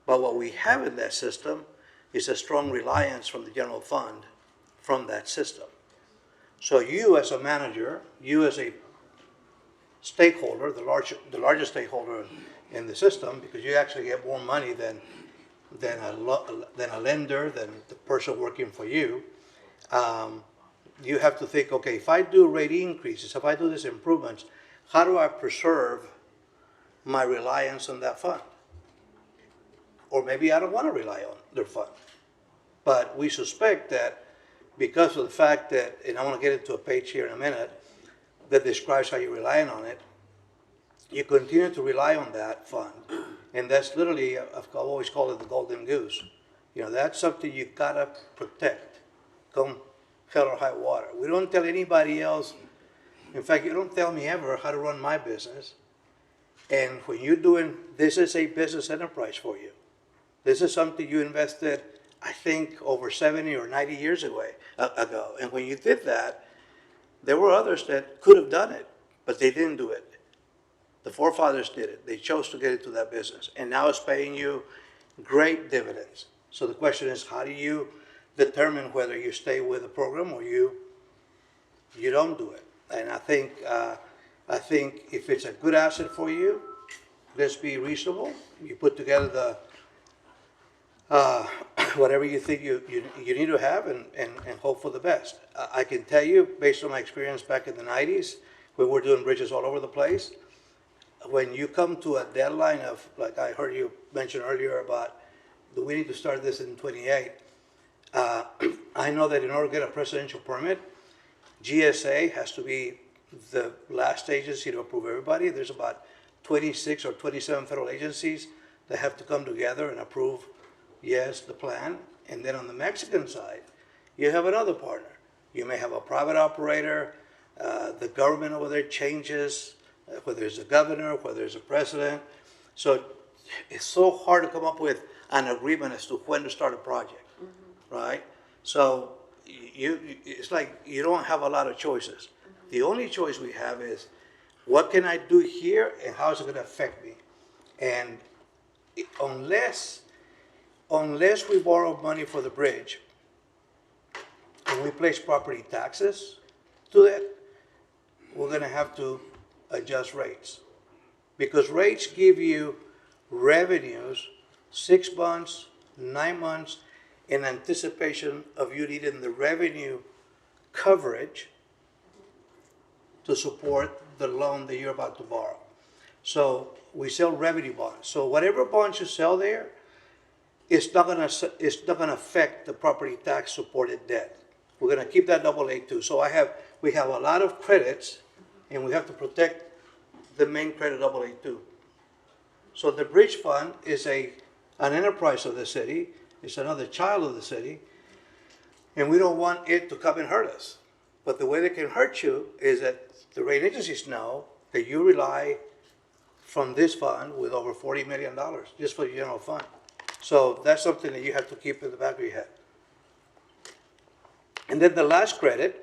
But what we have in that system is a strong reliance from the general fund from that system. So you as a manager, you as a stakeholder, the largest stakeholder in the system, because you actually get more money than a lender, than the person working for you, you have to think, okay, if I do rate increases, if I do these improvements, how do I preserve my reliance on that fund? Or maybe I don't want to rely on their fund. But we suspect that because of the fact that, and I want to get into a page here in a minute, that describes how you're relying on it, you continue to rely on that fund. And that's literally, I've always called it the golden goose. You know, that's something you gotta protect, come hell or high water. We don't tell anybody else, in fact, you don't tell me ever how to run my business. And when you're doing, this is a business enterprise for you. This is something you invested, I think, over 70 or 90 years ago. And when you did that, there were others that could have done it, but they didn't do it. The forefathers did it. They chose to get into that business. And now it's paying you great dividends. So the question is, how do you determine whether you stay with the program or you don't do it? And I think if it's a good asset for you, let's be reasonable. You put together the whatever you think you need to have and hope for the best. I can tell you, based on my experience back in the 90s, when we're doing bridges all over the place, when you come to a deadline of, like I heard you mention earlier about, we need to start this in 28, I know that in order to get a presidential permit, GSA has to be the last agency to approve everybody. There's about 26 or 27 federal agencies that have to come together and approve, yes, the plan. And then on the Mexican side, you have another partner. You may have a private operator, the government over there changes, whether it's a governor, whether it's a president. So it's so hard to come up with an agreement as to when to start a project, right? So it's like you don't have a lot of choices. The only choice we have is, what can I do here and how is it going to affect me? And unless we borrow money for the bridge and we place property taxes to that, we're going to have to adjust rates, because rates give you revenues 6 months, 9 months in anticipation of you needing the revenue coverage to support the loan that you're about to borrow. So we sell revenue bonds. So whatever bonds you sell there, it's not gonna affect the property tax supported debt. We're gonna keep that AA2. So we have a lot of credits, and we have to protect the main credit AA2. So the bridge fund is an enterprise of the city. It's another child of the city, and we don't want it to come and hurt us. But the way they can hurt you is that the rating agencies know that you rely from this fund with over $40 million just for the general fund. So that's something that you have to keep in the back of your head. And then the last credit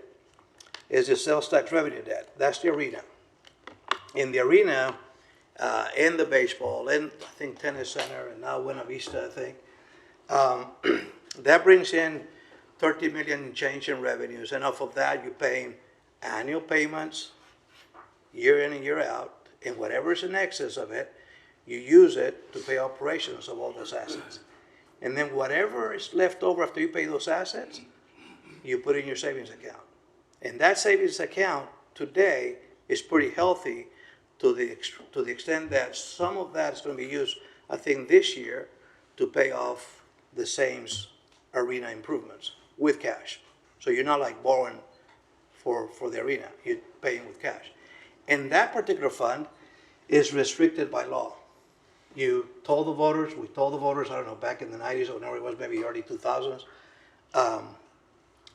is the sales tax revenue debt. That's the arena. In the arena, in the baseball, in I think Tennis Center, and now Buena Vista, I think, that brings in 30 million in change in revenues. And off of that, you're paying annual payments, year in and year out, and whatever's in excess of it, you use it to pay operations of all those assets. And then whatever is left over after you pay those assets, you put in your savings account. And that savings account today is pretty healthy to the extent that some of that is going to be used, I think, this year to pay off the Sames arena improvements with cash. So you're not like borrowing for the arena, you're paying with cash. And that particular fund is restricted by law. You told the voters, we told the voters, I don't know, back in the 90s or whenever it was, maybe early 2000s,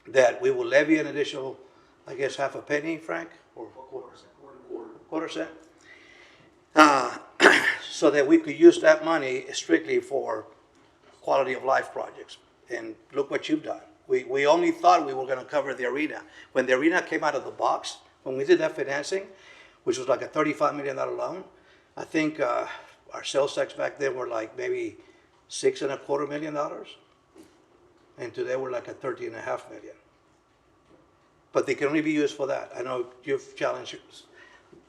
that we will levy an additional, I guess, half a penny, Frank? Or quarter cent? So that we could use that money strictly for quality of life projects. And look what you've done. We only thought we were gonna cover the arena. When the arena came out of the box, when we did that financing, which was like a $35 million loan, I think our sales tax back then were like maybe $6.25 million. And today we're like at 13.5 million. But they can only be used for that. I know you've challenged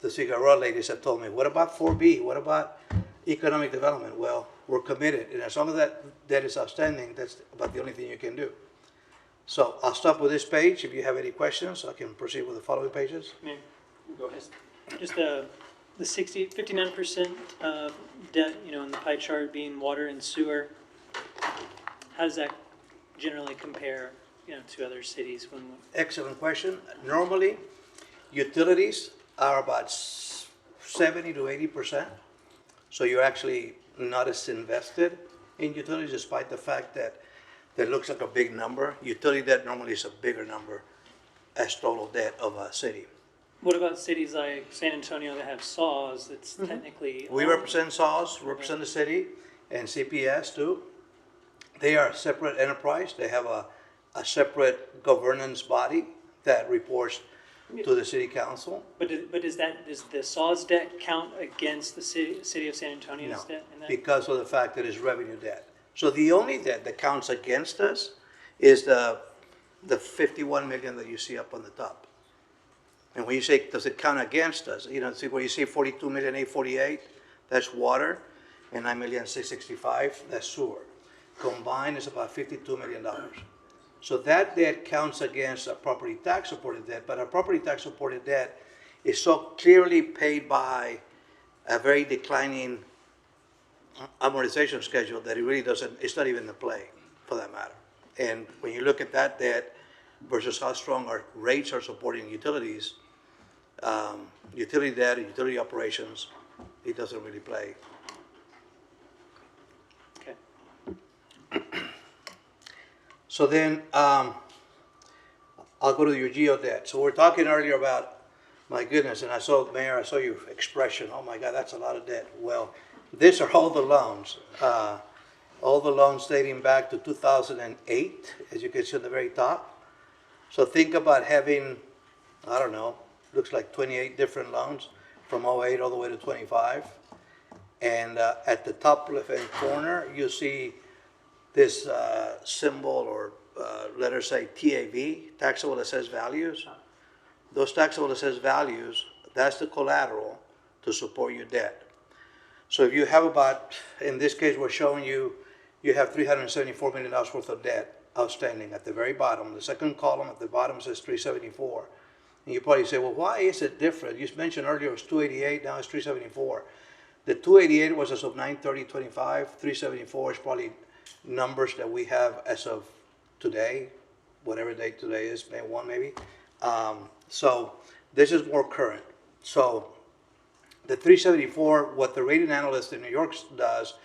the cigarette ladies have told me, what about 4B? What about economic development? Well, we're committed, and as long as that debt is outstanding, that's about the only thing you can do. So I'll stop with this page. If you have any questions, I can proceed with the following pages. Go ahead. Just the 59% debt, in the pie chart being water and sewer. How does that generally compare, to other cities? Excellent question. Normally, utilities are about 70 to 80%. So you're actually not as invested in utilities, despite the fact that that looks like a big number. Utility debt normally is a bigger number as total debt of a city. What about cities like San Antonio that have SAWS that's technically... We represent SAWS, represent the city, and CPS too. They are a separate enterprise. They have a separate governance body that reports to the city council. But does the SAWS debt count against the city of San Antonio's debt? Because of the fact that it's revenue debt. So the only debt that counts against us is the 51 million that you see up on the top. And when you say, does it count against us? See where you see 42,848,000, that's water, and 9,665,000, that's sewer. Combined is about $52 million. So that debt counts against a property tax supported debt, but our property tax supported debt is so clearly paid by a very declining amortization schedule that it really doesn't, it's not even in play for that matter. And when you look at that debt versus how strong our rates are supporting utilities, utility debt and utility operations, it doesn't really play. Okay. So then, I'll go to your geo debt. So we're talking earlier about, my goodness, and Mayor, I saw your expression, oh my God, that's a lot of debt. Well, these are all the loans dating back to 2008, as you can see on the very top. So think about having, I don't know, looks like 28 different loans from 08 all the way to 25. And at the top left-hand corner, you see this symbol or letter say TAV, taxable assessed values. Those taxable assessed values, that's the collateral to support your debt. So if you have about, in this case, we're showing you have $374 million worth of debt outstanding at the very bottom. The second column at the bottom says 374. And you probably say, well, why is it different? You mentioned earlier it was 288, now it's 374. The 288 was as of 9/30/25. 374 is probably numbers that we have as of today, whatever date today is, May 1 maybe. So this is more current. So the 374, what the rating analyst in New York does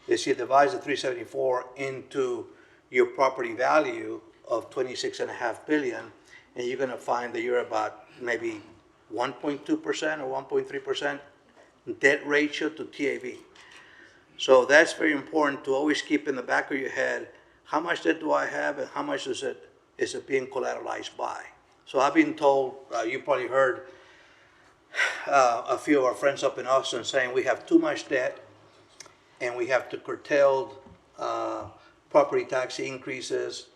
is he divides the 374 into your property value of 26.5 billion, and you're going to find that you're about maybe 1.2% or 1.3% debt ratio to TAV. So that's very important to always keep in the back of your head, how much debt do I have and how much is it being collateralized by? So I've been told, you probably heard a few of our friends up in Austin saying we have too much debt and we have to curtail property tax increases.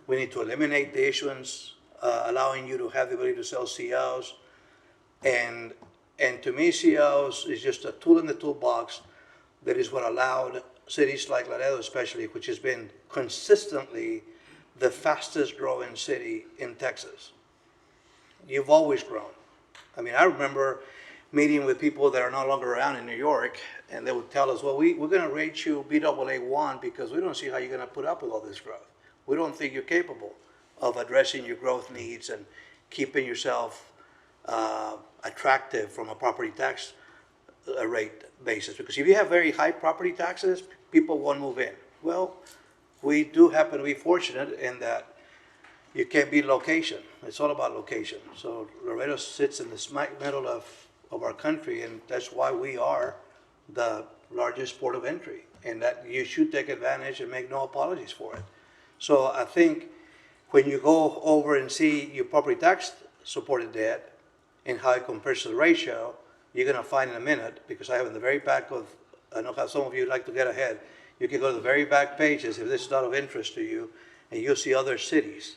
We need to eliminate the issuance, allowing you to have the ability to sell COs. And to me, COs is just a tool in the toolbox that is what allowed cities like Laredo especially, which has been consistently the fastest growing city in Texas. You've always grown. I mean, I remember meeting with people that are no longer around in New York, and they would tell us, well, we're going to rate you Baa1 because we don't see how you're going to put up with all this growth. We don't think you're capable of addressing your growth needs and keeping yourself attractive from a property tax rate basis. Because if you have very high property taxes, people won't move in. Well, we do happen to be fortunate in that you can't beat location. It's all about location. So Laredo sits in the smack middle of our country, and that's why we are the largest port of entry, and that you should take advantage and make no apologies for it. So I think when you go over and see your property tax supported debt and how it compares to the ratio, you're gonna find in a minute, because I have in the very back of, I know how some of you like to get ahead, you can go to the very back pages if this is not of interest to you, and you'll see other cities.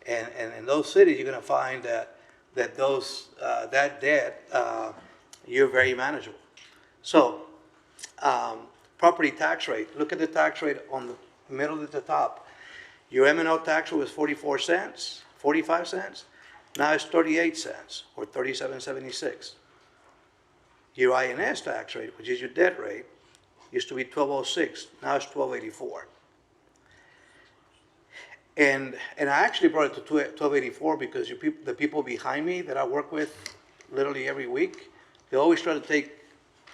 And in those cities, you're gonna find that those, that debt, you're very manageable. So, property tax rate, look at the tax rate on the middle at the top. Your M&O tax rate was 44 cents, 45 cents. Now it's 38 cents, or 37.76. Your INS tax rate, which is your debt rate, used to be 12.06. Now it's 12.84. And I actually brought it to 12.84 because the people behind me that I work with literally every week, they always try to take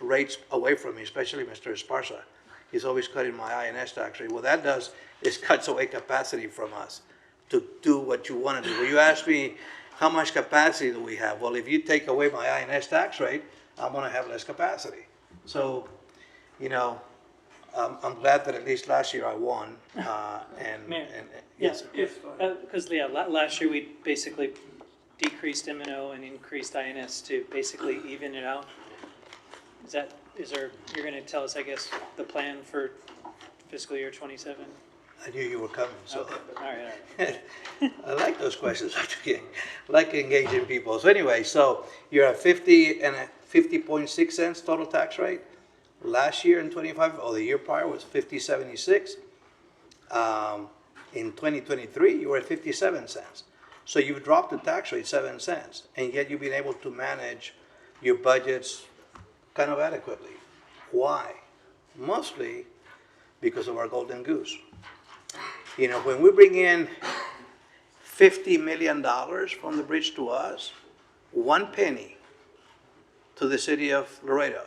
rates away from me, especially Mr. Esparza. He's always cutting my INS tax rate. What that does is cuts away capacity from us to do what you want to do. Well, you ask me, how much capacity do we have? Well, if you take away my INS tax rate, I'm going to have less capacity. So, you know, I'm glad that at least last year I won. Mayor, yes, because last year we basically decreased M&O and increased INS to basically even it out. You're going to tell us, I guess, the plan for fiscal year 27? I knew you were coming, so. Okay, all right. I like those questions. I like engaging people. So anyway, so you're at 50.6 cents total tax rate. Last year in 25, or the year prior was 50.76. In 2023, you were at 57 cents. So you've dropped the tax rate 7 cents, and yet you've been able to manage your budgets kind of adequately. Why? Mostly because of our golden goose. You know, when we bring in $50 million from the bridge to us, 1 penny to the city of Laredo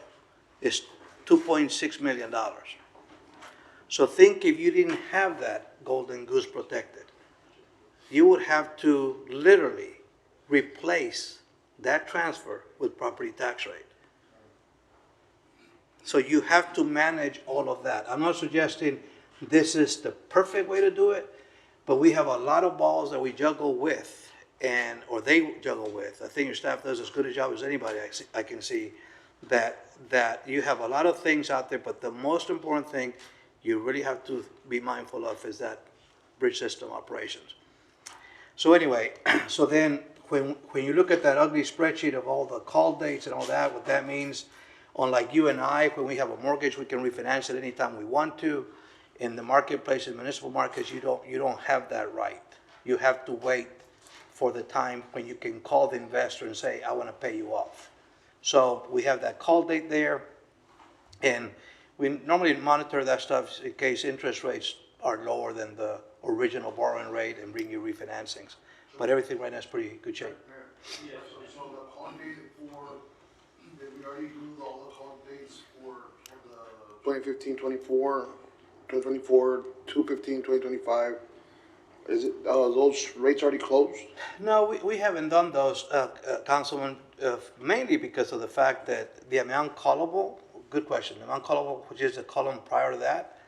is $2.6 million. So think if you didn't have that golden goose protected, you would have to literally replace that transfer with property tax rate. So you have to manage all of that. I'm not suggesting this is the perfect way to do it, but we have a lot of balls that we juggle with, or they juggle with. I think your staff does as good a job as anybody I can see, that you have a lot of things out there, but the most important thing you really have to be mindful of is that bridge system operations. So anyway, so then when you look at that ugly spreadsheet of all the call dates and all that, what that means, unlike you and I, when we have a mortgage, we can refinance it anytime we want to. In the marketplace, in municipal markets, you don't have that right. You have to wait for the time when you can call the investor and say, I want to pay you off. So we have that call date there, and we normally monitor that stuff in case interest rates are lower than the original borrowing rate and bring you refinancings. But everything right now is pretty good shape. Yes, so the call date did we already do all the call dates for the 2015, 24, 2024, 215, 2025. Is it, those rates already closed? No, we haven't done those, Councilman, mainly because of the fact that the amount callable, good question, the amount callable, which is the column prior to that,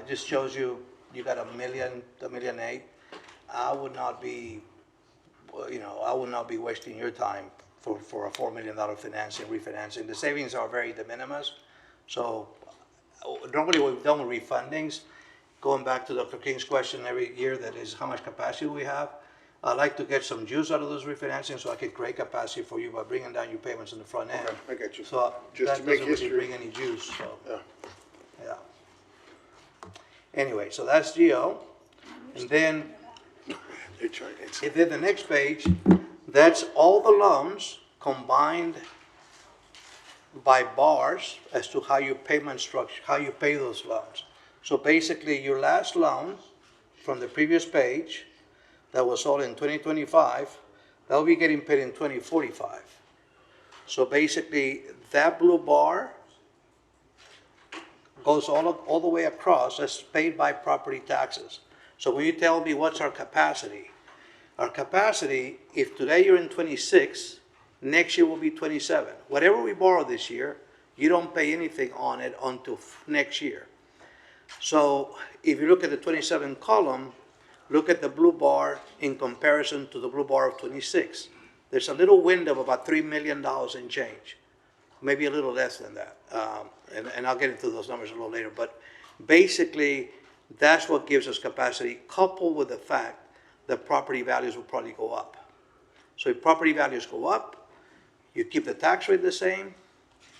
just shows you got $1 million, $1.8 million. I would not be, I would not be wasting your time for a $4 million refinancing. The savings are very de minimis. So normally what we've done with refundings, going back to Dr. King's question every year, that is how much capacity we have. I like to get some juice out of those refinancings so I can create capacity for you by bringing down your payments in the front end. Okay, I get you. So Just that to make doesn't really history. bring any juice, so. Yeah. Anyway, so that's GO. And then, if then the next page, that's all the loans combined by bars as to how your payment structure, how you pay those loans. So basically, your last loan from the previous page that was sold in 2025, that'll be getting paid in 2045. So basically, that blue bar goes all the way across. That's paid by property taxes. So when you tell me what's our capacity, Our capacity, if today you're in 26, next year will be 27. Whatever we borrow this year, you don't pay anything on it until next year. So if you look at the 27 column, look at the blue bar in comparison to the blue bar of 26. There's a little window of about $3 million in change, maybe a little less than that. And I'll get into those numbers a little later. But basically, that's what gives us capacity, coupled with the fact that property values will probably go up. So if property values go up, you keep the tax rate the same,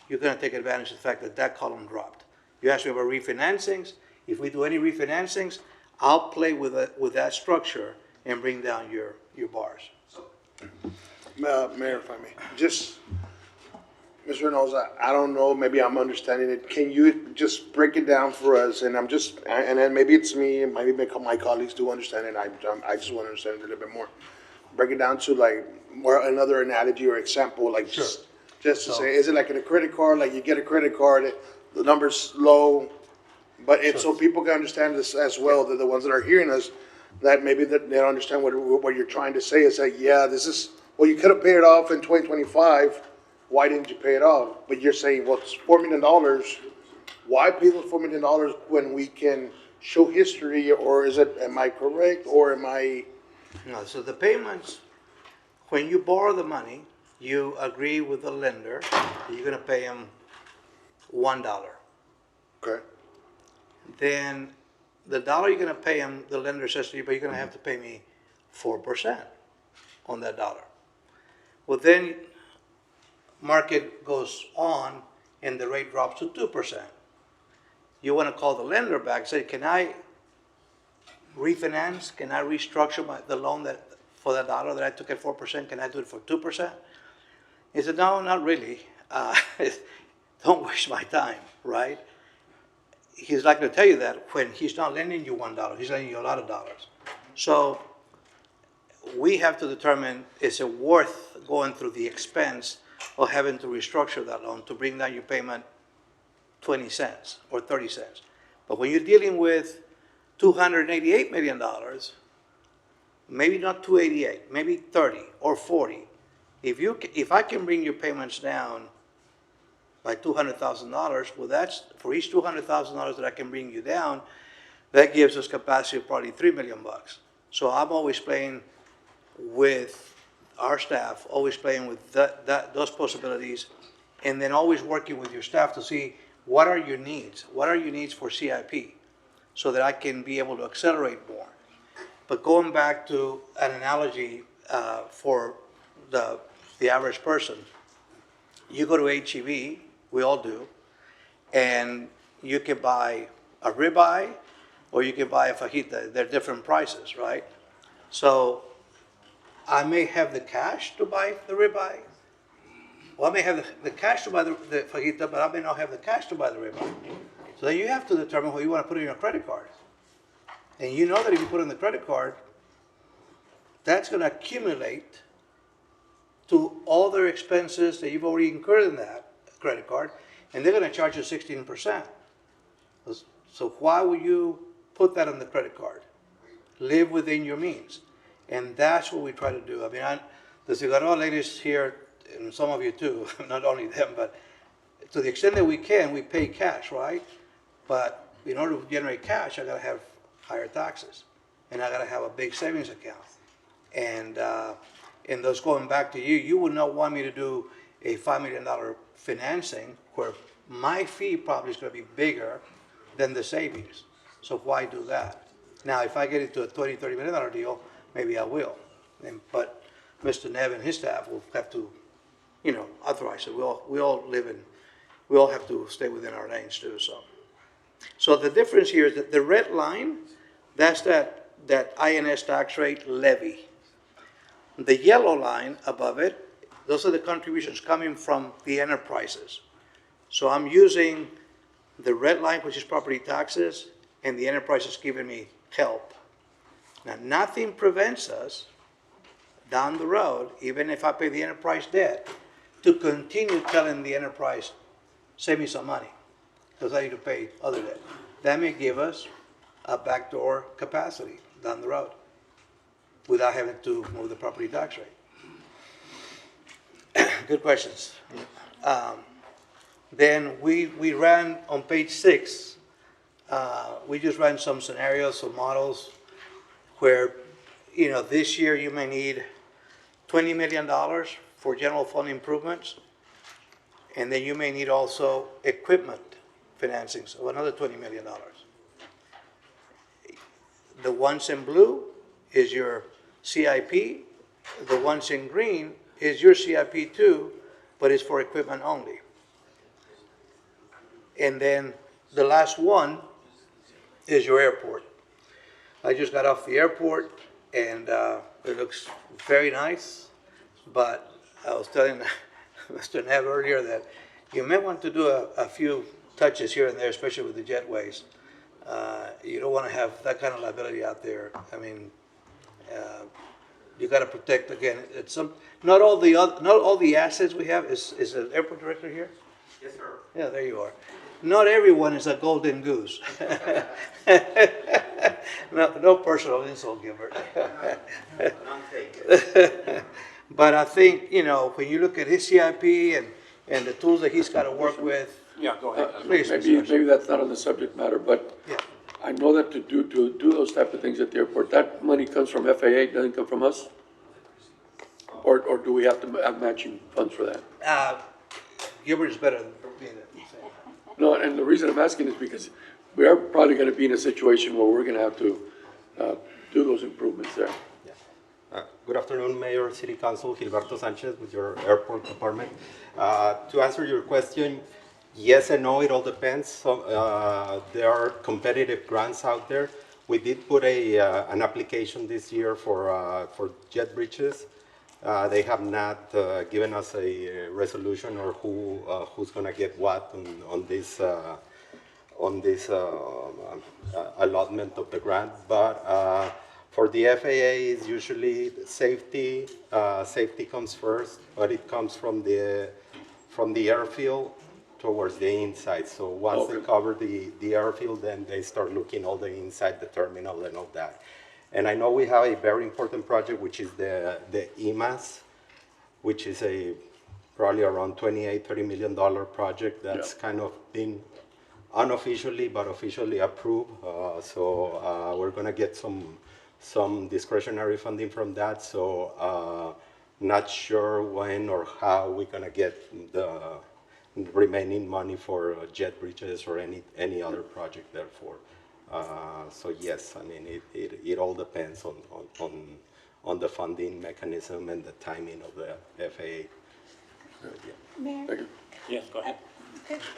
you're going to take advantage of the fact that that column dropped. You asked me about refinancings. If we do any refinancings, I'll play with that structure and bring down your bars. Mayor, if I may, just, Mr. Reynolds, I don't know, maybe I'm understanding it. Can you just break it down for us? And then maybe it's me, and maybe my colleagues do understand it. I just want to understand it a little bit more. Break it down to like more another analogy or example, like just to say, is it like in a credit card? Like you get a credit card, the number's low, but it's so people can understand this as well. That the ones that are hearing us, that maybe that they don't understand what you're trying to say is that, yeah, this is, well, you could have paid it off in 2025. Why didn't you pay it off? But you're saying, well, it's $4 million. Why pay those $4 million when we can show history? Or is it, am I correct? Or am I? No, so the payments, when you borrow the money, you agree with the lender that you're going to pay him $1. Okay. Then the dollar you're going to pay him, the lender says to you, but you're going to have to pay me 4% on that dollar. Well, then market goes on and the rate drops to 2%. You want to call the lender back, say, can I refinance? Can I restructure the loan for that dollar that I took at 4%? Can I do it for 2%? He said, no, not really. Don't waste my time, right? He's not going to tell you that when he's not lending you $1, he's lending you a lot of dollars. So we have to determine, is it worth going through the expense of having to restructure that loan to bring down your payment 20 cents or 30 cents. But when you're dealing with $288 million, maybe not 288, maybe 30 or 40, if I can bring your payments down by $200,000, well, that's for each $200,000 that I can bring you down, that gives us capacity of probably $3 million. So I'm always playing with our staff, always playing with those possibilities, and then always working with your staff to see what are your needs? What are your needs for CIP so that I can be able to accelerate more? But going back to an analogy for the average person, you go to H-E-B, we all do, and you can buy a ribeye or you can buy a fajita. They're different prices, right? So I may have the cash to buy the ribeye. Well, I may have the cash to buy the fajita, but I may not have the cash to buy the ribeye. So then you have to determine what you want to put in your credit card. And you know that if you put in the credit card, that's going to accumulate to all their expenses that you've already incurred in that credit card, and they're going to charge you 16%. So why would you put that on the credit card? Live within your means. And that's what we try to do. I mean, the Figueroa ladies here, and some of you too, not only them, but to the extent that we can, we pay cash, right? But in order to generate cash, I got to have higher taxes, and I got to have a big savings account. And those going back to you, you would not want me to do a $5 million financing where my fee probably is going to be bigger than the savings. So why do that? Now, if I get into a $20, $30 million deal, maybe I will. But Mr. Nev and his staff will have to, authorize it. We all have to stay within our lanes too. So the difference here is that the red line, that's that INS tax rate levy. The yellow line above it, those are the contributions coming from the enterprises. So I'm using the red line, which is property taxes, and the enterprise is giving me help. Now, nothing prevents us down the road, even if I pay the enterprise debt, to continue telling the enterprise, save me some money, because I need to pay other debt. That may give us a backdoor capacity down the road. without having to move the property tax rate. Good questions. Then we ran on page 6, we just ran some scenarios, some models where, you know, this year you may need $20 million for general fund improvements, and then you may need also equipment financing, so another $20 million. The ones in blue is your CIP, the ones in green is your CIP too, but it's for equipment only. And then the last one is your airport. I just got off the airport and it looks very nice, but I was telling Mr. Nev earlier that you may want to do a few touches here and there, especially with the jetways. You don't want to have that kind of liability out there. I mean, you got to protect again. It's not all the assets we have. Is the airport director here? Yes, sir. Yeah, there you are. Not everyone is a golden goose. No personal insult, Gilbert. But I think, you know, when you look at his CIP and the tools that he's got to work with. Yeah, go ahead. Please, Maybe that's not on the subject matter, but I know that to do those type of things at the airport, that money comes from FAA, doesn't come from us? Or do we have to have matching funds for that? Gilbert is better than me. No, and the reason I'm asking is because we are probably gonna be in a situation where we're gonna have to do those improvements there. Good afternoon, Mayor, City Council, Gilberto Sanchez with your airport department. To answer your question, yes and no, it all depends. So, there are competitive grants out there. We did put an application this year for jet bridges. They have not given us a resolution or who's going to get what on this allotment of the grant. But for the FAA, is usually safety. Safety comes first, but it comes from the airfield towards the inside. So once they cover the airfield, then they start looking all the inside the terminal and all that. And I know we have a very important project, which is the EMAS, which is probably around $28-30 million project that's kind of been unofficially but officially approved. So we're going to get some discretionary funding from that. So not sure when or how we're going to get the remaining money for jet bridges or any other project therefore. So yes, I mean, it all depends on the funding mechanism and the timing of the FAA. Mayor? Yes, go ahead.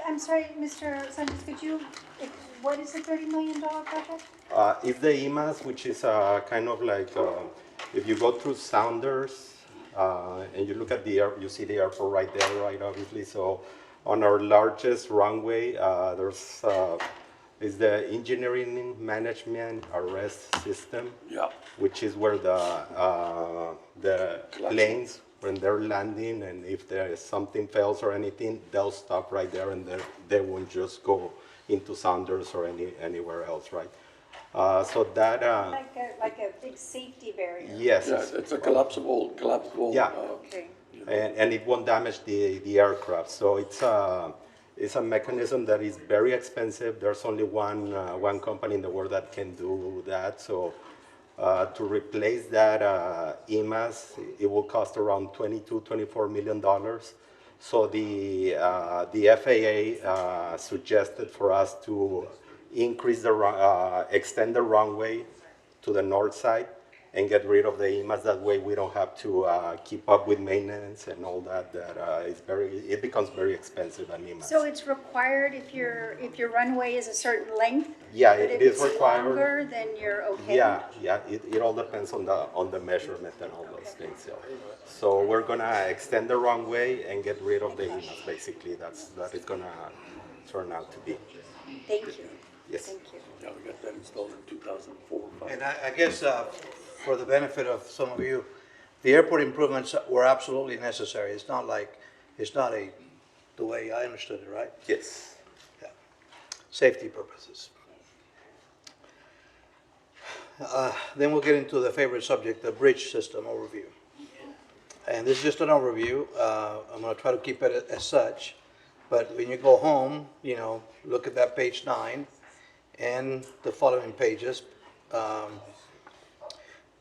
I'm sorry, Mr. Sanchez, what is the $30 million project? It's the EMAS, which is kind of like, if you go through Saunders and you look at the air, you see the airport right there, right, obviously. So on our largest runway, is the engineering management arrest system, which is where the planes, when they're landing, and if there is something fails or anything, they'll stop right there, and they won't just go into Saunders or anywhere else, right? So that like a big safety barrier. yes, Yeah, it's a collapsible. Yeah. Okay. And it won't damage the aircraft. So it's a mechanism that is very expensive. There's only one company in the world that can do that. So to replace that EMAS, it will cost around $22-24 million. So the FAA suggested for us to increase extend the runway to the north side and get rid of the EMAS. That way we don't have to keep up with maintenance and all that. It becomes very expensive at EMAS. So it's required if your runway is a certain length? Yeah, but it if is it's required. longer, then you're okay? Yeah, it all depends on the measurement and all those things. So we're gonna extend the runway and get rid of the EMAS. Basically, that is gonna turn out to be. Thank you. Yes. Thank you. Yeah, we got that installed in 2004. And I guess for the benefit of some of you, the airport improvements were absolutely necessary. It's not the way I understood it, right? Yes. Yeah. Safety purposes. Then we'll get into the favorite subject, the bridge system overview. And this is just an overview. I'm gonna try to keep it as such. But when you go home, you know, look at that page 9 and the following pages.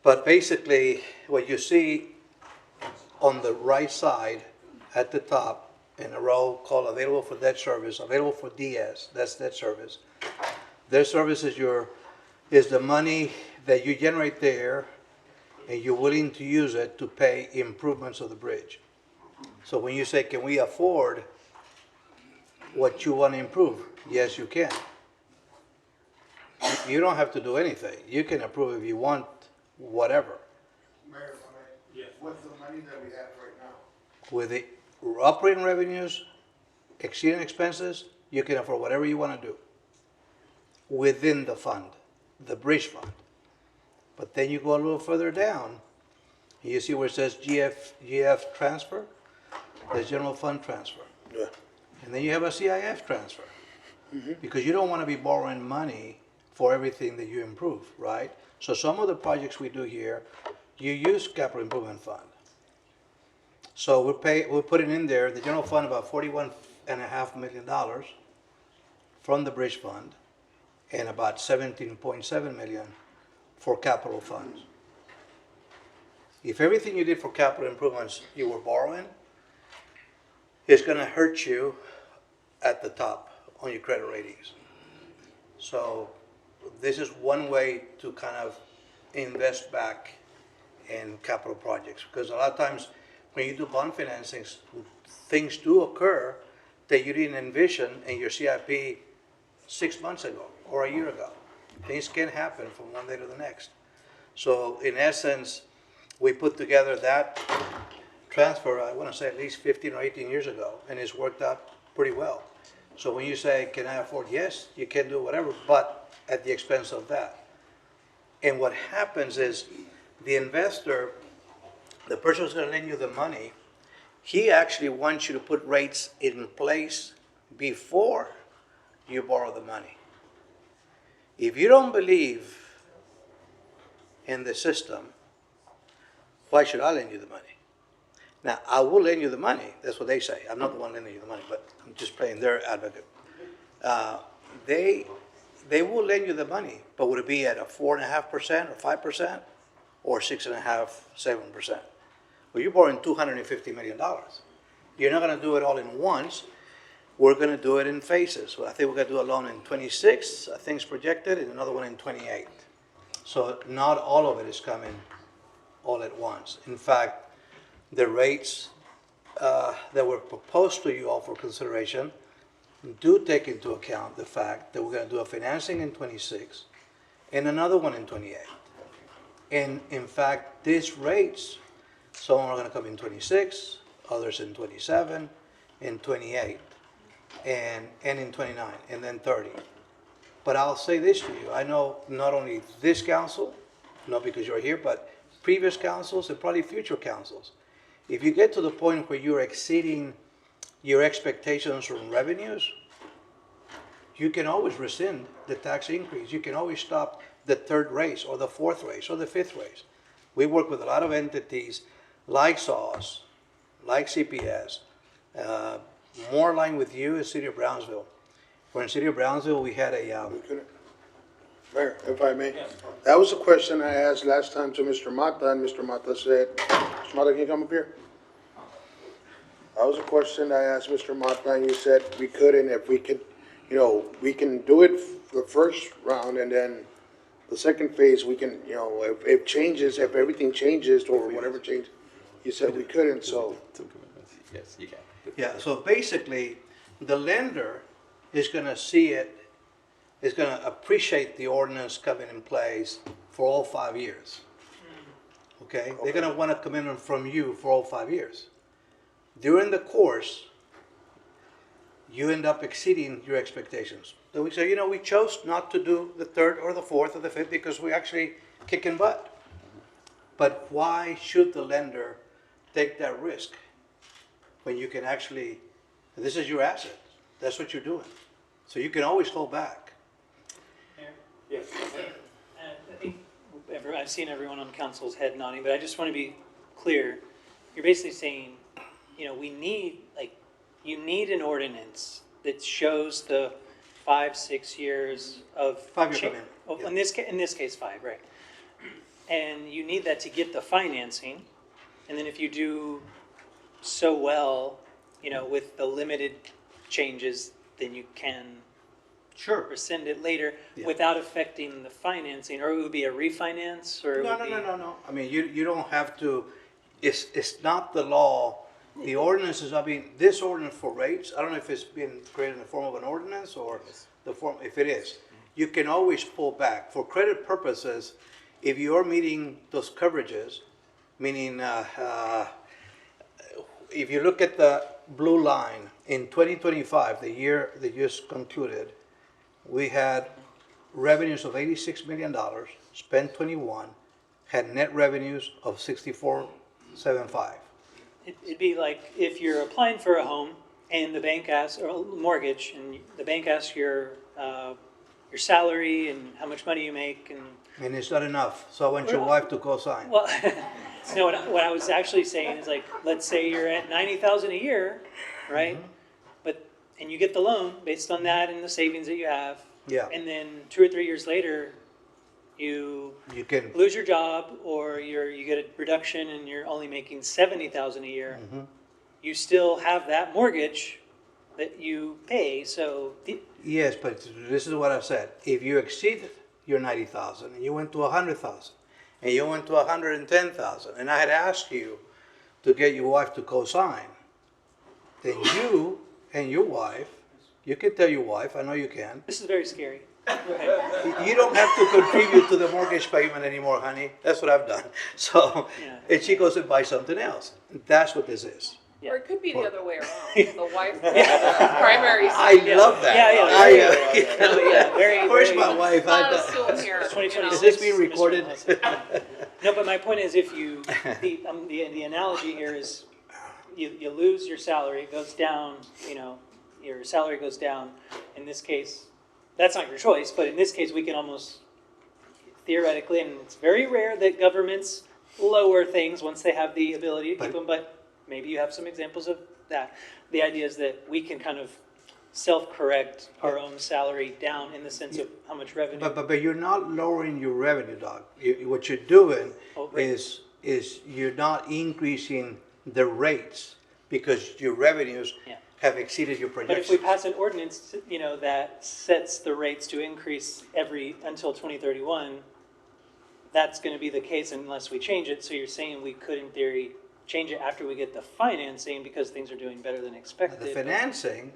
But basically, what you see on the right side at the top in a row called available for debt service, available for DS, that's debt service. Debt service is the money that you generate there and you're willing to use it to pay improvements of the bridge. So when you say, can we afford what you want to improve? Yes, you can. You don't have to do anything. You can approve if you want whatever. Mayor, what's the money that we have right now? With the operating revenues exceeding expenses, you can afford whatever you want to do within the fund, the bridge fund. But then you go a little further down, and you see where it says GF transfer, there's general fund transfer. Yeah. And then you have a CIF transfer. Because you don't want to be borrowing money for everything that you improve, right? So some of the projects we do here, you use capital improvement fund. So we're putting in there, the general fund, about $41.5 million from the bridge fund and about 17.7 million for capital funds. If everything you did for capital improvements you were borrowing, it's gonna hurt you at the top on your credit ratings. So this is one way to kind of invest back in capital projects, because a lot of times when you do bond financings, things do occur that you didn't envision in your CIP 6 months ago or a year ago. Things can happen from one day to the next. So in essence, we put together that transfer, I want to say at least 15 or 18 years ago, and it's worked out pretty well. So when you say, can I afford? Yes, you can do whatever, but at the expense of that. And what happens is the investor, the person who's going to lend you the money, he actually wants you to put rates in place before you borrow the money. If you don't believe in the system, why should I lend you the money? Now, I will lend you the money. That's what they say. I'm not the one lending you the money, but I'm just playing their advocate. They will lend you the money, but would it be at a 4.5% or 5% or 6.5%, 7%? Well, you're borrowing $250 million. You're not going to do it all in once. We're going to do it in phases. Well, I think we're going to do a loan in 26, I think it's projected, and another one in 28. So not all of it is coming all at once. In fact, the rates that were proposed to you all for consideration do take into account the fact that we're going to do a financing in 26 and another one in 28. And in fact, these rates, some are going to come in 26, others in 27, in 28, and in 29, and then 30. But I'll say this to you. I know not only this council, not because you're here, but previous councils and probably future councils. If you get to the point where you're exceeding your expectations from revenues, you can always rescind the tax increase. You can always stop the third raise or the fourth raise or the fifth raise. We work with a lot of entities like SAWS, like CPS, more aligned with you is City of Brownsville. Where in City of Brownsville, we had a... Mayor, if I may, that was a question I asked last time to Mr. Mata, and Mr. Mata said, Mr. Mata, can you come up here? That was a question I asked Mr. Mata, and you said we could, and if we could, you know, we can do it the first round, and then the second phase, we can, you know, if changes, if everything changes or whatever change, you said we couldn't, so. Yes, you can. Yeah, so basically, the lender is going to see it, is going to appreciate the ordinance coming in place for all 5 years. Okay? They're going to want a commitment from you for all 5 years. During the course, you end up exceeding your expectations. Then we say, you know, we chose not to do the third or the fourth or the fifth because we actually kicking butt. But why should the lender take that risk when you can actually, this is your asset. That's what you're doing. So you can always hold back. Yes. And I think I've seen everyone on council's head nodding, but I just want to be clear. You're basically saying, you know, you need an ordinance that shows the 5-6 years of. 5 year commitment. Oh, in this case, 5, right. And you need that to get the financing. And then if you do so well, you know, with the limited changes, then you can rescind it later without affecting the financing, or it would be a refinance, or it would be. No. I mean, you don't have to, it's not the law. The ordinances, I mean, this ordinance for rates, I don't know if it's been created in the form of an ordinance or the form, if it is, you can always pull back. For credit purposes, if you're meeting those coverages, meaning, if you look at the blue line, in 2025, the year that just concluded, we had revenues of $86 million, spent 21, had net revenues of 64.75. It'd be like if you're applying for a home and the bank asks, or a mortgage, and the bank asks your salary and how much money you make, And it's not enough, so I want your wife to co-sign. well, no, what I was actually saying is, like, let's say you're at $90,000 a year, right? And you get the loan based on that and the savings that you have. Yeah. And then 2 or 3 years later, you can lose your job, or you get a reduction and you're only making $70,000 a year. You still have that mortgage that you pay, so. Yes, but this is what I said. If you exceed your 90,000 and you went to 100,000 and you went to 110,000, and I had asked you to get your wife to co-sign, then you and your wife, you can tell your wife, I know you can. This is very scary. Okay. You don't have to contribute to the mortgage payment anymore, honey. That's what I've done. So, and she goes and buys something else. That's what this is. Or it could be the other way around. The wife, the primary. I love that. Very. Where's my wife? Is this being recorded? No, but my point is, if you, the analogy here is, you lose your salary, it goes down, you know, your salary goes down. In this case, that's not your choice, but in this case, we can almost theoretically, and it's very rare that governments lower things once they have the ability to keep them, but maybe you have some examples of that. The idea is that we can kind of self-correct our own salary down in the sense of how much revenue. But you're not lowering your revenue, Doc. What you're doing is you're not increasing the rates because your revenues have exceeded your projections. But if we pass an ordinance, you know, that sets the rates to increase until 2031, that's going to be the case unless we change it. So you're saying we could, in theory, change it after we get the financing because things are doing better than expected. The financing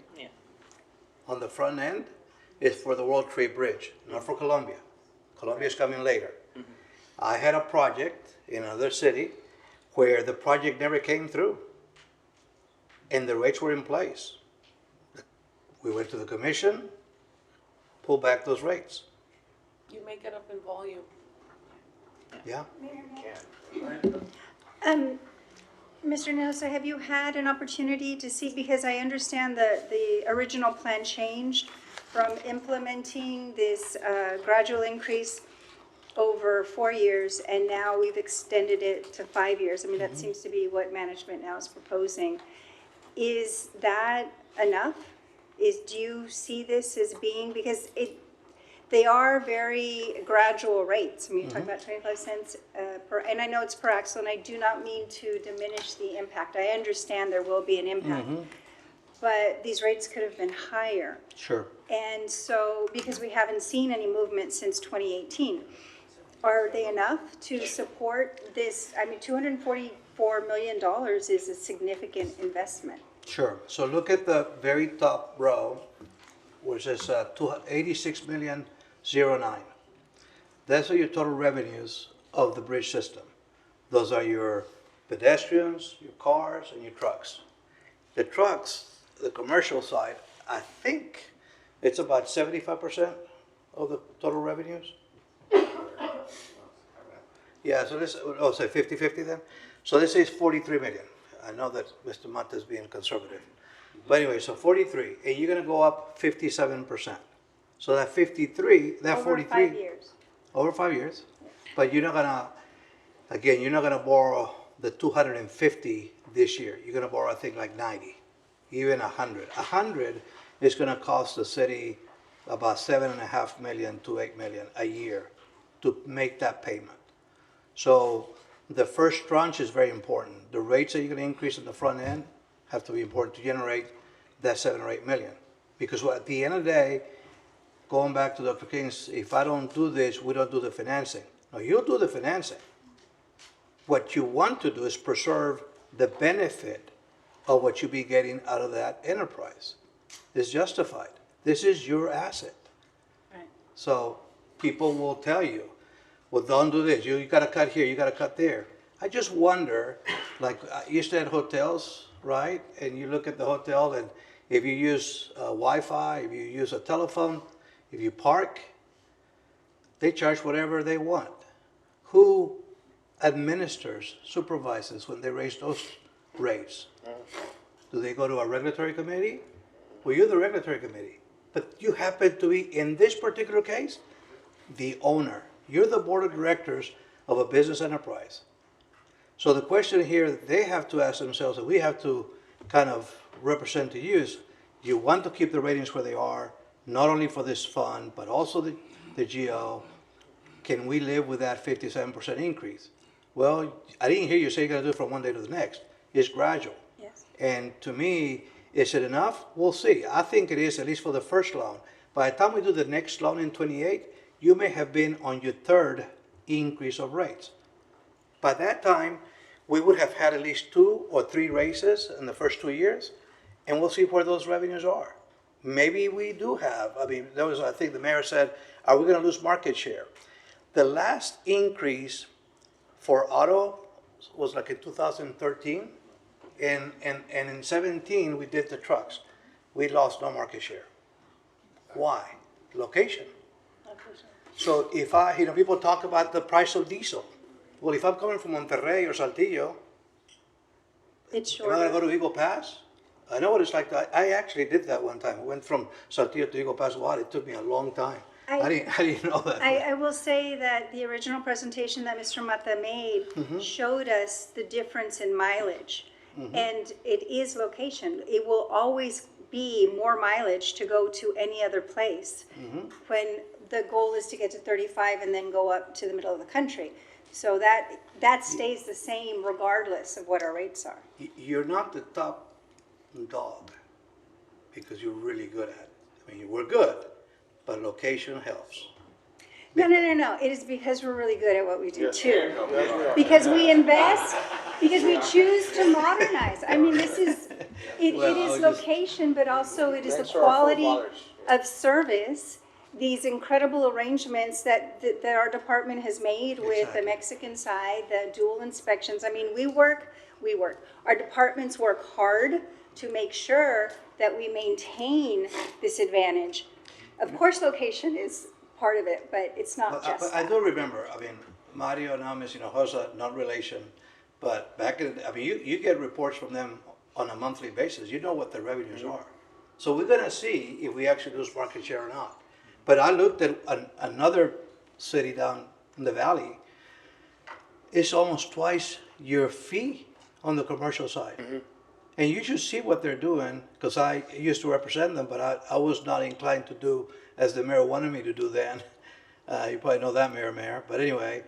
on the front end is for the World Trade Bridge, not for Colombia. Colombia is coming later. I had a project in another city where the project never came through and the rates were in place. We went to the commission, pulled back those rates. You make it up in volume. Yeah. Mr. Nelson, have you had an opportunity to see, because I understand the original plan changed from implementing this gradual increase over 4 years, and now we've extended it to 5 years. I mean, that seems to be what management now is proposing. Is that enough? Do you see this as being, because they are very gradual rates. I mean, you're talking about 25 cents per, and I know it's per axle, and I do not mean to diminish the impact. I understand there will be an impact, but these rates could have been higher. Sure. And so, because we haven't seen any movement since 2018, are they enough to support this? I mean, $244 million is a significant investment. Sure. So look at the very top row, which is 86,000,009. Those are your total revenues of the bridge system. Those are your pedestrians, your cars, and your trucks. The trucks, the commercial side, I think it's about 75% of the total revenues. Yeah, so this, say 50-50 then? So this is 43 million. I know that Mr. Mata is being conservative. But anyway, so 43, and you're gonna go up 57%. So that 53, that Over 43. 5 years. Over 5 years. But you're not gonna, again, you're not gonna borrow the 250 this year. You're gonna borrow, I think, like 90, even 100. 100 is gonna cost the city about 7.5 million to 8 million a year to make that payment. So the first tranche is very important. The rates that you're gonna increase in the front end have to be important to generate that 7 or 8 million. Because at the end of the day, going back to Dr. King's, if I don't do this, we don't do the financing. No, you'll do the financing. What you want to do is preserve the benefit of what you be getting out of that enterprise. It's justified. This is your asset. Right. So people will tell you, well, don't do this. You got to cut here. You got to cut there. I just wonder, like I used to have hotels, right? And you look at the hotel, and if you use Wi-Fi, if you use a telephone, if you park, they charge whatever they want. Who administers, supervises when they raise those rates? Do they go to a regulatory committee? Well, you're the regulatory committee, but you happen to be, in this particular case, the owner. You're the board of directors of a business enterprise. So the question here that they have to ask themselves, that we have to kind of represent to you is, you want to keep the ratings where they are, not only for this fund, but also the GO. Can we live with that 57% increase? Well, I didn't hear you say you're going to do it from one day to the next. It's gradual. Yes. And to me, is it enough? We'll see. I think it is, at least for the first loan. By the time we do the next loan in 28, you may have been on your third increase of rates. By that time, we would have had at least 2 or 3 raises in the first 2 years, and we'll see where those revenues are. Maybe we do have, I mean, there was, I think the mayor said, are we going to lose market share? The last increase for auto was like in 2013, and in 17 we did the trucks. We lost no market share. Why? Location. So if people talk about the price of diesel. Well, if I'm coming from Monterrey or Saltillo, It's am I going to shorter. go to Eagle Pass? I know what it's like. I actually did that one time. I went from Saltillo to Eagle Pass. Wow, it took me a long time. I didn't know that. I will say that the original presentation that Mr. Mata made showed us the difference in mileage. And it is location. It will always be more mileage to go to any other place when the goal is to get to 35 and then go up to the middle of the country. So that stays the same regardless of what our rates are. You're not the top dog because you're really good at it. I mean, we're good, but location helps. No. It is because we're really good at what we do too. Because we invest, because we choose to modernize. I mean, it is location, but also it is the quality of service. These incredible arrangements that our department has made with the Mexican side, the dual inspections. I mean, we work. Our departments work hard to make sure that we maintain this advantage. Of course, location is part of it, but it's not just I that. do remember, I mean, Mario and Ms. Hinojosa, not relation, but back in, you get reports from them on a monthly basis. You know what the revenues are. So we're going to see if we actually lose market share or not. But I looked at another city down in the valley. It's almost twice your fee on the commercial side. And you should see what they're doing, because I used to represent them, but I was not inclined to do as the mayor wanted me to do then. You probably know that, Mayor. But anyway,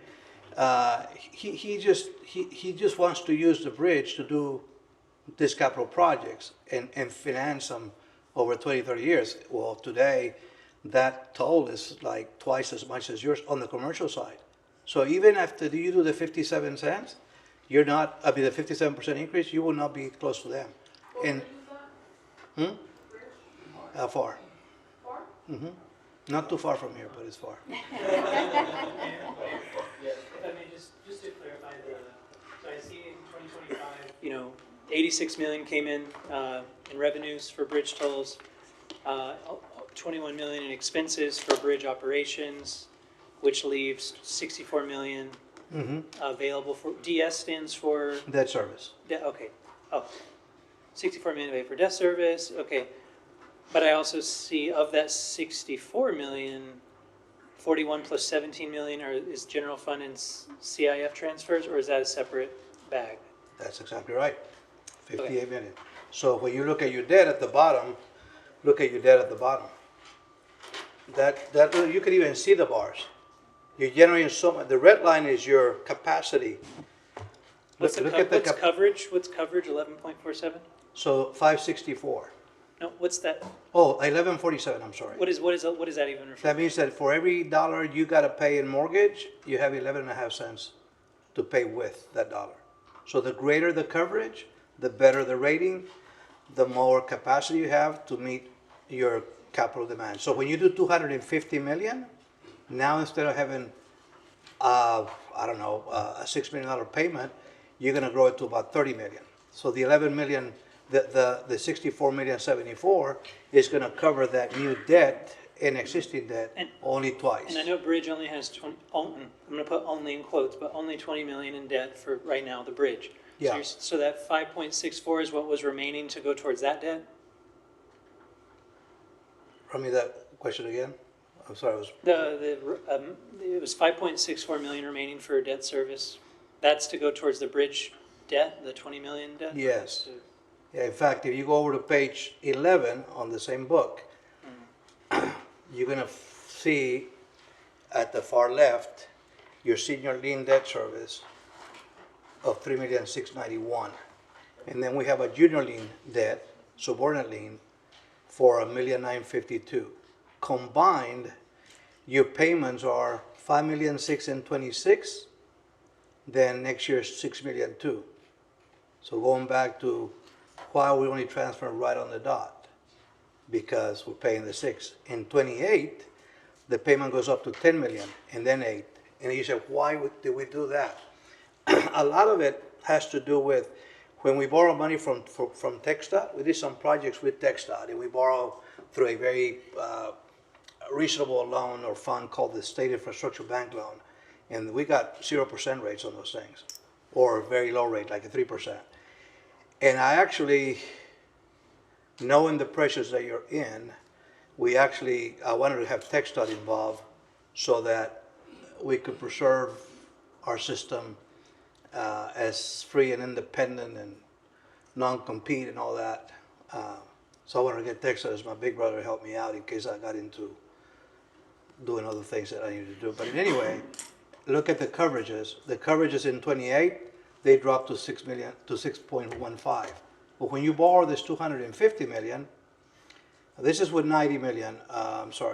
he just wants to use the bridge to do these capital projects and finance them over 20, 30 years. Well, today, that toll is like twice as much as yours on the commercial side. So even after you do the 57 cents, you're not, the 57% increase, you will not be close to them. And, how far? Not too far from here, but it's far. If I may just to clarify, so I see in 2025, 86 million came in revenues for bridge tolls, 21 million in expenses for bridge operations, which leaves 64 million available for, DS stands for? Debt service. Okay. 64 million available for debt service, okay. But I also see of that 64 million, 41 plus 17 million is general fund and CIF transfers, or is that a separate bag? That's exactly right, 58 million. So when you look at your debt at the bottom, look at your debt at the bottom. That you can even see the bars. You're generating so much. The red line is your capacity. What's coverage? What's coverage? 11.47. So 564. No, what's that? Oh, 1147. I'm sorry. What is that even refer? That means that for every dollar you got to pay in mortgage, you have 11.5 cents to pay with that dollar. So the greater the coverage, the better the rating, the more capacity you have to meet your capital demand. So when you do 250 million, now instead of having, a $6 million payment, you're going to grow it to about 30 million. So the 11 million, the 64 million 74 is going to cover that new debt and existing debt only twice. And I know bridge only has 20, I'm going to put only in quotes, but only 20 million in debt for right now, the bridge. Yeah. So that 5.64 is what was remaining to go towards that debt? Run me that question again. I'm sorry. It was 5.64 million remaining for debt service. That's to go towards the bridge debt, the 20 million debt? Yes. Yeah, in fact, if you go over to page 11 on the same book, you're going to see at the far left your senior lien debt service of 3,691,000. And then we have a junior lien debt, subordinate lien, for 1,952,000. Combined, your payments are 5,626,000. Then next year is 6,200,000. So going back to why we only transfer right on the dot, because we're paying the 6. In 28, the payment goes up to 10 million and then 8. And you say, why did we do that? A lot of it has to do with when we borrow money from TxDOT. We did some projects with TxDOT, and we borrow through a very reasonable loan or fund called the State Infrastructure Bank Loan. And we got 0% rates on those things, or very low rate, like a 3%. And I actually, knowing the pressures that you're in, I wanted to have TxDOT involved so that we could preserve our system as free and independent and non-compete and all that. So I wanted to get TxDOT as my big brother to help me out in case I got into doing other things that I needed to do. But anyway, look at the coverages. The coverages in 28, they dropped to 6 million, to 6.15. But when you borrow this 250 million, this is with 90 million, so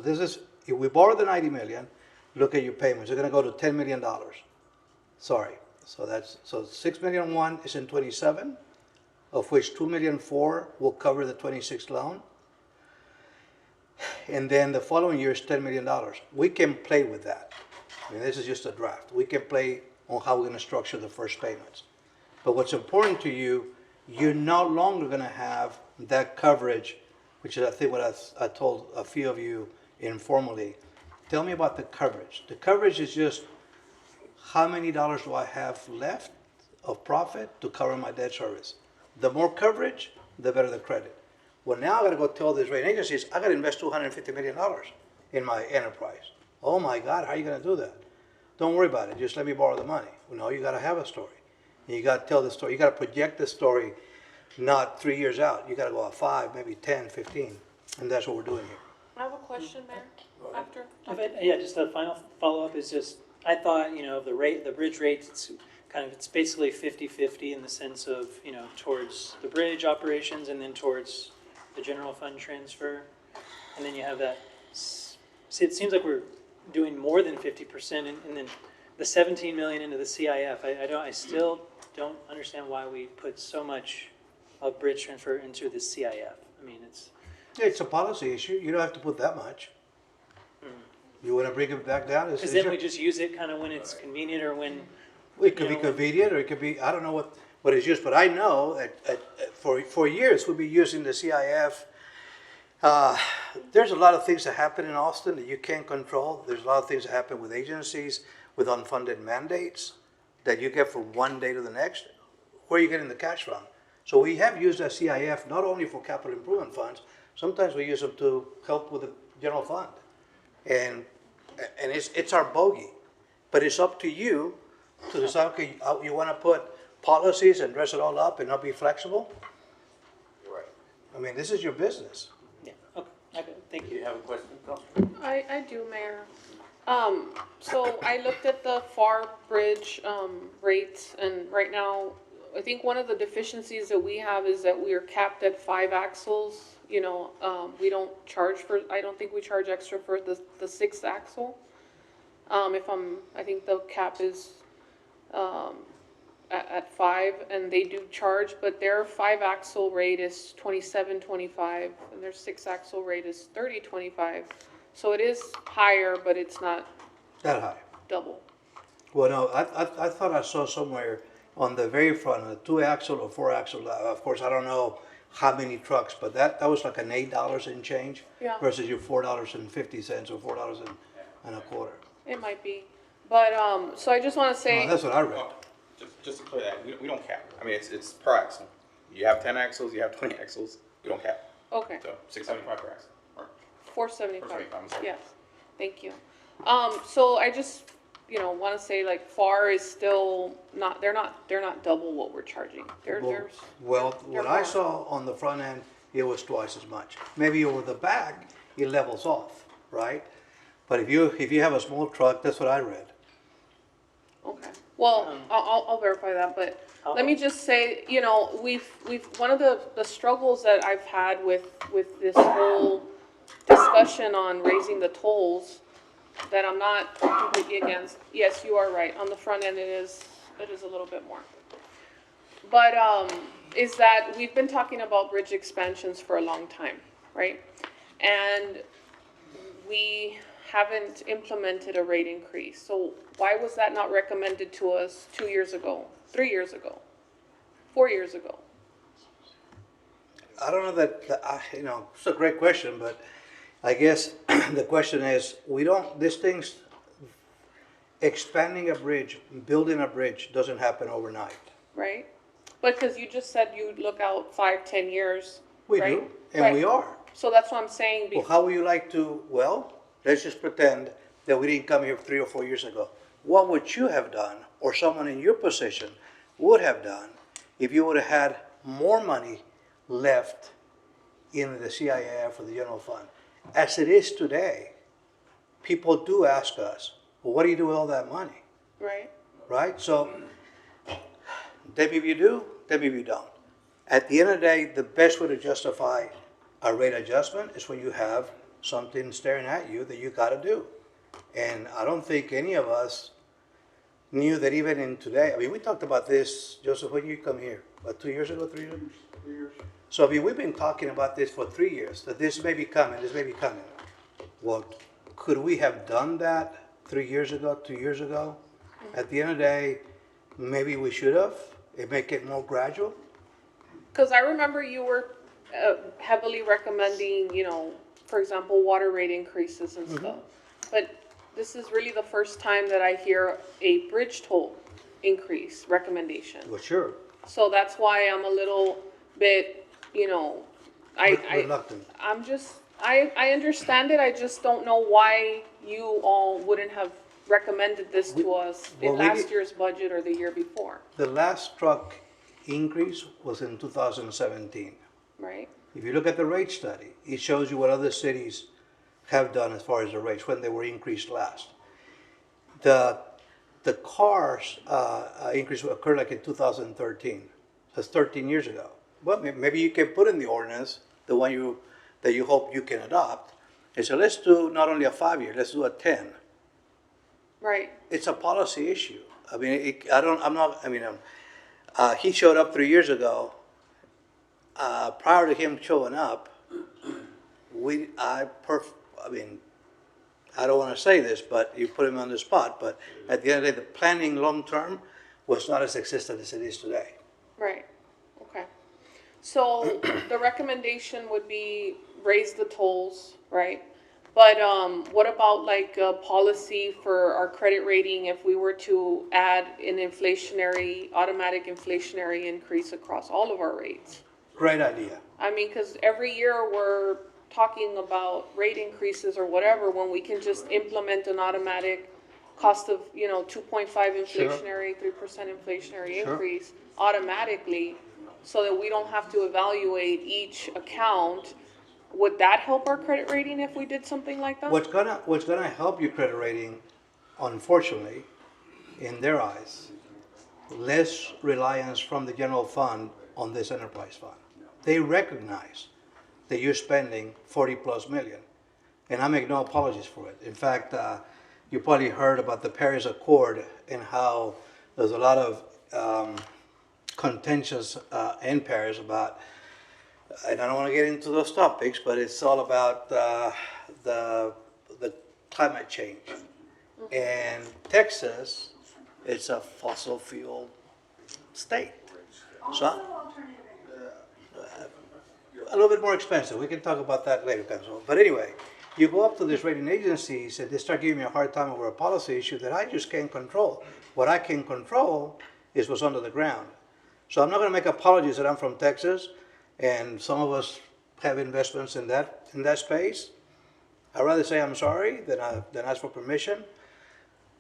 this is, if we borrow the 90 million, look at your payments, they're gonna go to $10 million. Sorry, so 6 million one is in 27, of which 2 million 4 will cover the 26 loan. And then the following year is $10 million. We can play with that. I mean, this is just a draft. We can play on how we're gonna structure the first payments. But what's important to you, you're no longer gonna have that coverage, which is I think what I told a few of you informally. Tell me about the coverage. The coverage is just how many dollars do I have left of profit to cover my debt service. The more coverage, the better the credit. Well, now I gotta go tell these rating agencies, I gotta invest $250 million in my enterprise. Oh my God, how are you gonna do that? Don't worry about it, just let me borrow the money. No, you gotta have a story. You gotta tell the story, you gotta project the story, not 3 years out. You gotta go out 5, maybe 10, 15, and that's what we're doing here. I have a question, Mayor, after. Yeah, just a final follow-up is just, I thought, the bridge rates, it's basically 50-50 in the sense of, towards the bridge operations and then towards the general fund transfer. And then you have that, see, it seems like we're doing more than 50% and then the 17 million into the CIF. I still don't understand why we put so much of bridge transfer into the CIF. I mean, it's a policy issue. You don't have to put that much. You want to bring it back down? Because then we just use it kind of when it's convenient or when... Well, it could be convenient or it could be, I don't know what it's used, but I know that for years we've been using the CIF. There's a lot of things that happen in Austin that you can't control. There's a lot of things that happen with agencies, with unfunded mandates that you get from one day to the next. Where are you getting the cash from? So we have used that CIF not only for capital improvement funds, sometimes we use them to help with the general fund. And, and it's our bogey. But it's up to you to decide, okay, you want to put policies and dress it all up and not be flexible? You're right. I mean, this is your business. Yeah, okay, thank you. You have a question, Councilman? I do, Mayor. So I looked at the FAR Bridge, rates, and right now, I think one of the deficiencies that we have is that we are capped at 5 axles. You know, we don't charge for, I don't think we charge extra for the 6th axle. I think the cap is, at 5, and they do charge, but their 5 axle rate is $27.25, and their 6 axle rate is $30.25. So it is higher, but it's not That high. double. Well, no, I thought I saw somewhere on the very front, a 2-axle or 4-axle, of course, I don't know how many trucks, but that was like an $8 and change Yeah. versus your $4.50 or $4.25. It might be, but, so I just wanna say. No, that's what I read. Just to clear that, we don't cap. I mean, it's per axle. You have 10 axles, you have 20 axles, we don't cap. Okay. So $675 per axle. Or $475, $475, I'm sorry. yes, thank you. So I just, wanna say like FAR is still not, they're not double what we're charging. Well, what I saw on the front end, it was twice as much. Maybe over the back, it levels off, right? But if you have a small truck, that's what I read. Okay, well, I'll verify that, but let me just say, we've, one of the struggles that I've had with this whole discussion on raising the tolls, that I'm not completely against, yes, you are right, on the front end it is a little bit more. But, is that we've been talking about bridge expansions for a long time, right? And we haven't implemented a rate increase. So why was that not recommended to us 2 years ago, 3 years ago, 4 years ago? I don't know that, it's a great question, but I guess the question is, expanding a bridge, building a bridge doesn't happen overnight. Right? Because you just said you'd look out 5-10 years, We right? do, and Right. we are. So that's what I'm saying. Well, how would you like to, let's just pretend that we didn't come here 3 or 4 years ago. What would you have done, or someone in your position would have done, if you would have had more money left in the CIF or the general fund? As it is today, people do ask us, well, what do you do with all that money? Right. Right? So, maybe you do, maybe you don't. At the end of the day, the best way to justify a rate adjustment is when you have something staring at you that you gotta do. And I don't think any of us knew that even in today, I mean, we talked about this, Joseph, when you come here, what, 2 years ago, 3 years? 3 years. So, I mean, we've been talking about this for 3 years, that this may be coming, this may be coming. Well, could we have done that 3 years ago, 2 years ago? At the end of the day, maybe we should have, and make it more gradual. Because I remember you were heavily recommending, for example, water rate increases and stuff. But this is really the first time that I hear a bridge toll increase recommendation. Well, sure. So that's why I'm a little bit, Reluctant. I understand it, I just don't know why you all wouldn't have recommended this to us in well, we last did- year's budget or the year before, The last truck increase was in 2017. right? If you look at the rate study, it shows you what other cities have done as far as the rates, when they were increased last. The cars increase occurred like in 2013. That's 13 years ago. Well, maybe you can put in the ordinance, the one that you hope you can adopt, and say, let's do not only a 5-year, let's do a 10. Right. It's a policy issue. I mean, he showed up 3 years ago. Prior to him showing up, I don't want to say this, but you put him on the spot, but at the end of the day, the planning long-term was not as existent as it is today. Right, okay. So the recommendation would be raise the tolls, right? But what about like a policy for our credit rating if we were to add an automatic inflationary increase across all of our rates? Great idea. I mean, because every year we're talking about rate increases or whatever when we can just implement an automatic cost of, 2.5 inflationary, 3% inflationary Sure. increase automatically, so that we don't have to evaluate each account? Would that help our credit rating if we did something like that? What's gonna help your credit rating, unfortunately, in their eyes, less reliance from the general fund on this enterprise fund. They recognize that you're spending 40+ million, and I make no apologies for it. In fact, you probably heard about the Paris Accord and how there's a lot of contentious in Paris about, and I don't want to get into those topics, but it's all about the climate change. And Texas, it's a fossil fuel state. So a little bit more expensive. We can talk about that later, Councilman. But anyway, you go up to these rating agencies and they start giving me a hard time over a policy issue that I just can't control. What I can control is what's under the ground. So I'm not going to make apologies that I'm from Texas and some of us have investments in that space. I'd rather say I'm sorry than ask for permission.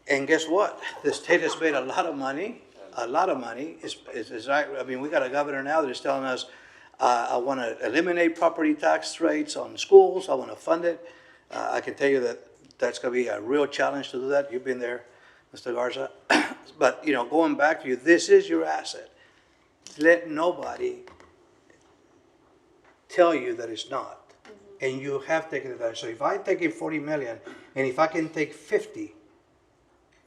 And guess what? The state has made a lot of money. A lot of money. I mean, we got a governor now that is telling us, I want to eliminate property tax rates on schools. I want to fund it. I can tell you that that's going to be a real challenge to do that. You've been there, Mr. Garza. But, going back to you, this is your asset. Let nobody tell you that it's not. And you have taken advantage. So if I take in 40 million, and if I can take 50,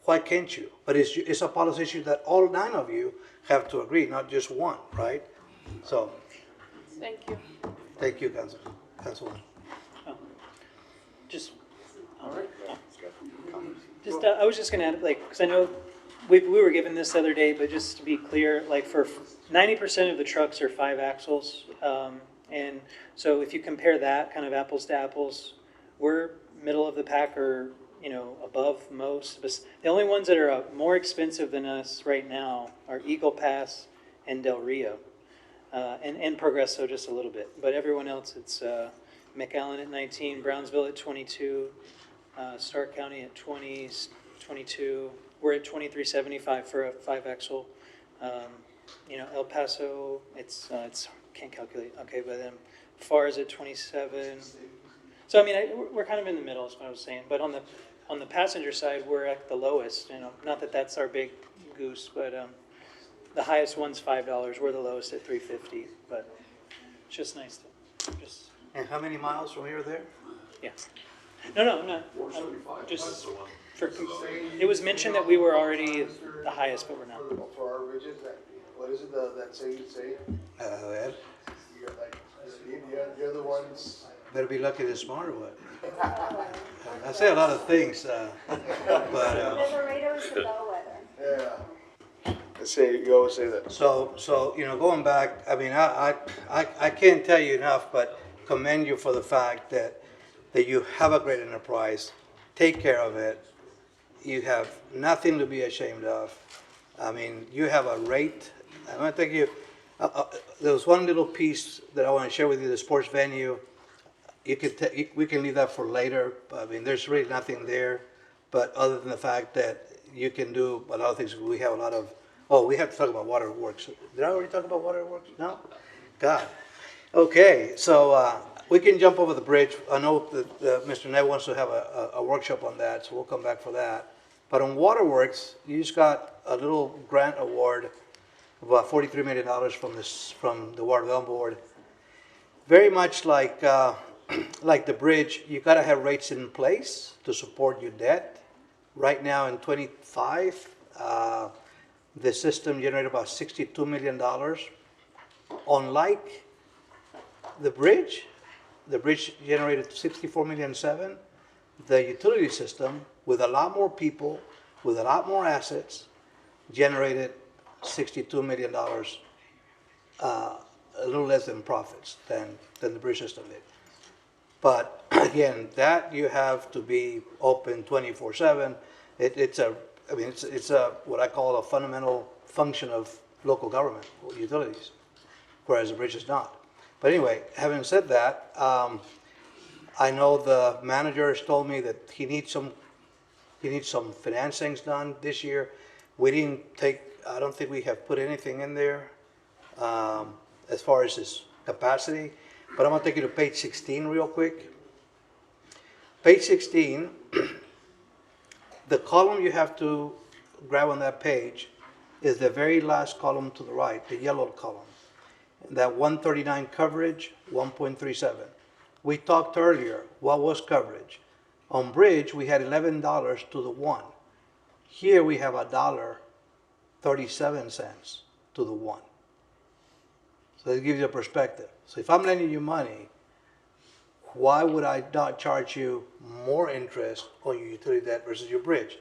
why can't you? But it's a policy issue that all 9 of you have to agree, not just one, right? So. Thank you. Thank you, Councilwoman. Just, all right. Just, I was just gonna add, because I know we were given this the other day, but just to be clear, for 90% of the trucks are 5 axles. And so if you compare that kind of apples to apples, we're middle of the pack or, above most. But the only ones that are more expensive than us right now are Eagle Pass and Del Rio. And Progresso just a little bit. But everyone else, it's McAllen at 19, Brownsville at 22, Stark County at 20, 22. We're at 2375 for a 5-axle. El Paso, it's can't calculate. Okay, but then FAR is at 27. So I mean, we're kind of in the middle, is what I was saying. But on the passenger side, we're at the lowest. Not that that's our big goose, but the highest one's $5. We're the lowest at $3.50. But it's just nice to just. And how many miles from here to there? Yeah. No, I'm not. Just for. It was mentioned that we were already the highest, but we're not. For our ridges, what is it that say? Ed? You're the ones. Better be lucky this morning or what? I say a lot of things, but. Laredo is the bellwether. Yeah. You always say that. So going back, I mean, I can't tell you enough, but commend you for the fact that you have a great enterprise. Take care of it. You have nothing to be ashamed of. I mean, you have a rate. I'm going to take you. There was one little piece that I want to share with you, the sports venue. We can leave that for later. I mean, there's really nothing there. But other than the fact that you can do a lot of things, we have a lot of. Oh, we have to talk about waterworks. Did I already talk about waterworks? No? God. Okay, so we can jump over the bridge. I know that Mr. Ned wants to have a workshop on that, so we'll come back for that. But on waterworks, you just got a little grant award of about $43 million from the Water Development Board. Very much like the bridge, you got to have rates in place to support your debt. Right now in 25, the system generated about $62 million. Unlike the bridge generated $64.7 million. The utility system, with a lot more people, with a lot more assets, generated $62 million, a little less than profits than the bridge system did. But again, that you have to be open 24/7. It's what I call a fundamental function of local government, utilities, whereas the bridge is not. But anyway, having said that, I know the manager has told me that he needs some financings done this year. We didn't take, I don't think we have put anything in there as far as his capacity, but I'm gonna take you to page 16 real quick. Page 16, the column you have to grab on that page is the very last column to the right, the yellow column. That 139 coverage, 1.37. We talked earlier, what was coverage? On bridge, we had $11 to the one. Here we have $1.37 to the one. So it gives you a perspective. So if I'm lending you money, why would I not charge you more interest on your utility debt versus your bridge?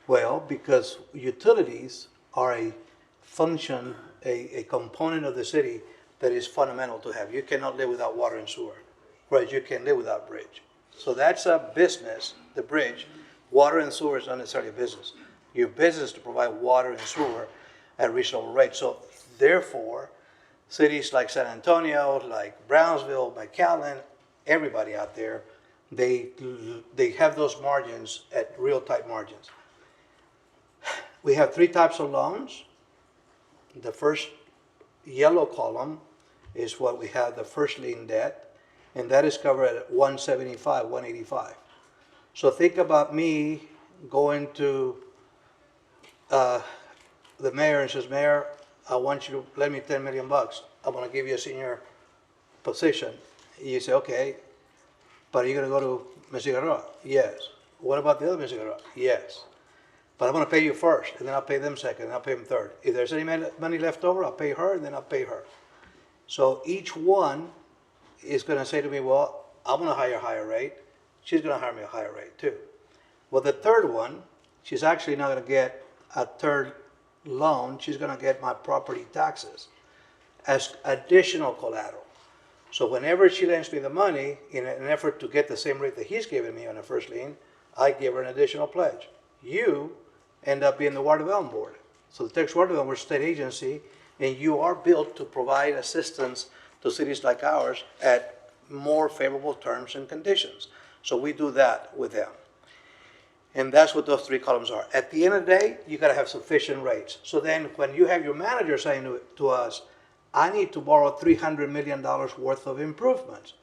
Well, because utilities are a function, a component of the city that is fundamental to have. You cannot live without water and sewer, whereas you can live without bridge. So that's a business, the bridge. Water and sewer is not necessarily a business. Your business is to provide water and sewer at reasonable rates. So therefore, cities like San Antonio, like Brownsville, McAllen, everybody out there, they have those margins at real tight margins. We have three types of loans. The first yellow column is what we have, the first lien debt, and that is covered at 175, 185. So think about me going to the mayor and says, Mayor, I want you to lend me $10 million. I'm gonna give you a senior position. You say, okay, but are you gonna go to Ms. Figueroa? Yes. What about the other Ms. Figueroa? Yes. But I'm gonna pay you first, and then I'll pay them second, and I'll pay them third. If there's any money left over, I'll pay her, and then I'll pay her. So each one is gonna say to me, well, I'm gonna hire a higher rate. She's gonna hire me a higher rate too. Well, the third one, she's actually not gonna get a third loan. She's gonna get my property taxes as additional collateral. So whenever she lends me the money, in an effort to get the same rate that he's giving me on a first lien, I give her an additional pledge. You end up being the Water Development Board. So the Texas Water Development Board is a state agency, and you are built to provide assistance to cities like ours at more favorable terms and conditions. So we do that with them. And that's what those three columns are. At the end of the day, you gotta have sufficient rates. So then when you have your manager saying to us, I need to borrow $300 million worth of improvements.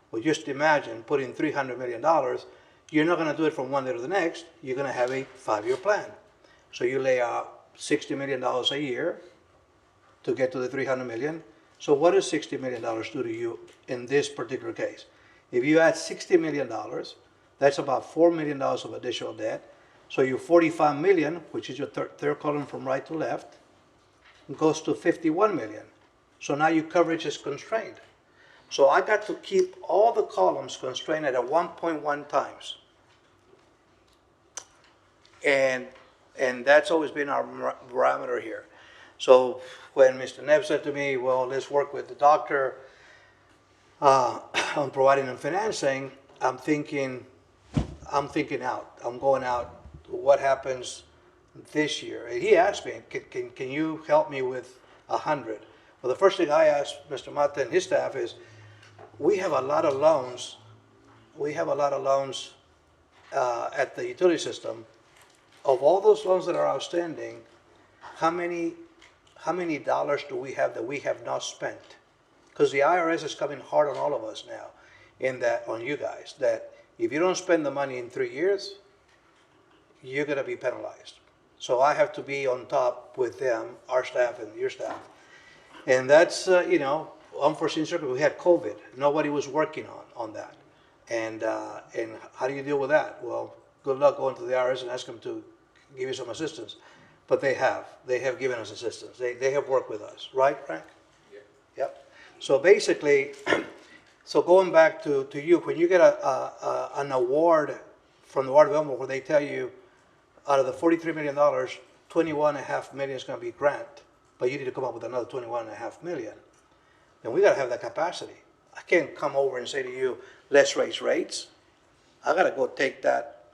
Well, just imagine putting $300 million, you're not gonna do it from one day to the next, you're gonna have a 5-year plan. So you lay out $60 million a year to get to the $300 million. So what does $60 million do to you in this particular case? If you add $60 million, that's about $4 million of additional debt. So your $45 million, which is your third column from right to left, goes to $51 million. So now your coverage is constrained. So I got to keep all the columns constrained at a 1.1 times. And that's always been our parameter here. So when Mr. Neff said to me, well, let's work with the doctor on providing them financing, I'm thinking out. I'm going out. What happens this year? And he asked me, can you help me with 100? Well, the first thing I asked Mr. Mata and his staff is, we have a lot of loans. We have a lot of loans at the utility system. Of all those loans that are outstanding, how many dollars do we have that we have not spent? Because the IRS is coming hard on all of us now, on you guys, that if you don't spend the money in 3 years, you're gonna be penalized. So I have to be on top with them, our staff and your staff. And that's, unforeseen circumstances. We had COVID. Nobody was working on that. And how do you deal with that? Well, good luck going to the IRS and ask them to give you some assistance. But they have given us assistance. They have worked with us, right, Frank? Yeah. Yep. So basically, so going back to you, when you get an award from the Water Development where they tell you out of the $43 million, $21.5 million is going to be grant, but you need to come up with another $21.5 million, then we got to have that capacity. I can't come over and say to you, let's raise rates. I got to go take that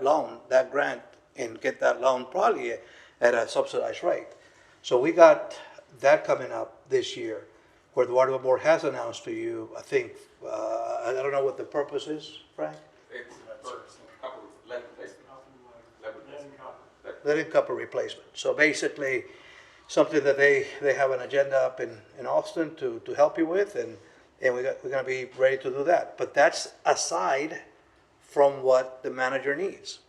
loan, that grant, and get that loan probably at a subsidized rate. So we got that coming up this year. where the water board has announced to you, I think, I don't know what the purpose is, Frank? It's for copper lead replacement. Lead replacement. Lead and copper replacement. So basically, something that they have an agenda up in Austin to help you with, and we're gonna be ready to do that. But that's aside from what the manager needs.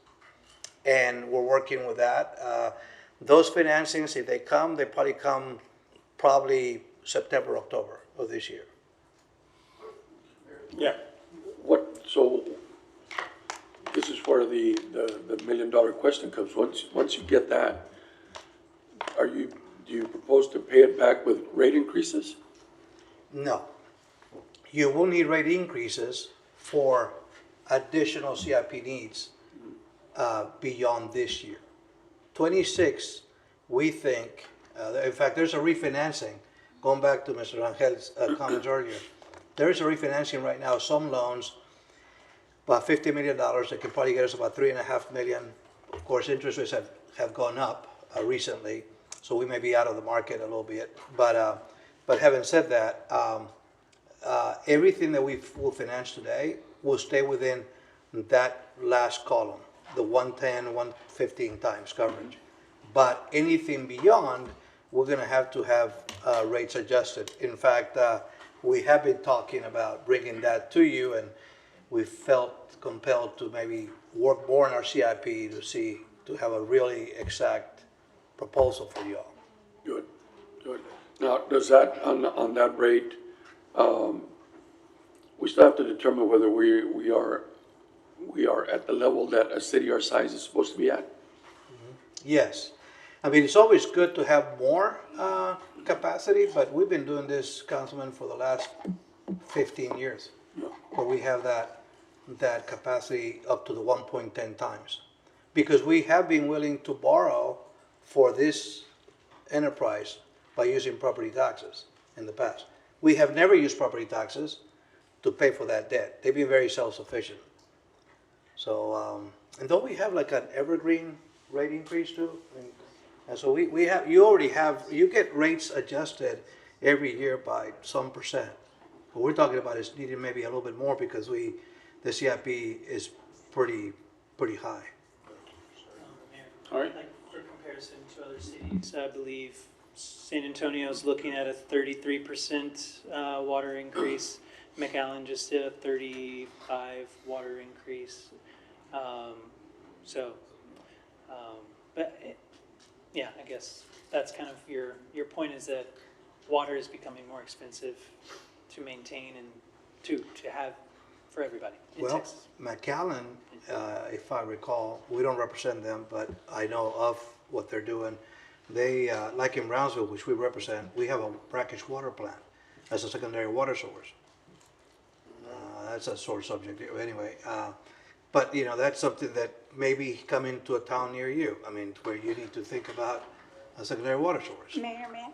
And we're working with that. Those financings, if they come, they probably September, October of this year. Yeah. So this is where the $1 million question comes. Once you get that, do you propose to pay it back with rate increases? No. You will need rate increases for additional CIP needs beyond this year. 26, we think, in fact, there's a refinancing, going back to Mr. Angel's comments earlier. There is a refinancing right now, some loans, about $50 million, that can probably get us about $3.5 million. Of course, interest rates have gone up recently, so we may be out of the market a little bit. But having said that, everything that we will finance today will stay within that last column, the 110, 115 times coverage. But anything beyond, we're gonna have to have rates adjusted. In fact, we have been talking about bringing that to you, and we felt compelled to maybe work more on our CIP to have a really exact proposal for you all. Good. Now, does that, on that rate, we still have to determine whether we are at the level that a city our size is supposed to be at? Yes. I mean, it's always good to have more capacity, but we've been doing this, Councilman, for the last 15 years. Where we have that capacity up to the 1.10 times. Because we have been willing to borrow for this enterprise by using property taxes in the past. We have never used property taxes to pay for that debt. They've been very self-sufficient. So, and don't we have like an evergreen rate increase too? And so we have, you get rates adjusted every year by some percent. What we're talking about is needing maybe a little bit more because the CIP is pretty high. All right. Like for comparison to other cities, I believe San Antonio is looking at a 33% water increase. McAllen just did a 35 water increase. Yeah, I guess that's kind of your point is that water is becoming more expensive to maintain and to have for everybody in Texas. McAllen, if I recall, we don't represent them, but I know of what they're doing. They, like in Brownsville, which we represent, we have a brackish water plant as a secondary water source. That's a sore subject anyway. But, you know, that's something that maybe coming to a town near you. I mean, where you need to think about a secondary water source. Mayor, may I?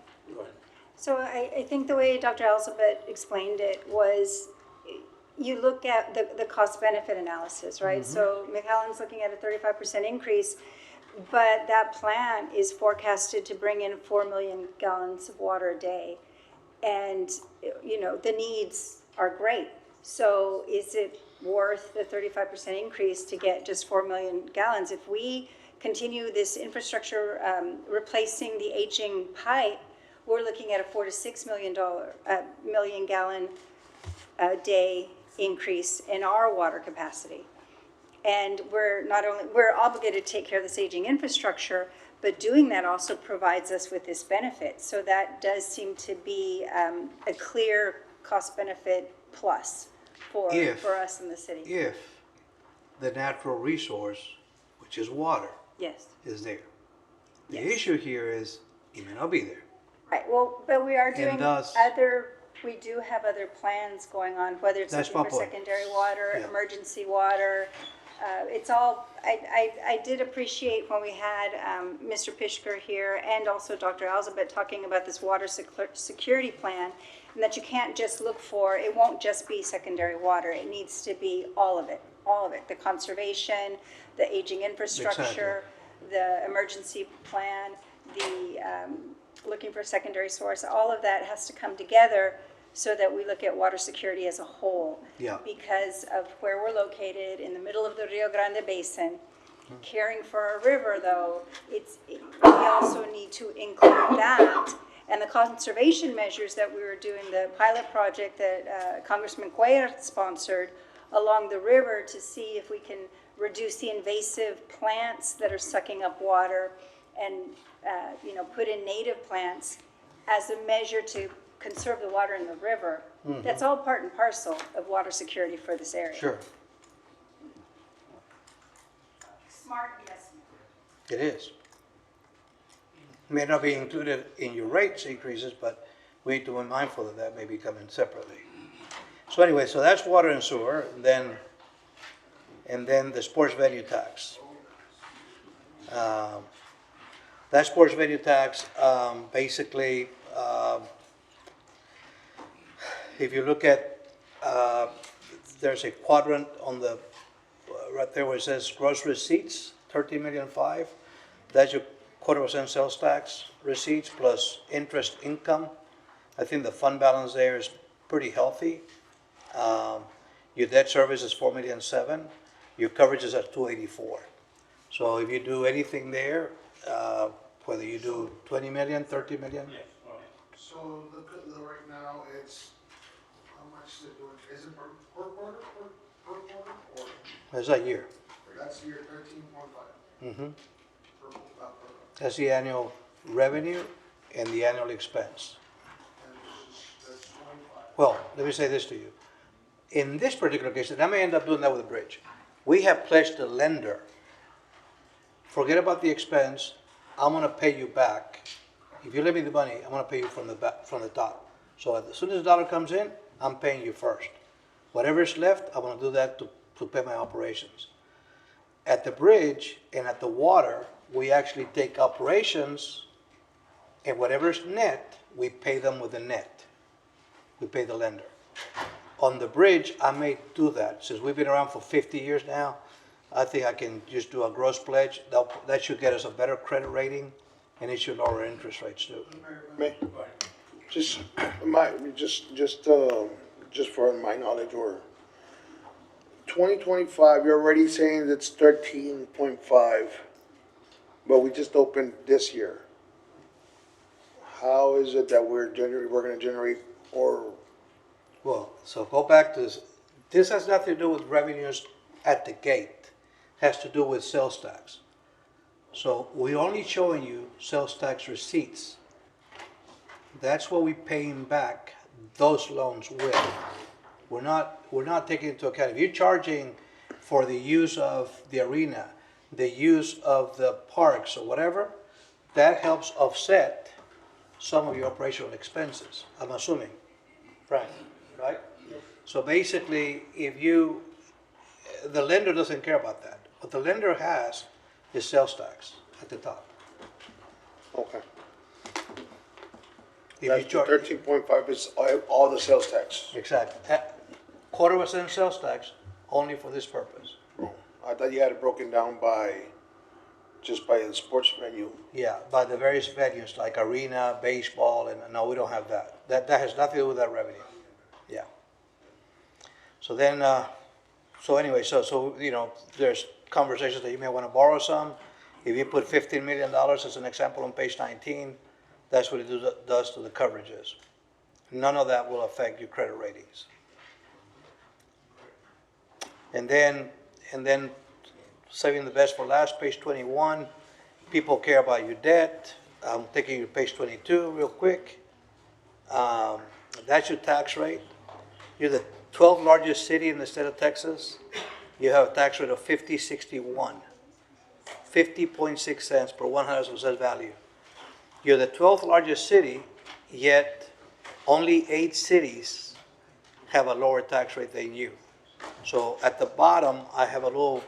So I think the way Dr. Elizabeth explained it was you look at the cost-benefit analysis, right? Mm-hmm. So McAllen's looking at a 35% increase, but that plant is forecasted to bring in 4 million gallons of water a day. And, you know, the needs are great. So is it worth the 35% increase to get just 4 million gallons? If we continue this infrastructure, replacing the aging pipe, we're looking at a $4 to $6 million gallon a day increase in our water capacity. And we're obligated to take care of this aging infrastructure, but doing that also provides us with this benefit. So that does seem to be a clear cost benefit plus for us in the city. If the natural resource, which is water, yes, is there. The issue here is it may not be there. Right, well, but we are doing thus, we do have other plans going on, whether it's looking for secondary water, emergency water. It's all, I did appreciate when we had Mr. Pishker here and also Dr. Elizabeth talking about this water security plan, and that you can't just look for, it won't just be secondary water, it needs to be all of it, the conservation, the aging infrastructure, the emergency plan, the looking for a secondary source, all of that has to come together so that we look at water security as a whole. Yeah. Because of where we're located, in the middle of the Rio Grande Basin, caring for our river, though, we also need to include that. And the conservation measures that we were doing, the pilot project that Congressman Cuellar sponsored along the river to see if we can reduce the invasive plants that are sucking up water and, put in native plants as a measure to conserve the water in the river. Mhm. That's all part and parcel of water security for this area. Sure, Smart investment. it is. May not be included in your rates increases, but we need to be mindful of that, maybe coming separately. So anyway, so that's water and sewer, and then the sports venue tax. That sports venue tax, basically, if you look at, there's a quadrant on the, right there where it says gross receipts, 13,000,005. That's your 1/4% sales tax receipts plus interest income. I think the fund balance there is pretty healthy. Your debt service is 4,000,007. Your coverage is at 284. So if you do anything there, whether you do 20 million, 30 million, So right now, it's, how much they're doing, is it per quarter, per quarter, or? that's a year. That's year 13.5. Mhm. Per. That's the annual revenue and the annual expense. That's 25. Well, let me say this to you. In this particular case, and I may end up doing that with the bridge, we have pledged the lender, forget about the expense, I'm gonna pay you back. If you lend me the money, I'm gonna pay you from the back, from the top. So as soon as the dollar comes in, I'm paying you first. Whatever is left, I'm gonna do that to pay my operations. At the bridge and at the water, we actually take operations, and whatever's net, we pay them with the net. We pay the lender. On the bridge, I may do that. Since we've been around for 50 years now, I think I can just do a gross pledge. That should get us a better credit rating, and it should lower interest rates too. Just for my knowledge, or 2025, you're already saying it's 13.5, but we just opened this year. How is it that we're gonna generate, or? Well, so go back to this. This has nothing to do with revenues at the gate. It has to do with sales tax. So we're only showing you sales tax receipts. That's what we're paying back those loans with. We're not taking into account, if you're charging for the use of the arena, the use of the parks or whatever, that helps offset some of your operational expenses, I'm assuming, Frank, right? So basically, the lender doesn't care about that. What the lender has is sales tax at the top. Okay. If That's you charge- 13.5 is all the sales tax. Exactly. 1/4% sales tax only for this purpose. I thought you had it broken down just by the sports venue. Yeah, by the various venues like arena, baseball, and no, we don't have that. That has nothing to do with that revenue. Yeah. So then, so anyway, so there's conversations that you may want to borrow some. If you put $15 million as an example on page 19, that's what it does to the coverages. None of that will affect your credit ratings. And then saving the best for last, page 21, people care about your debt. I'm taking you to page 22 real quick. That's your tax rate. You're the 12th largest city in the state of Texas. You have a tax rate of 50.61, 50.6 cents per 100 of assessed value. You're the 12th largest city, yet only 8 cities have a lower tax rate than you. So at the bottom, I have a little,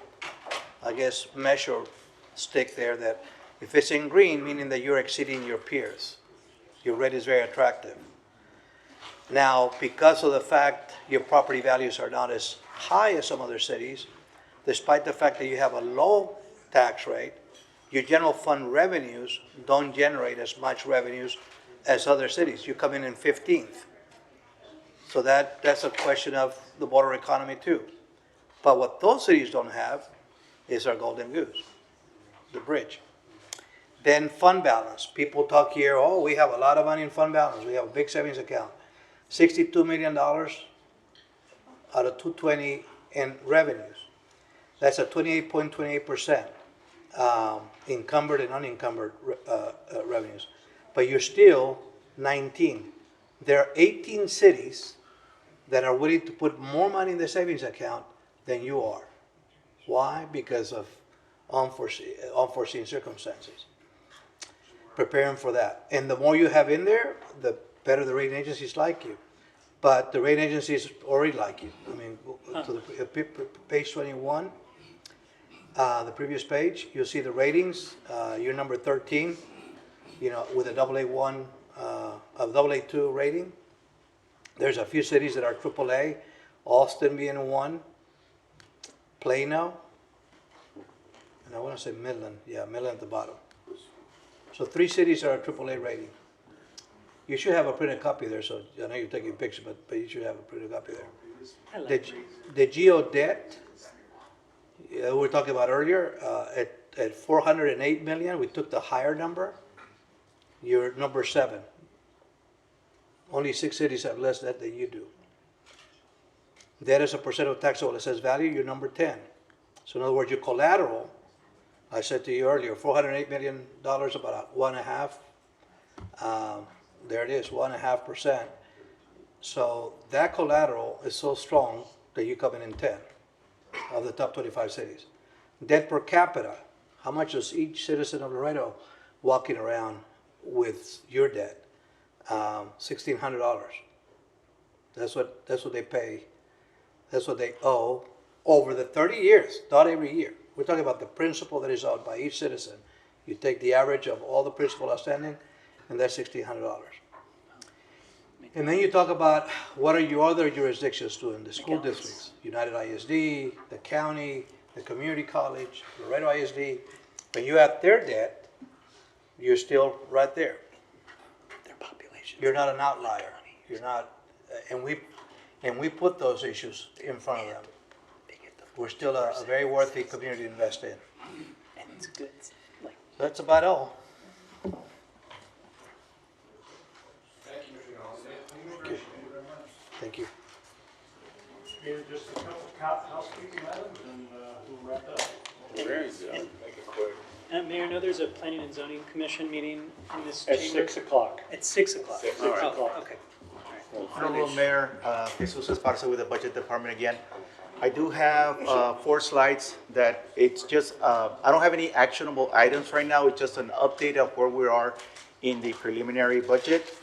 I guess, measure stick there that if it's in green, meaning that you're exceeding your peers, your rate is very attractive. Now, because of the fact your property values are not as high as some other cities, despite the fact that you have a low tax rate, your general fund revenues don't generate as much revenues as other cities. You come in 15th. So that's a question of the border economy too. But what those cities don't have is our golden goose, the bridge. Then fund balance. People talk here, oh, we have a lot of money in fund balance. We have a big savings account. $62 million out of 220 in revenues. That's a 28.28% encumbered and unencumbered revenues. But you're still 19. There are 18 cities that are willing to put more money in the savings account than you are. Why? Because of unforeseen circumstances. Preparing for that. And the more you have in there, the better the rating agencies like you. But the rating agencies already like you. I mean, to the page 21, the previous page, you'll see the ratings. You're number 13, with a AA1, AA2 rating. There's a few cities that are AAA, Austin being one, Plano, and I want to say Midland. Yeah, Midland at the bottom. So 3 cities are a AAA rating. You should have a printed copy there, so I know you're taking a picture, but you should have a printed copy there. The geo debt, we were talking about earlier, at 408 million, we took the higher number. You're number 7. Only 6 cities have less debt than you do. Debt as a percent of taxable assessed value, you're number 10. So in other words, your collateral, I said to you earlier, $408 million, about 1.5. There it is, 1.5%. So that collateral is so strong that you come in 10 of the top 25 cities. Debt per capita, how much is each citizen of Laredo walking around with your debt? $1,600. That's what they pay. That's what they owe over the 30 years, not every year. We're talking about the principal that is owed by each citizen. You take the average of all the principal outstanding, and that's $1,600. And then you talk about what are your other jurisdictions doing, the school districts, United ISD, the county, the community college, Laredo ISD. When you add their debt, you're still right there. Their population. You're not an outlier. You're not, and we put those issues in front of them. We're still a very worthy community to invest in. And it's good. That's about all. Thank you. Here, just a couple of housekeeping items, and we'll wrap up. Very good. Make it quick. Mayor, I know there's a planning and zoning commission meeting in this At chamber. 6 o'clock. At 6 o'clock. 6 Oh, okay. Honorable Mayor, Jesus Esparza with the Budget Department again. I do have 4 slides that it's just, I don't have any actionable items right now. It's just an update of where we are in the preliminary budget.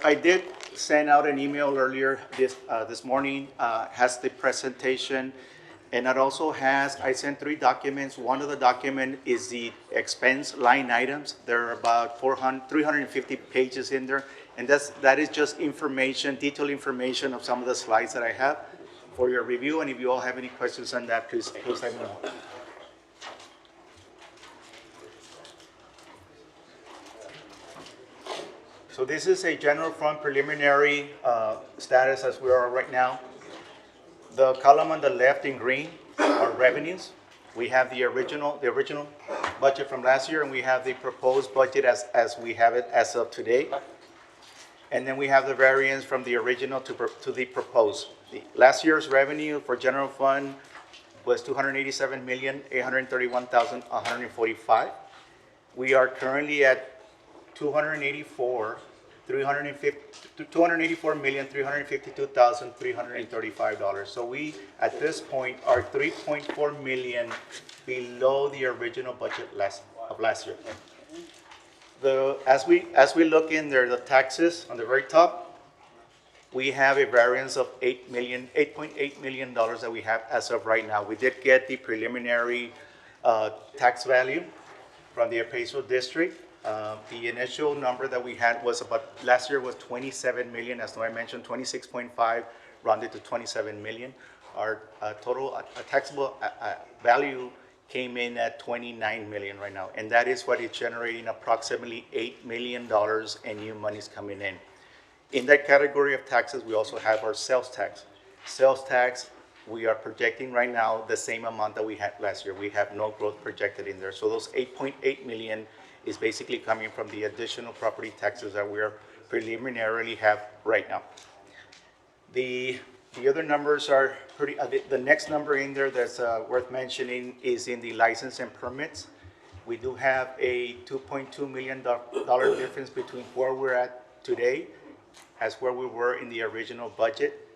I did send out an email earlier this morning, has the presentation, and it also has, I sent 3 documents. One of the document is the expense line items. There are about 350 pages in there, and that is just information, detailed information of some of the slides that I have for your review, and if you all have any questions on that, please let me know. So this is a general fund preliminary status as we are right now. The column on the left in green are revenues. We have the original budget from last year, and we have the proposed budget as we have it as of today. And then we have the variance from the original to the proposed. Last year's revenue for general fund was $287,831,145. We are currently at $284,352,335. So we, at this point, are 3.4 million below the original budget of last year. As we look in there, the taxes on the very top, we have a variance of $8.8 million that we have as of right now. We did get the preliminary tax value from the appraisal district. The initial number that we had was last year was 27 million, as I mentioned, 26.5, rounded to 27 million. Our total taxable value came in at 29 million right now, and that is what is generating approximately $8 million in new monies coming in. In that category of taxes, we also have our sales tax. Sales tax, we are projecting right now the same amount that we had last year. We have no growth projected in there. So those 8.8 million is basically coming from the additional property taxes that we are preliminarily have right now. The other numbers are pretty, the next number in there that's worth mentioning is in the license and permits. We do have a $2.2 million difference between where we're at today as where we were in the original budget.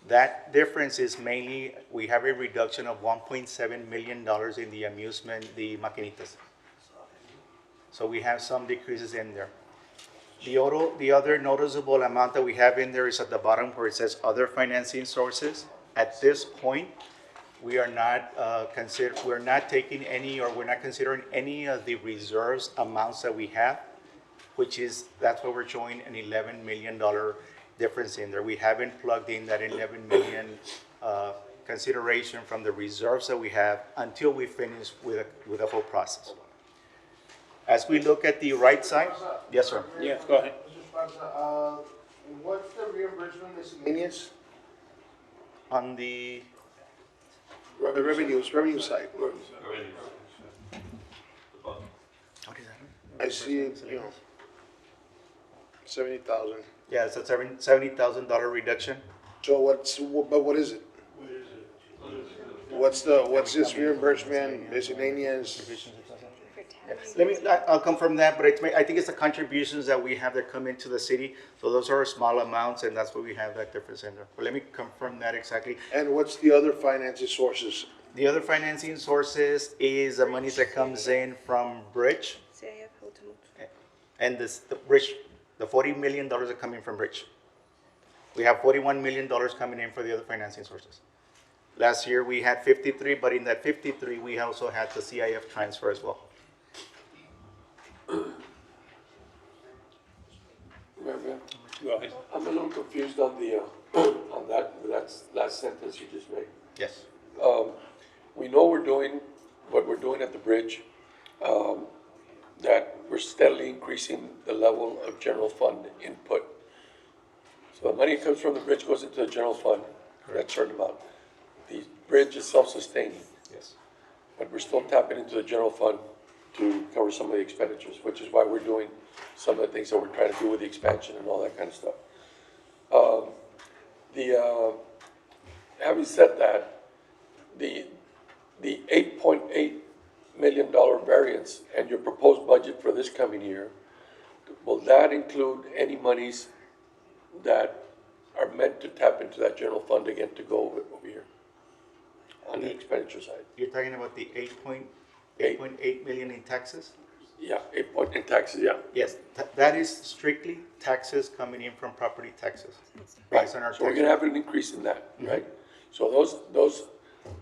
That difference is mainly, we have a reduction of $1.7 million in the amusement, the maquinitas. So we have some decreases in there. The other noticeable amount that we have in there is at the bottom where it says other financing sources. At this point, we are not we're not taking any, or we're not considering any of the reserves amounts that we have, that's why we're showing an $11 million difference in there. We haven't plugged in that 11 million consideration from the reserves that we have until we finish with the whole process. As we look at the right side, yes, sir. Yes, go ahead. Mr. Esparza, what's the reimbursement miscellaneous? On the The revenue side. I see it, 70,000. Yeah, it's a $70,000 reduction. So what is it? What's this reimbursement miscellaneous? I'll confirm that, but I think it's the contributions that we have that come into the city. So those are small amounts, and that's why we have that difference in there. But let me confirm that exactly. And what's the other financing sources? The other financing sources is the money that comes in from Bridge. And the Bridge, the $40 million are coming from Bridge. We have $41 million coming in for the other financing sources. Last year we had 53, but in that 53 we also had the CIF transfer as well. Go ahead. I'm a little confused on the, on that last sentence you just made. Yes. We know we're doing what we're doing at the bridge, that we're steadily increasing the level of general fund input. So the money that comes from the bridge goes into the general fund, that certain amount. The bridge is self-sustaining. Yes. But we're still tapping into the general fund to cover some of the expenditures, which is why we're doing some of the things that we're trying to do with the expansion and all that kind of stuff. Having said that, the $8.8 million variance and your proposed budget for this coming year, will that include any monies that are meant to tap into that general fund again to go over here on the expenditure side? You're talking about the 8.8 million in taxes? Yeah, 8 point in taxes, yeah. Yes, that is strictly taxes coming in from property taxes. Based on our So we're tax gonna have an increase in that, right? So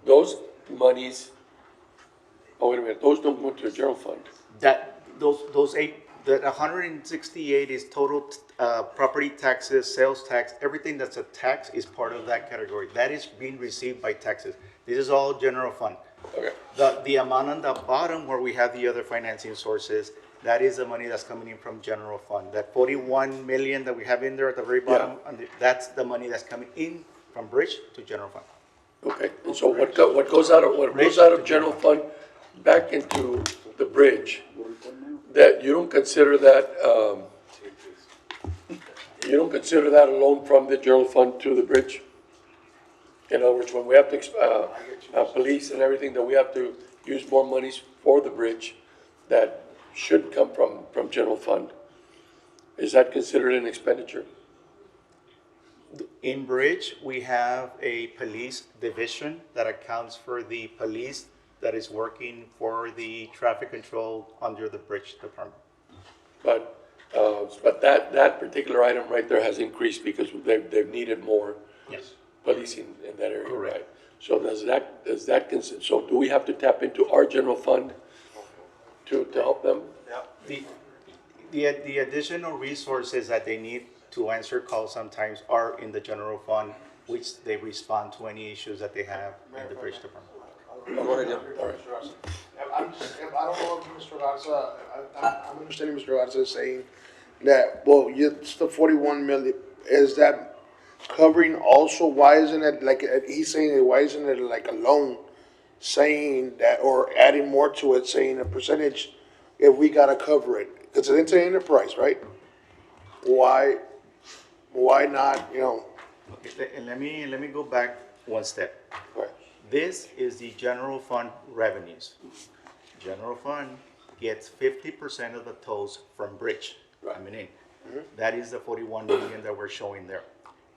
those monies, oh, wait a minute, those don't go to the general fund. The 168 is total property taxes, sales tax, everything that's a tax is part of that category. That is being received by taxes. This is all general fund. Okay. The amount on the bottom where we have the other financing sources, that is the money that's coming in from general fund. That 41 million that we have in there at the very bottom, that's the money that's coming in from bridge to general fund. Okay, and so what goes out of general fund back into the bridge, that you don't consider that, a loan from the general fund to the bridge? In other words, when we have to, police and everything, that we have to use more monies for the bridge that should come from general fund, is that considered an expenditure? In bridge, we have a police division that accounts for the police that is working for the traffic control under the bridge department. But But that particular item right there has increased because they've needed more Yes. policing in that area, right? So so do we have to tap into our general fund to help them? The additional resources that they need to answer calls sometimes are in the general fund, which they respond to any issues that they have in the bridge department. Go ahead, yeah. All right. I don't know if Mr. Garza, I'm understanding Mr. Garza is saying that, well, it's the 41 million, is that covering also, why isn't it like, he's saying, why isn't it like a loan saying that, or adding more to it, saying a percentage if we gotta cover it? Because it's an enterprise, right? Why not, you know? Okay, and let me go back one step. Right. This is the general fund revenues. General fund gets 50% of the tolls from bridge coming in. That is the 41 million that we're showing there.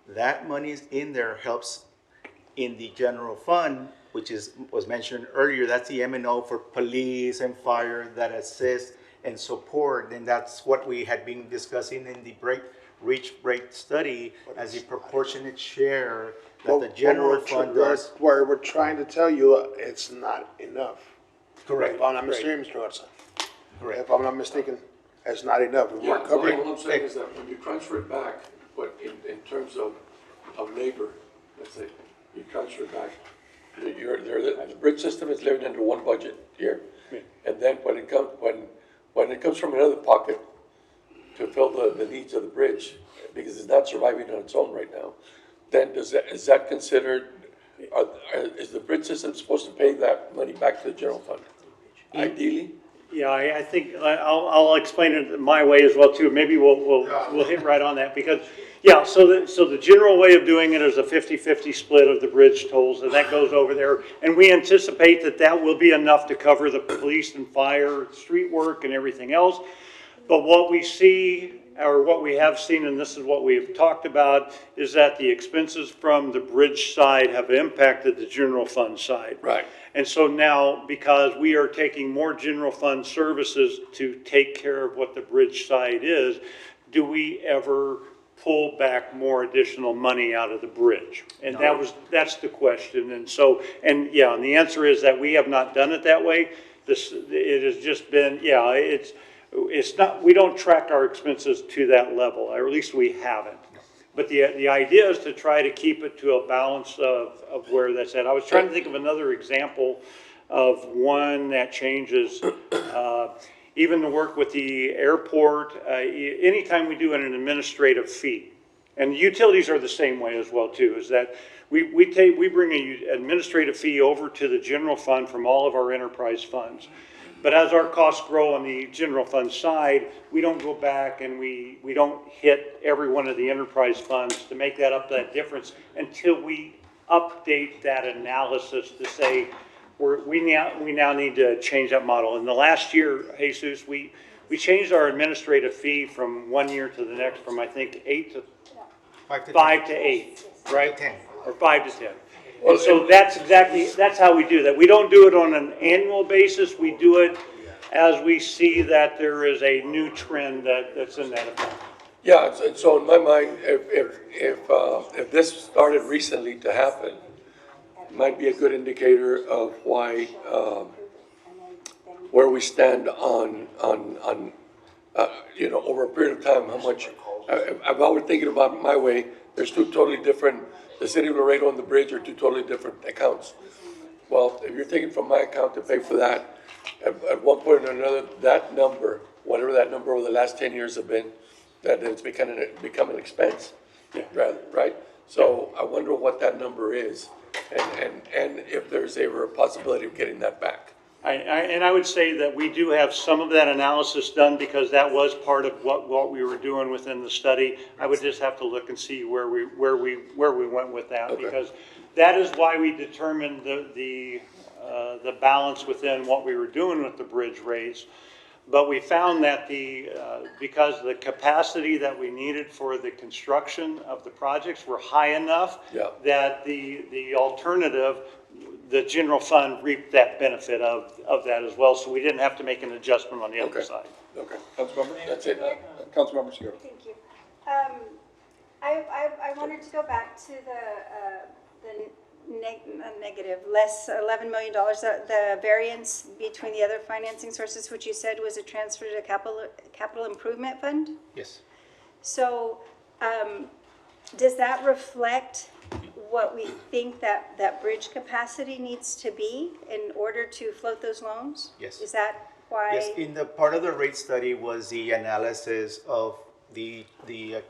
That money is in there, helps in the general fund, which was mentioned earlier. That's the M&O for police and fire that assist and support. And that's what we had been discussing in the reach break study as a proportionate share that the general fund does. Where we're trying to tell you, it's not enough. Correct. If I'm not mistaken, Mr. Garza. Correct. If I'm not mistaken, it's not enough. If we're covering. What I'm saying is that when you transfer it back, but in terms of labor, let's say, you transfer it back, the bridge system is living under one budget here. And then when it comes from another pocket to fill the needs of the bridge, because it's not surviving on its own right now, then is that considered, is the bridge system supposed to pay that money back to the general fund? Ideally? Yeah, I think I'll explain it my way as well too. Maybe we'll hit right on that because, yeah, so the general way of doing it is a 50-50 split of the bridge tolls, and that goes over there. And we anticipate that will be enough to cover the police and fire, street work and everything else. But what we see, or what we have seen, and this is what we've talked about, is that the expenses from the bridge side have impacted the general fund side. Right. And so now, because we are taking more general fund services to take care of what the bridge side is, do we ever pull back more additional money out of the bridge? And that's the question. And so, and the answer is that we have not done it that way. It has just been, it's not, we don't track our expenses to that level, or at least we haven't. But the idea is to try to keep it to a balance of where that's at. I was trying to think of another example of one that changes, even the work with the airport, anytime we do an administrative fee. And utilities are the same way as well too, is that we bring an administrative fee over to the general fund from all of our enterprise funds. But as our costs grow on the general fund side, we don't go back and we don't hit every one of the enterprise funds to make that up, that difference, until we update that analysis to say we now need to change that model. In the last year, Jesus, we changed our administrative fee from one year to the next from I think 5 to 8, right? 10. Or 5 to 10. And so that's how we do that. We don't do it on an annual basis. We do it as we see that there is a new trend that's in that effect. Yeah, and so in my mind, if this started recently to happen, it might be a good indicator of why, where we stand on over a period of time, how much, if I were thinking about it my way, there's two totally different, the city of Laredo and the bridge are two totally different accounts. Well, if you're taking from my account to pay for that, at one point or another, that number, whatever that number over the last 10 years have been, that it's become an expense, right? So I wonder what that number is, and if there's ever a possibility of getting that back. And I would say that we do have some of that analysis done because that was part of what we were doing within the study. I would just have to look and see where we went with that, because that is why we determined the balance within what we were doing with the bridge rates. But we found that because the capacity that we needed for the construction of the projects were high enough that the alternative, the general fund reaped that benefit of that as well, so we didn't have to make an adjustment on the other side. Okay, Councilmember? That's it. Councilmember Segarra. Thank you. I wanted to go back to the negative, less $11 million, the variance between the other financing sources, which you said was a transfer to capital improvement fund? Yes. So, does that reflect what we think that bridge capacity needs to be in order to float those loans? Yes. Is that why? Yes, in the part of the rate study was the analysis of the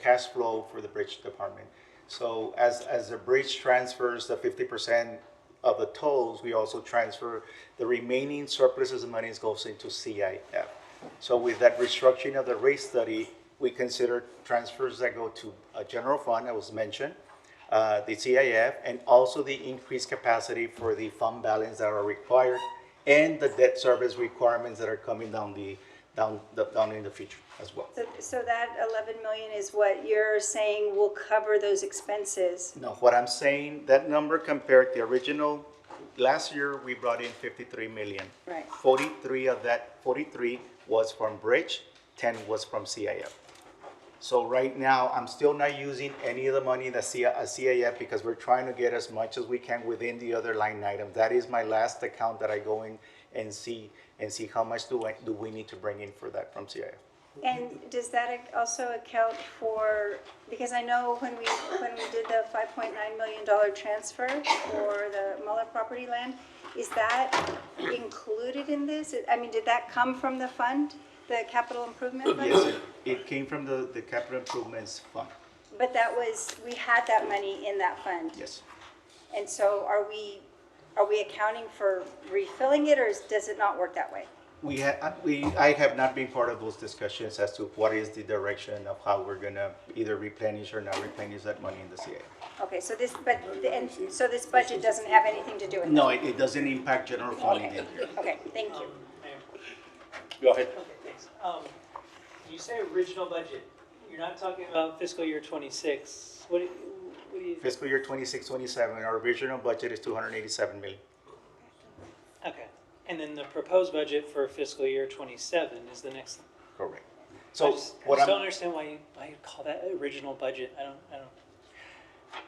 cash flow for the bridge department. So as the bridge transfers the 50% of the tolls, we also transfer the remaining surpluses of monies goes into CIF. So with that restructuring of the rate study, we consider transfers that go to a general fund, that was mentioned, the CIF, and also the increased capacity for the fund balance that are required, and the debt service requirements that are coming down in the future as well. So that 11 million is what you're saying will cover those expenses? No, what I'm saying, that number compared the original, last year we brought in 53 million. Right. 43 of that, 43 was from bridge, 10 was from CIF. So right now, I'm still not using any of the money that CIF because we're trying to get as much as we can within the other line items. That is my last account that I go in and see how much do we need to bring in for that from CIF. And does that also account for, because I know when we did the $5.9 million transfer for the Muller property land, is that included in this? I mean, did that come from the fund, the capital improvement fund? Yes, it came from the capital improvements fund. But that was, we had that money in that fund? Yes. And so are we accounting for refilling it, or does it not work that way? I have not been part of those discussions as to what is the direction of how we're gonna either replenish or not replenish that money in the CA. Okay, so this budget doesn't have anything to do with that? No, it doesn't impact general fund either. Okay, thank you. Go ahead. Okay, thanks. You say original budget, you're not talking about fiscal year 26. What do you? Fiscal year 26-27, our original budget is 287 million. Okay, and then the proposed budget for fiscal year 27 is the next. Correct. So I just don't understand why you call that original budget. I don't.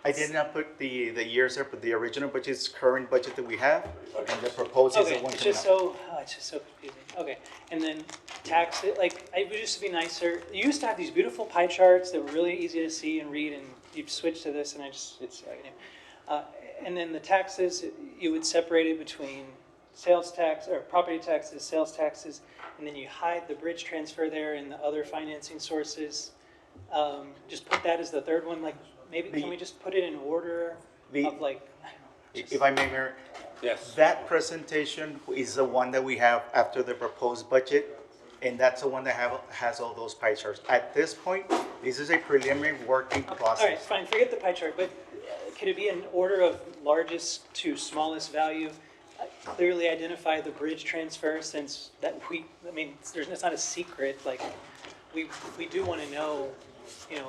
I did not put the years there, but the original budget is current budget that we have, and the proposed is the one it's coming just up. it's just so confusing. Okay, and then tax it, like, it would just be nicer. You used to have these beautiful pie charts that were really easy to see and read, and you've switched to this, and and then the taxes, you would separate it between sales tax, or property taxes, sales taxes, and then you hide the bridge transfer there and the other financing sources. Just put that as the third one, like, maybe, can we just put it in order of, like, I don't know. If I may, Mayor. Yes. That presentation is the one that we have after the proposed budget, and that's the one that has all those pie charts. At this point, this is a preliminary working process. All right, fine, forget the pie chart, but could it be in order of largest to smallest value? Clearly identify the bridge transfer, since that it's not a secret, like, we do want to know,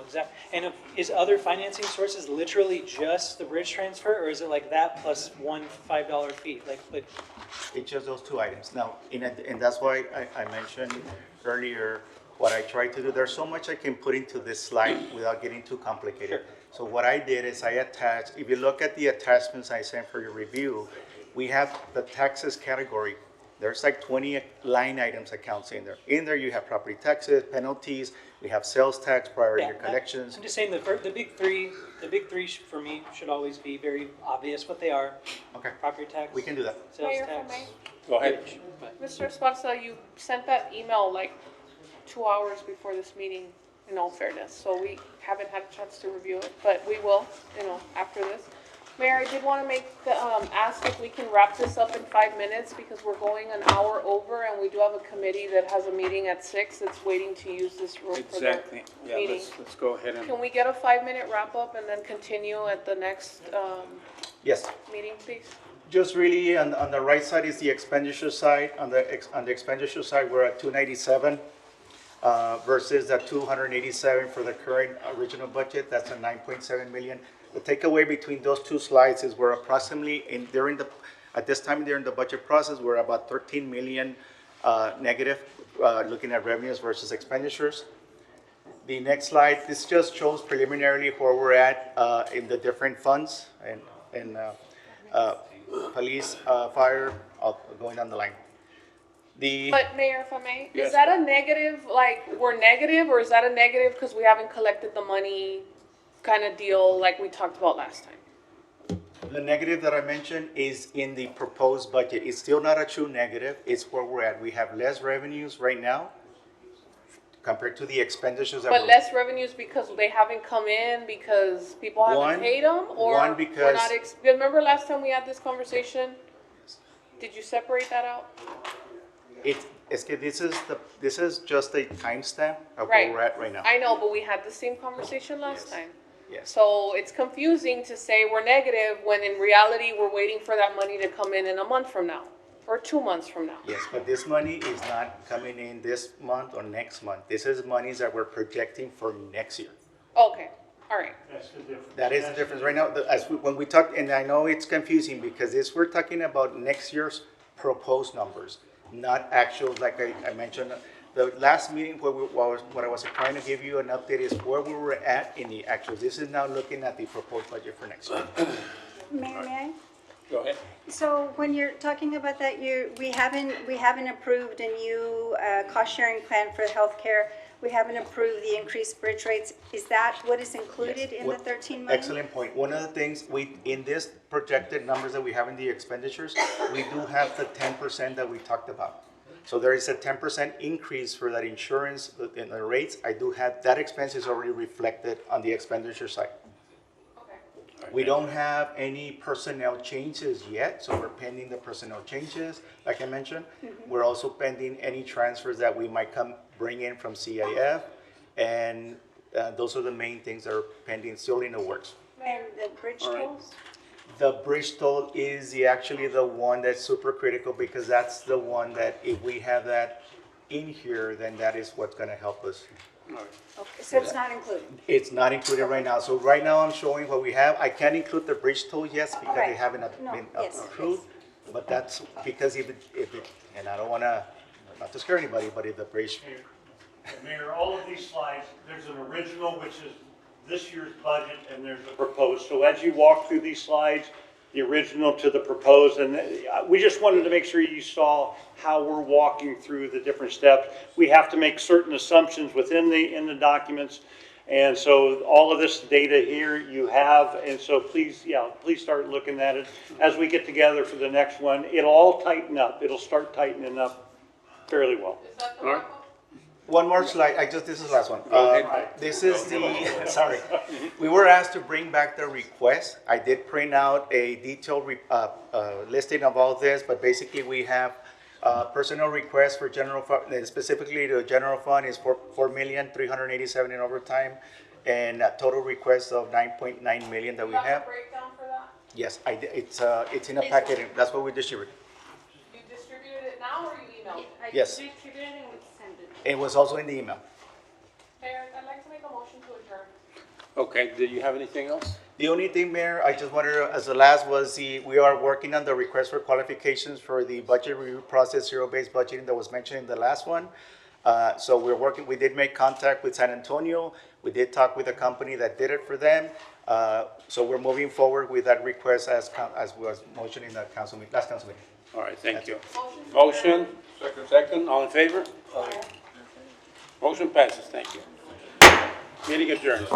exact. And is other financing sources literally just the bridge transfer, or is it like that plus one $5 fee? Like, It's just those two items. Now, and that's why I mentioned earlier what I tried to do. There's so much I can put into this slide without getting too complicated. Sure. So what I did is I attached, if you look at the attachments I sent for your review, we have the taxes category. There's like 20 line items accounts in there. In there you have property taxes, penalties, we have sales tax, prior year collections. I'm just saying the big three for me should always be very obvious what they are. Okay. Property tax. We can do that. Sales Mayor, tax. Go ahead. Mr. Esparza, you sent that email like 2 hours before this meeting, in all fairness, so we haven't had a chance to review it, but we will, after this. Mayor, I did want to ask if we can wrap this up in 5 minutes, because we're going an hour over, and we do have a committee that has a meeting at 6 that's waiting to use this room for the Exactly. Yeah, meeting. let's go ahead and. Can we get a 5-minute wrap up and then continue at the next Yes. meeting, please? Just really on the right side is the expenditure side. On the expenditure side, we're at 297 versus the 287 for the current original budget. That's a 9.7 million. The takeaway between those two slides is we're approximately At this time during the budget process, we're about 13 million negative, looking at revenues versus expenditures. The next slide, this just shows preliminarily where we're at in the different funds and police, fire, going down the line. But Mayor, if I may, Yes. is that a negative, like, we're negative, or is that a negative because we haven't collected the money kind of deal like we talked about last time? The negative that I mentioned is in the proposed budget. It's still not a true negative. It's where we're at. We have less revenues right now compared to the expenditures that But we're. less revenues because they haven't come in, because people One- haven't paid them, or one, we're because- not, remember last time we had this conversation? Did you separate that out? This is just a timestamp of Right. where we're at right now. I know, but we had the same conversation last time. Yes. So it's confusing to say we're negative when in reality, we're waiting for that money to come in a month from now, or 2 months from now. Yes, but this money is not coming in this month or next month. This is monies that we're projecting for next year. Okay, all right. That's the difference. That is the difference right now. When we talk, and I know it's confusing because we're talking about next year's proposed numbers, not actual, like I mentioned. The last meeting what I was trying to give you an update is where we were at in the actual. This is now looking at the proposed budget for next year. Mayor, may I? Go ahead. So when you're talking about that, we haven't approved a new cost sharing plan for healthcare. We haven't approved the increased bridge rates. Is that what is included in the 13 million? Excellent point. One of the things in this projected numbers that we have in the expenditures, we do have the 10% that we talked about. So there is a 10% increase for that insurance in the rates. I do have, that expense is already reflected on the expenditure side. We don't have any personnel changes yet, so we're pending the personnel changes, like I mentioned. We're also pending any transfers that we might bring in from CIF, and those are the main things that are pending, still in the works. And the bridge tolls? The bridge toll is actually the one that's super critical, because that's the one that if we have that in here, then that is what's gonna help us. Okay, so it's not included? It's not included right now. So right now I'm showing what we have. I can't include the bridge toll yet because they Right. haven't No, been yes, approved. But that's because if it, and I don't wanna, not to scare anybody, but if the bridge, Mayor, all of these slides, there's an original, which is this year's budget, and there's a proposed. So as you walk through these slides, the original to the proposed, and we just wanted to make sure you saw how we're walking through the different steps. We have to make certain assumptions within in the documents, and so all of this data here you have, and so please start looking at it as we get together for the next one. It'll all tighten up. It'll start tightening up fairly well. All right. one more slide, this is the last one. This is the, sorry. We were asked to bring back the request. I did print out a detailed listing of all this, but basically we have personnel requests for general fund, specifically the general fund is $4,387,000 in overtime, and a total request of $9.9 million that we have. Breakdown for that? Yes, it's in a packet, and that's what we distribute. You distributed it now or you emailed? Yes. It was also in the email. Mayor, I'd like to make a motion to adjourn. Okay, do you have anything else? The only thing, Mayor, I just wanted to, as the last was we are working on the request for qualifications for the budget review process, zero-based budgeting that was mentioned in the last one. So we did make contact with San Antonio. We did talk with a company that did it for them. So we're moving forward with that request as was mentioned in the last council meeting. All right, thank you. Motion, second, all in favor? Motion passes, thank you. Meeting adjourned.